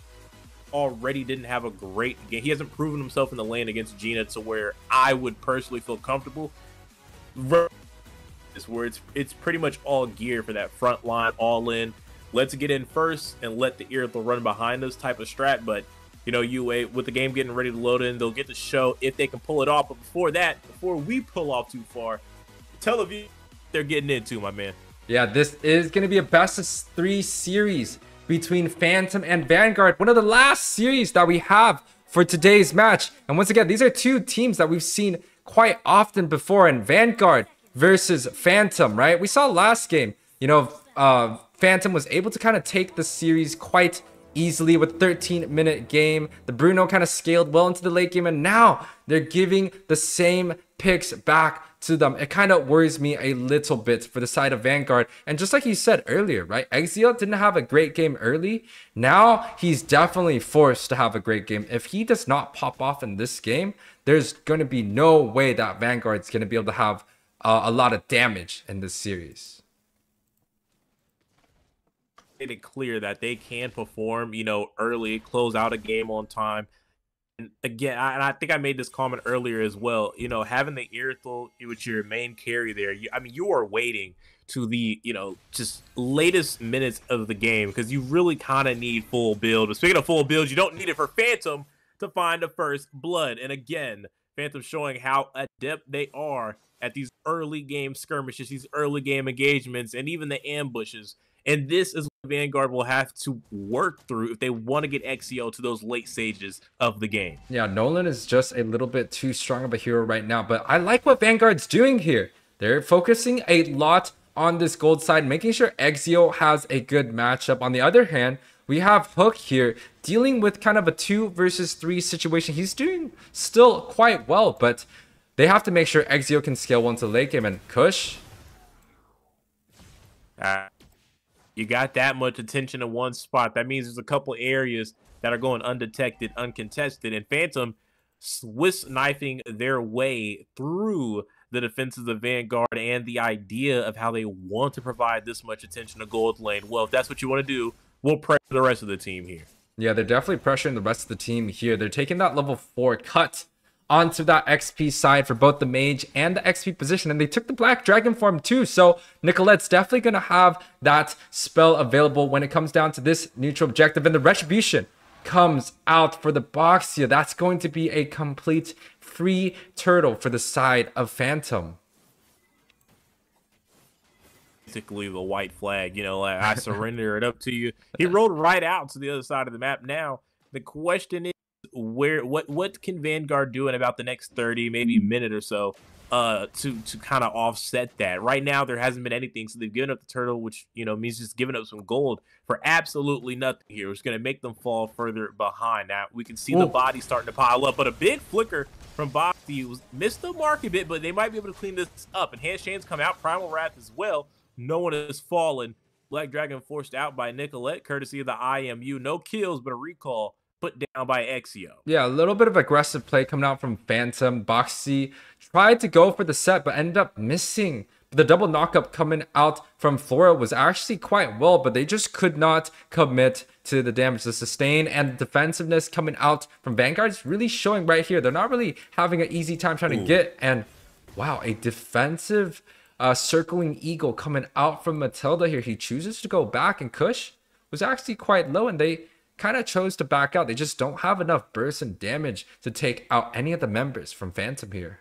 already didn't have a great game. He hasn't proven himself in the lane against Gina to where I would personally feel comfortable. Where it's pretty much all gear for that front line, all in. Let's get in first and let the Irithel run behind us type of strat. But, UA, with the game getting ready to load in, they'll get to show if they can pull it off. But before we pull off too far, Tel Aviv, they're getting into, my man. Yeah, this is going to be a best of 3 series between Phantom and Vanguard. One of the last series that we have for today's match. And once again, these are two teams that we've seen quite often before. And Vanguard versus Phantom, right? We saw last game, Phantom was able to kind of take the series quite easily with 13-minute game. The Bruno kind of scaled well into the late game, and now they're giving the same picks back to them. It kind of worries me a little bit for the side of Vanguard. And just like you said earlier, right? Exio didn't have a great game early. Now he's definitely forced to have a great game. If he does not pop off in this game, there's going to be no way that Vanguard's going to be able to have a lot of damage in this series. It clear that they can perform, early, close out a game on time. And again, I think I made this comment earlier as well. Having the Irithel with your main carry there, you are waiting to the, just latest minutes of the game because you really kind of need full build. But speaking of full build, you don't need it for Phantom to find the first blood. And again, Phantom showing how adept they are at these early game skirmishes, these early game engagements, and even the ambushes. And this is what Vanguard will have to work through if they want to get Exio to those late stages of the game. Yeah, Nolan is just a little bit too strong of a hero right now, but I like what Vanguard's doing here. They're focusing a lot on this gold side, making sure Exio has a good matchup. On the other hand, we have Hook here dealing with kind of a 2 versus 3 situation. He's doing still quite well, but they have to make sure Exio can scale one to the late game. And Kush? You got that much attention in one spot. That means there's a couple areas that are going undetected, uncontested, and Phantom Swiss knifing their way through the defenses of Vanguard and the idea of how they want to provide this much attention to gold lane. Well, if that's what you want to do, we'll pressure the rest of the team here. Yeah, they're definitely pressuring the rest of the team here. They're taking that level 4 cut onto that XP side for both the mage and the XP position, and they took the black dragon form too, so Nicolette's definitely going to have that spell available when it comes down to this neutral objective. And the retribution comes out for the box here. That's going to be a complete free turtle for the side of Phantom. Basically the white flag, you know, like, I surrender it up to you. He rolled right out to the other side of the map. Now the question is, what can Vanguard do in about the next 30, maybe minute or so to kind of offset that? Right now there hasn't been anything, so they've given up the turtle, which, you know, means just giving up some gold for absolutely nothing here. It's going to make them fall further behind. Now we can see the body starting to pile up, but a big flicker from Boxy missed the mark a bit, but they might be able to clean this up. And Hand Chains come out, Primal Wrath as well. No one has fallen. Black Dragon forced out by Nicolette, courtesy of the IMU. No kills, but a recall put down by Exio. Yeah, a little bit of aggressive play coming out from Phantom. Boxy tried to go for the set, but ended up missing. The double knockup coming out from Flora was actually quite well, but they just could not commit to the damage. The sustain and the defensiveness coming out from Vanguard is really showing right here. They're not really having an easy time trying to get, and wow, a defensive circling eagle coming out from Matilda here. He chooses to go back, and Kush was actually quite low, and they kind of chose to back out. They just don't have enough burst and damage to take out any of the members from Phantom here.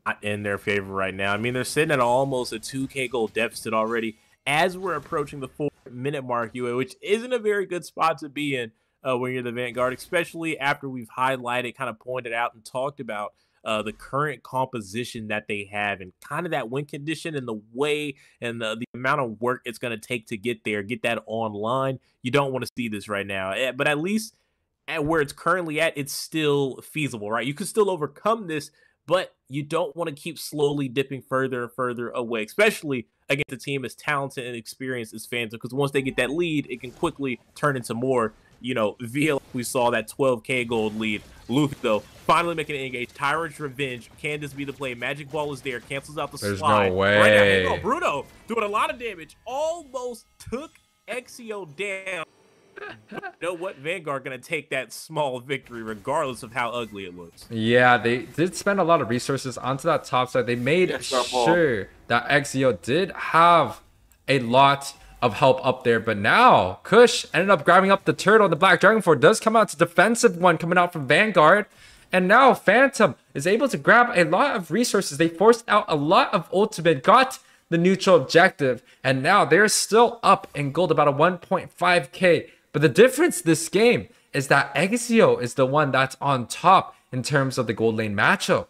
Not in their favor right now. I mean, they're sitting at almost a 2K gold deficit already as we're approaching the 4-minute mark, UA, which isn't a very good spot to be in when you're the Vanguard, especially after we've highlighted, kind of pointed out and talked about the current composition that they have and kind of that win condition and the way and the amount of work it's going to take to get there, get that online. You don't want to see this right now, but at least at where it's currently at, it's still feasible, right? You can still overcome this, but you don't want to keep slowly dipping further and further away, especially against a team as talented and experienced as Phantom, because once they get that lead, it can quickly turn into more. You know, via we saw that 12K gold lead. Luffy, though, finally making an engage. Tyrant's Revenge. Can this be the play? Magic Ball is there. Cancels out the slide. There's no way. Right now, here you go. Bruno doing a lot of damage. Almost took Exio down. But you know what? Vanguard going to take that small victory regardless of how ugly it looks. Yeah, they did spend a lot of resources onto that top side. They made sure that Exio did have a lot of help up there, but now Kush ended up grabbing up the turtle. The Black Dragon Form does come out. It's a defensive one coming out from Vanguard, and now Phantom is able to grab a lot of resources. They forced out a lot of ultimate, got the neutral objective, and now they're still up in gold, about a 1.5k. But the difference this game is that Exio is the one that's on top in terms of the gold lane matchup.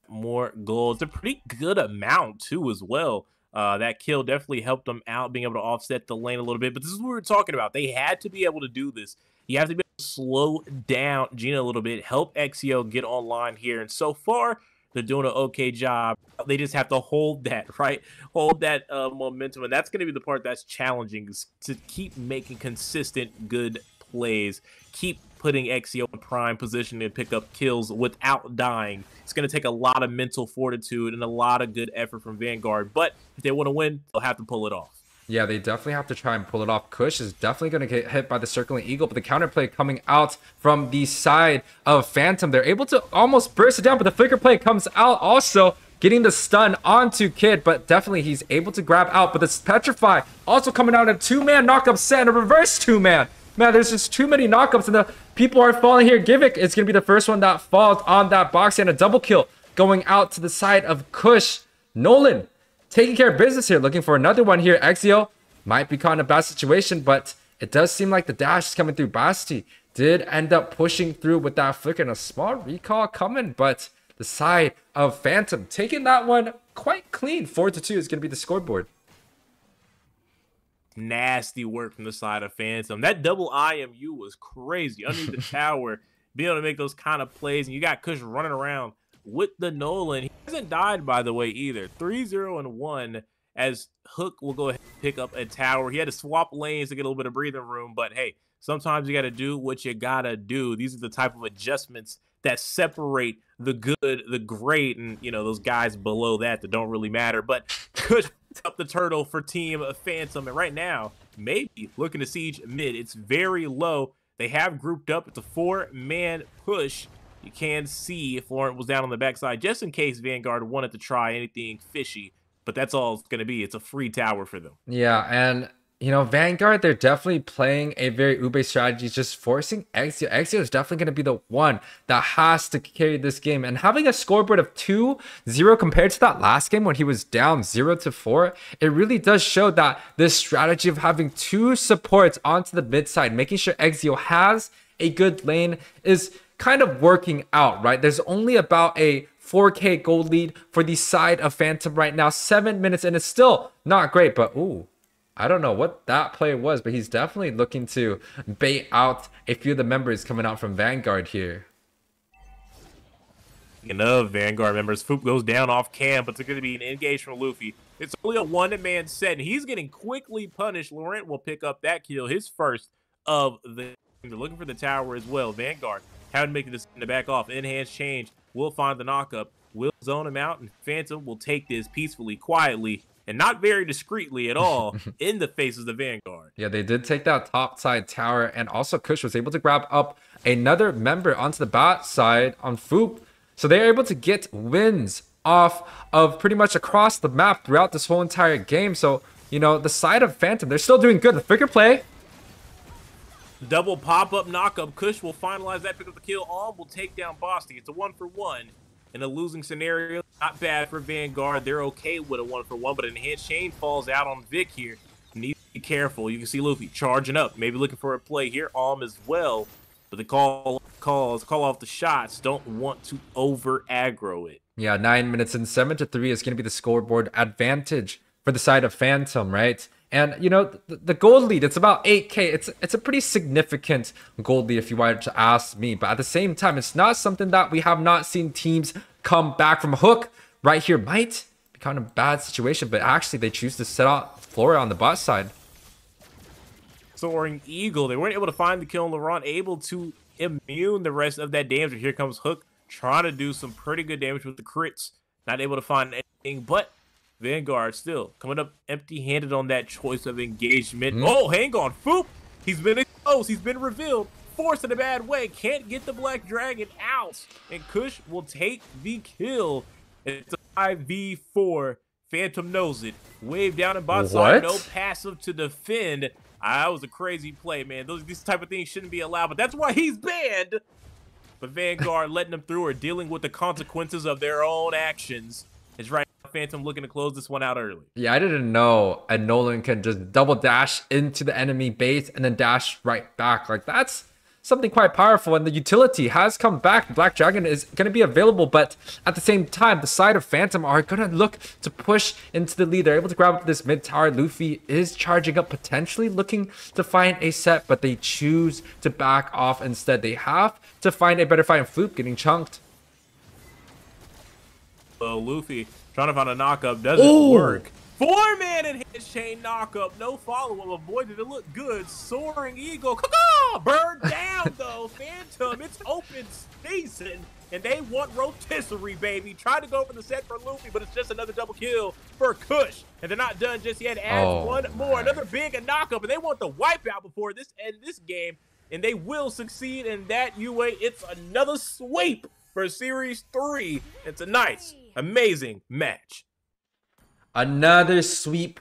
More gold. It's a pretty good amount too as well. That kill definitely helped them out, being able to offset the lane a little bit. But this is what we were talking about. They had to be able to do this. You have to be able to slow down Gina a little bit, help Exio get online here. And so far, they're doing an okay job. They just have to hold that, right? Hold that momentum. And that's going to be the part that's challenging, is to keep making consistent good plays. Keep putting Exio in prime position to pick up kills without dying. It's going to take a lot of mental fortitude and a lot of good effort from Vanguard. But if they want to win, they'll have to pull it off. Yeah, they definitely have to try and pull it off. Kush is definitely going to get hit by the circling eagle, but the counterplay coming out from the side of Phantom, they're able to almost burst it down, but the flicker play comes out also, getting the stun onto Kid, but definitely he's able to grab out. But this Petrify also coming out in a 2-man knockup set and a reverse 2-man. Man, there's just too many knockups, and the people are falling here. Givik is going to be the first one that falls on that box, and a double kill going out to the side of Kush. Nolan taking care of business here, looking for another one here. Exio might be caught in a bad situation, but it does seem like the dash is coming through. Basti did end up pushing through with that flicker and a small recall coming, but the side of Phantom taking that one quite clean. 4-2 is going to be the scoreboard. Nasty work from the side of Phantom. That double IMU was crazy. Underneath the tower, be able to make those kind of plays, and you got Kush running around with the Nolan. He hasn't died, by the way, either. 3-0-1 as Hook will go ahead and pick up a tower. He had to swap lanes to get a little bit of breathing room, but hey, sometimes you got to do what you got to do. These are the type of adjustments that separate the good, the great, and, you know, those guys below that don't really matter. But Kush up the turtle for Team Phantom, and right now, maybe looking to siege mid. It's very low. They have grouped up. It's a 4-man push. You can see Florent was down on the backside just in case Vanguard wanted to try anything fishy, but that's all it's going to be. It's a free tower for them. Yeah, and you know, Vanguard, they're definitely playing a very Ube strategy, just forcing Exio. Exio is definitely going to be the one that has to carry this game. And having a scoreboard of 2-0 compared to that last game when he was down 0-4, it really does show that this strategy of having two supports onto the mid side, making sure Exio has a good lane, is kind of working out, right? There's only about a 4K gold lead for the side of Phantom right now. 7 minutes, and it's still not great, but ooh. I don't know what that play was, but he's definitely looking to bait out a few of the members coming out from Vanguard here. Speaking of Vanguard members, Foop goes down off cam, but it's going to be an engage from Luffy. It's only a one-man set, and he's getting quickly punished. Laurent will pick up that kill, his first of the... They're looking for the tower as well. Vanguard having to make the decision to back off. Enhanced change will find the knockup. Will zone him out, and Phantom will take this peacefully, quietly, and not very discreetly at all in the faces of the Vanguard. Yeah, they did take that top side tower, and also Kush was able to grab up another member onto the bot side on Foop. So they're able to get wins off of pretty much across the map throughout this whole entire game. So, you know, the side of Phantom, they're still doing good. The figure play. Double pop-up knockup. Kush will finalize that, pick up the kill. Alm will take down Bosty. It's a 1-for-1. In a losing scenario, not bad for Vanguard. They're okay with a 1-for-1, but an enhanced chain falls out on Vic here. Need to be careful. You can see Luffy charging up, maybe looking for a play here. Alm as well, but the call off the shots. Don't want to over aggro it. Yeah, 9 minutes and 7-3 is going to be the scoreboard advantage for the side of Phantom, right? And, you know, the gold lead, it's about 8K. It's a pretty significant gold lead if you were to ask me. But at the same time, it's not something that we have not seen teams come back from. Hook right here might be kind of a bad situation, but actually they choose to set out Flora on the bot side. Soaring Eagle, they weren't able to find the kill on Laurent, able to immune the rest of that damage. Here comes Hook, trying to do some pretty good damage with the crits. Not able to find anything, but Vanguard still coming up empty-handed on that choice of engagement. Oh, hang on. Foop! He's been exposed. He's been revealed. Forced in a bad way. Can't get the Black Dragon out. And Kush will take the kill. It's a 5v4. Phantom knows it. Wave down and bot side. No passive to defend. That was a crazy play, man. These type of things shouldn't be allowed, but that's why he's banned. But Vanguard letting them through or dealing with the consequences of their own actions. It's right. Phantom looking to close this one out early. Yeah, I didn't know a Nolan can just double dash into the enemy base and then dash right back. Like, that's something quite powerful, and the utility has come back. Black Dragon is going to be available, but at the same time, the side of Phantom are going to look to push into the lead. They're able to grab up this mid tower. Luffy is charging up, potentially looking to find a set, but they choose to back off instead. They have to find a better fight, and Floop getting chunked. So Luffy trying to find a knockup doesn't work. 4-man enhanced chain knockup, no follow-up. Avoided it, look good. Soaring Eagle, bird down though. Phantom, it's open season, and they want rotisserie, baby. Tried to go for the set for Luffy, but it's just another double kill for Kush, and they're not done just yet. Adds one more, another big knockup, and they want the wipeout before this end this game, and they will succeed in that UA. It's another sweep for Series 3. It's a nice, amazing match. Another sweep.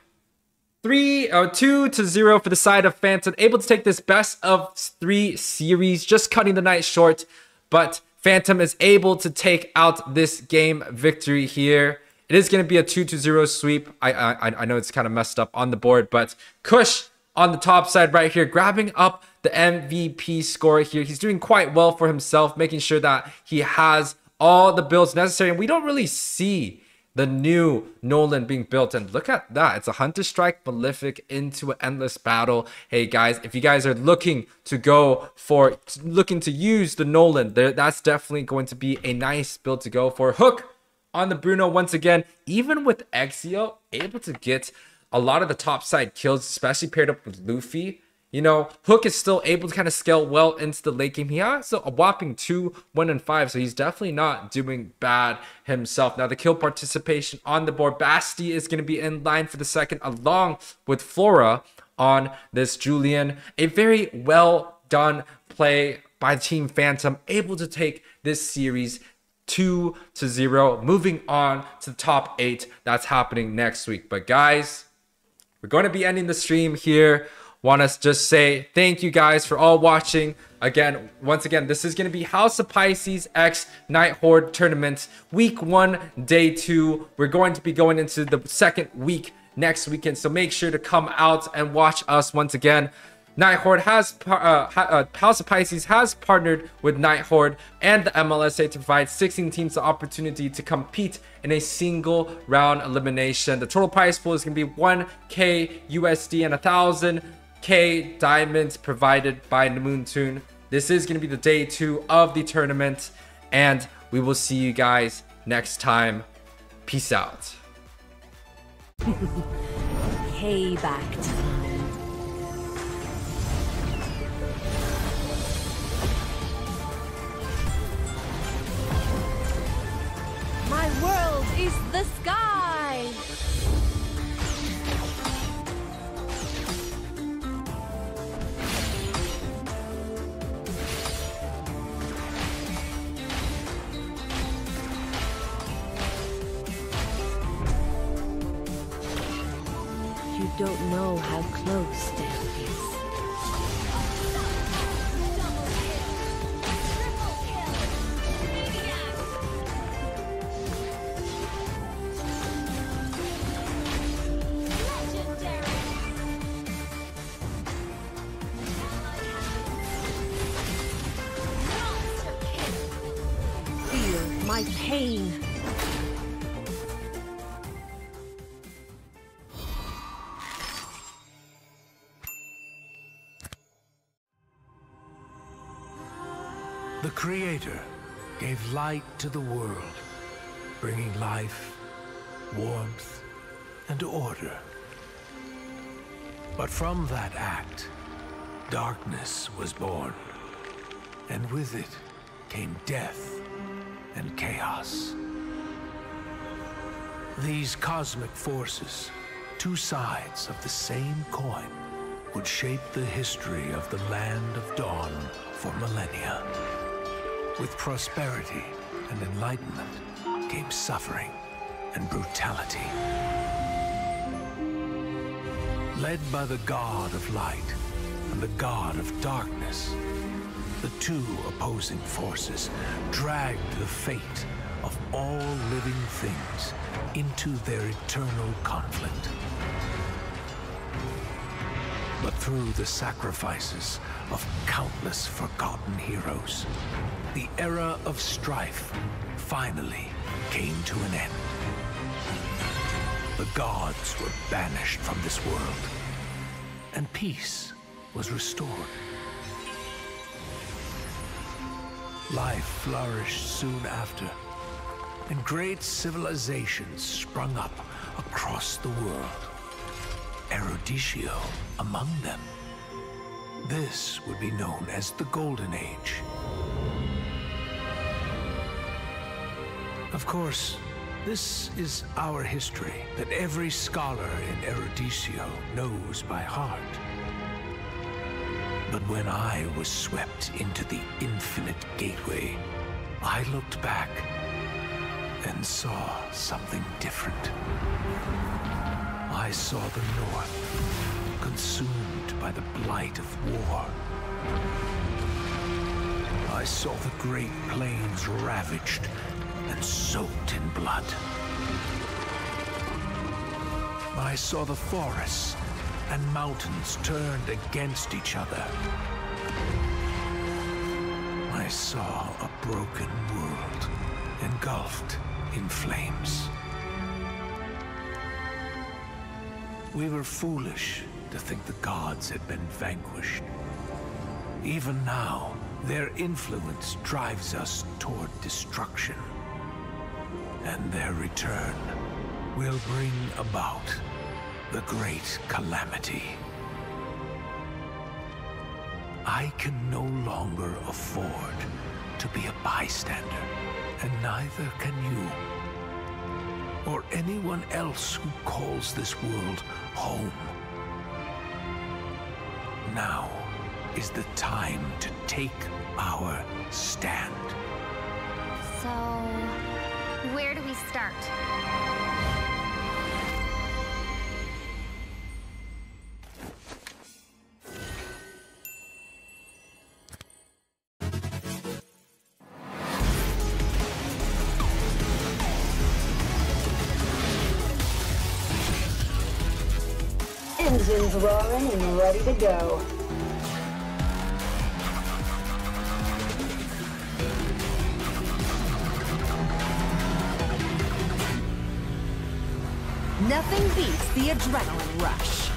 2-0 for the side of Phantom. Able to take this best of 3 series, just cutting the night short. But Phantom is able to take out this game victory here. It is going to be a 2-0 sweep. I know it's kind of messed up on the board, but Kush on the top side right here, grabbing up the MVP score here. He's doing quite well for himself, making sure that he has all the builds necessary. And we don't really see the new Nolan being built. And look at that. It's a Hunter Strike Malefic into an Endless Battle. Hey guys, if you guys are looking to use the Nolan, that's definitely going to be a nice build to go for. Hook on the Bruno once again, even with Exio, able to get a lot of the top side kills, especially paired up with Luffy. You know, Hook is still able to kind of scale well into the late game. He has a whopping 2, 1, and 5, so he's definitely not doing bad himself. Now, the kill participation on the board, Basti is going to be in line for the second, along with Flora on this Julian. A very well done play by Team Phantom, able to take this series 2-0, moving on to the top 8. That's happening next week. But guys, we're going to be ending the stream here. Want to just say thank you guys for all watching. Once again, this is going to be House of Pisces X Nighthorde tournament, week 1, day 2. We're going to be going into the second week next weekend, so make sure to come out and watch us once again. Nighthorde has House of Pisces has partnered with Nighthorde and the MLSA to provide 16 teams the opportunity to compete in a single round elimination. The total prize pool is going to be 1K USD and 1,000K diamonds provided by Moonton. This is going to be the day 2 of the tournament, and we will see you guys next time. Peace out. Payback time. My world is the sky! You don't know how close death is. My pain. The Creator gave light to the world, bringing life, warmth, and order. But from that act, darkness was born, and with it came death and chaos. These cosmic forces, two sides of the same coin, would shape the history of the Land of Dawn for millennia. With prosperity and enlightenment came suffering and brutality. Led by the God of Light and the God of Darkness, the two opposing forces dragged the fate of all living things into their eternal conflict. But through the sacrifices of countless forgotten heroes, the era of strife finally came to an end. The gods were banished from this world, and peace was restored. Life flourished soon after, and great civilizations sprung up across the world. Eruditio among them. This would be known as the Golden Age. Of course, this is our history that every scholar in Eruditio knows by heart. But when I was swept into the infinite gateway, I looked back and saw something different. I saw the North consumed by the blight of war. I saw the Great Plains ravaged and soaked in blood. I saw the forests and mountains turned against each other. I saw a broken world engulfed in flames. We were foolish to think the gods had been vanquished. Even now, their influence drives us toward destruction. And their return will bring about the great calamity. I can no longer afford to be a bystander, and neither can you, or anyone else who calls this world home. Now is the time to take our stand. So, where do we start? Engines roaring and ready to go. Nothing beats the adrenaline rush.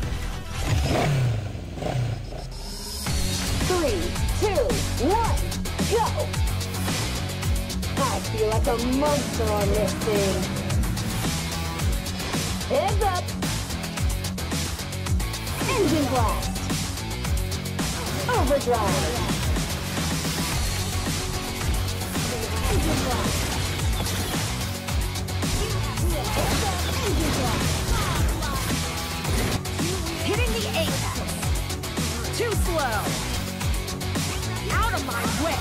3, 2, 1, go! I feel like a monster on this thing. Heads up! Engine blast! Overdrive! Engine blast! Hitting the apex. Too slow. Out of my way.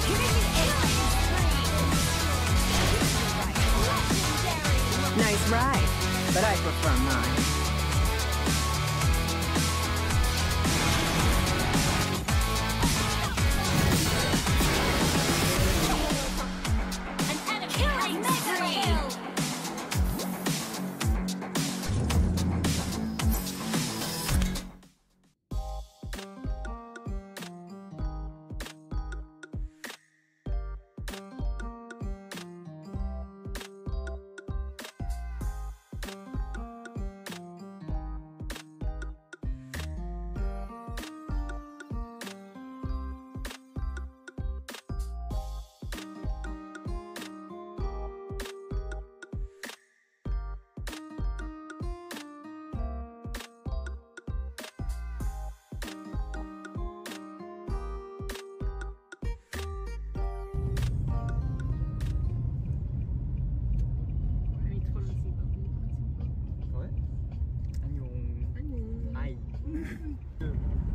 Hitting the apex. Nice ride, but I prefer mine.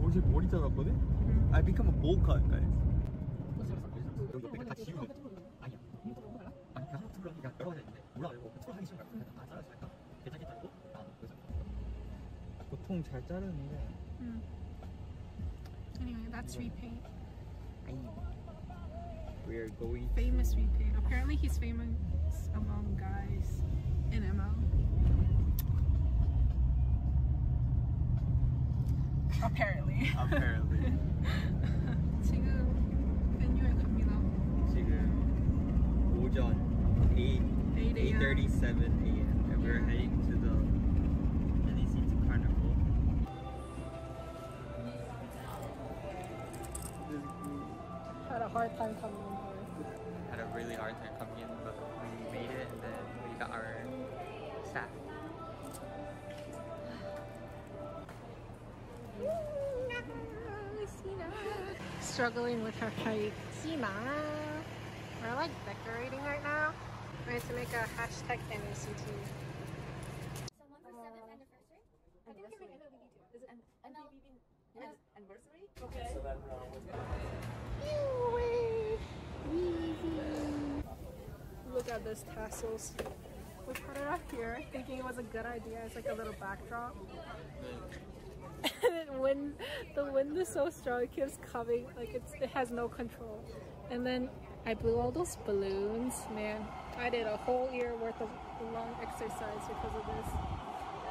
어제 머리 잘랐거든? I become a bowl cut, guys. 여기 옆에 다 지우는. 아니야. 아니 그냥 하나 틀어 그냥 여러 가지 있는데 올라가려고 틀어 하기 싫은 거야. 다 잘라서 할까? 괜찮게 자르고 나도 그래서 보통 잘 자르는데. Anyway, that's repaint. We are going famous repaint. Apparently he's famous among guys in ML. Apparently. Apparently. 지금 venue 갑니다. 지금 오전 8:37 a.m. and we're heading to the elimination carnival. Had a hard time coming in here. Had a really hard time coming in, but we made it and then we got our staff. Struggling with her height. Sina. We're like decorating right now. I need to make a hashtag NACT. Someone for 7th anniversary? I think you're MLSA too. Is it anniversary? Okay. Look at this tassels. We put it up here thinking it was a good idea. It's like a little backdrop. And when the wind is so strong, it keeps coming, like it has no control. And then I blew all those balloons, man. I did a whole year worth of lung exercise because of this.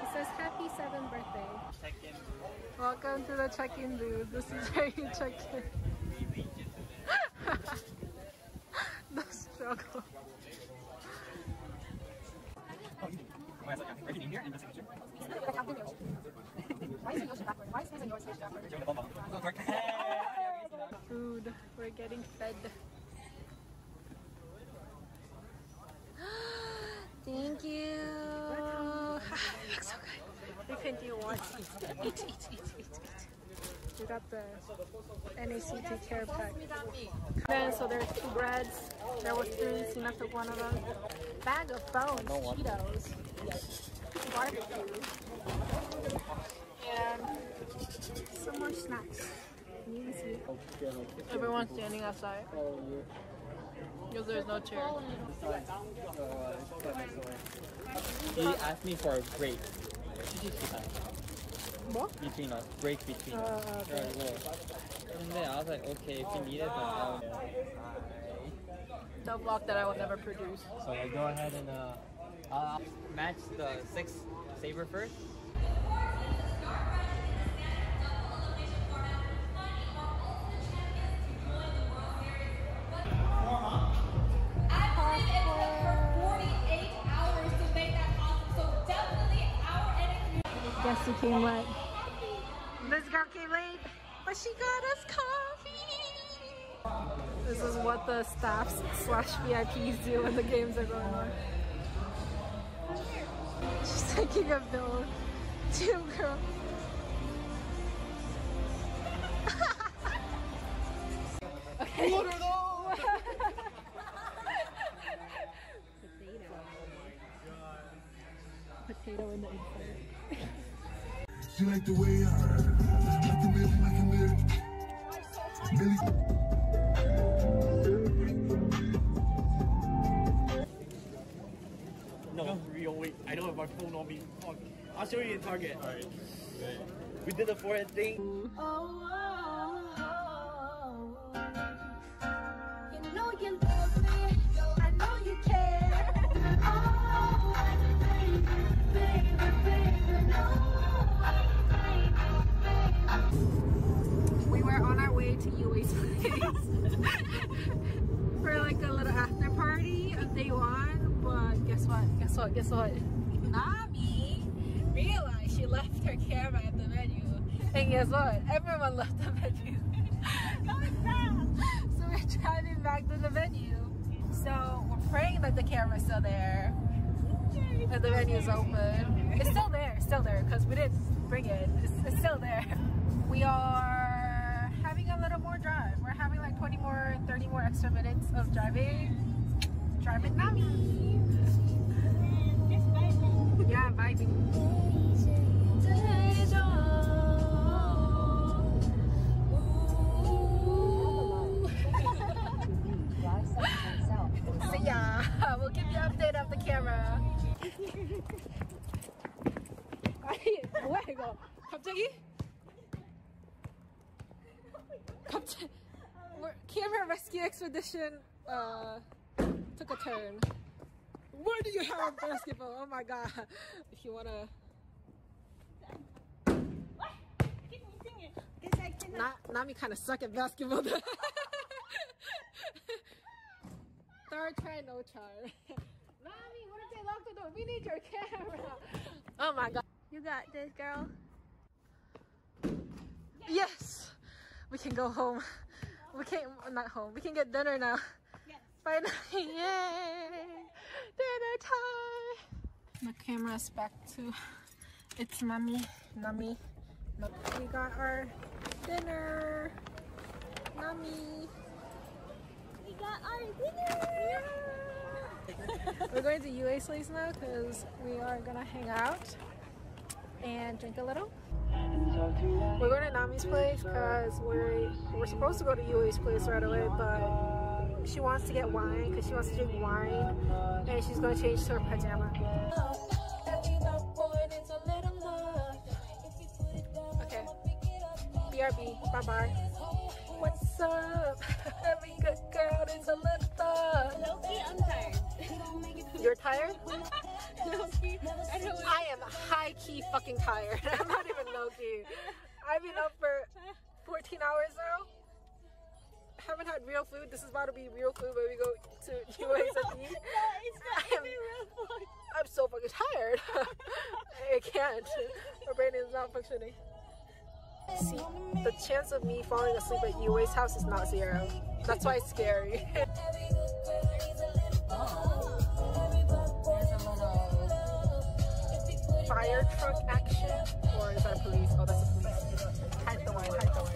It says happy 7th birthday. Check-in. Welcome to the check-in booth. This is where you check in. The struggle. Food. We're getting fed. Thank you. Looks so good. We can do one. Eat. We got the NACT care pack. Then, so there's 2 breads. There was 3. Sina took one of them. Bag of bones, Cheetos, barbecue, and some more snacks. You can see. Everyone's standing outside because there's no chair. He asked me for a break. What? Between us, break between us. Okay. And then I was like, okay, if you need it, but The vlog that I will never produce. so I go ahead and match the 6 saber first. Guess who came late? This girl came late, but she got us coffee. This is what the staffs / VIPs do when the games are going on. She's taking a bill. 2 girls. Okay. What are those? Potato in the inside. She like the way I like a million. No, real. Wait, I don't have my phone on me. Fuck. I'll show you in Target. Alright. We did the forehead thing. You know you love me. I know you care. We were on our way to UA's place for like a little after party of day 1, but guess what? Nami realized she left her camera at the venue, and guess what? Everyone left the venue. So we're driving back to the venue. So we're praying that the camera's still there, that the venue's open. It's still there, because we didn't bring it. It's still there. We are having a little more drive. We're having like 30 more extra minutes of driving. Drive with Nami. Yeah, vibing. So yeah, we'll give you an update of the camera. 뭐야 이거? 갑자기? Camera rescue expedition took a turn. Where do you have basketball? Oh my god! If you wanna. Nami kind of suck at basketball. Third try, no charm. Nami, what if they lock the door? We need your camera. Oh my god. You got this, girl. Yes! We can go home. We can't, not home. We can get dinner now. Yes. Finally, yay! Dinner time! The camera's back to its Nami. We got our dinner. Nami. We got our dinner! Yeah. We're going to UA's place now because we are gonna hang out and drink a little. We're going to Nami's place because we're supposed to go to UA's place right away, but she wants to get wine because she wants to drink wine, and she's going to change to her pajama. Okay. BRB. Bye bye. What's up? Every good girl is a little thug. Low-key, I'm tired. You're tired? I am high-key fucking tired. I'm not even low-key. I've been up for 14 hours now. Haven't had real food. This is about to be real food when we go to UAE. I'm so fucking tired. I can't. My brain is not functioning. See, the chance of me falling asleep at UA's house is not 0. That's why it's scary. Fire truck action, or is that police? Oh, that's the police. Hide the way, hide the way.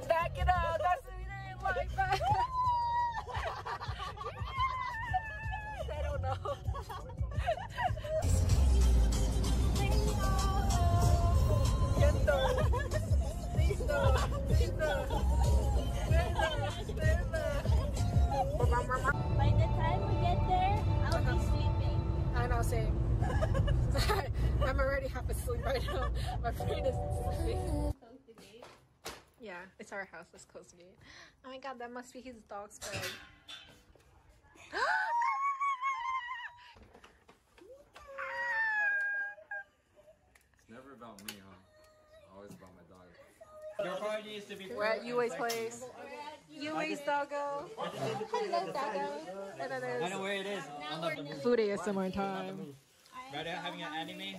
Back it up, that's what we didn't like that. I don't know. By the time we get there, I'll be sleeping. I know, same. I'm already half asleep right now. My brain is sleeping. Yeah, it's our house. Let's close the gate. Oh my god, that must be his dog's bed. It's never about me, huh? Always about my dog. Your party needs to be. We're at UA's place. UA's doggo. Hello, doggo. And then there's I know where it is. On the food ASMR time. right now having an anime.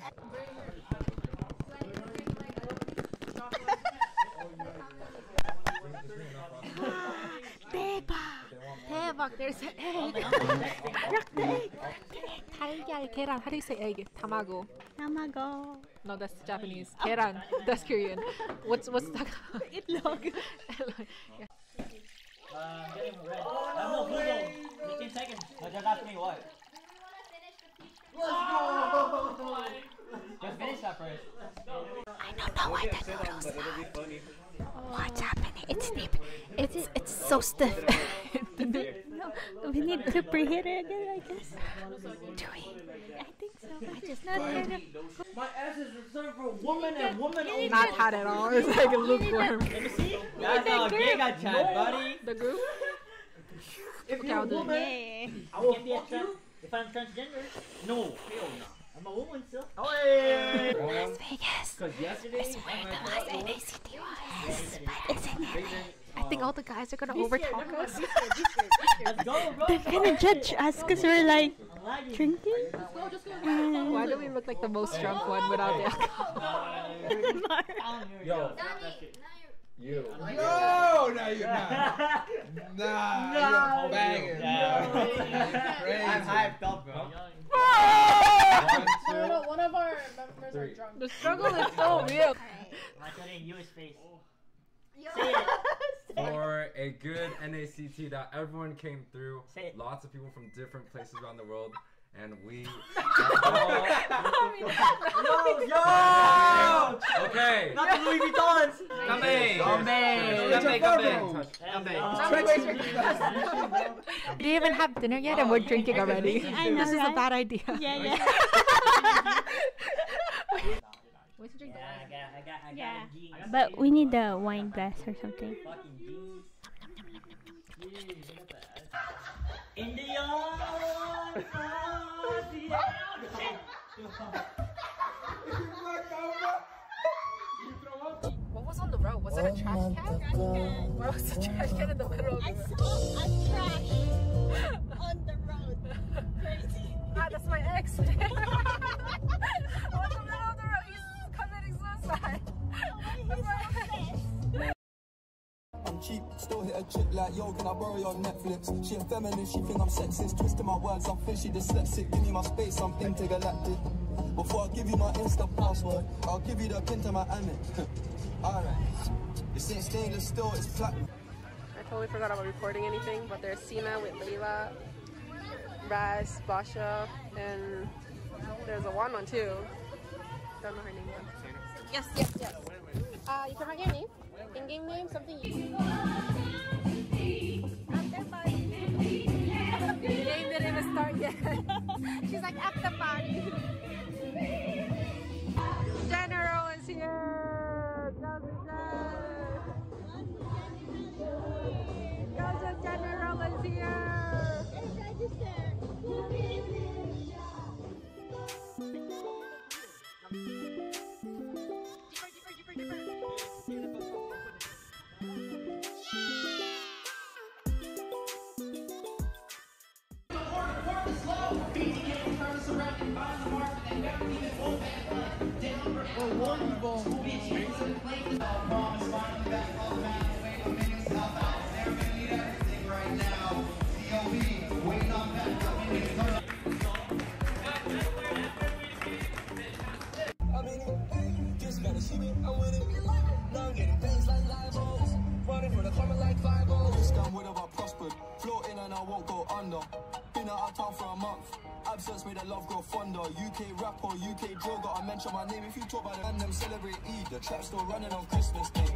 대박, there's an egg. 달걀, 계란. How do you say egg? Tamago. Tamago. No, that's Japanese. 계란. That's Korean. What's that? Itlog. Yeah. Getting red. I'm not Google. 15 seconds. No, just ask me what. Let's go! Just finish that first. I don't know why the noodles are. What's happening? It's deep. It's so stiff. No, we need to preheat it again, I guess. Do we? I think so. I just not gonna. My ass is reserved for women and women only. Not hot at all. It's like a lukewarm. Let me see. That's how Giga chat, buddy. The group? If you're a woman, Yeah. I will fuck you. If I'm transgender, no. Hell no. I'm a woman still. Oh, Las Vegas. Because yesterday, It's where the last NACT was. But it's in LA. I think all the guys are gonna overtalk us. Let's go, bro. They're gonna judge us because we're like drinking. Why do we look like the most drunk one without the alcohol? Yo. You. No, no, you're not. Nah, you're banging. I'm hyped up, bro. 1, 2, One of our members 3. are drunk. The struggle is so real. I put it in US face. For a good NACT that everyone came through. Say it. Lots of people from different places around the world. And we Yo! Okay. Not the Louis Vuittons! We didn't even have dinner yet and we're drinking already. I know, This is a right? bad idea. Yeah. Where's the drink? I got Yeah. jeans. But we need the wine glass or something. Fucking jeans. India! What was on the road? Was it a trash can? Where was the trash can in the middle of the road? saw a trash on the road. Crazy. Ah, that's my ex. On the middle of the road, he's committing suicide. That's my ex. I'm cheap, still hit a chick like, yo, can I borrow your Netflix? She ain't feminine, she think I'm sexist. Twisting my words, I'm fishy dyslexic. Give me my space, I'm intergalactic. Before I give you my Insta password, I'll give you the pin to my Amex. Alright, this ain't stainless steel, it's platinum. I totally forgot about recording anything, but there's Sina with Layla, Raz, Basha, and there's a one too. Don't know her name yet. Yes. You can write your name. In-game name, something you The game didn't even start yet. She's like, at the party. General is here. Just gotta see me, I'm with it. Now I'm getting things like live-os. Running for the comment like 5-0. This gun would have prospered. Floating and I won't go under. Been out of town for a month. Absence made the love grow fonder. UK rapper, UK drill, gotta mention my name. If you talk about it and them celebrate Eid, the trap still running on Christmas Day.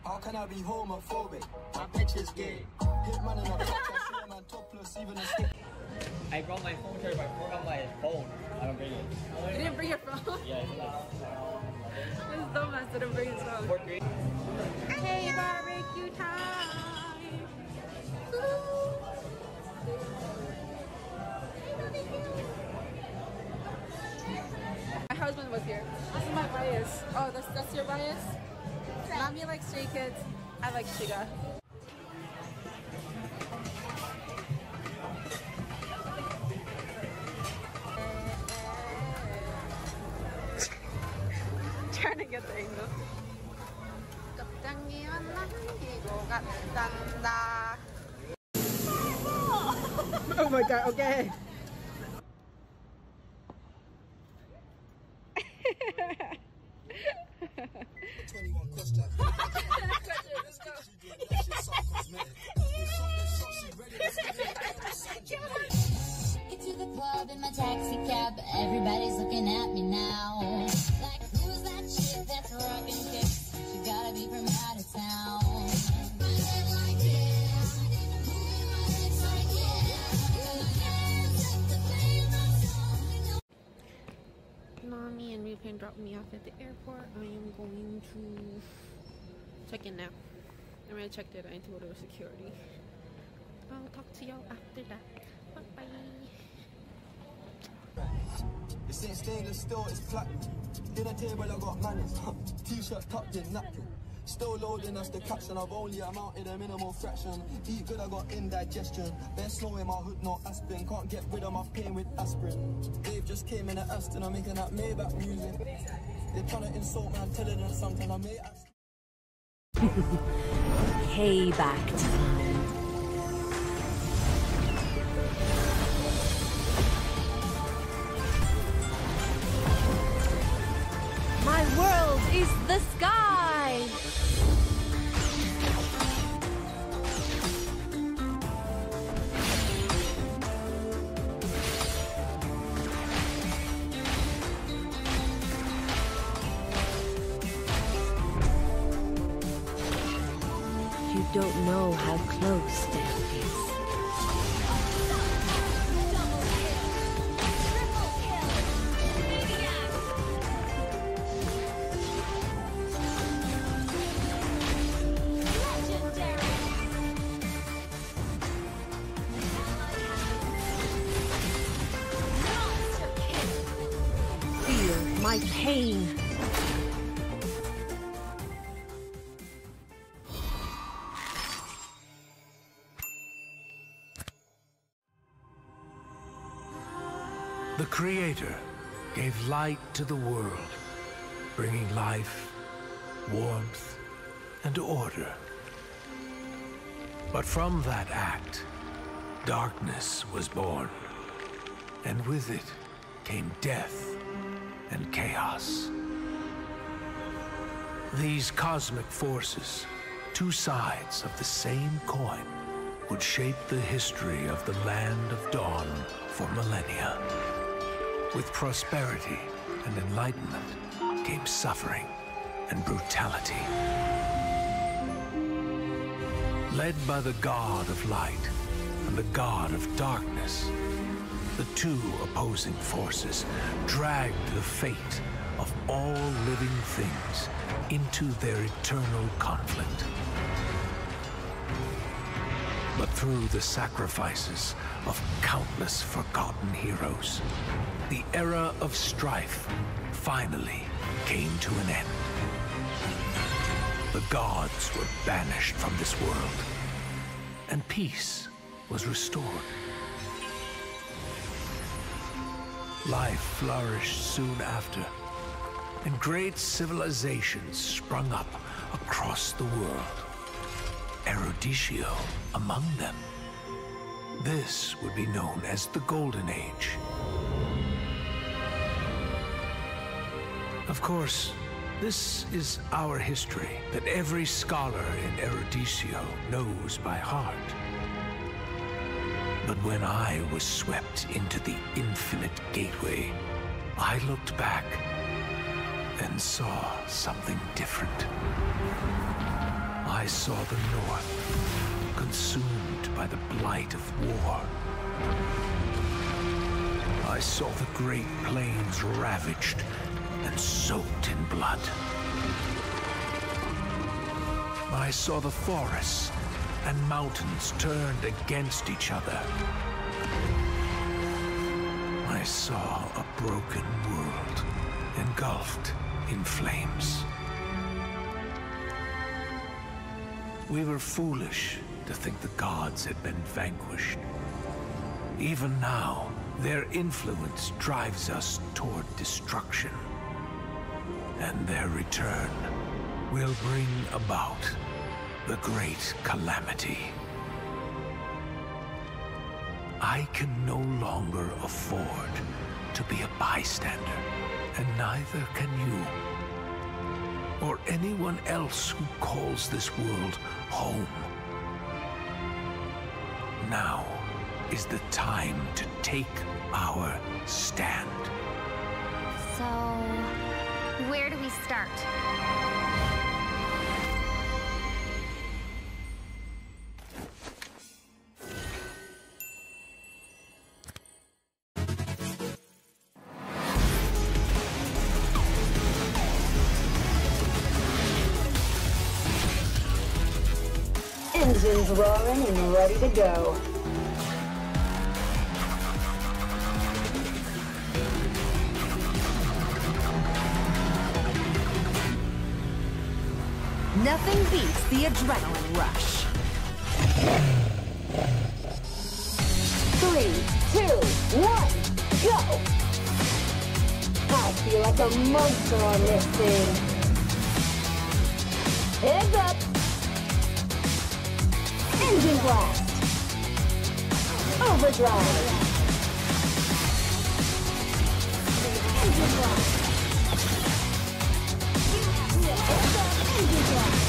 How can I be homophobic? My bitch is gay. Hit man in a clutch, I see a man topless, even a stick. I brought my phone charger, but I forgot my phone. I don't bring it. You didn't bring your phone? Yeah. This dumbass didn't bring his phone. Hey, barbecue time! My husband was here. This is my bias. Oh, that's your bias? Mommy likes Stray Kids. I like Shiga. Trying to get the angle. Oh my god, okay. Get to the club in my taxi cab, everybody's looking at me now. Like, who's that chick that's rocking kicks? She gotta be from out of town. Mommy and Rupin dropped me off at the airport. I am going to check in now. I'm gonna check that I need to go to security. I'll talk to y'all after that. Bye bye. This ain't stainless steel, it's platinum. Dinner table, I got manners. T-shirt tucked in, napkin. Still loading, that's the caption. I've only amounted a minimal fraction. Eat good, I got indigestion. There's snow in my hood, no aspirin. Can't get rid of my pain with aspirin. Dave just came in at Aston, I'm making that Maybach music. They're trying to insult my intelligence, something I may ask. Payback time. My world is the sky! You don't know how close death is. Feel my pain. The Creator gave light to the world, bringing life, warmth, and order. But from that act, darkness was born, and with it came death and chaos. These cosmic forces, two sides of the same coin, would shape the history of the Land of Dawn for millennia. With prosperity and enlightenment came suffering and brutality. Led by the God of Light and the God of Darkness, the two opposing forces dragged the fate of all living things into their eternal conflict. But through the sacrifices of countless forgotten heroes, the era of strife finally came to an end. The gods were banished from this world, and peace was restored. Life flourished soon after, and great civilizations sprung up across the world. Eruditio among them. This would be known as the Golden Age. Of course, this is our history that every scholar in Eruditio knows by heart. But when I was swept into the infinite gateway, I looked back and saw something different. I saw the North consumed by the blight of war. I saw the Great Plains ravaged and soaked in blood. I saw the forests and mountains turned against each other. I saw a broken world engulfed in flames. We were foolish to think the gods had been vanquished. Even now, their influence drives us toward destruction. And their return will bring about the great calamity. I can no longer afford to be a bystander, and neither can you, or anyone else who calls this world home. Now is the time to take our stand. So, where do we start? Engines roaring and ready to go. Nothing beats the adrenaline rush. 3, 2, 1, go! I feel like a monster on this thing. Heads up! Engine blast! Overdrive! Engine blast! Heads up, engine blast!